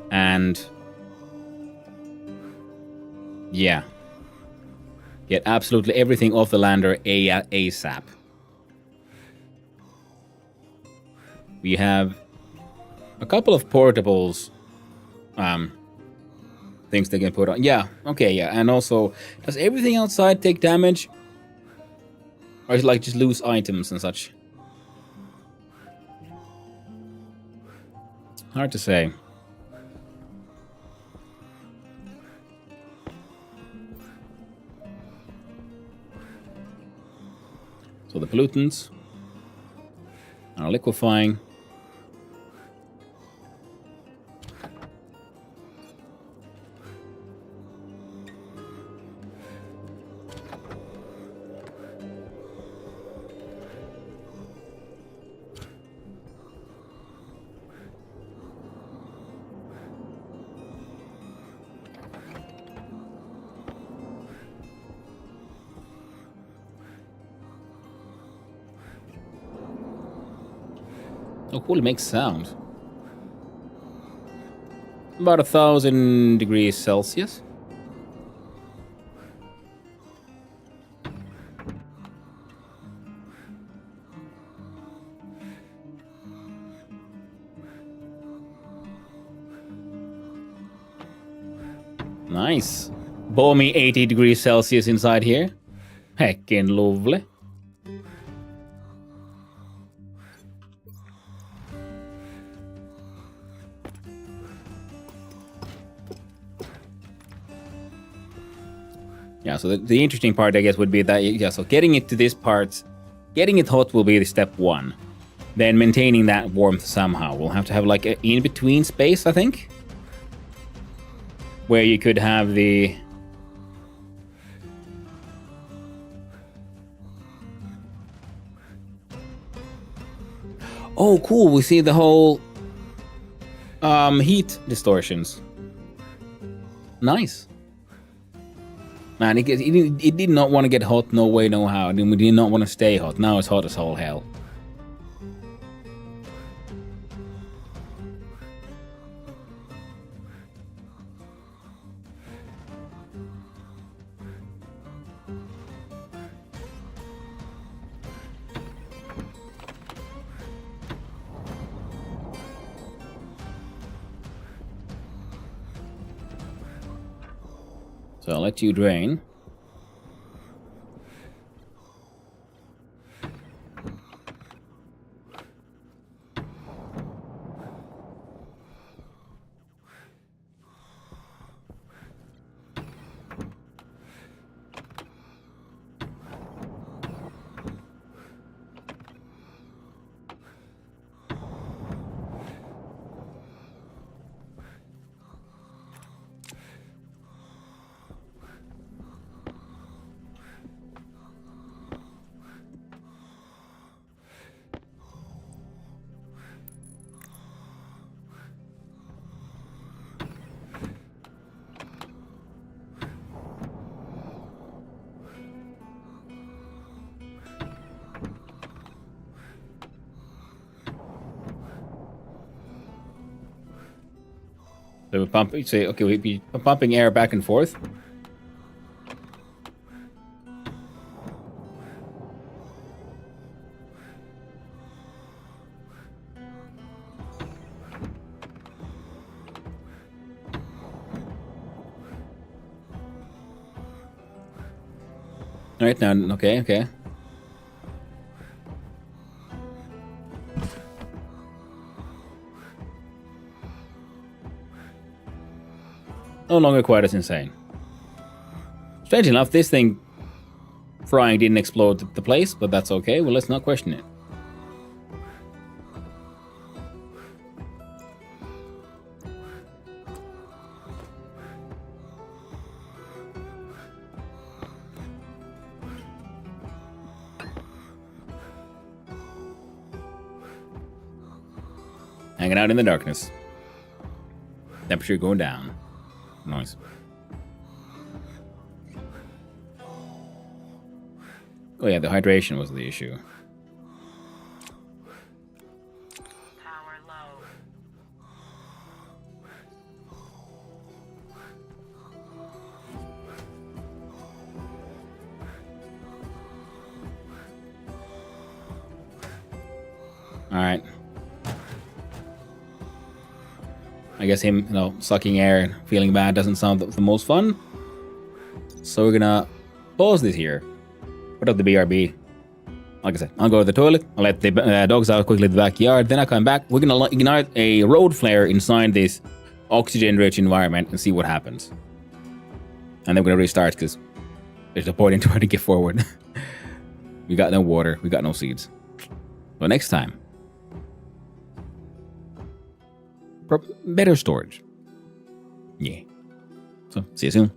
And yeah, get absolutely everything off the lander ASAP. We have a couple of portables, things they can put on. Yeah, okay, yeah, and also, does everything outside take damage, or is it like just loose items and such? Hard to say. So the pollutants are liquefying. Oh, cool, it makes sound. About 1,000 degrees Celsius. Nice. Balmy 80 degrees Celsius inside here. Heckin' lovely. Yeah, so the interesting part, I guess, would be that, yeah, so getting it to this part, getting it hot will be the step one. Then maintaining that warmth somehow. We'll have to have like an in-between space, I think. Where you could have the... Oh, cool, we see the whole heat distortions. Nice. Man, it did not want to get hot, no way, no how. We did not want to stay hot. Now it's hot as all hell. So I'll let you drain. So we pump. Say, okay, we'd be pumping air back and forth. All right now, okay. No longer quite as insane. Strange enough, this thing frying didn't explode the place, but that's okay. Well, let's not question it. Hanging out in the darkness. Temperature going down. Nice. Oh yeah, the hydration was the issue. Power low. Alright. I guess him, sucking air and feeling bad doesn't sound the most fun. So we're gonna pause this here. Put up the BRB. Like I said, I'll go to the toilet. I'll let the dogs out quickly in the backyard. Then I come back. We're gonna ignite a road flare inside this oxygen-rich environment and see what happens. And then we're gonna restart because there's no point in trying to get forward. We got no water. We got no seeds. So next time. Better storage. Yeah. So, see you soon.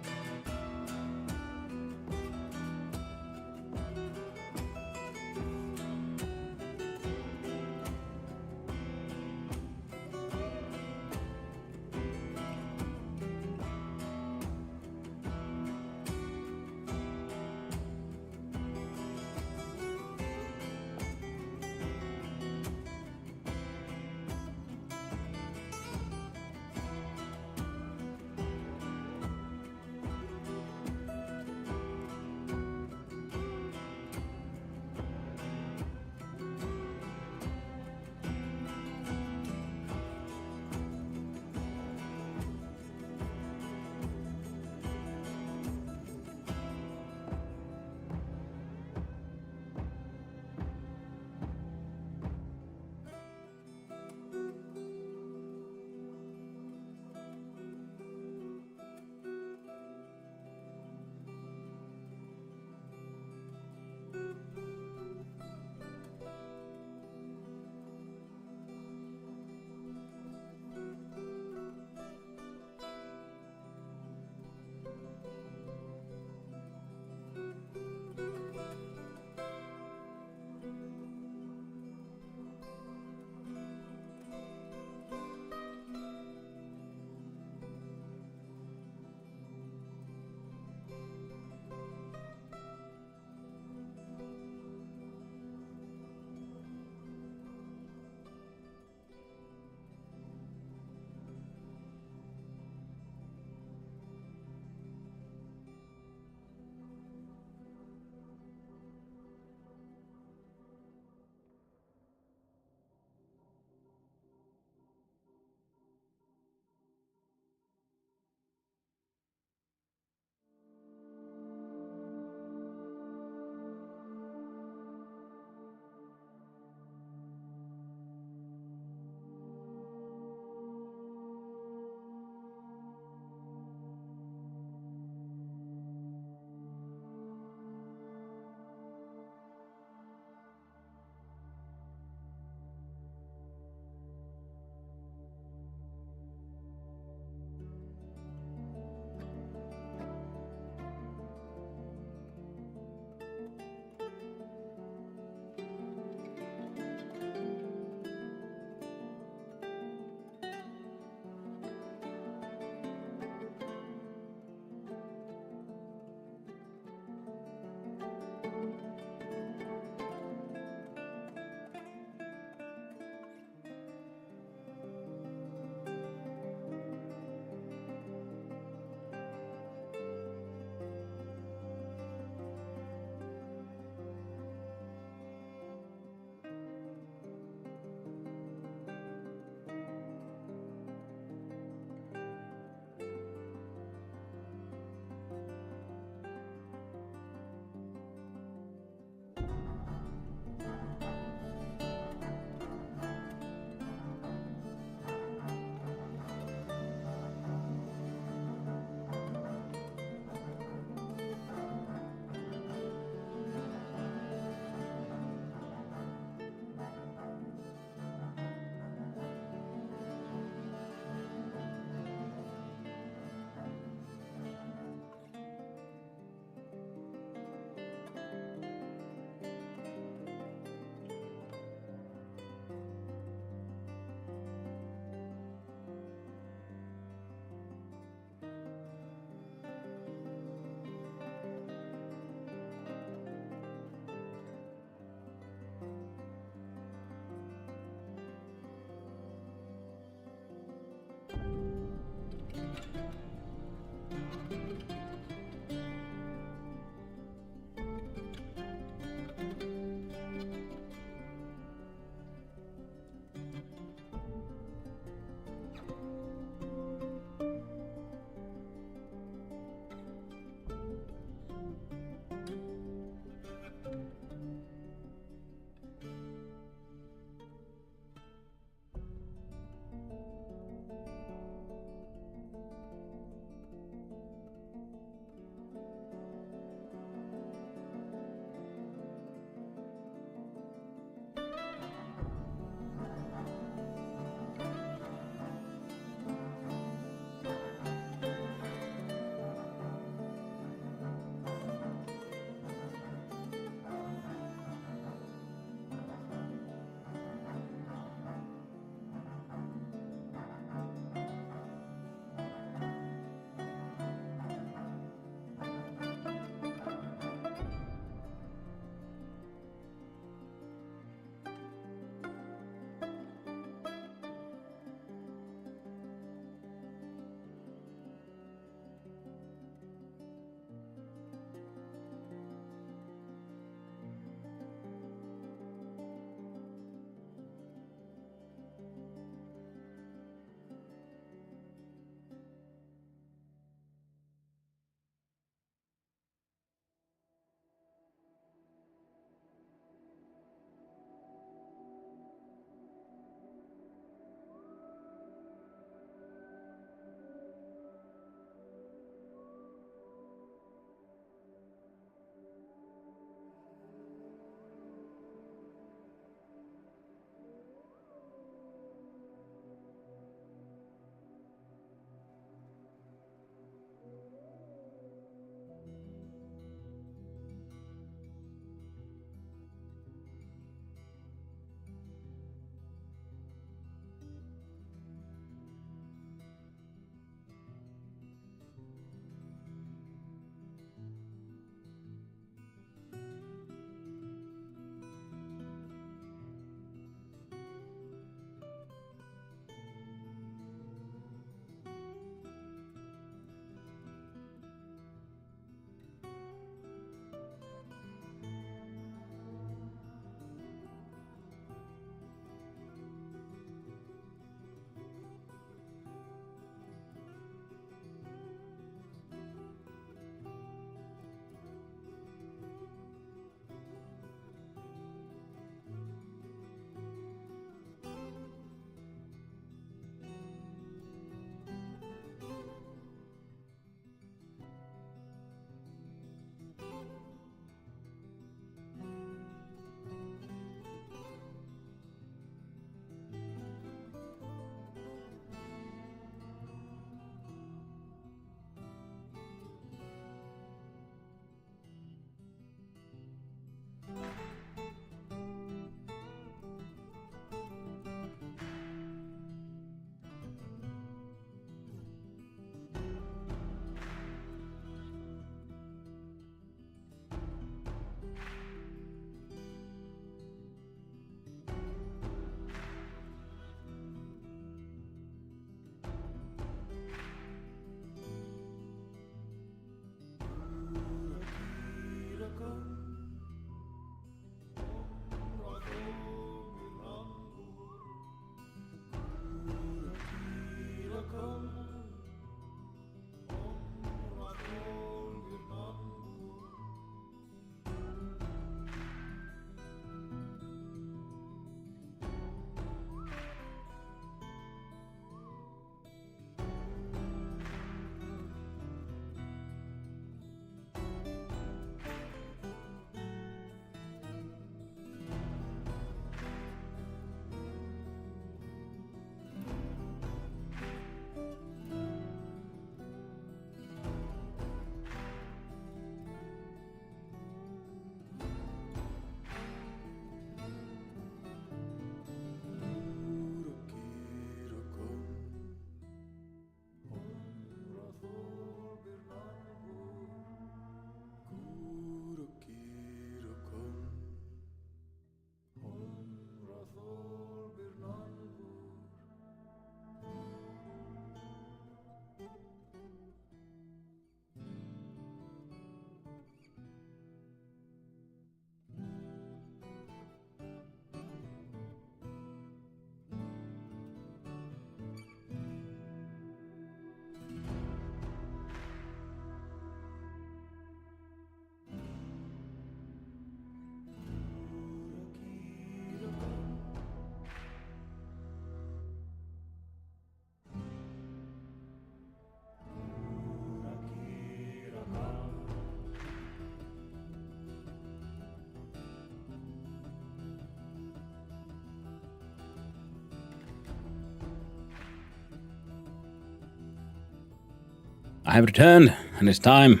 I have returned, and it's time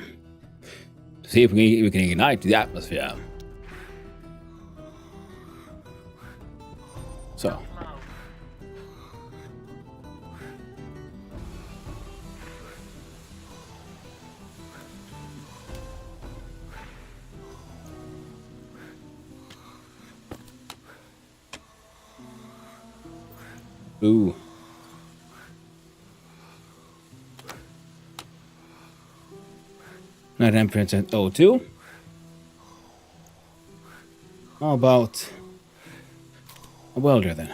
to see if we can ignite the atmosphere. So. Ooh. Not 10% O2. How about a welder then?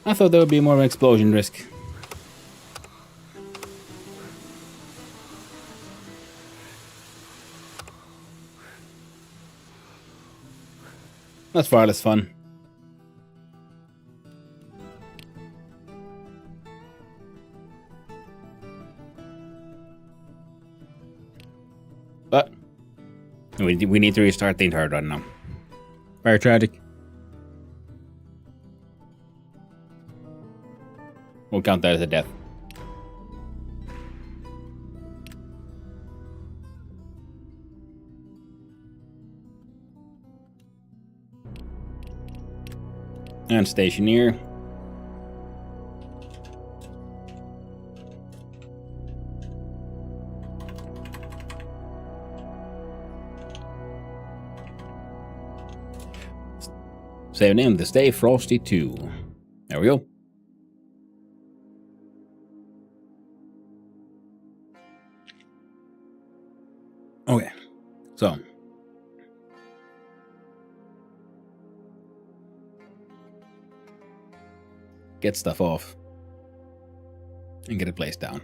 I thought there would be more of an explosion risk. That's far less fun. But we need to restart the entire run now. Very tragic. We'll count that as a death. And Stationeer. Save name to Stay Frosty 2. There we go. Okay, so get stuff off and get it placed down.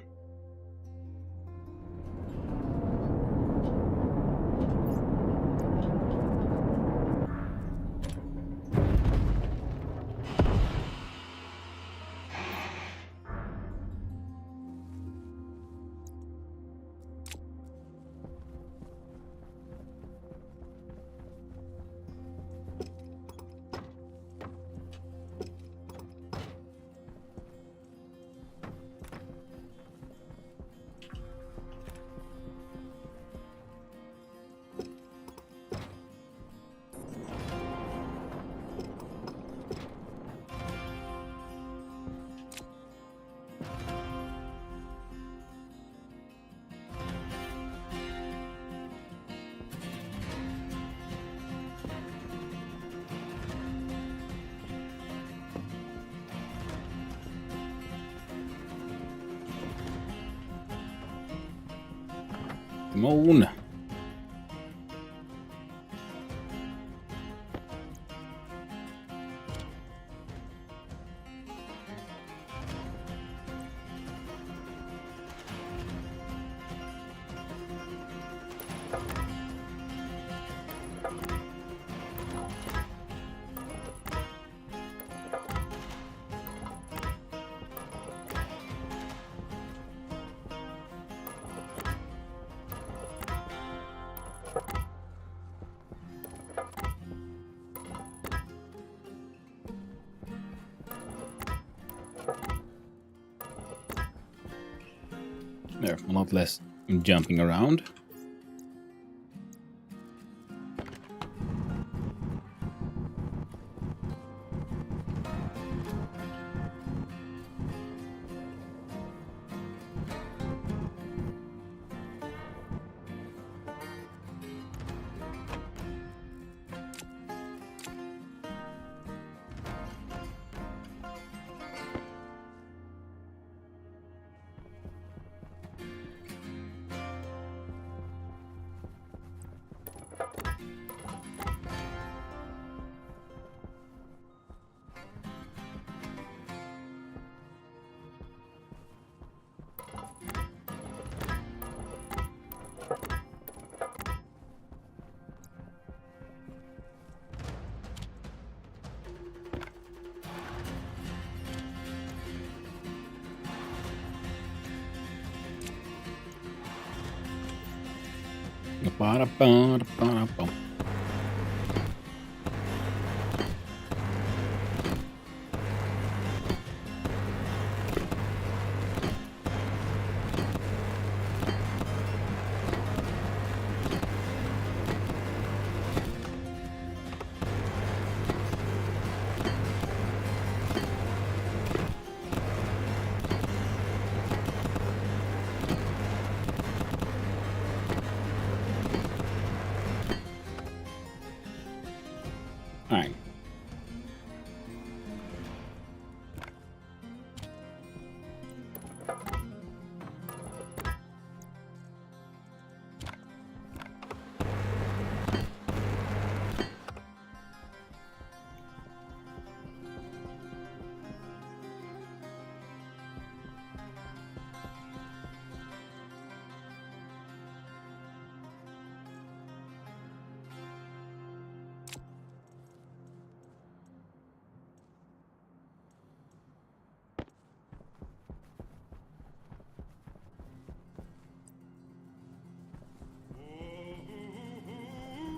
Come on. There, a lot less jumping around. Ba-da-ba-da-ba-da-ba. All right.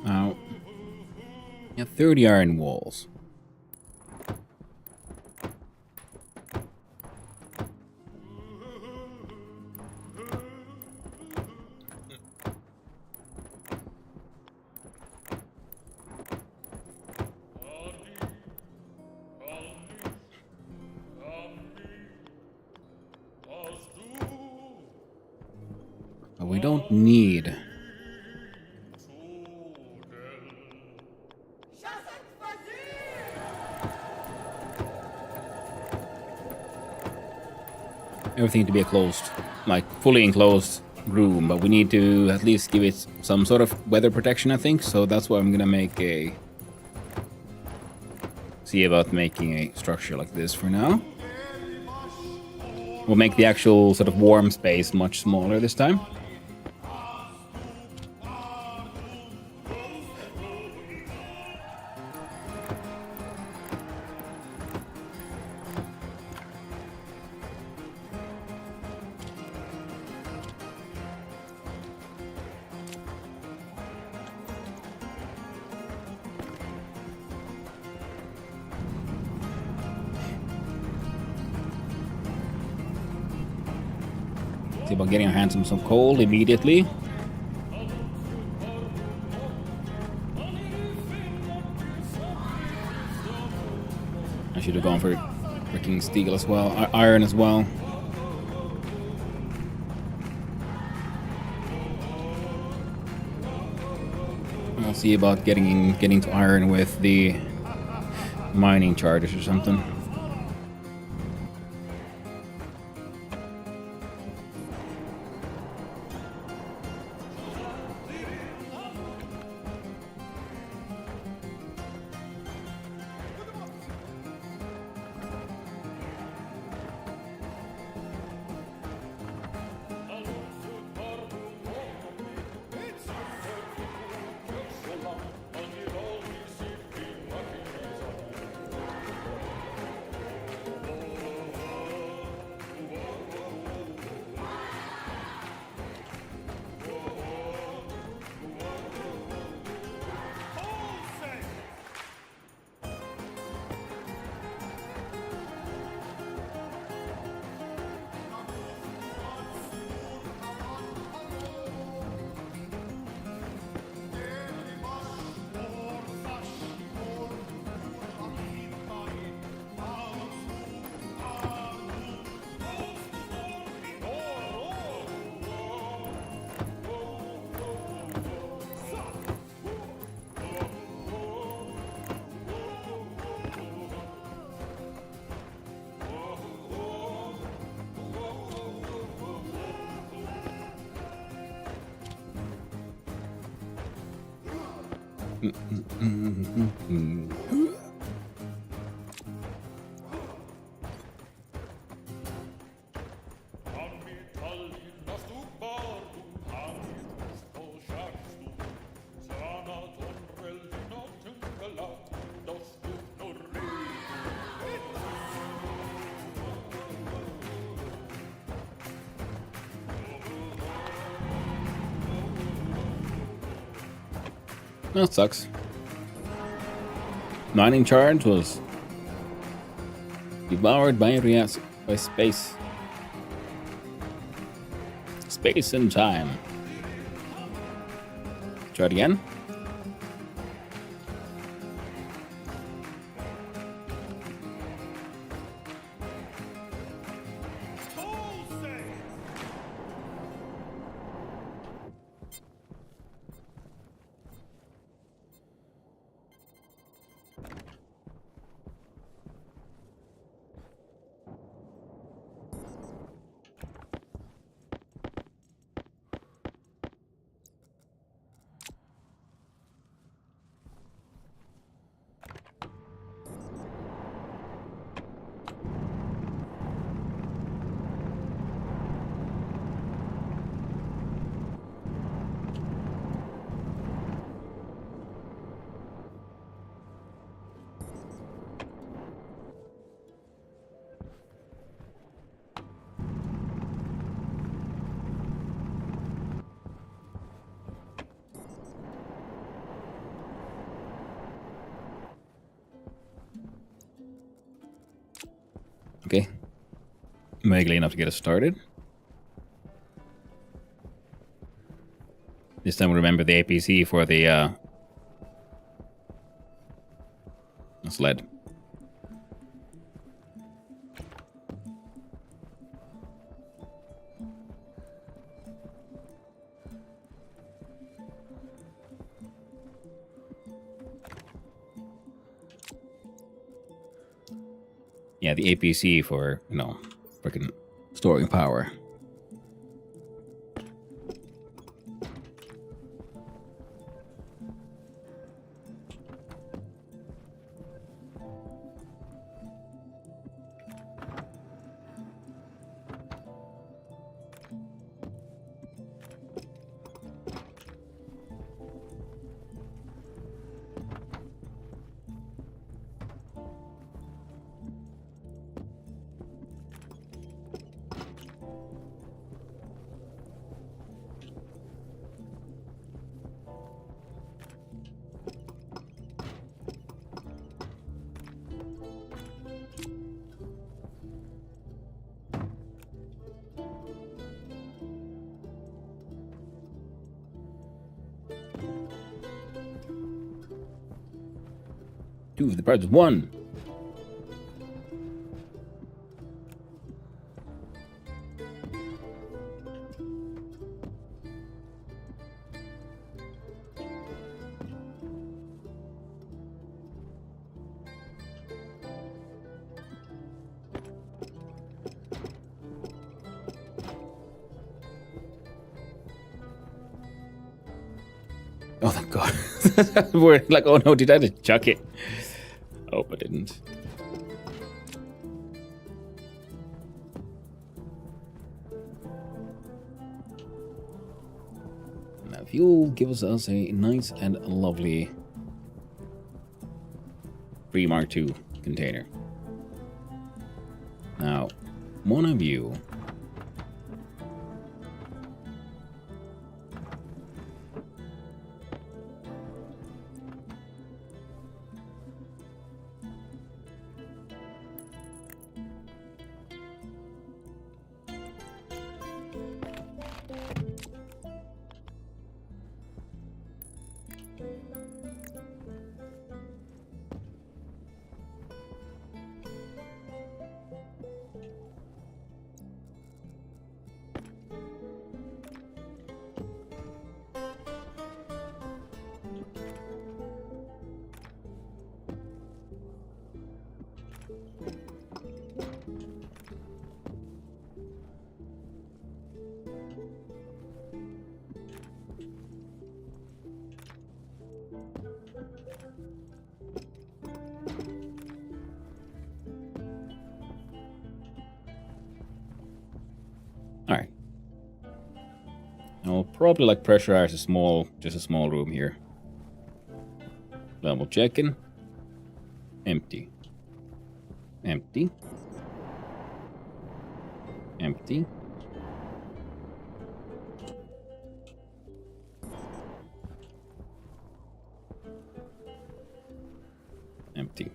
Now, yeah, 30 iron walls. But we don't need. Everything to be a closed, like fully enclosed room, but we need to at least give it some sort of weather protection, I think. So that's why I'm gonna make a. See about making a structure like this for now. We'll make the actual sort of warm space much smaller this time. See about getting our hands on some coal immediately. I should have gone for freaking steel as well, iron as well. I'll see about getting to iron with the mining charges or something. That sucks. Mining charge was devoured by space. Space and time. Try it again. Okay. Vaguely enough to get us started. This time remember the APC for the sled. Yeah, the APC for, you know, freaking storing power. Two of the parts of one. Oh, thank God. We're like, oh no, did I just chuck it? Hope I didn't. Now, fuel gives us a nice and lovely pre-Mark II container. Now, one of you. Alright. I'll probably like pressurize just a small room here. Double checking. Empty. Empty. Empty. empty.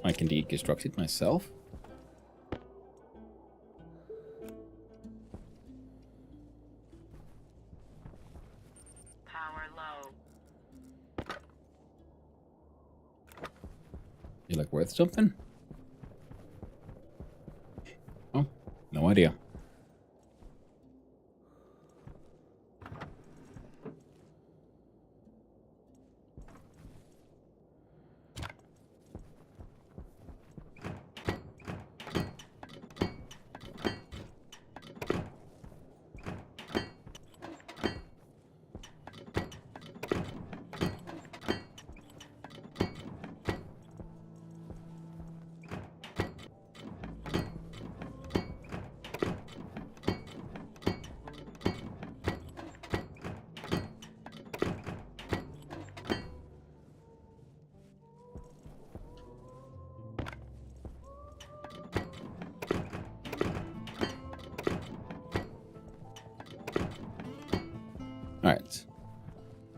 I can deconstruct it myself. Power low. You like worth something? Oh, no idea. Alright.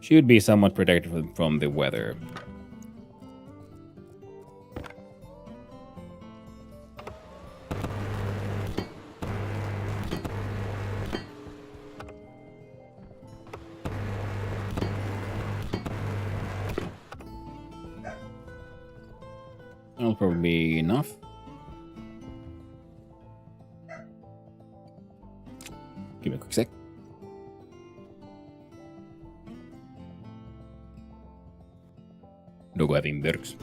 Should be somewhat protected from the weather. That'll probably be enough. Give me a quick sec. Då går jag in burks.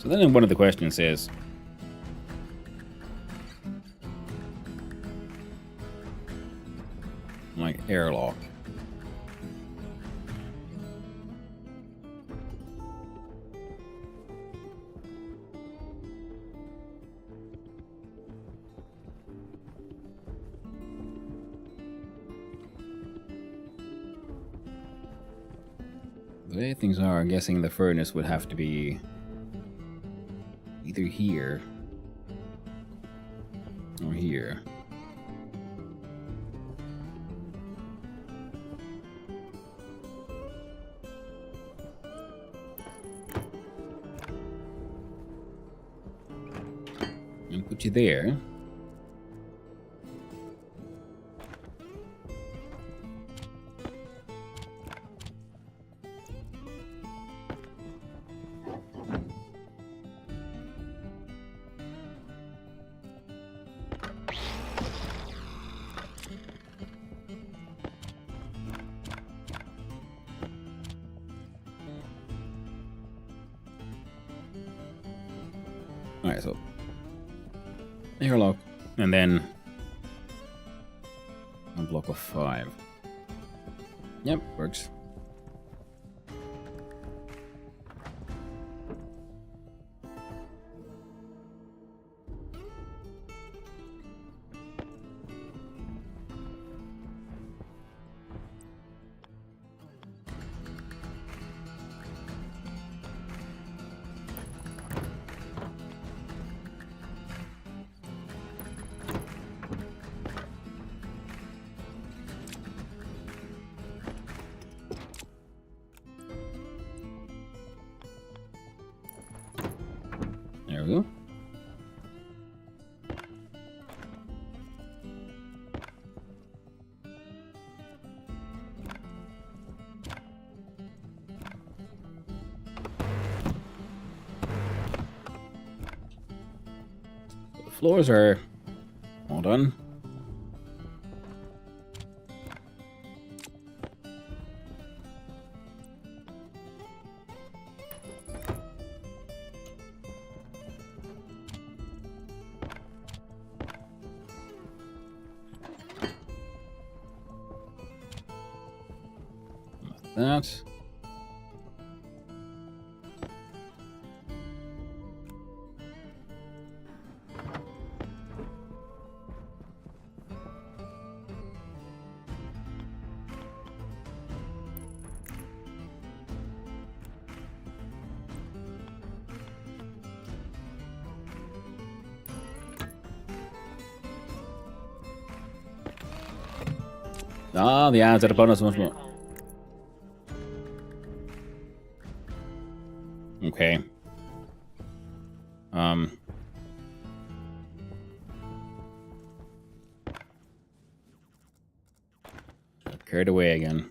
So then one of the questions is, like, airlock. The way things are, I'm guessing the furnace would have to be either here or here. And put you there. Alright, so airlock, and then a block of 5. Yep, works. There we go. So the floors are all done. that. Ah, the ads are upon us once more. Okay. Carried away again.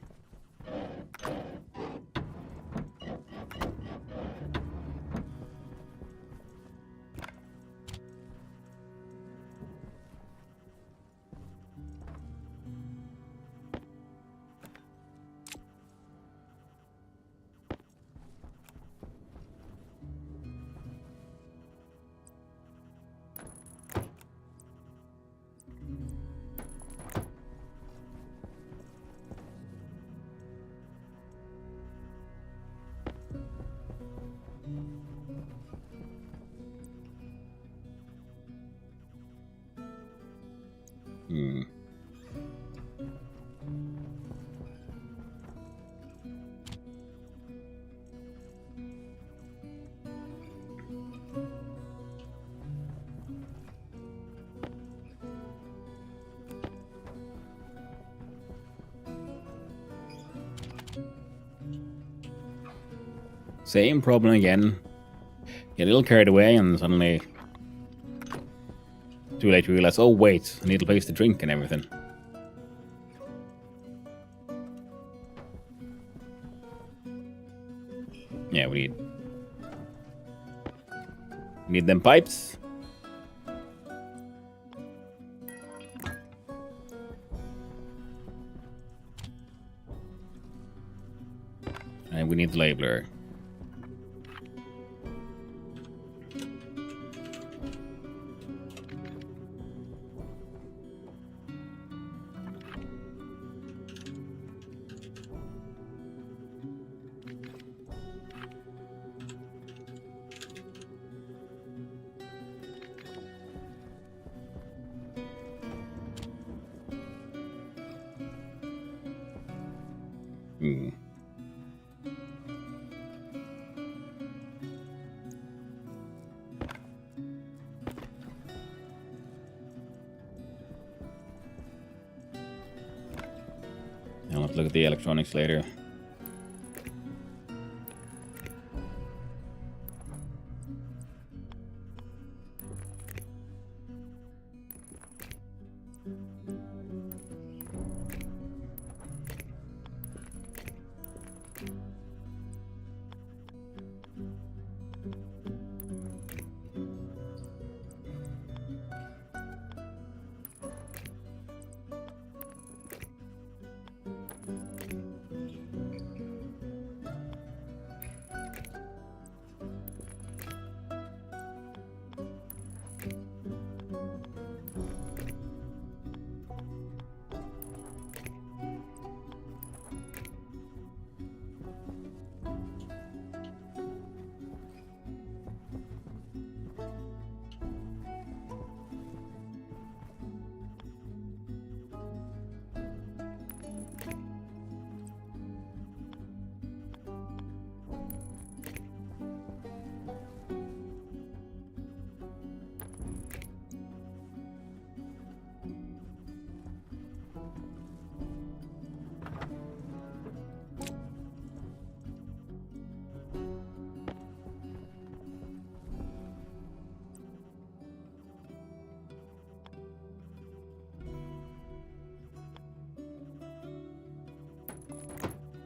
Hmm. Same problem again. Get a little carried away and suddenly too late to realize, oh wait, I need a place to drink and everything. Yeah, we need them pipes. And we need the labeler. Hmm. I'll have to look at the electronics later.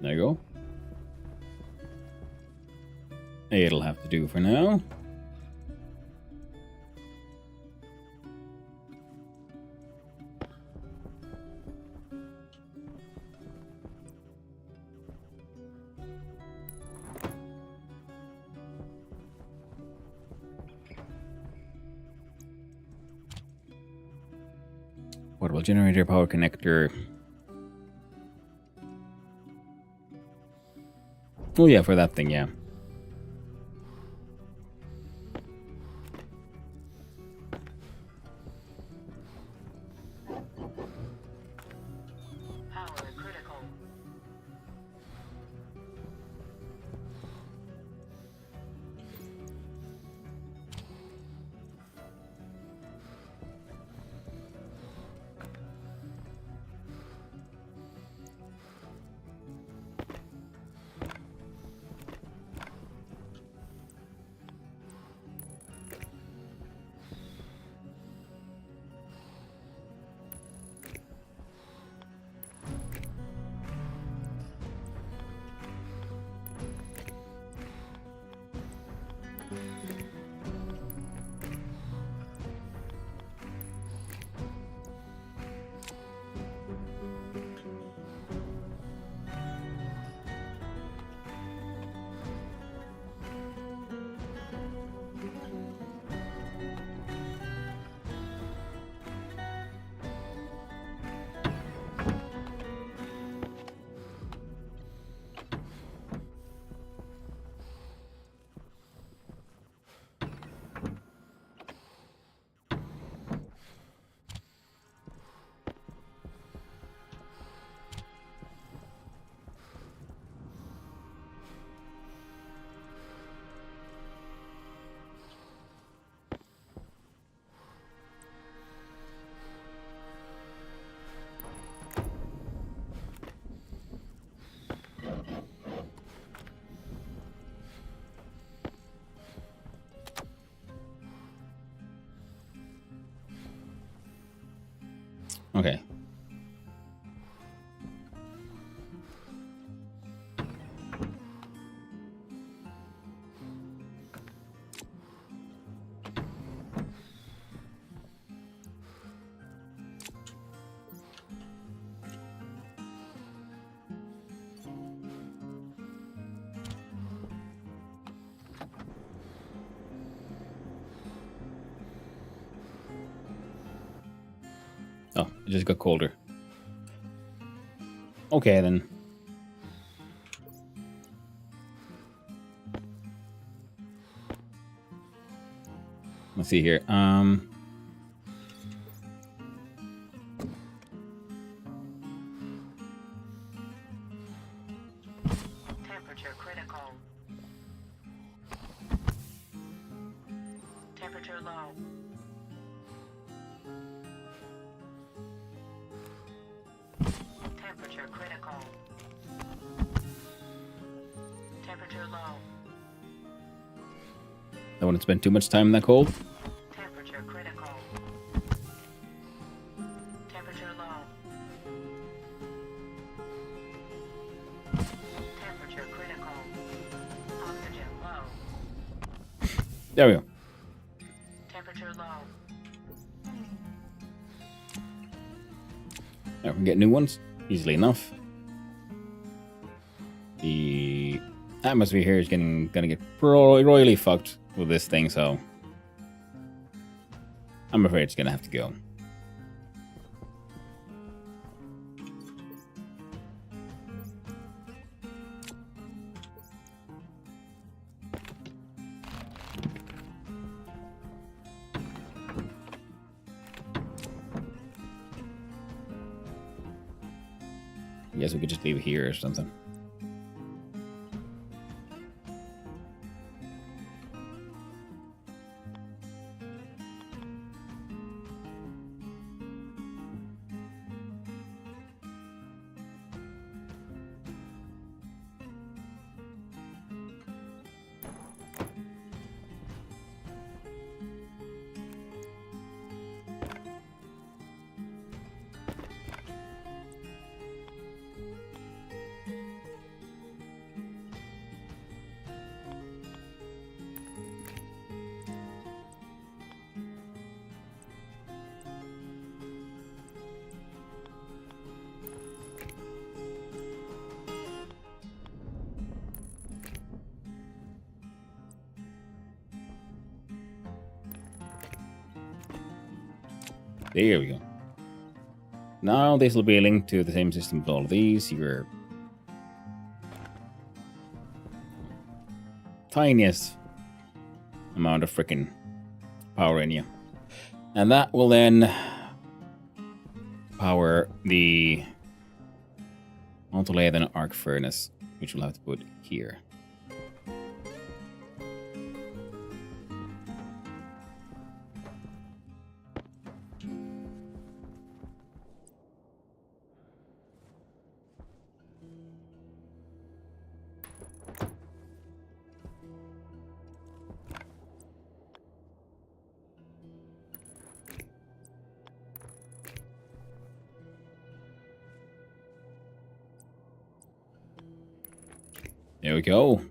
There you go. It'll have to do for now. Portable generator, power connector. Oh yeah, for that thing, yeah. Power critical. Okay. Oh, it just got colder. Okay, then. Let's see here. Temperature critical. Temperature low. Temperature critical. Temperature low. I wouldn't spend too much time in that cold. Temperature critical. Temperature low. Temperature critical. Oxygen low. There we go. Temperature low. Now we can get new ones easily enough. The atmosphere here is gonna get royally fucked with this thing, so I'm afraid it's gonna have to go. I guess we could just leave it here or something. There we go. Now this will be linked to the same system as all of these. You're tiniest amount of freaking power in you. And that will then power the autolathe and arc furnace, which we'll have to put here. There we go.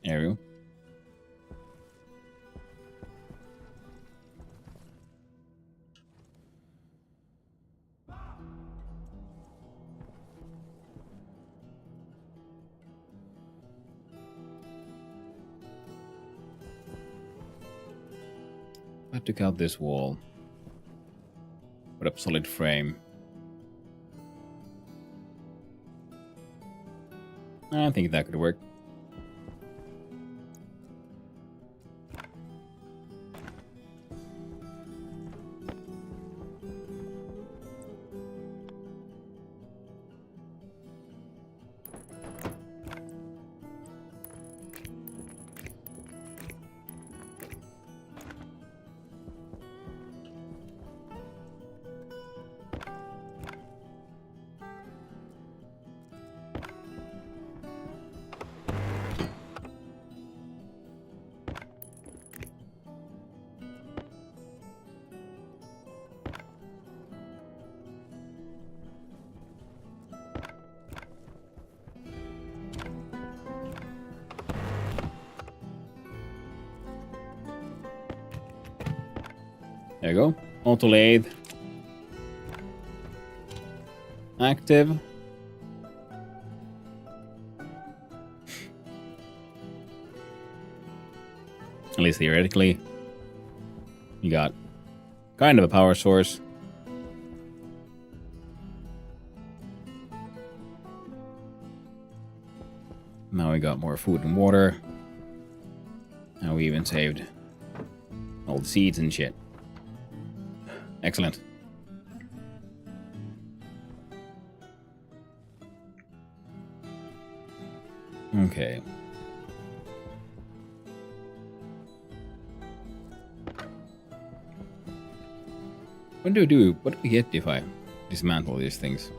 There we go. I took out this wall. Put up solid frame. I think that could work. There you go. Auto lathe. Active. At least theoretically. You got kind of a power source. Now we got more food and water. Now we even saved all the seeds and shit. Excellent. Okay. What do we do? What do we get if I dismantle these things?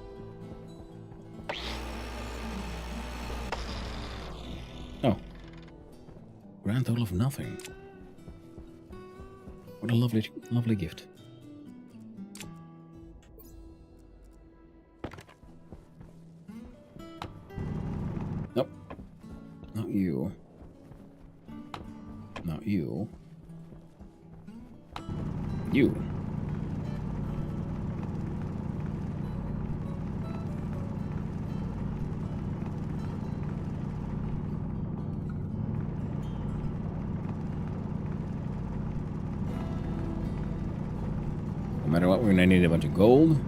Oh. Grand total of nothing. What a lovely, lovely gift. Nope. Not you. Not you. You. No matter what, we're gonna need a bunch of gold.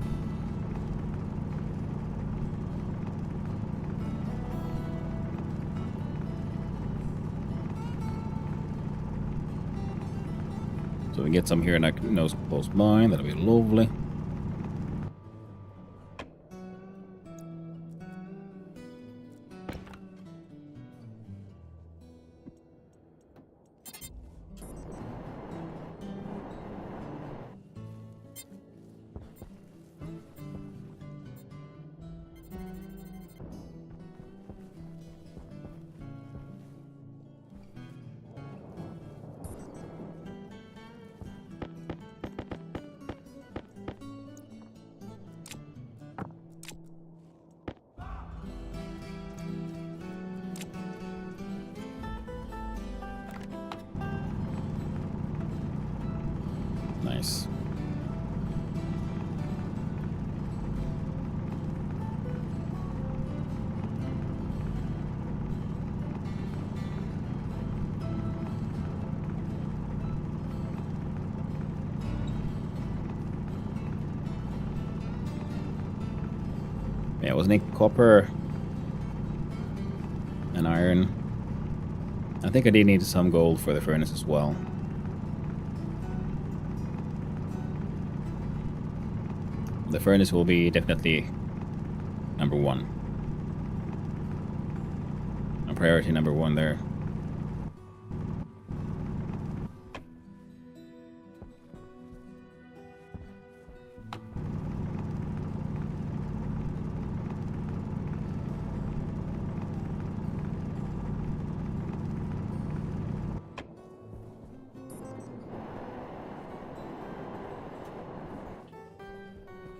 So we get some here and I can know close by. That'll be lovely. Nice. Yeah, wasn't it copper and iron? I think I did need some gold for the furnace as well. The furnace will be definitely number one. Priority number one there.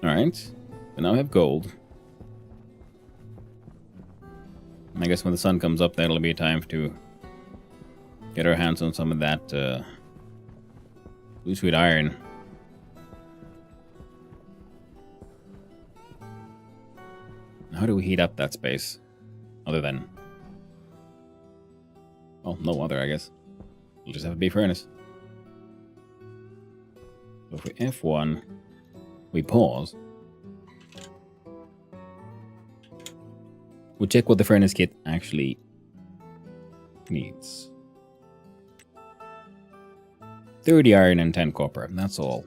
Alright, so now we have gold. I guess when the sun comes up, that'll be time to get our hands on some of that blue sweet iron. How do we heat up that space? Other than... well, no other, I guess. We'll just have a big furnace. So if we F1, we pause. We'll check what the furnace kit actually needs. 30 iron and 10 copper. That's all.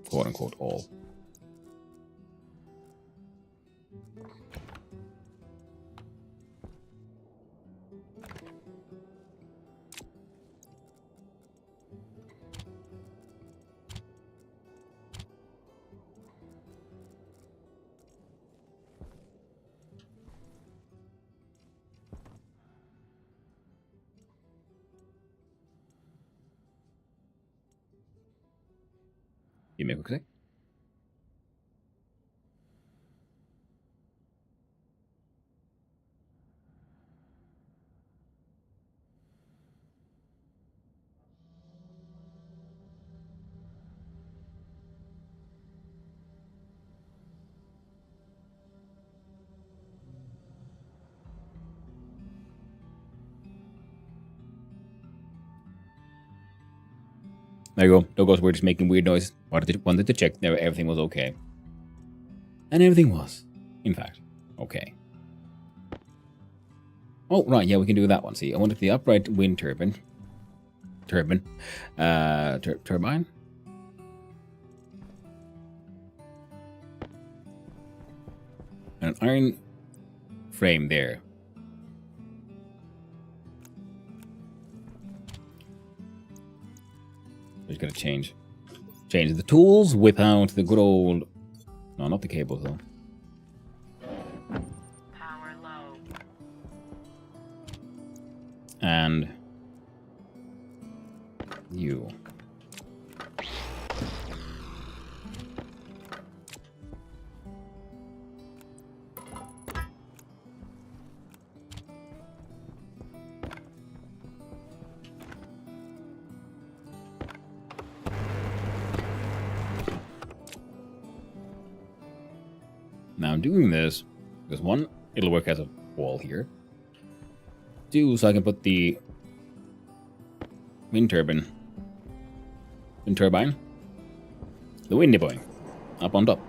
Quote unquote all. Give me a quick sec. There you go. Dogos were just making weird noise. Wanted to check that everything was okay. And everything was, in fact, okay. Oh, right, yeah, we can do that one. See, I wanted the upright wind turbine. Turbine. Turbine? An iron frame there. Just gotta change the tools, whip out the good old... no, not the cables though. Power low. And you. Now I'm doing this because one, it'll work as a wall here. Two, so I can put the wind turbine, the windy boy, up on top.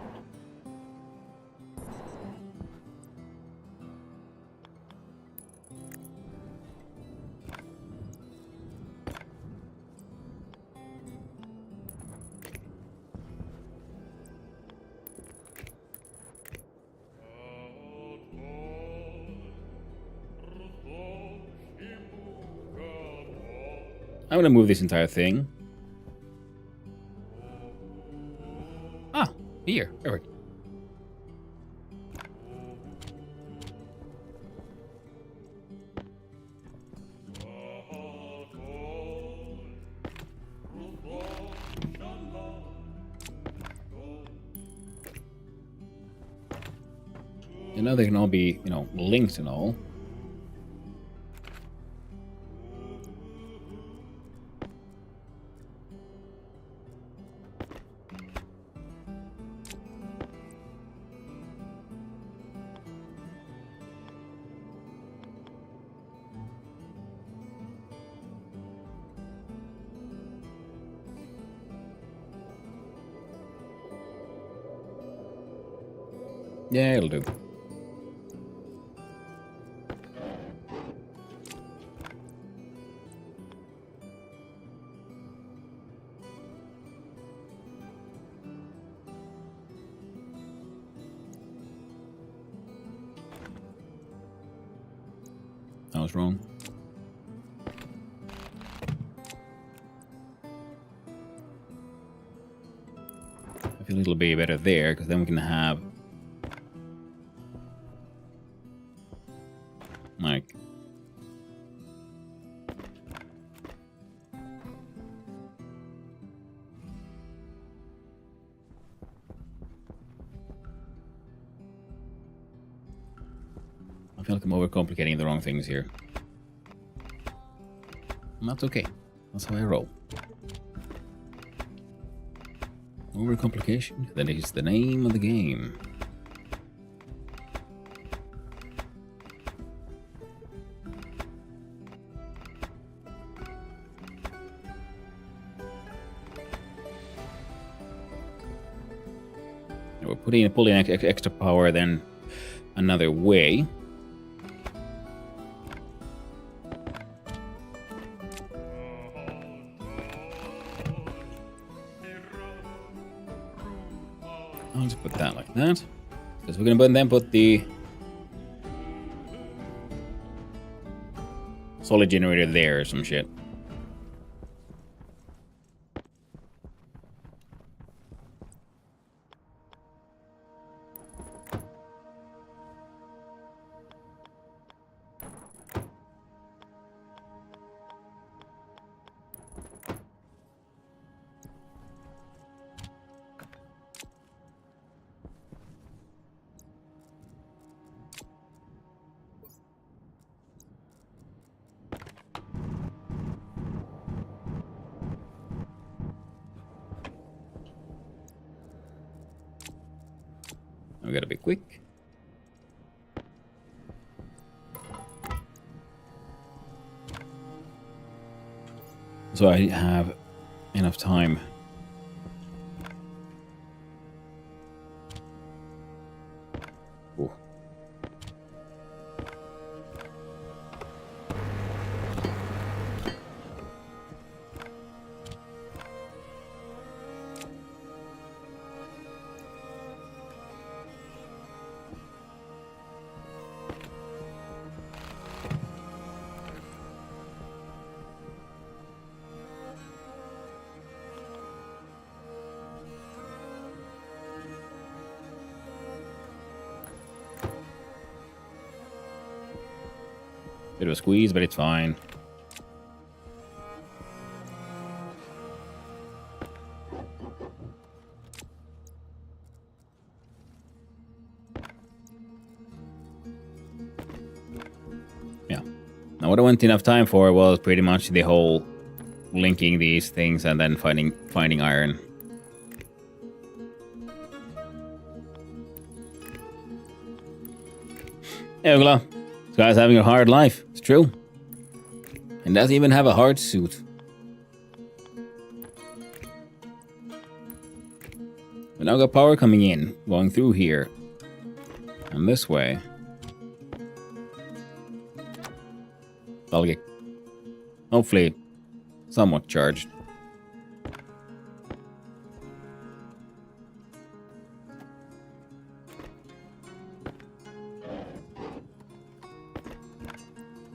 I'm gonna move this entire thing. Ah, here. Perfect. And now they can all be, linked and all. Yeah, it'll do. I was wrong. I feel it'll be better there, because then we can have like I feel like I'm overcomplicating the wrong things here. And that's okay. That's how I roll. Overcomplication, that is the name of the game. We're pulling extra power then another way. I'll just put that like that. Because we're gonna then put the solid generator there or some shit. We gotta be quick. So I have enough time. Ooh. Bit of a squeeze, but it's fine. Yeah. Now what I went enough time for was pretty much the whole linking these things and then finding iron. Eugla, this guy's having a hard life. It's true. And doesn't even have a hard suit. We now got power coming in, going through here. And this way. I'll get, hopefully, somewhat charged.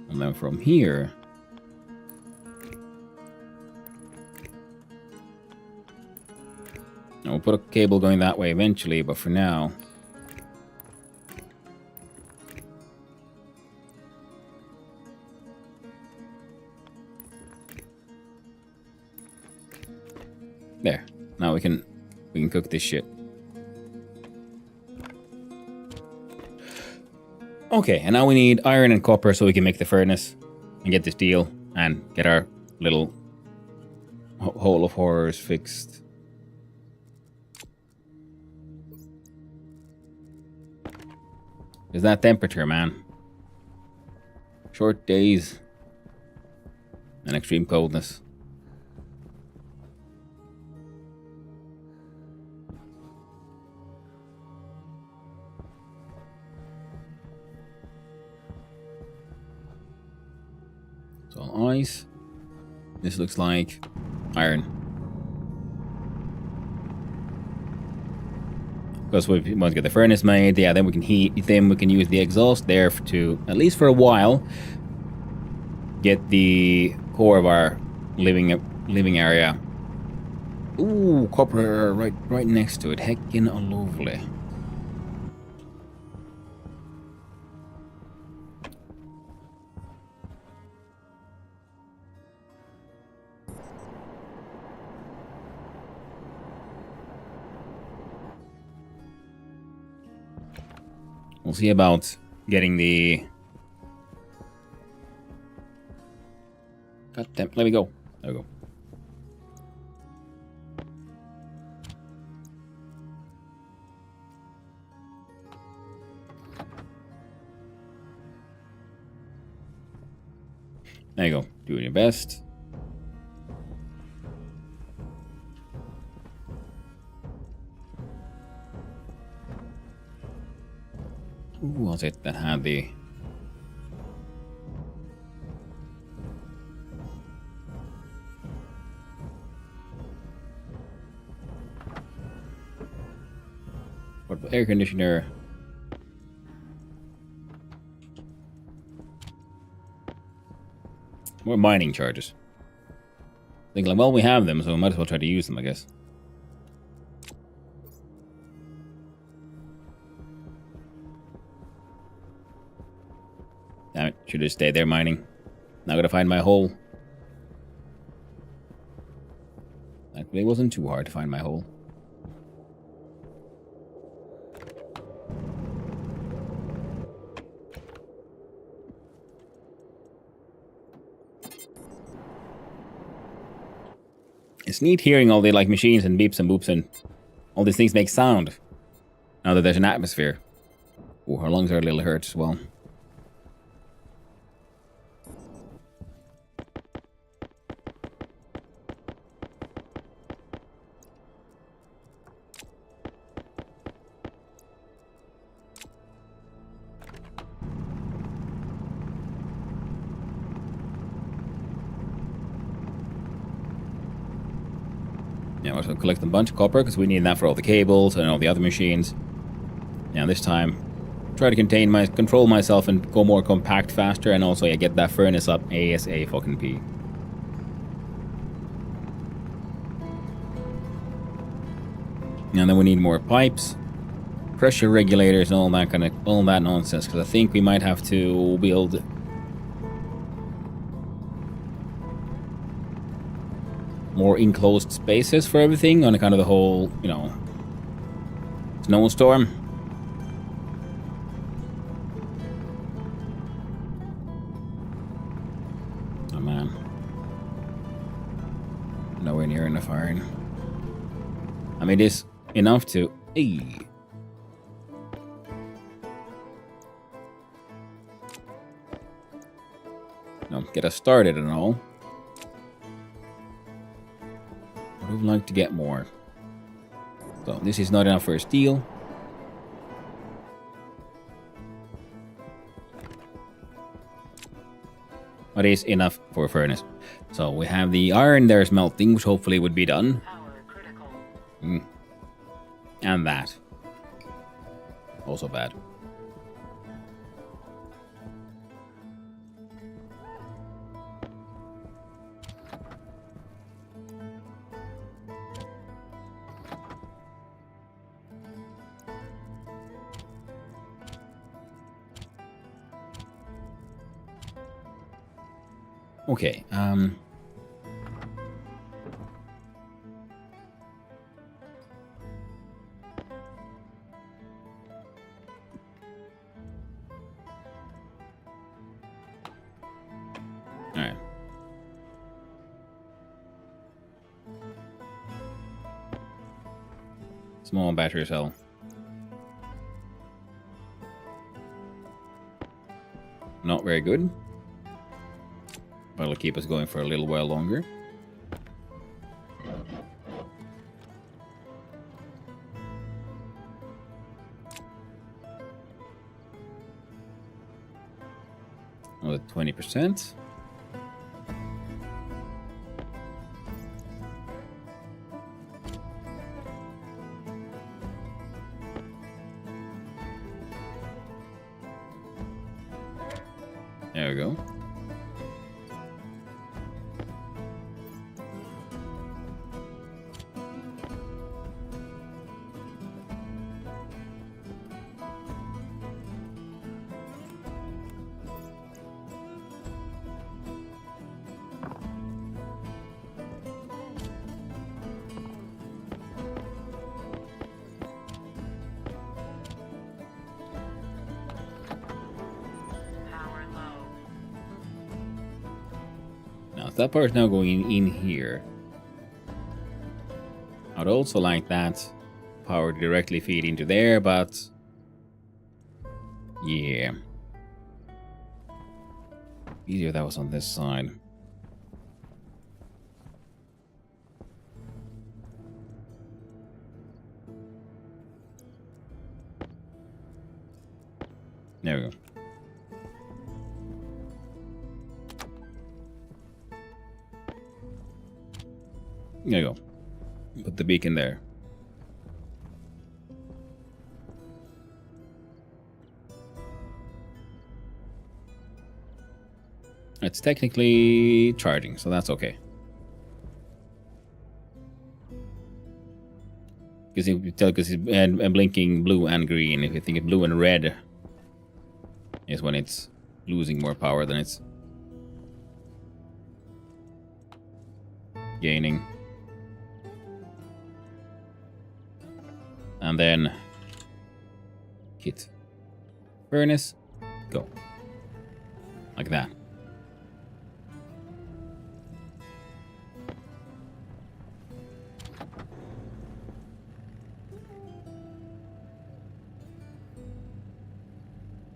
And then from here, and we'll put a cable going that way eventually, but for now, there. Now we can cook this shit. Okay, and now we need iron and copper so we can make the furnace and get this deal and get our little hole of horrors fixed. There's that temperature, man. Short days and extreme coldness. It's all ice. This looks like iron. Because we want to get the furnace made, yeah, then we can heat, then we can use the exhaust there to, at least for a while, get the core of our living area. Ooh, copper right next to it. Heckin' lovely. We'll see about getting the... God damn, let me go. There we go. There you go. Doing your best. Who was it that had the... What, air conditioner? More mining charges. Think like, well, we have them, so we might as well try to use them, I guess. Damn it, should have stayed there mining. Now gotta find my hole. Actually, it wasn't too hard to find my hole. It's neat hearing all the like machines and beeps and boops and all these things make sound. Now that there's an atmosphere. Oh, our lungs are a little hurt as well. Yeah, we're going to collect a bunch of copper because we need that for all the cables and all the other machines. Yeah, this time, try to control myself and go more compact faster, and also get that furnace up ASA fucking P. And then we need more pipes, pressure regulators, and all that nonsense. Because I think we might have to build more enclosed spaces for everything on kind of the whole, snowstorm. Oh man. Nowhere near enough iron. I mean, it's enough to... Hey. No, get us started and all. I would like to get more. So this is not enough for steel. But it is enough for a furnace. So we have the iron there smelting, which hopefully would be done. Power critical. And that. Also bad. Okay, alright. Small battery cell. Not very good. But it'll keep us going for a little while longer. Another 20%. Now, that part is now going in here. I'd also like that power to directly feed into there, but yeah. Easier if that was on this side. There we go. There you go. Put the beacon there. It's technically charging, so that's okay. Because you tell, because it's blinking blue and green. If you think blue and red is when it's losing more power than it's gaining. And then hit furnace, go. Like that.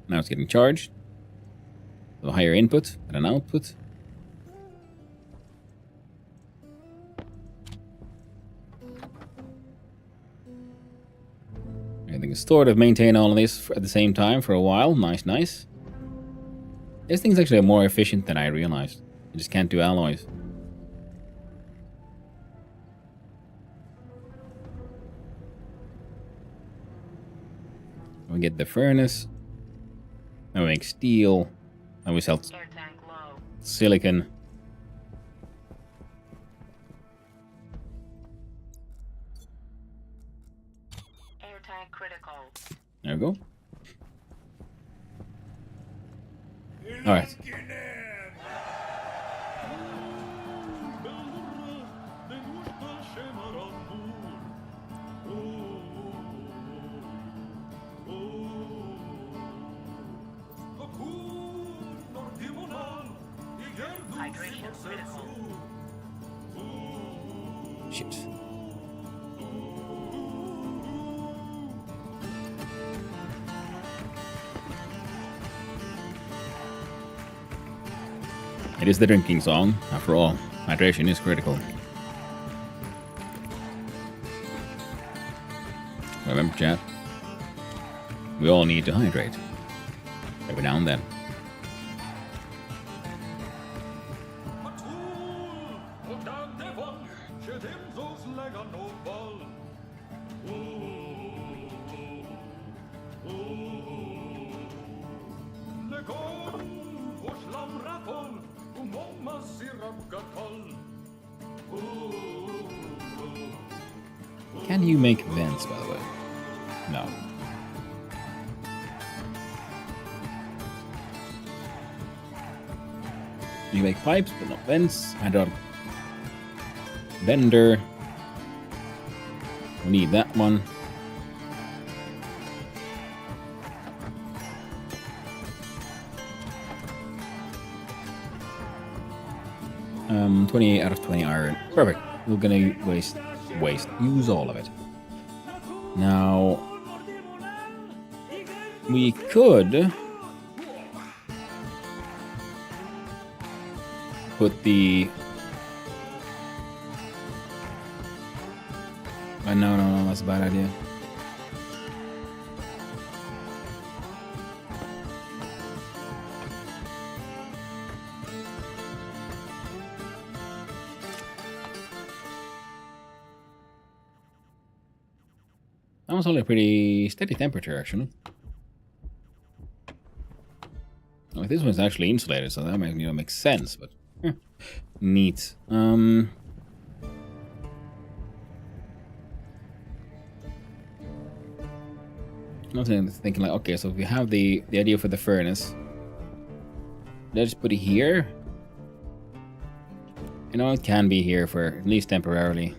Now it's getting charged. So higher input and an output. Everything is stored. I've maintained all of this at the same time for a while. Nice, nice. This thing's actually more efficient than I realized. You just can't do alloys. We get the furnace. And we make steel. And we sell Air tank low. silicon. Air tank critical. There we go. Alright. Hydration critical. Shit. It is the drinking song. After all, hydration is critical. Remember, chat? We all need to hydrate. Every now and then. Can you make vents, by the way? No. You make pipes, but not vents. Hydraulic bender. We need that one. Um, 28 out of 20 iron. Perfect. We're gonna use all of it. Now, we could put the... no, that's a bad idea. That was only a pretty steady temperature, actually. Oh, this one's actually insulated, so that makes sense, but neat. I'm thinking like, okay, so if we have the idea for the furnace, let's put it here. You know, it can be here for at least temporarily.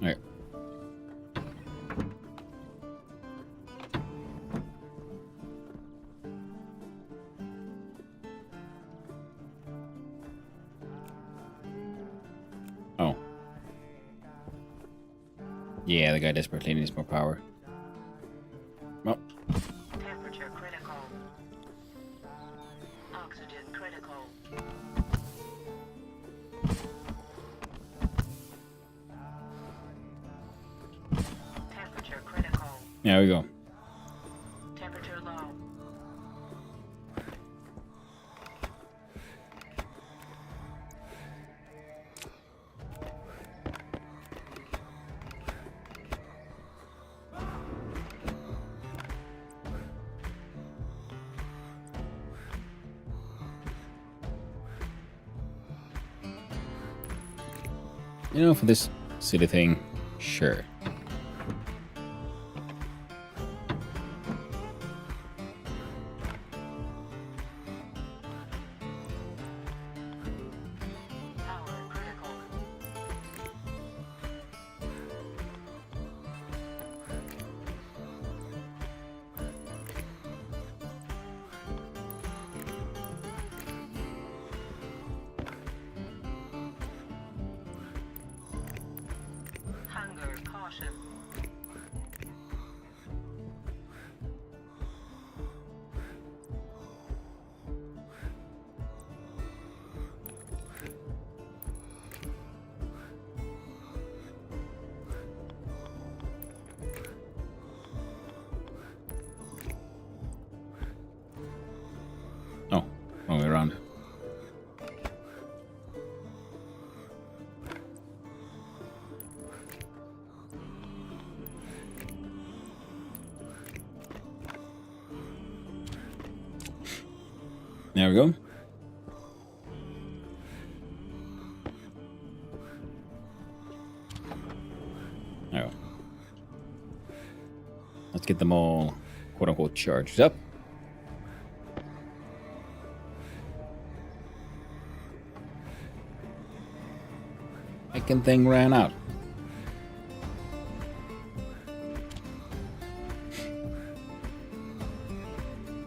Alright. Oh. Yeah, the guy desperately needs more power. Well, Temperature critical. Oxygen critical. Temperature critical. there we go. Temperature low. You know, for this silly thing, sure. Power critical. Hunger caution. Oh, wrong way around. There we go. Oh. Let's get them all, quote unquote, charged up. Second thing ran out.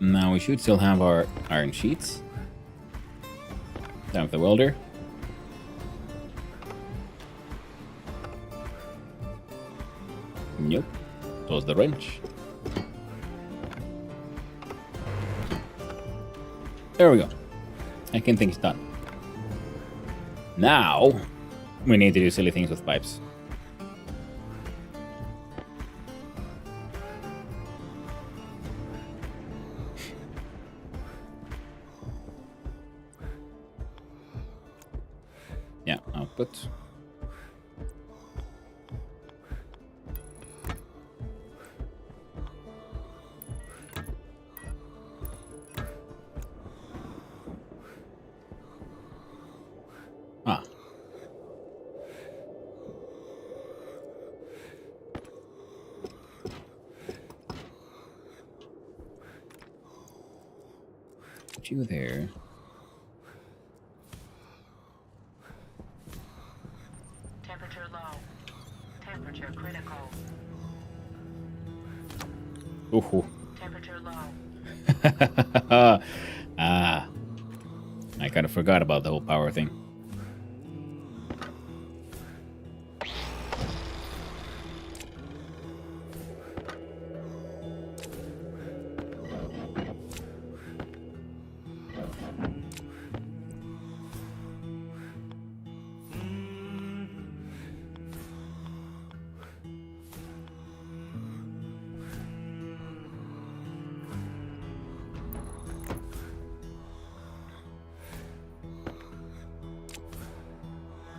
Now we should still have our iron sheets. Down with the welder. Nope. Close the wrench. There we go. Second thing's done. Now we need to do silly things with pipes. Yeah, output. Ah. Put you there. Temperature low. Temperature critical. Ooh. Temperature low. Ah. I kind of forgot about the whole power thing.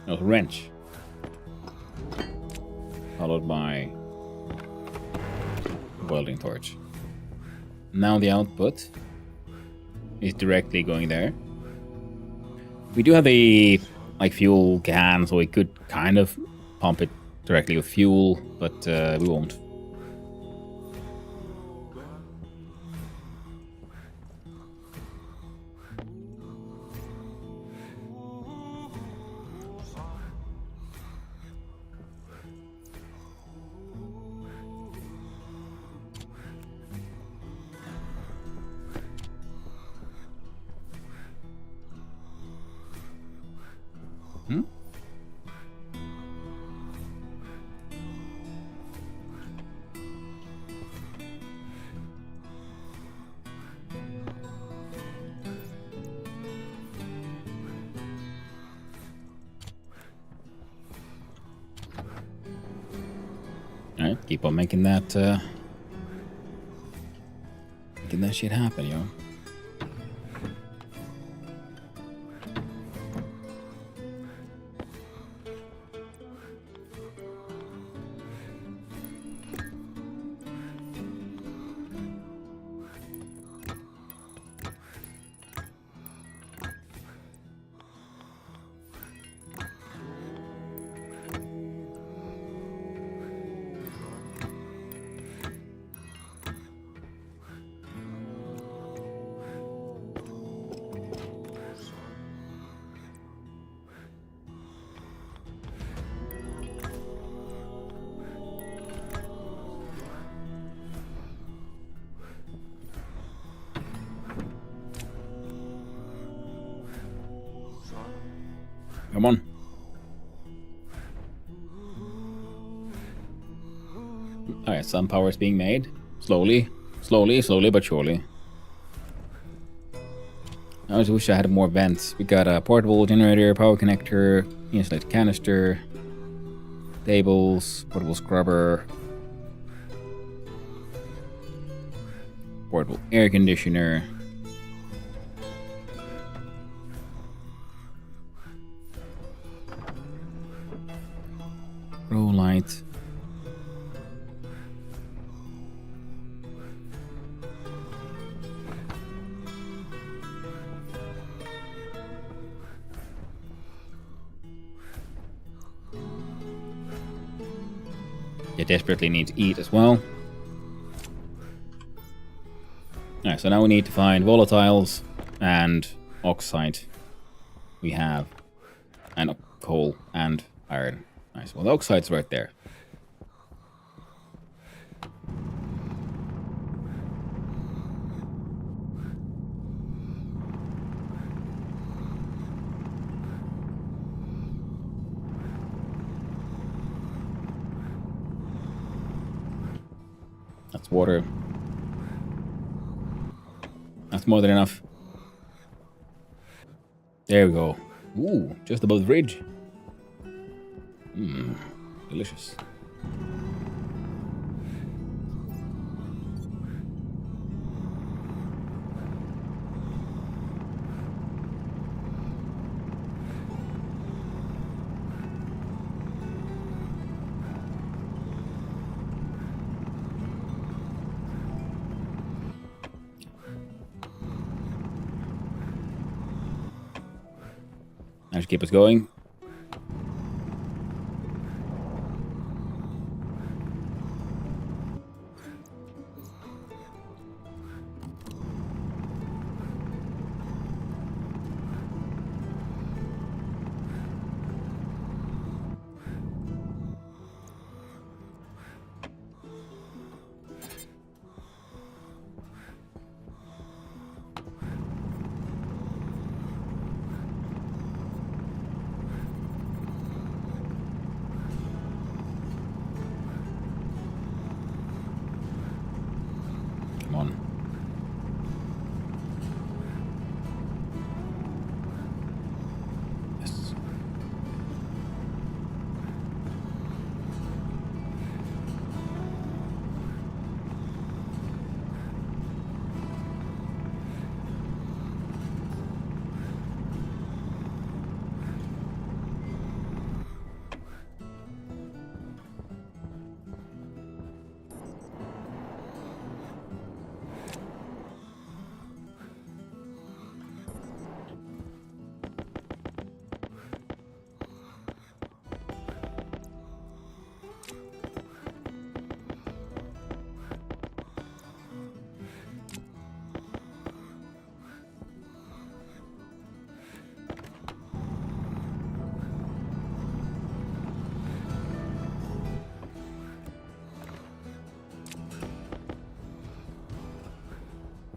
A wrench. Followed by welding torch. Now the output is directly going there. We do have a fuel can, so we could kind of pump it directly with fuel, but we won't. Alright, keep on making that shit happen, yo. Come on. Alright, some power is being made. Slowly but surely. I just wish I had more vents. We got a portable generator, power connector, insulated canister, tables, portable scrubber, portable air conditioner. Grow light. You desperately need to eat as well. Alright, so now we need to find volatiles and oxide. We have and coal and iron. Nice. Well, the oxide's right there. That's water. That's more than enough. There we go. Ooh, just above the bridge. Mmm, delicious. Now just keep us going. Come on. Yes.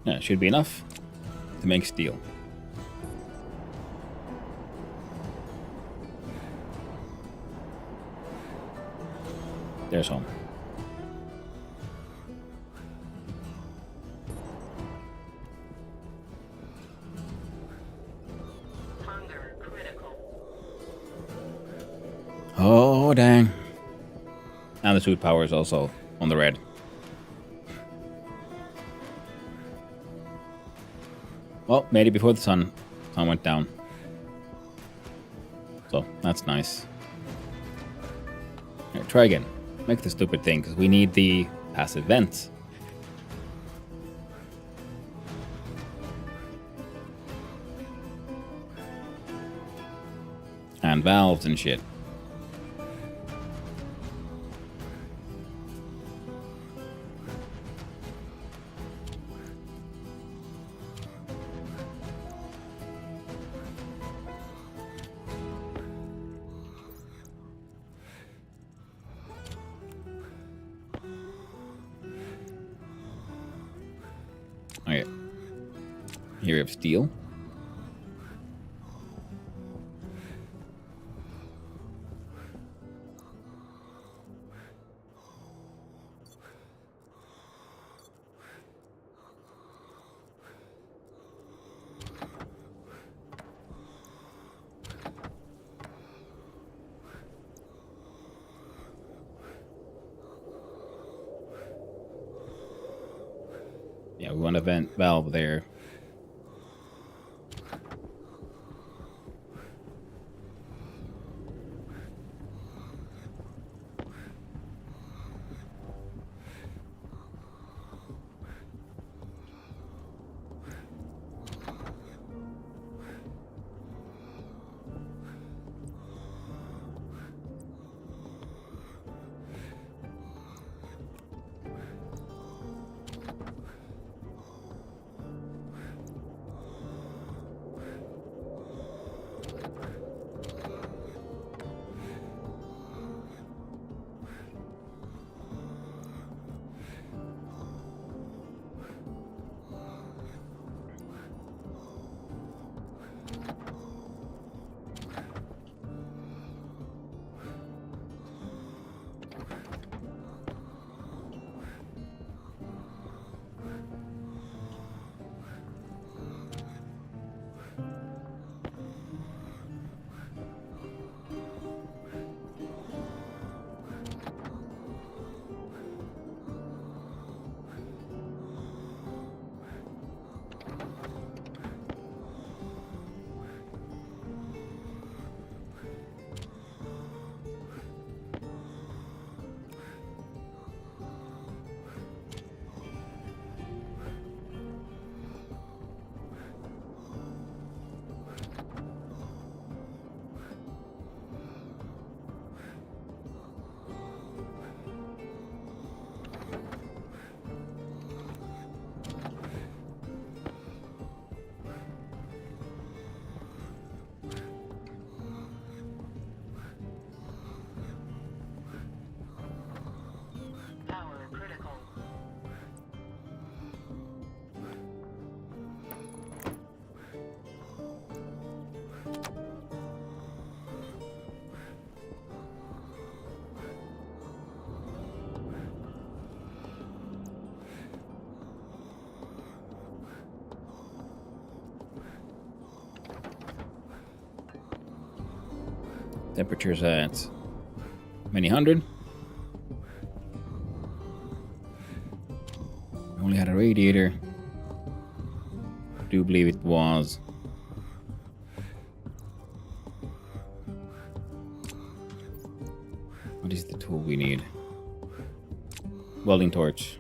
Yeah, it should be enough to make steel. There's home. Hunger critical. Oh, dang. And the suit power is also on the red. Well, made it before the sun went down. So, that's nice. Alright, try again. Make the stupid thing, because we need the passive vents. And valves and shit. Okay. Here we have steel. Yeah, we want a vent valve there. Power critical. Temperature's at many hundred. Only had a radiator. I do believe it was. What is the tool we need? Welding torch.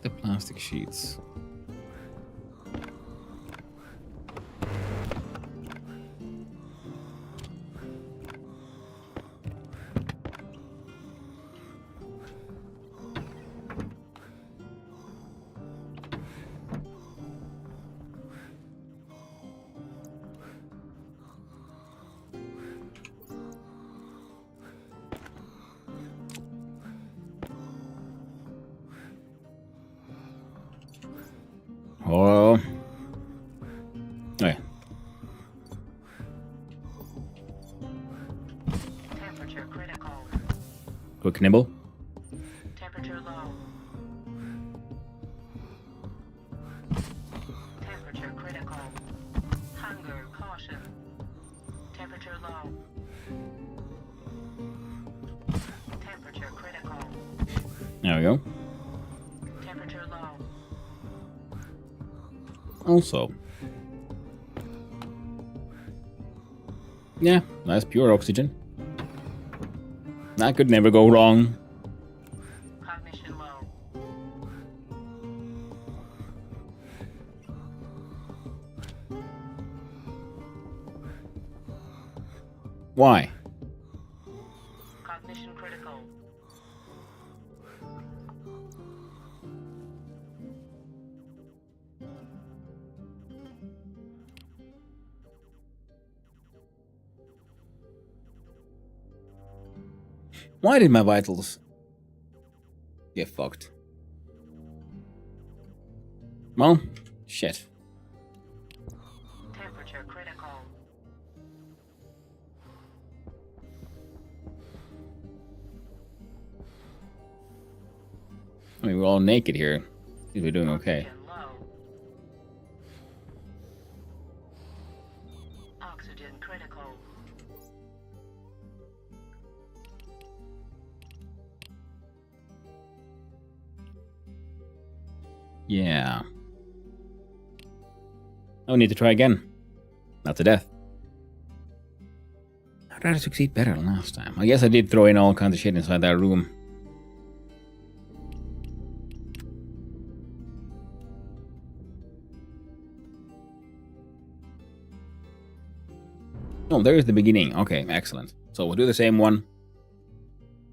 The plastic sheets. Oh. Okay. Temperature critical. Quick nibble. Temperature low. Temperature critical. Hunger caution. Temperature low. Temperature critical. There we go. Temperature low. Also. Yeah, nice pure oxygen. That could never go wrong. Cognition low. Why? Cognition critical. Why did my vitals get fucked? Well, shit. Temperature critical. I mean, we're all naked here. We're doing okay. Oxygen low. Oxygen critical. Yeah. I need to try again. Not to death. How did I succeed better than last time? I guess I did throw in all kinds of shit inside that room. Oh, there's the beginning. Okay, excellent. So we'll do the same one.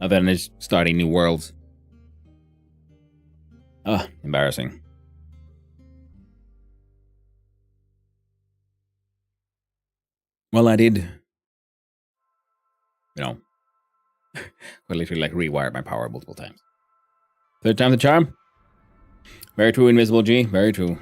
Other than just starting new worlds. Ah, embarrassing. Well, I did. You know. I literally like rewired my power multiple times. Third time the charm? Very true, Invisible G. Very true.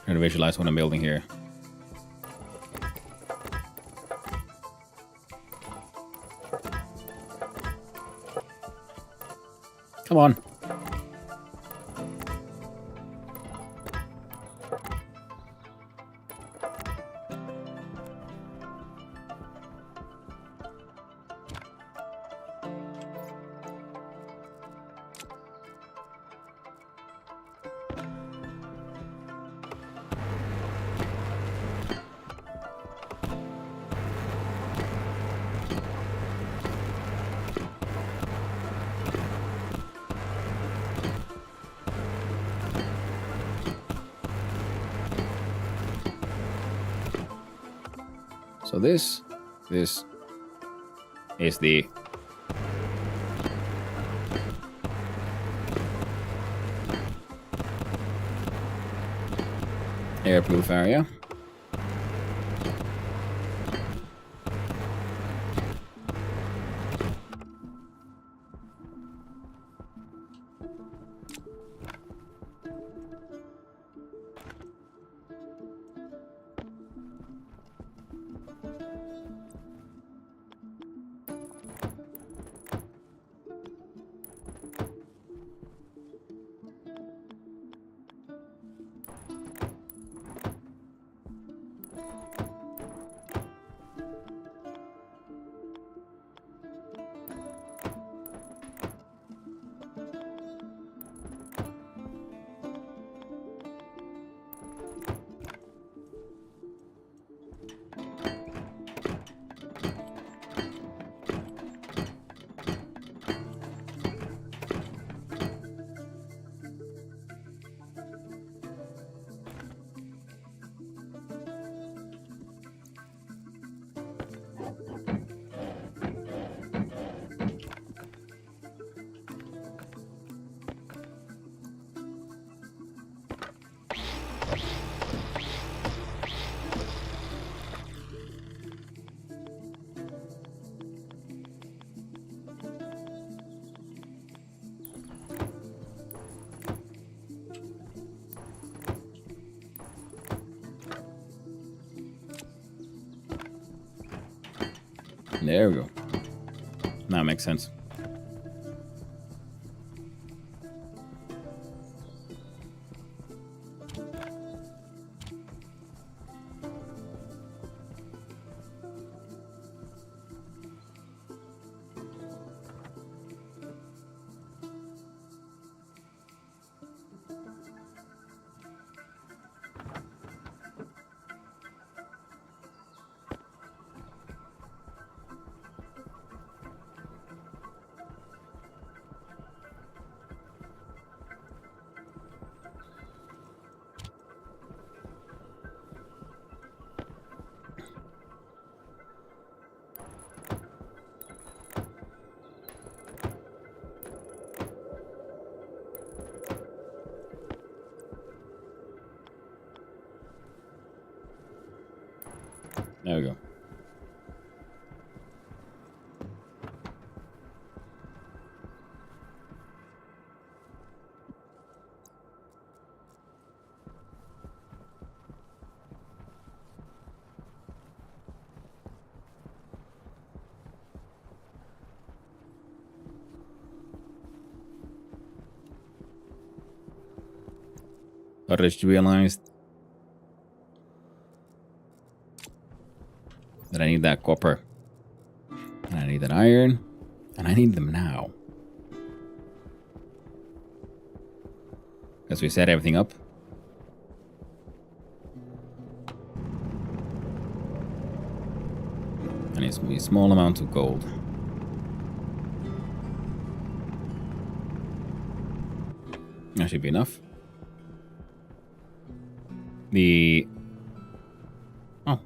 Trying to visualize what I'm building here. Come on. So this is the airproof area. There we go. Now it makes sense. There we go. I just realized that I need that copper. And I need that iron. And I need them now. Because we set everything up. And it's a small amount of gold. That should be enough. Oh.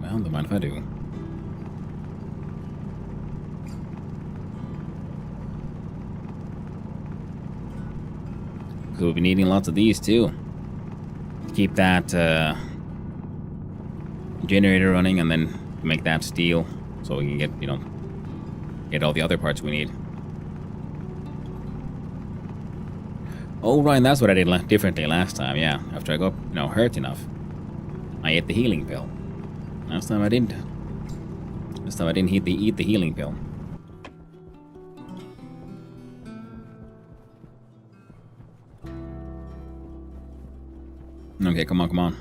Well, don't mind if I do. Because we'll be needing lots of these too. To keep that generator running and then make that steel. So we can get, you know, get all the other parts we need. Oh, right, that's what I did differently last time, yeah. After I got, you know, hurt enough, I ate the healing pill. Last time I didn't. This time I didn't eat the healing pill. Okay, come on, come on.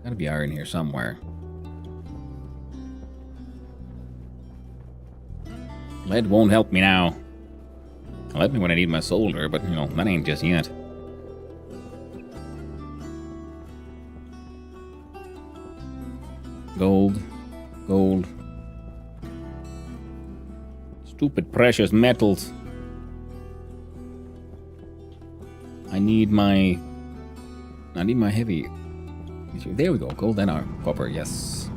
Gotta be iron here somewhere. Lead won't help me now. It'll help me when I need my solder, but, you know, that ain't just yet. Gold. Gold. Stupid precious metals. I need my heavy... There we go. Gold and our copper, yes.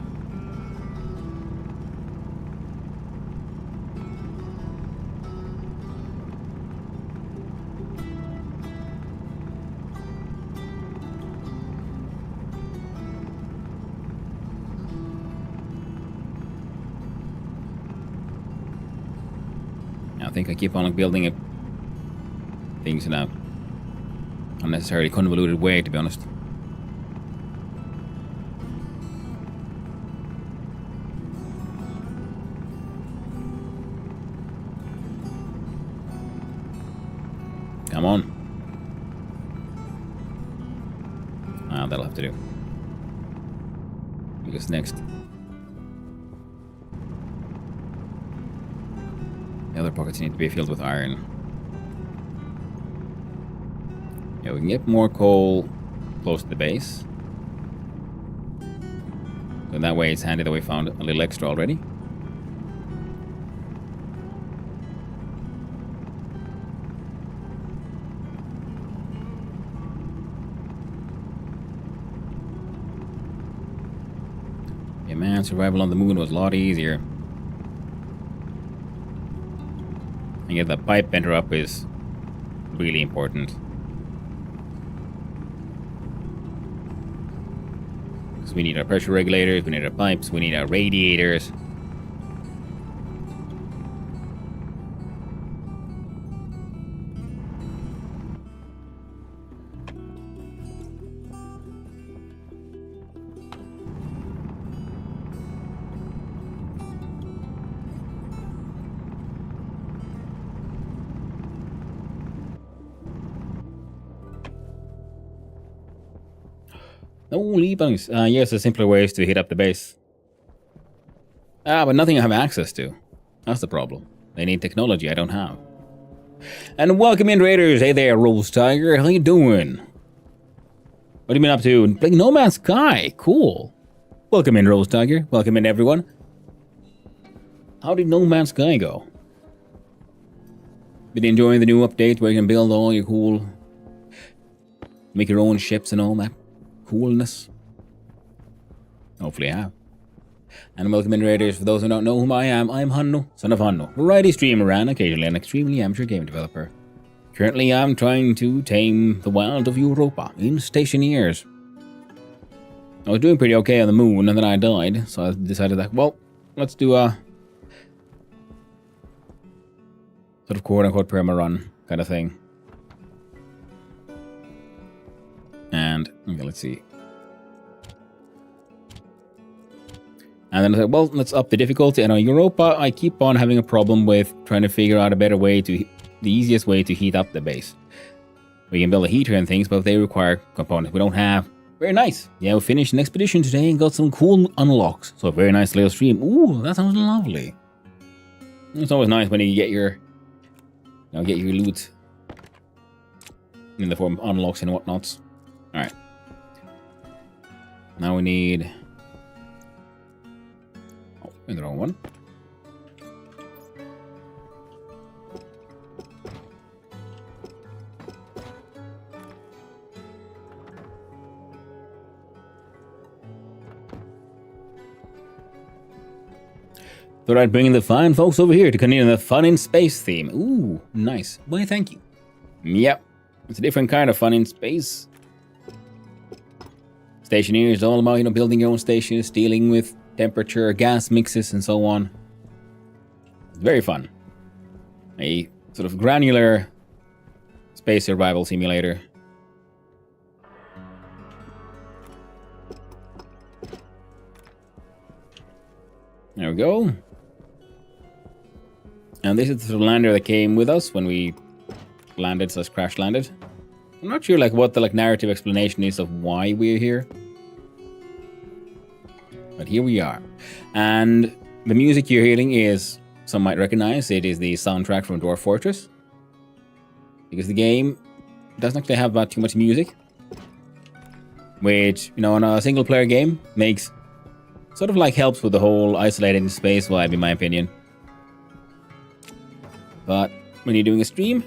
I think I keep on building it things in a unnecessarily convoluted way, to be honest. Come on. Ah, that'll have to do. Because next. The other pockets need to be filled with iron. Yeah, we can get more coal close to the base. So that way it's handy that we found a little extra already. Yeah, man, survival on the moon was a lot easier. And get the pipe bender up is really important. Because we need our pressure regulators, we need our pipes, we need our radiators. No leapings. Yes, the simpler ways to hit up the base. But nothing I have access to. That's the problem. They need technology I don't have. And welcome in, Raiders. Hey there, Rose Tiger. How you doing? What have you been up to? Playing No Man's Sky. Cool. Welcome in, Rose Tiger. Welcome in, everyone. How did No Man's Sky go? Been enjoying the new update where you can build all your cool... Make your own ships and all that coolness. Hopefully I have. And welcome in, Raiders. For those who don't know whom I am Hanno, son of Hanno, variety streamer and occasionally an extremely amateur game developer. Currently I'm trying to tame the wild of Europa in Stationeers. I was doing pretty okay on the moon and then I died, so I decided that, well, let's do a sort of quote-unquote perma-run kind of thing. And, okay, let's see. And then I said, well, let's up the difficulty. And on Europa, I keep on having a problem with trying to figure out a better way to, the easiest way to heat up the base. We can build a heater and things, but they require components we don't have. Very nice. Yeah, we finished an expedition today and got some cool unlocks. So a very nice little stream. Ooh, that sounds lovely. It's always nice when you get your, get your loot in the form of unlocks and whatnots. Alright. Now we need... Oh, in the wrong one. Thought I'd bring in the fine folks over here to continue the fun in space theme. Ooh, nice. Why, thank you. Yep. It's a different kind of fun in space. Stationeers is all about, building your own stations, dealing with temperature, gas mixes, and so on. It's very fun. A sort of granular space survival simulator. There we go. And this is the sort of lander that came with us when we landed / crash landed. I'm not sure what the narrative explanation is of why we're here. But here we are. And the music you're hearing is, some might recognize, it is the soundtrack from Dwarf Fortress. Because the game doesn't actually have too much music. Which, on a single player game makes sort of helps with the whole isolated space vibe, in my opinion. But when you're doing a stream,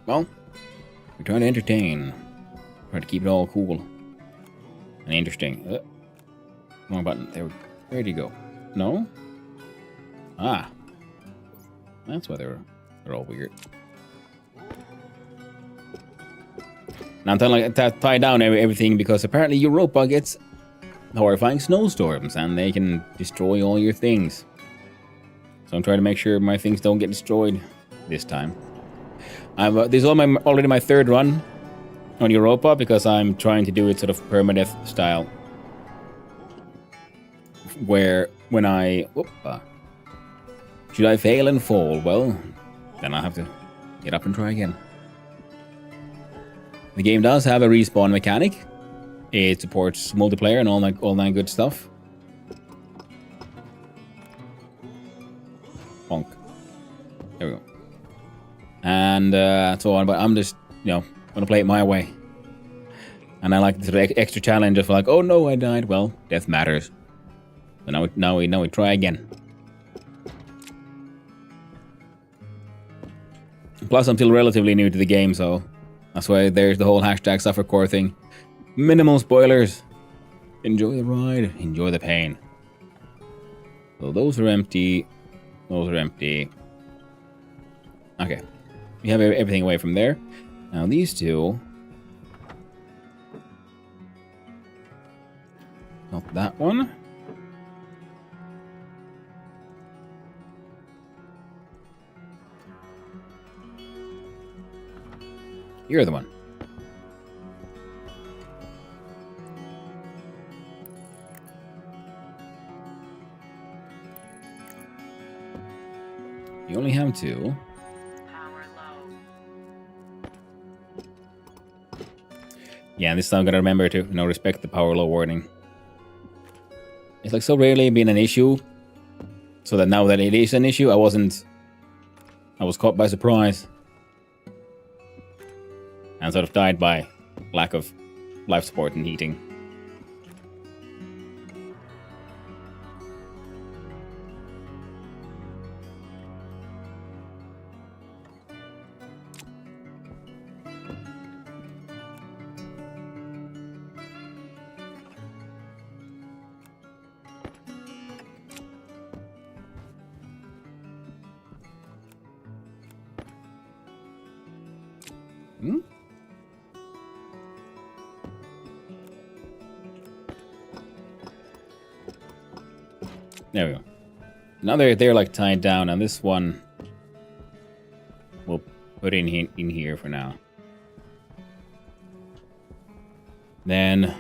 well, we're trying to entertain. Try to keep it all cool and interesting. Wrong button. There. Where do you go? No? Ah. That's why they're all weird. Now I'm trying to tie down everything because apparently Europa gets horrifying snowstorms and they can destroy all your things. So I'm trying to make sure my things don't get destroyed this time. This is already my third run on Europa because I'm trying to do it sort of permadeath style. Where when should I fail and fall? Well, then I'll have to get up and try again. The game does have a respawn mechanic. It supports multiplayer and all that good stuff. Bonk. There we go. And so on, but I'm just, gonna play it my way. And I like the extra challenge of like, oh no, I died. Well, death matters. So now we try again. Plus, I'm still relatively new to the game, so that's why there's the whole hashtag suffercore thing. Minimal spoilers. Enjoy the ride. Enjoy the pain. So those are empty. Those are empty. Okay. We have everything away from there. Now these two. Not that one. You're the one. You only have two. Power low. Yeah, this time I'm gonna remember to respect the power low warning. It's like so rarely been an issue, so that now that it is an issue, I was caught by surprise. And sort of died by lack of life support and heating. Hmm? There we go. Now they're like tied down, and this one we'll put in here for now. Then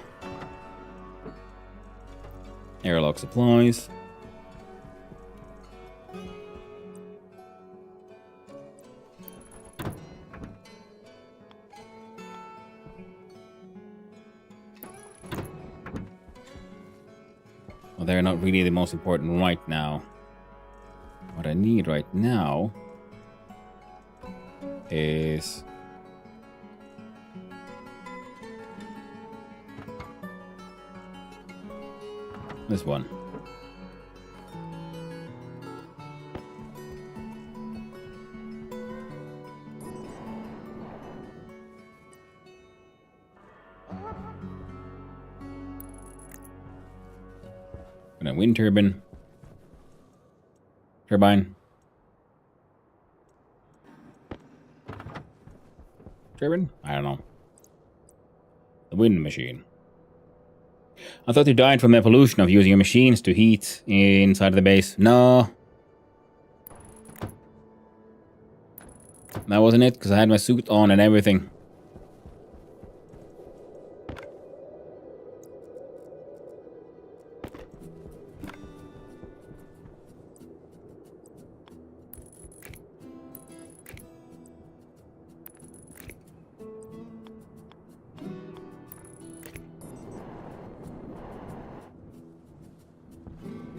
airlock supplies. Well, they're not really the most important right now. What I need right now is this one. And a wind turbine. Turbine. Turbine? I don't know. The wind machine. I thought you died from the pollution of using your machines to heat inside of the base. No. That wasn't it, because I had my suit on and everything.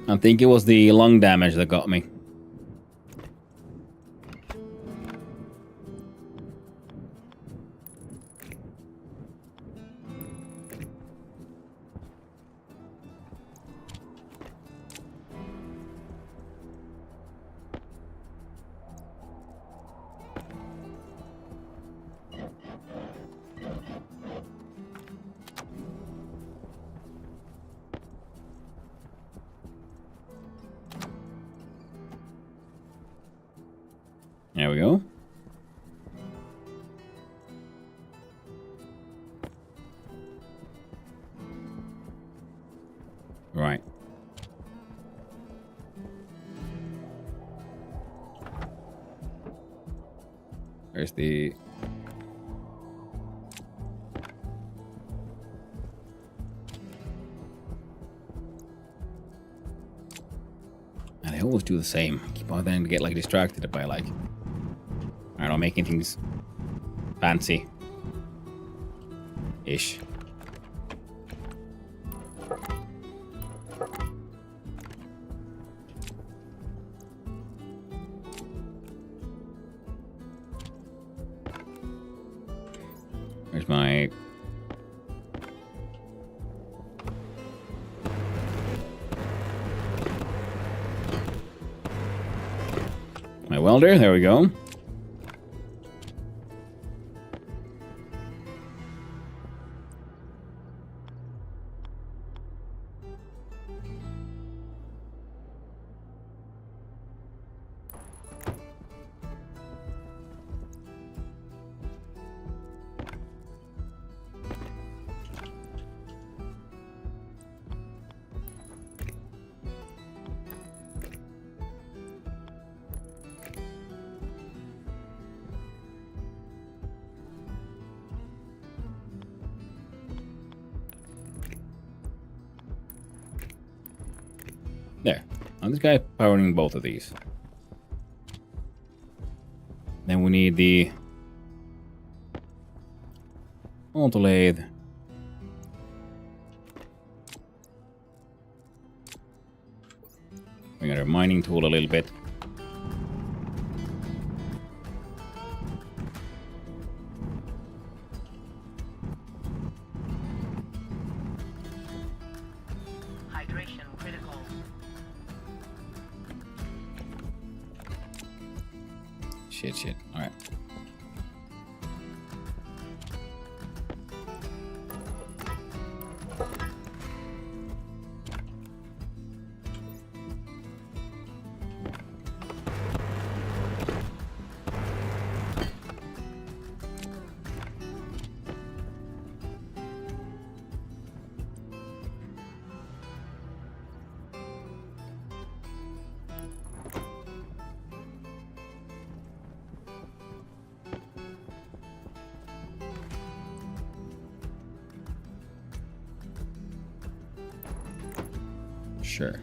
I think it was the lung damage that got me. There we go. Right. There's the... And they always do the same. Keep on then to get like distracted by like, I don't know, making things fancy. Ish. Where's my... my welder? There we go. There. Now this guy powering both of these. Then we need the auto lathe. Bring our mining tool a little bit. Hydration critical. Shit. Alright. Sure.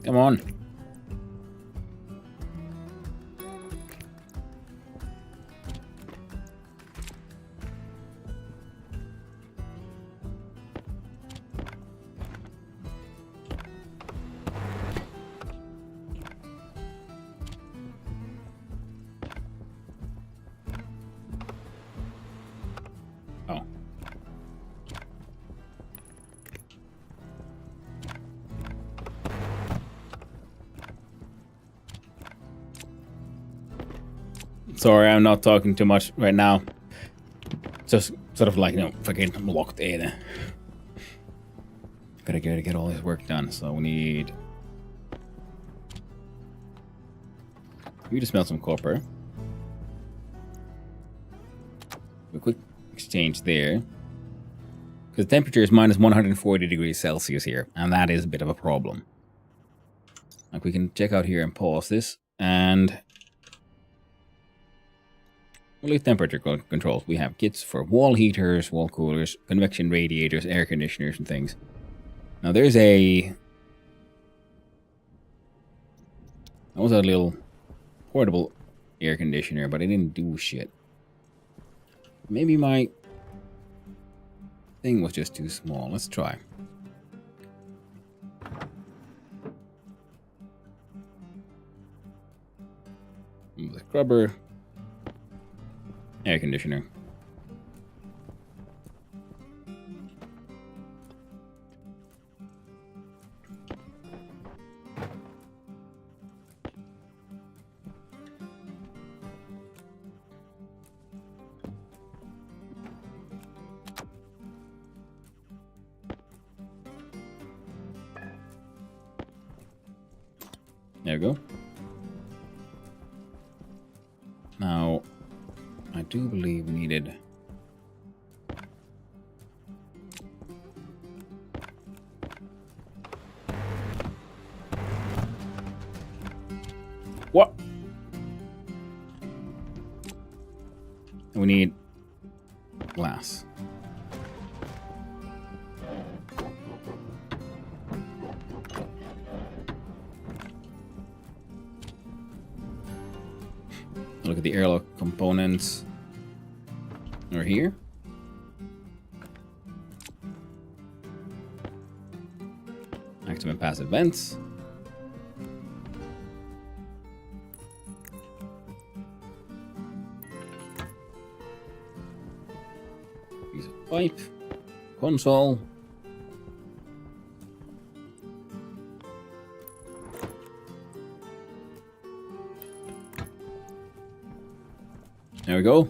Come on. Oh. Sorry, I'm not talking too much right now. Just sort of like, fucking locked in. Gotta get all this work done. So we need... we just smelt some copper. A quick exchange there. Because the temperature is minus 140 degrees Celsius here. And that is a bit of a problem. Like, we can check out here and pause this. And... we'll leave temperature controls. We have kits for wall heaters, wall coolers, convection radiators, air conditioners, and things. Now there's a... that was a little portable air conditioner, but it didn't do shit. Maybe my thing was just too small. Let's try. The scrubber. Air conditioner. There we go. Now, I do believe we needed. What? We need glass. Look at the airlock components. Are here. Active and passive vents. Piece of pipe. Console. There we go.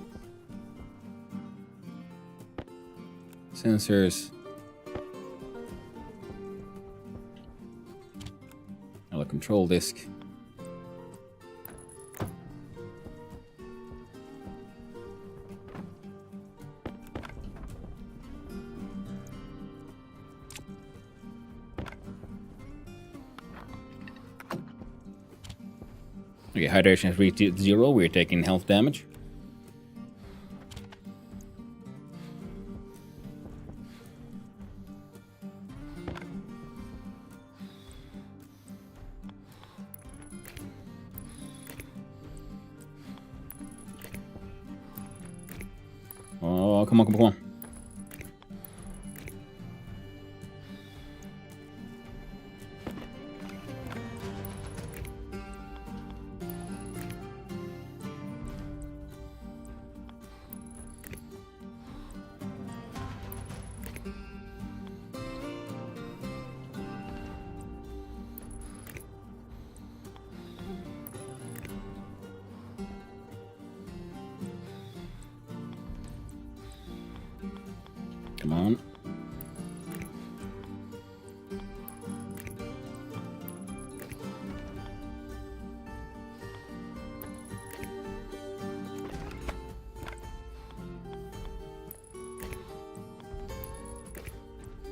Sensors. A control disk. Okay, hydration has reached 0. We're taking health damage. Oh, come on, come on. Come on.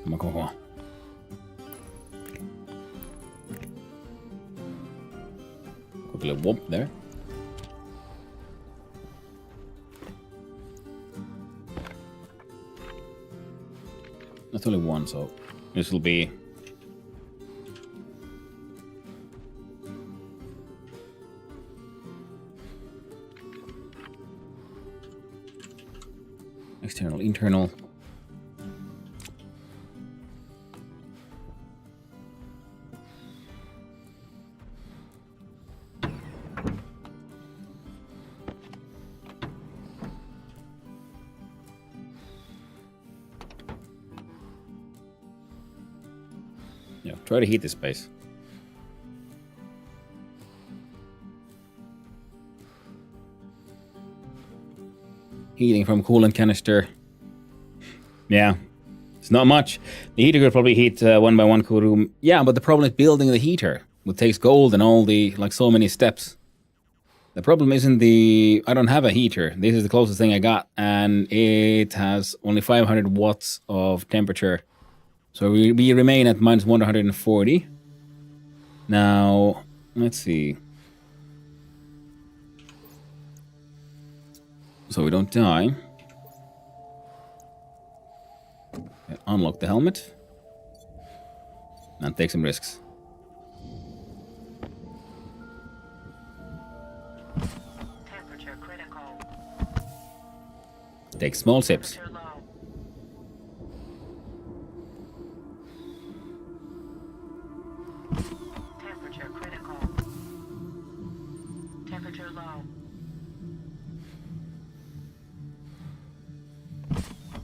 Come on, come on, come on. Quick little whoop there. That's only one, so this will be external, internal. Yeah, try to heat this space. Heating from coolant canister. Yeah, it's not much. The heater could probably heat one by one cool room. Yeah, but the problem is building the heater. It takes gold and all the, like, so many steps. The problem isn't the... I don't have a heater. This is the closest thing I got. And it has only 500 watts of temperature. So we remain at minus 140. Now, let's see. So we don't die. Unlock the helmet. And take some risks. Temperature critical. Take small sips. Temperature low. Temperature critical. Temperature low.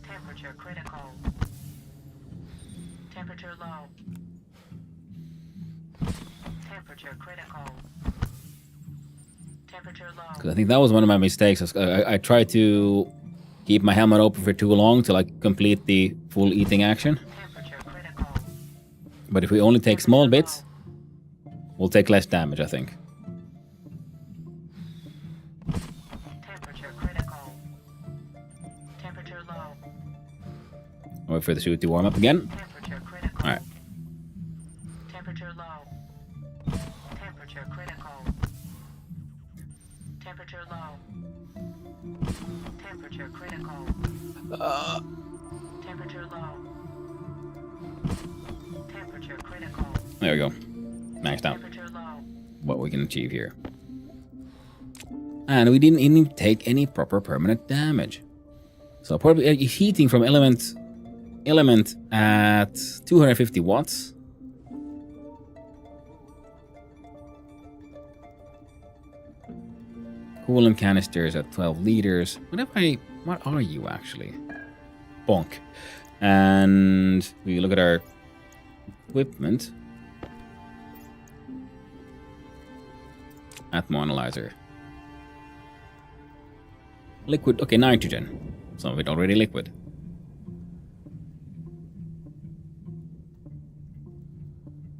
Temperature critical. Temperature low. Temperature critical. Temperature low. Because I think that was one of my mistakes. I tried to keep my helmet open for too long till I complete the full eating action. Temperature critical. But if we only take small bits, we'll take less damage, I think. Temperature critical. low. Wait for the suit to warm up again. Temperature critical. Alright. Temperature low. Temperature critical. Temperature low. Temperature critical. Temperature low. Temperature critical. There we go. Maxed out Temperature low. what we can achieve here. And we didn't even take any proper permanent damage. So probably heating from element at 250 watts. Coolant canisters at 12 liters. What are you actually? Bonk. And we look at our equipment. Atmo analyzer. Liquid, okay, nitrogen. Some of it already liquid.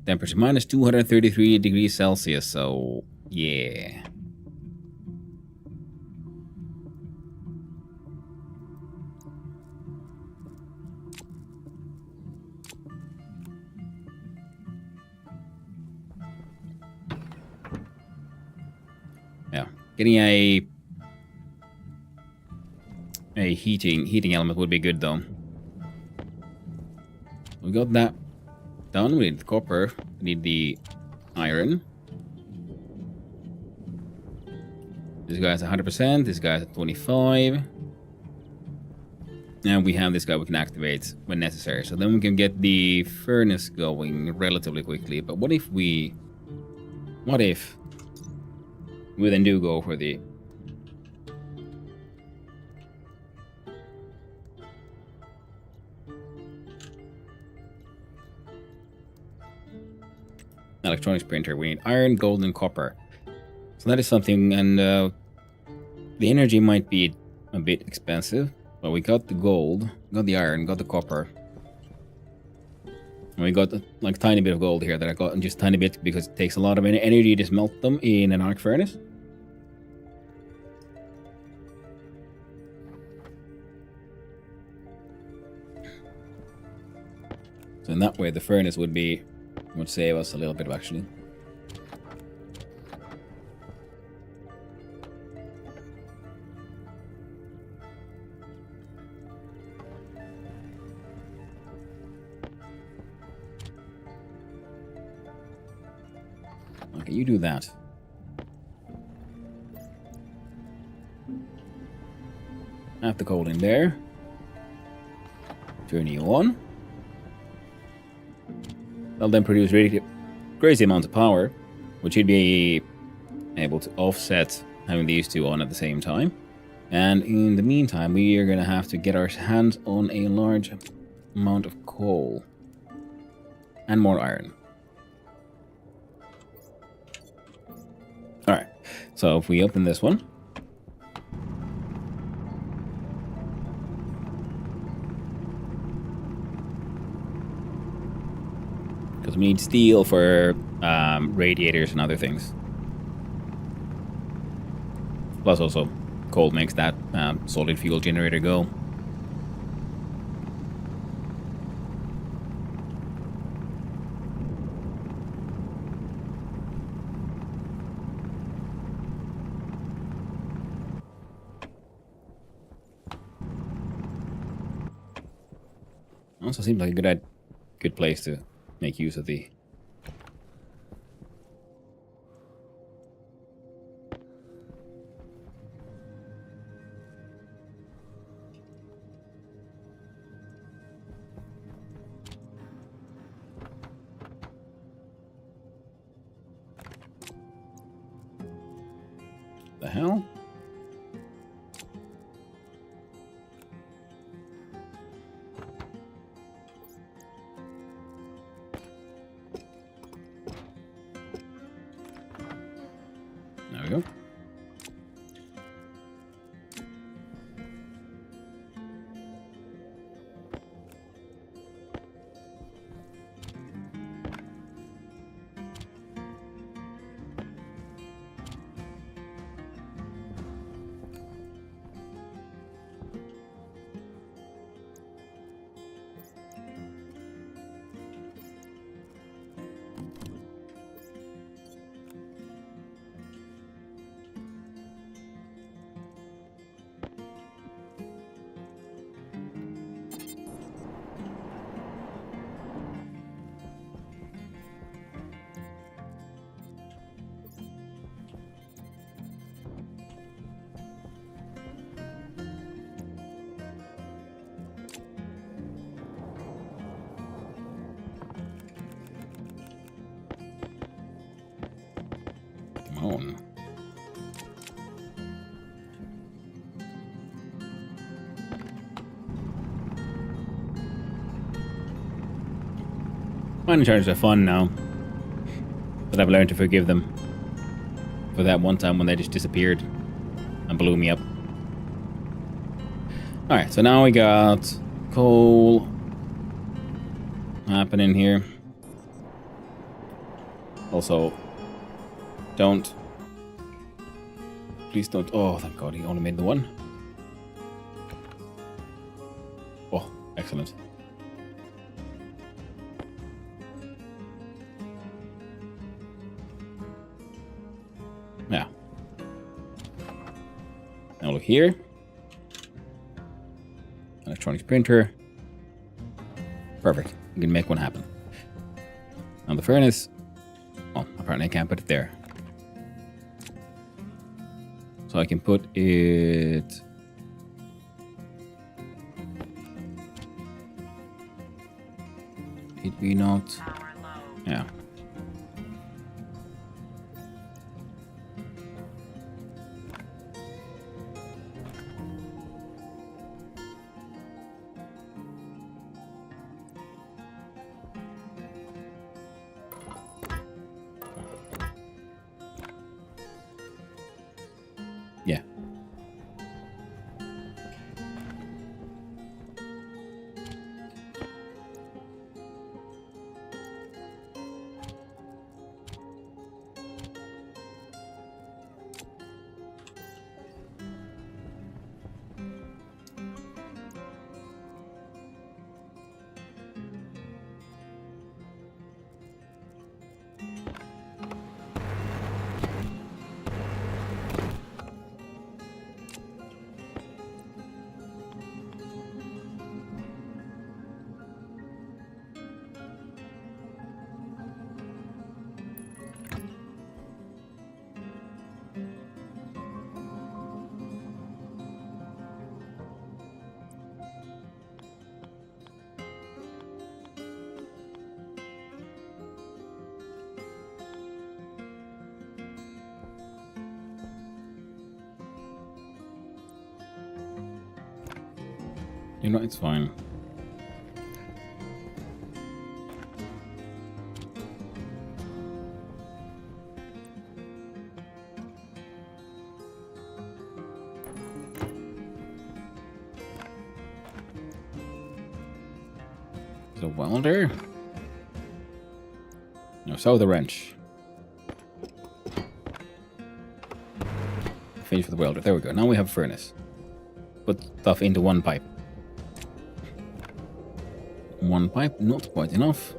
Temperature minus 233 degrees Celsius, so yeah. Yeah, getting a heating element would be good though. We got that done. We need the copper. We need the iron. This guy's 100%. This guy's at 25. And we have this guy we can activate when necessary. So then we can get the furnace going relatively quickly. But what if we then do go for the electronics printer? We need iron, gold, and copper. So that is something, and the energy might be a bit expensive, but we got the gold, got the iron, got the copper. And we got like a tiny bit of gold here that I got, and just a tiny bit because it takes a lot of energy to smelt them in an arc furnace. So in that way, the furnace would save us a little bit, actually. Okay, you do that. Have the coal in there. Turn you on. They'll then produce really crazy amounts of power, which should be able to offset having these two on at the same time. And in the meantime, we are going to have to get our hands on a large amount of coal and more iron. Alright, so if we open this one, because we need steel for radiators and other things. Plus also, coal makes that solid fuel generator go. Also seems like a good place to make use of the hell? There we go. Mining charges are fun now. But I've learned to forgive them. For that one time when they just disappeared. And blew me up. Alright, so now we got coal happening here. Also, don't. Please don't. Oh, thank God, he only made the one. Oh, excellent. Yeah. Now look here. Electronics printer. Perfect. We can make one happen. Now the furnace. Oh, apparently I can't put it there. So I can put it. Did we not? Power low. Yeah. Yeah. You know, it's fine. The welder? No, so the wrench. Finish with the welder. There we go. Now we have a furnace. Put stuff into one pipe. One pipe, not quite enough.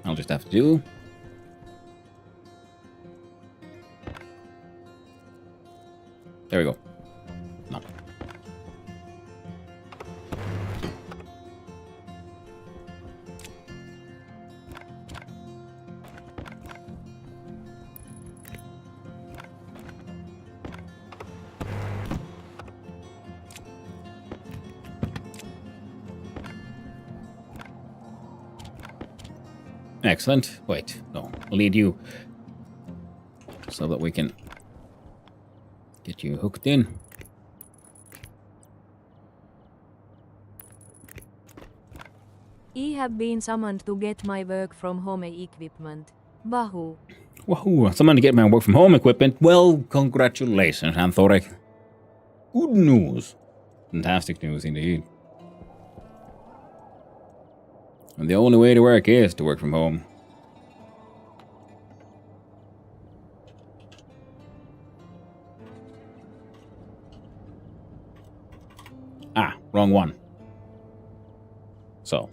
I'll just have to do. There we go. No. Excellent. Wait, no, I'll need you so that we can get you hooked in. I have been summoned to get my work from home equipment. Wahoo. Wahoo! Someone to get my work from home equipment. Well, congratulations, Anthoric. Good news. Fantastic news indeed. And the only way to work is to work from home. Ah, wrong one. So.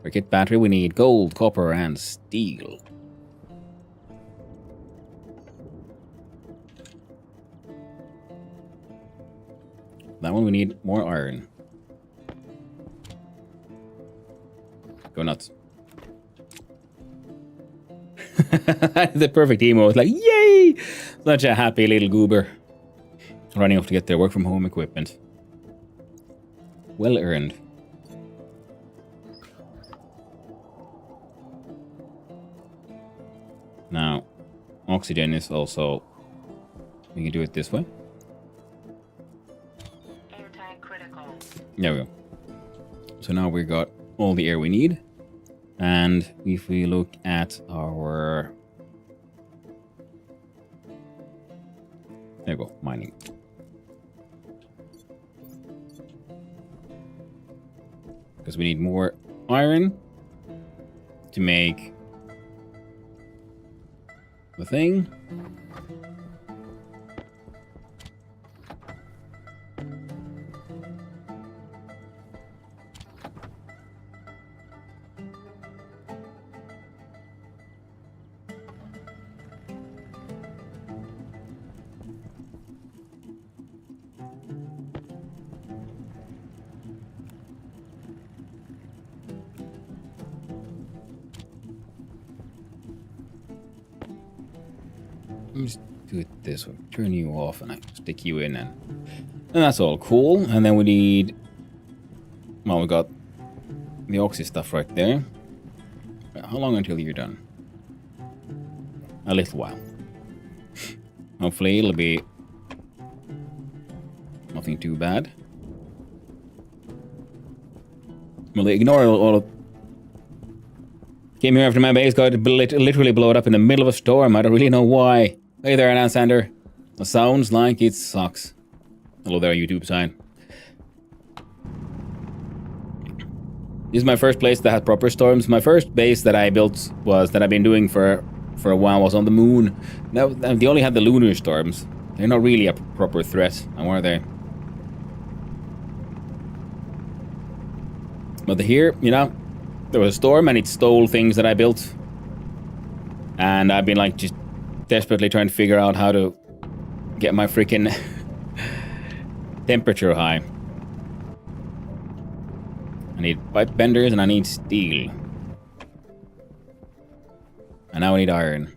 For kit battery, we need gold, copper, and steel. That one we need more iron. Go nuts. The perfect emo. It's like, yay! Such a happy little goober. Running off to get their work from home equipment. Well earned. Now, oxygen is also... We can do it this way. Air tank critical. There we go. So now we got all the air we need. And if we look at our... There we go, mining. Because we need more iron to make the thing. Let me just do it this way. Turn you off and I stick you in and that's all cool. And then we need... Well, we got the oxy stuff right there. How long until you're done? A little while. Hopefully it'll be nothing too bad. Well, ignore all of... Came here after my base got literally blown up in the middle of a storm. I don't really know why. Hey there, Ansander. It sounds like it sucks. Hello there, YouTube sign. This is my first place that had proper storms. My first base that I built was that I've been doing for a while was on the moon. Now they only had the lunar storms. They're not really a proper threat, now are they? But here, you know, there was a storm and it stole things that I built. And I've been like just desperately trying to figure out how to get my freaking temperature high. I need pipe benders and I need steel. And now I need iron.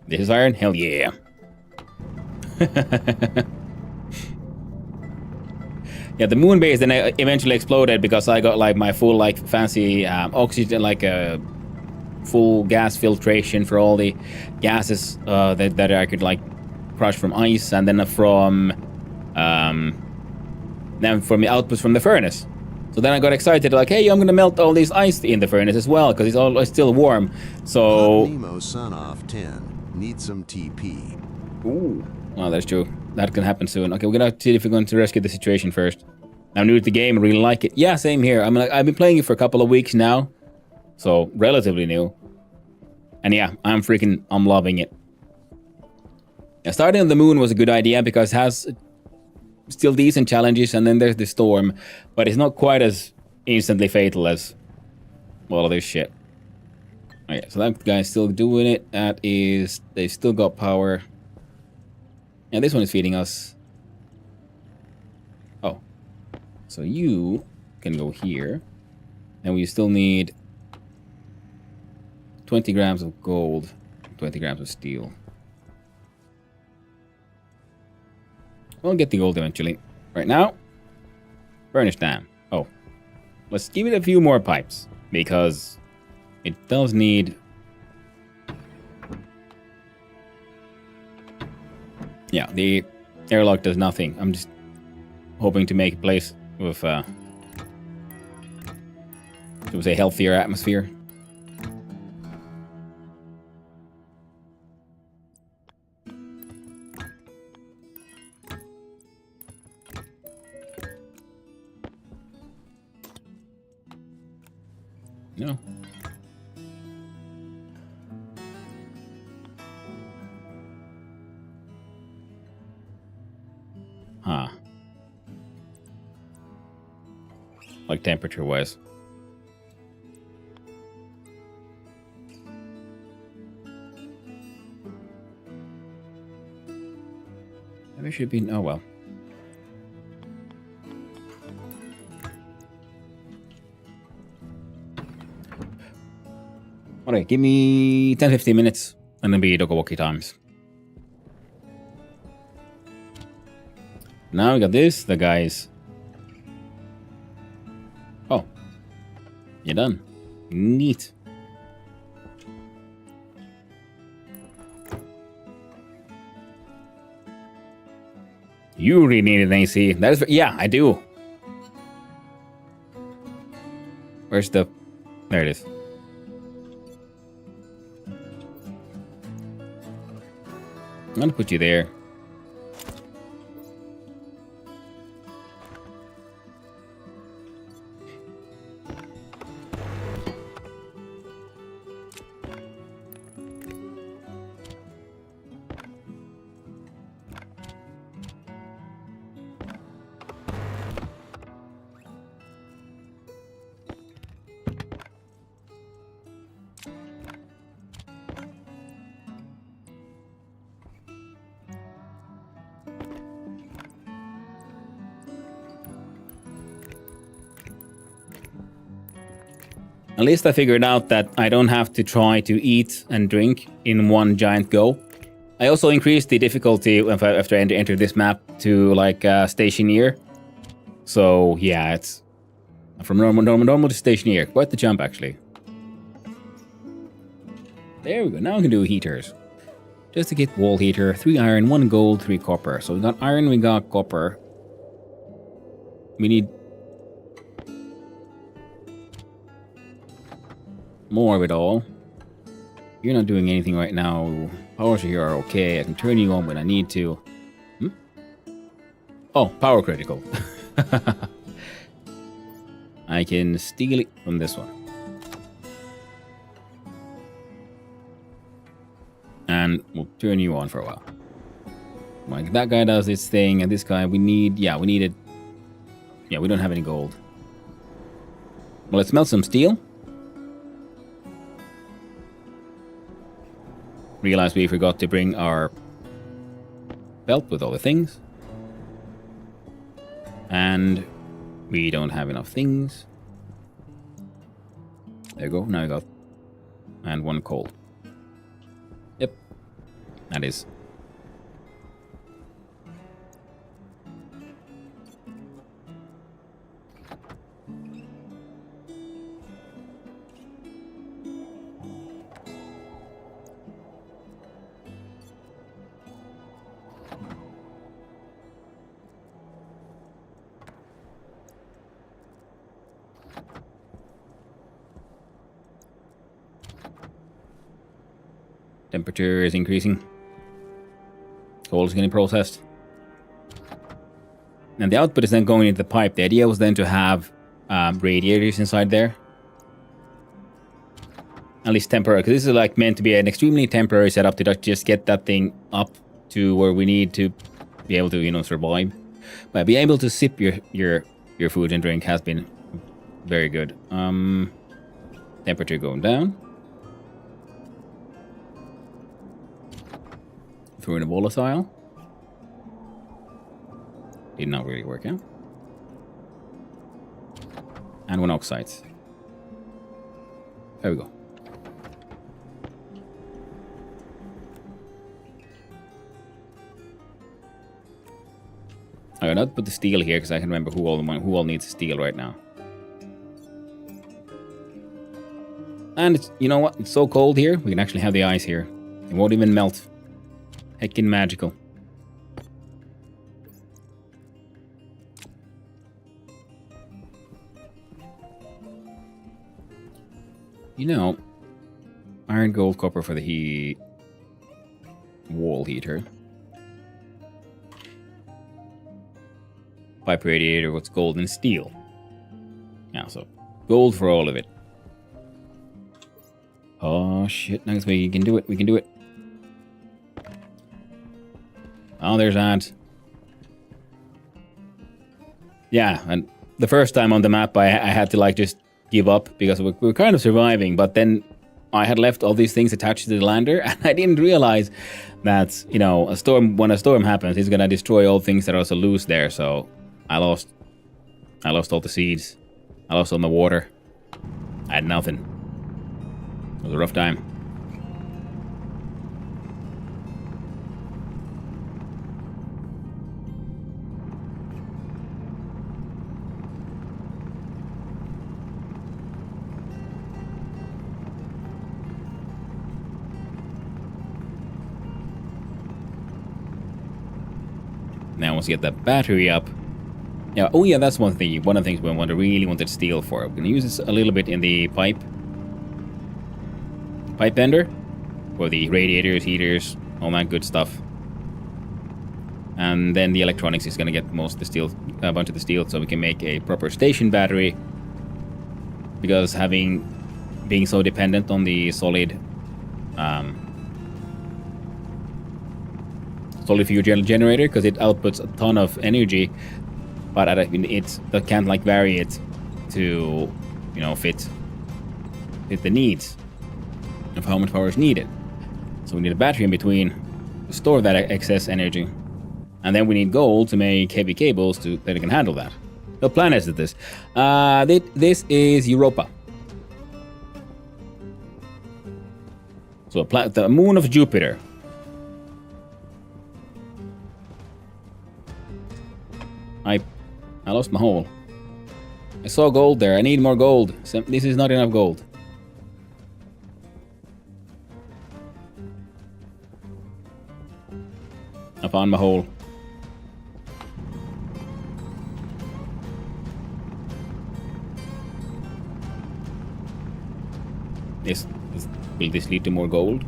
This is iron? Hell yeah. Yeah, the moon base then eventually exploded because I got like my full like fancy oxygen, like a full gas filtration for all the gases that I could like crush from ice, and then from the outputs from the furnace. So then I got excited, like, hey, I'm gonna melt all this ice in the furnace as well because it's still warm. So Nemo son off 10. Need some TP. ooh, well, that's true. That can happen soon. Okay, we're gonna see if we're going to rescue the situation first. I'm new to the game, really like it. Yeah, same here. I've been playing it for a couple of weeks now, so relatively new. And yeah, I'm loving it. Yeah, starting on the moon was a good idea because it has still decent challenges, and then there's the storm, but it's not quite as instantly fatal as all of this shit. Okay, so that guy's still doing it. That is, they still got power. Yeah, this one is feeding us. Oh. So you can go here. And we still need 20 grams of gold, 20 grams of steel. We'll get the gold eventually. Right now, furnace dam. Oh. Let's give it a few more pipes, because it does need... Yeah, the airlock does nothing. I'm just hoping to make a place with, should we say, healthier atmosphere. No. Huh. Like temperature-wise. Maybe it should be... Oh, well. Alright, give me 10-15 minutes, and then be Dokowoki times. Now we got this, the guys. Oh. You're done. You really need an AC. That is, yeah, I do. Where's the... There it is. I'm gonna put you there. At least I figured out that I don't have to try to eat and drink in one giant go. I also increased the difficulty after I entered this map to like Stationeer. So yeah, it's from normal to Stationeer. Quite the jump actually. There we go. Now we can do heaters. Just to get wall heater, 3 iron, 1 gold, 3 copper. So we got iron, we got copper. We need more of it all. You're not doing anything right now. Powers here are okay. I can turn you on when I need to. Oh, power critical. I can steal it from this one. And we'll turn you on for a while. Like that guy does this thing, and this guy we need. Yeah, we need it. Yeah, we don't have any gold. Well, let's melt some steel. Realized we forgot to bring our belt with all the things. And we don't have enough things. There you go. Now we got... And 1 coal. Yep. That is. Temperature is increasing. Coal is getting processed. And the output is then going into the pipe. The idea was then to have radiators inside there. At least temporary, because this is like meant to be an extremely temporary setup to just get that thing up to where we need to be able to, you know, survive. But being able to sip your food and drink has been very good. Temperature going down. Throw in a volatile. Did not really work out. And 1 oxides. There we go. I will not put the steel here because I can remember who all needs steel right now. And it's, you know what? It's so cold here. We can actually have the ice here. It won't even melt. Heckin' magical. You know, iron, gold, copper for the wall heater. Pipe radiator, what's gold and steel? Yeah, so gold for all of it. Oh shit, nice way, you can do it, we can do it. Oh, there's that. Yeah, and the first time on the map I had to like just give up because we were kind of surviving, but then I had left all these things attached to the lander and I didn't realize that, you know, when a storm happens, it's gonna destroy all things that are also loose there, so I lost all the seeds. I lost all my water. I had nothing. It was a rough time. now is get that battery up. Yeah. Oh yeah, that's one thing. One of the things we really wanted steel for. We're gonna use this a little bit in the pipe bender for the radiators, heaters, all that good stuff. And then the electronics is gonna get most of the steel, a bunch of the steel, so we can make a proper station battery. Because being so dependent on the solid fuel generator, because it outputs a ton of energy, but that can't like vary it to, you know, fit the needs of how much power is needed. So we need a battery in between to store that excess energy, and then we need gold to make heavy cables that it can handle that. What planet is this? This is Europa. So the moon of Jupiter. I lost my hole. I saw gold there. I need more gold. This is not enough gold. I found my hole. Will this lead to more gold?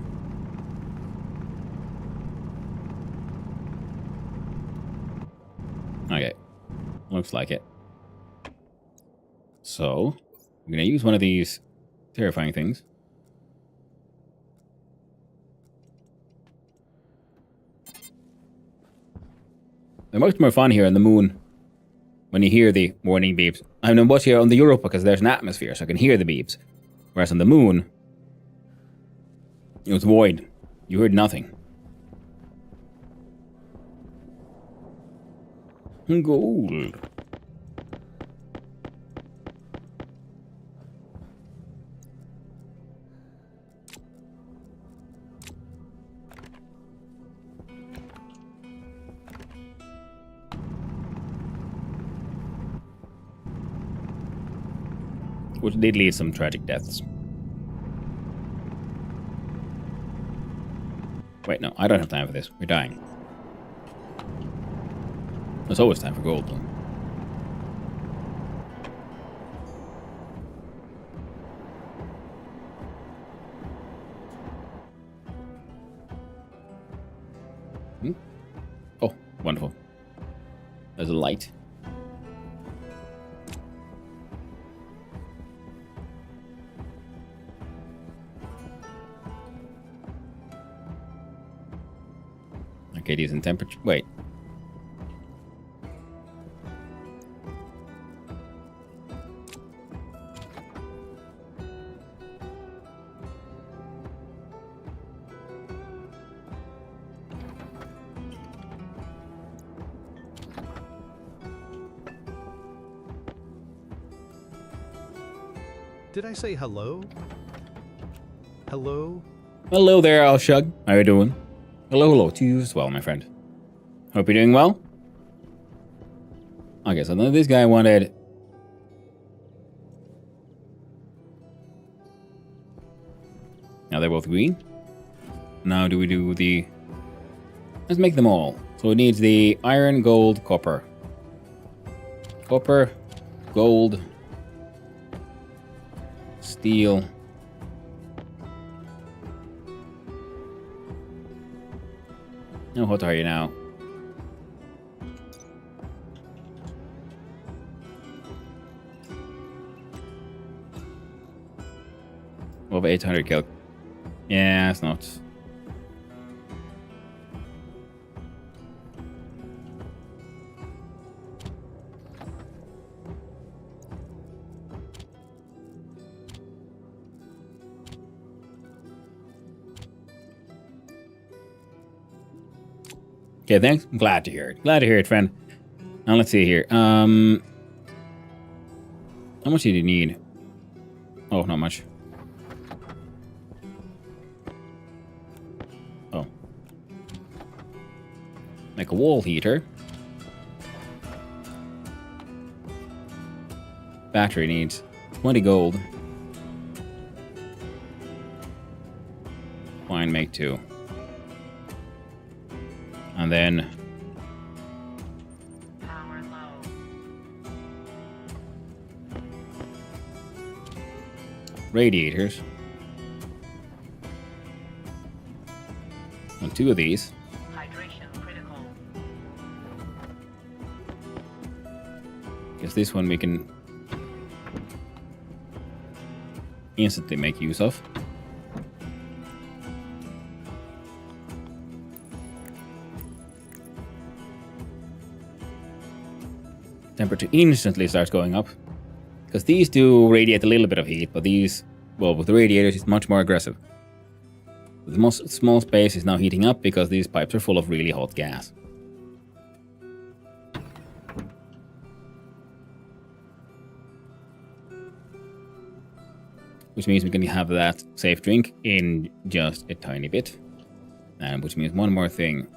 Okay. Looks like it. So, I'm gonna use one of these terrifying things. They're much more fun here on the moon when you hear the warning beeps. I'm gonna watch here on the Europa because there's an atmosphere, so I can hear the beeps. Whereas on the moon, it was void. You heard nothing. Gold. Which did lead some tragic deaths. Wait, no, I don't have time for this. We're dying. There's always time for gold, though. Oh, wonderful. There's a light. Okay, decent temperature. Wait. Did I say hello? Hello? Hello there, I'll Shug. How you doing? Hello to you as well, my friend. Hope you're doing well. Okay, so this guy wanted... Now they're both green. Now do we do the... Let's make them all. So it needs the iron, gold, copper. Copper, gold, steel. Now what are you now? Over 800 cal. Yeah, it's not. Okay, thanks. I'm glad to hear it. Glad to hear it, friend. Now let's see here. How much did you need? Oh, not much. Oh. Make a wall heater. Battery needs 20 gold. Fine, make 2. And then radiators. On 2 of these. Hydration critical. Because this one we can instantly make use of. Temperature instantly starts going up. Because these do radiate a little bit of heat, but these, well, with the radiators, it's much more aggressive. The most small space is now heating up because these pipes are full of really hot gas. Which means we can have that safe drink in just a tiny bit. And which means one more thing.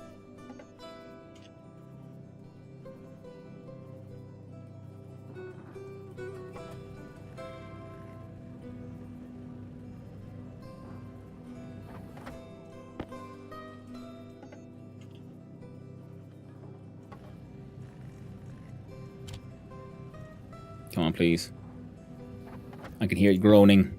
Come on, please. I can hear it groaning.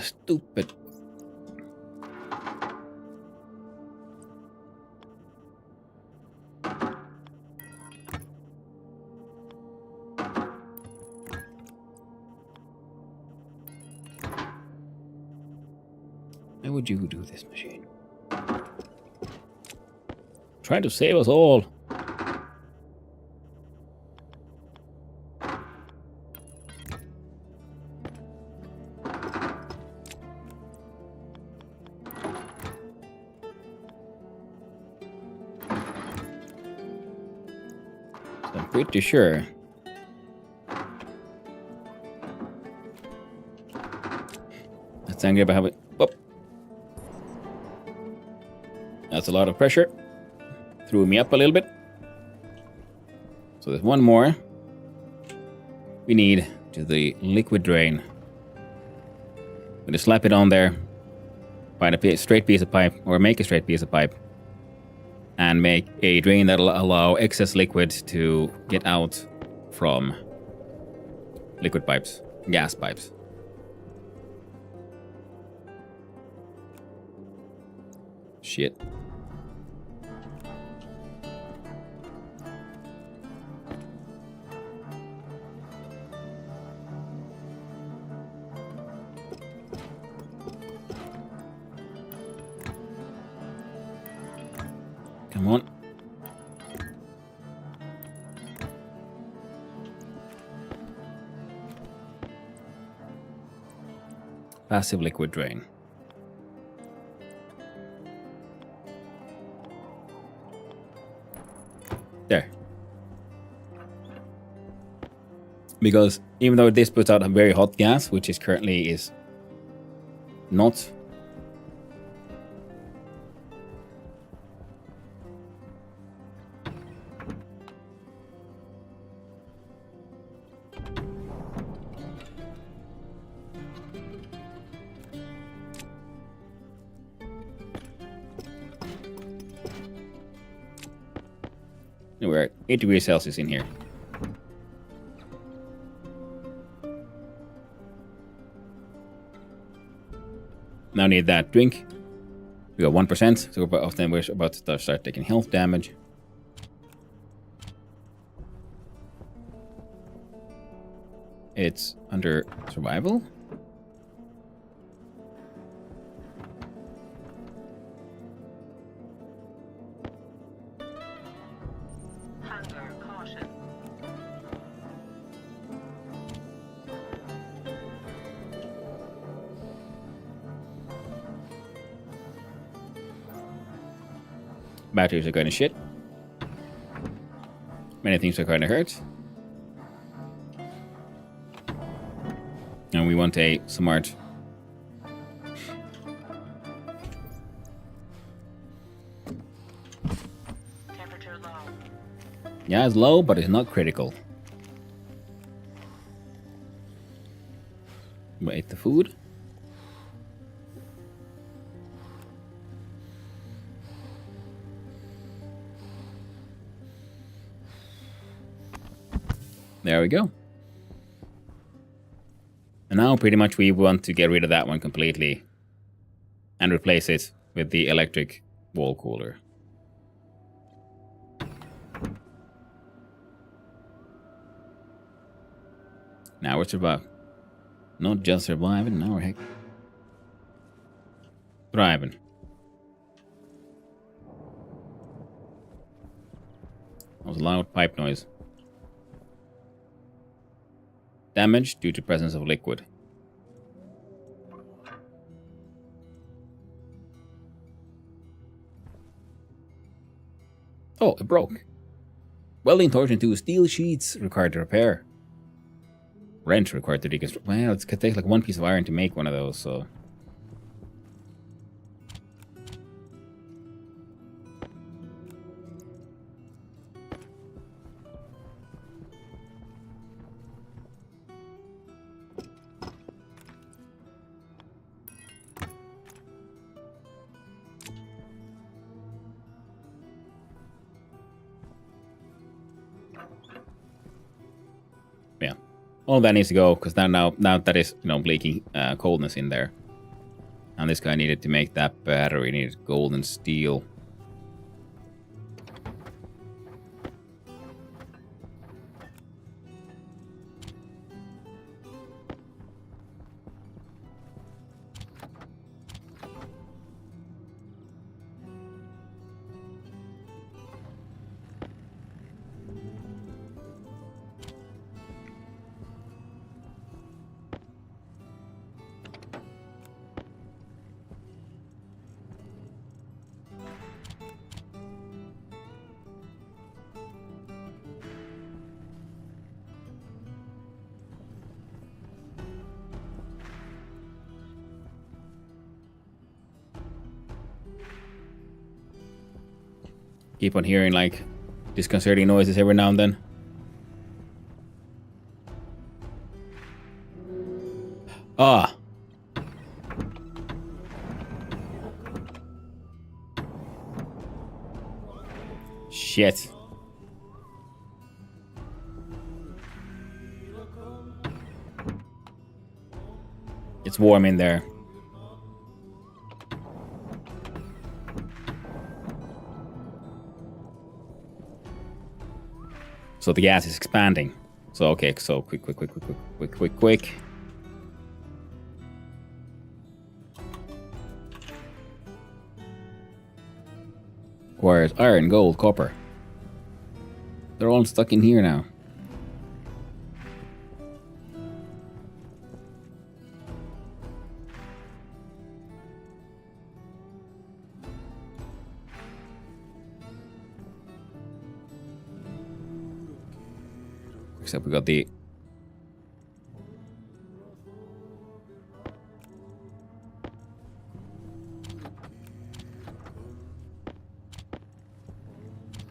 Stupid. Why would you do this, machine? Trying to save us all. I'm pretty sure. That's angry about having. Whoop. That's a lot of pressure. Threw me up a little bit. So there's one more. We need to the liquid drain. I'm gonna slap it on there. Find a straight piece of pipe, or make a straight piece of pipe. And make a drain that'll allow excess liquid to get out from liquid pipes, gas pipes. Shit. Come on. Passive liquid drain. There. Because even though this puts out a very hot gas, which is currently is not. We're at 8 degrees Celsius in here. Now need that drink. We got 1%, so we're about to start taking health damage. It's under survival. Hunger caution. Batteries are going to shit. Many things are going to hurt. And we want a smart Yeah, it's low, but it's not critical. Wait, the food? There we go. And now pretty much we want to get rid of that one completely and replace it with the electric wall cooler. Now we're surviving. Not just surviving, now we're thriving. That was a loud pipe noise. Damage due to presence of liquid. Oh, it broke. Welding torch into steel sheets required to repair. Wrench required to deconstruct. Well, it could take like one piece of iron to make one of those, so. Yeah. All that needs to go, because now that is, leaking coldness in there. And this guy needed to make that battery, needed gold and steel. Keep on hearing like disconcerting noises every now and then. Ah. Shit. It's warm in there. So the gas is expanding. So okay, so quick. Requires iron, gold, copper. They're all stuck in here now. Except we got the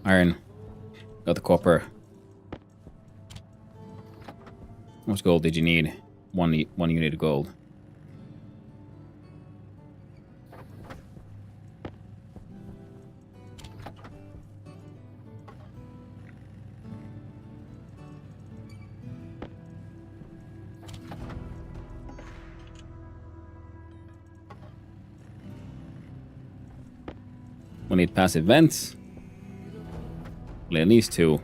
iron, got the copper. How much gold did you need? One unit of gold. We need passive vents. Well, at least 2.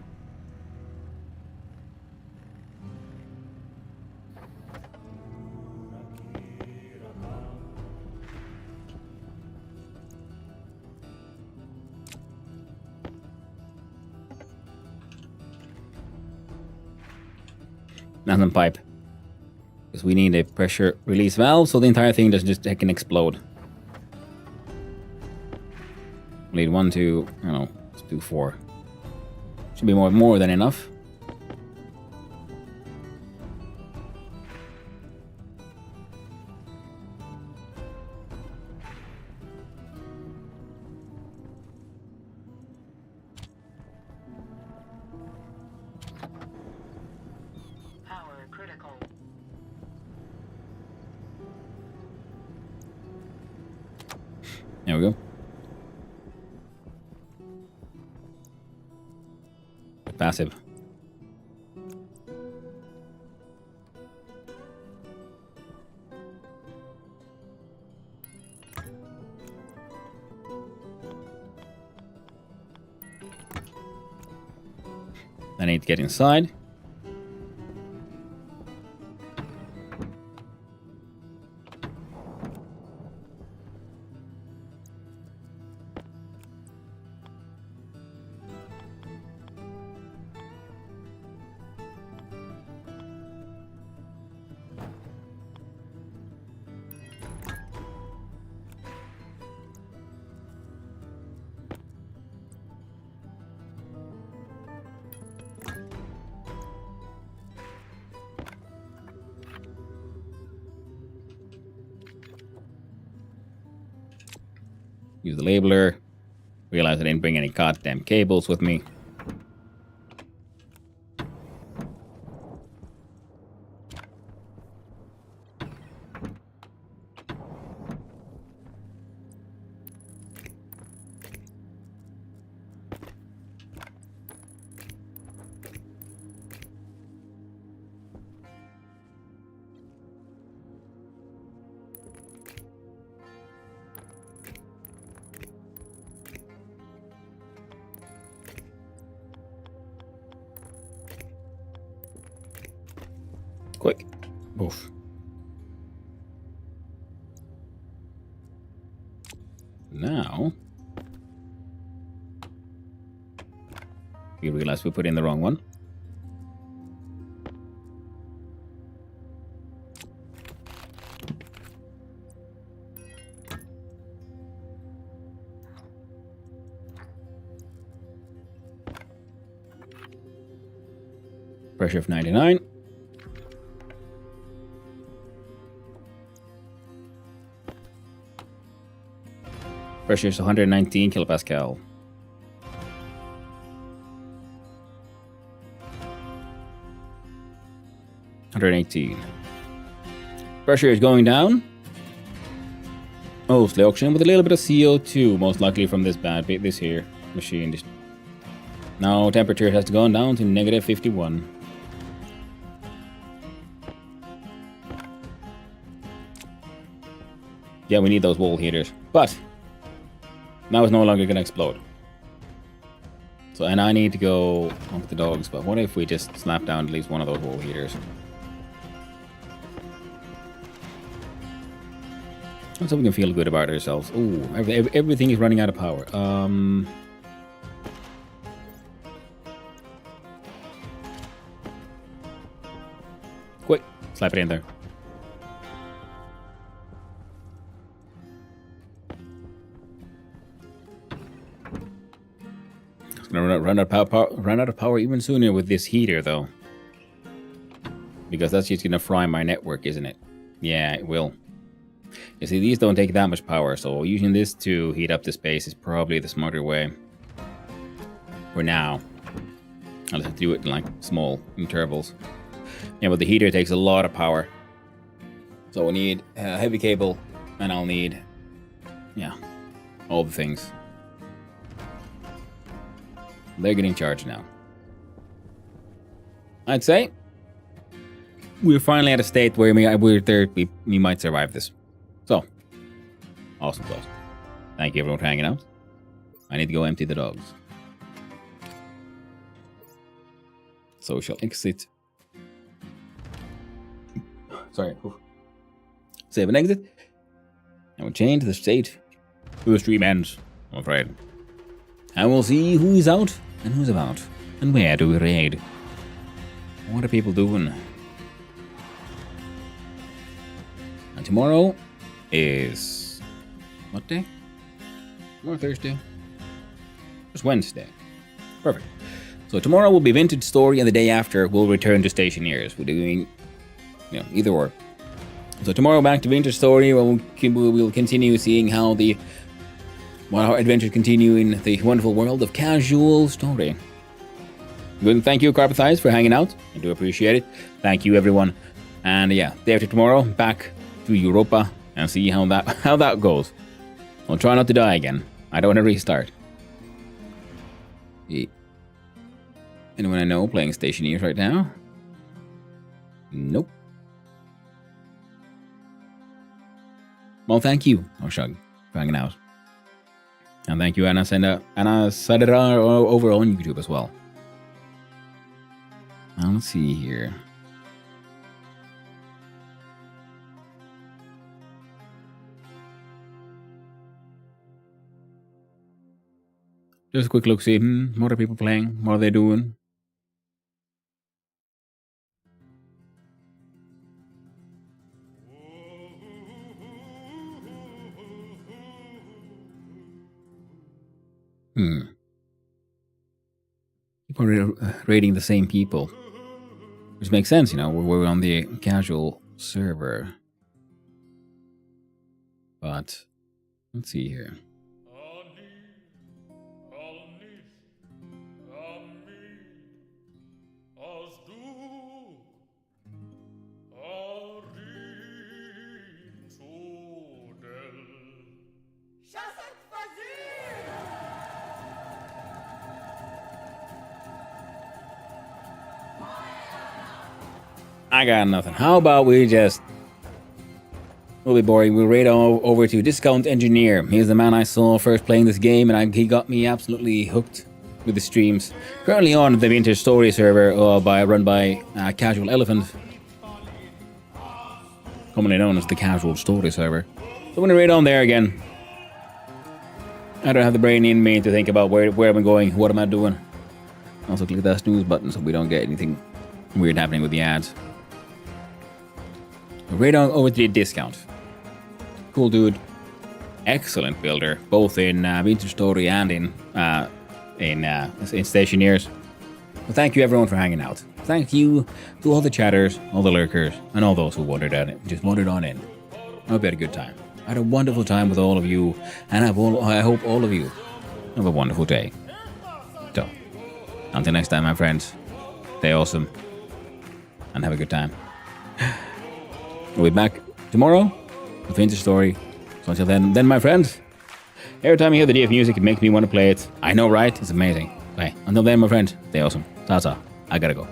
Nothing pipe. Because we need a pressure release valve so the entire thing doesn't just can explode. We need 1, 2, I don't know, let's do 4. Should be more than enough. There we go. Passive. I need to get inside. Use the labeler. Realize I didn't bring any goddamn cables with me. Quick. Oof. Now, we realize we put in the wrong one. Pressure of 99. Pressure is 119 kilopascal. Pressure is going down. Mostly oxygen with a little bit of CO2, most likely from this this here machine. Now temperature has gone down to negative 51. Yeah, we need those wall heaters, but now it's no longer gonna explode. So, and I need to go on with the dogs, but what if we just slap down at least one of those wall heaters? So we can feel good about ourselves. Ooh, everything is running out of power. Quick, slap it in there. It's gonna run out of power even sooner with this heater, though. Because that's just gonna fry my network, isn't it? Yeah, it will. You see, these don't take that much power, so using this to heat up the space is probably the smarter way. For now. I'll just do it in like small intervals. Yeah, but the heater takes a lot of power. So we need a heavy cable, and I'll need, yeah, all the things. They're getting charged now. I'd say we're finally at a state where we might survive this. So, awesome sauce. Thank you everyone for hanging out. I need to go empty the dogs. So we shall exit. Sorry. Oof. Save and exit. And we'll change the state to the stream ends, I'm afraid. And we'll see who is out and who's about. And where do we raid? What are people doing? And tomorrow is what day? Tomorrow Thursday? It's Wednesday. Perfect. So tomorrow will be Vintage Story, and the day after we'll return to Stationeers. We're doing, either or. So tomorrow back to Vintage Story. We'll continue seeing how our adventures continue in the wonderful world of casual story. Good. Thank you, Carpathize, for hanging out. I do appreciate it. Thank you, everyone. And yeah, day after tomorrow, back to Europa and see how that goes. I'll try not to die again. I don't want to restart. Anyone I know playing Stationeers right now? Nope. Well, thank you, Oshug, for hanging out. And thank you, Anna Sadara, over on YouTube as well. Now, let's see here. Just a quick look, see, what are people playing? What are they doing? People are raiding the same people. Which makes sense, you know, we're on the casual server. But, let's see here. I got nothing. How about we just... Will be boring. We'll raid over to Discount Engineer. He's the man I saw first playing this game, and he got me absolutely hooked with the streams. Currently on the Vintage Story server run by Casual Elephant. Commonly known as the Casual Story server. So I'm going to raid on there again. I don't have the brain in me to think about where am I going, what am I doing. Also click that snooze button so we don't get anything weird happening with the ads. Right on over to the Discount. Cool dude. Excellent builder, both in Vintage Story and in Stationeers. Well, thank you everyone for hanging out. Thank you to all the chatters, all the lurkers, and all those who wandered on in. I hope you had a good time. I had a wonderful time with all of you, and I hope all of you have a wonderful day. So, until next time, my friends, stay awesome, and have a good time. We'll be back tomorrow with Vintage Story. So until then, my friends, every time I hear the DF music, it makes me want to play it. I know, right? It's amazing. Bye. Until then, my friend, stay awesome. Ta-ta. I gotta go.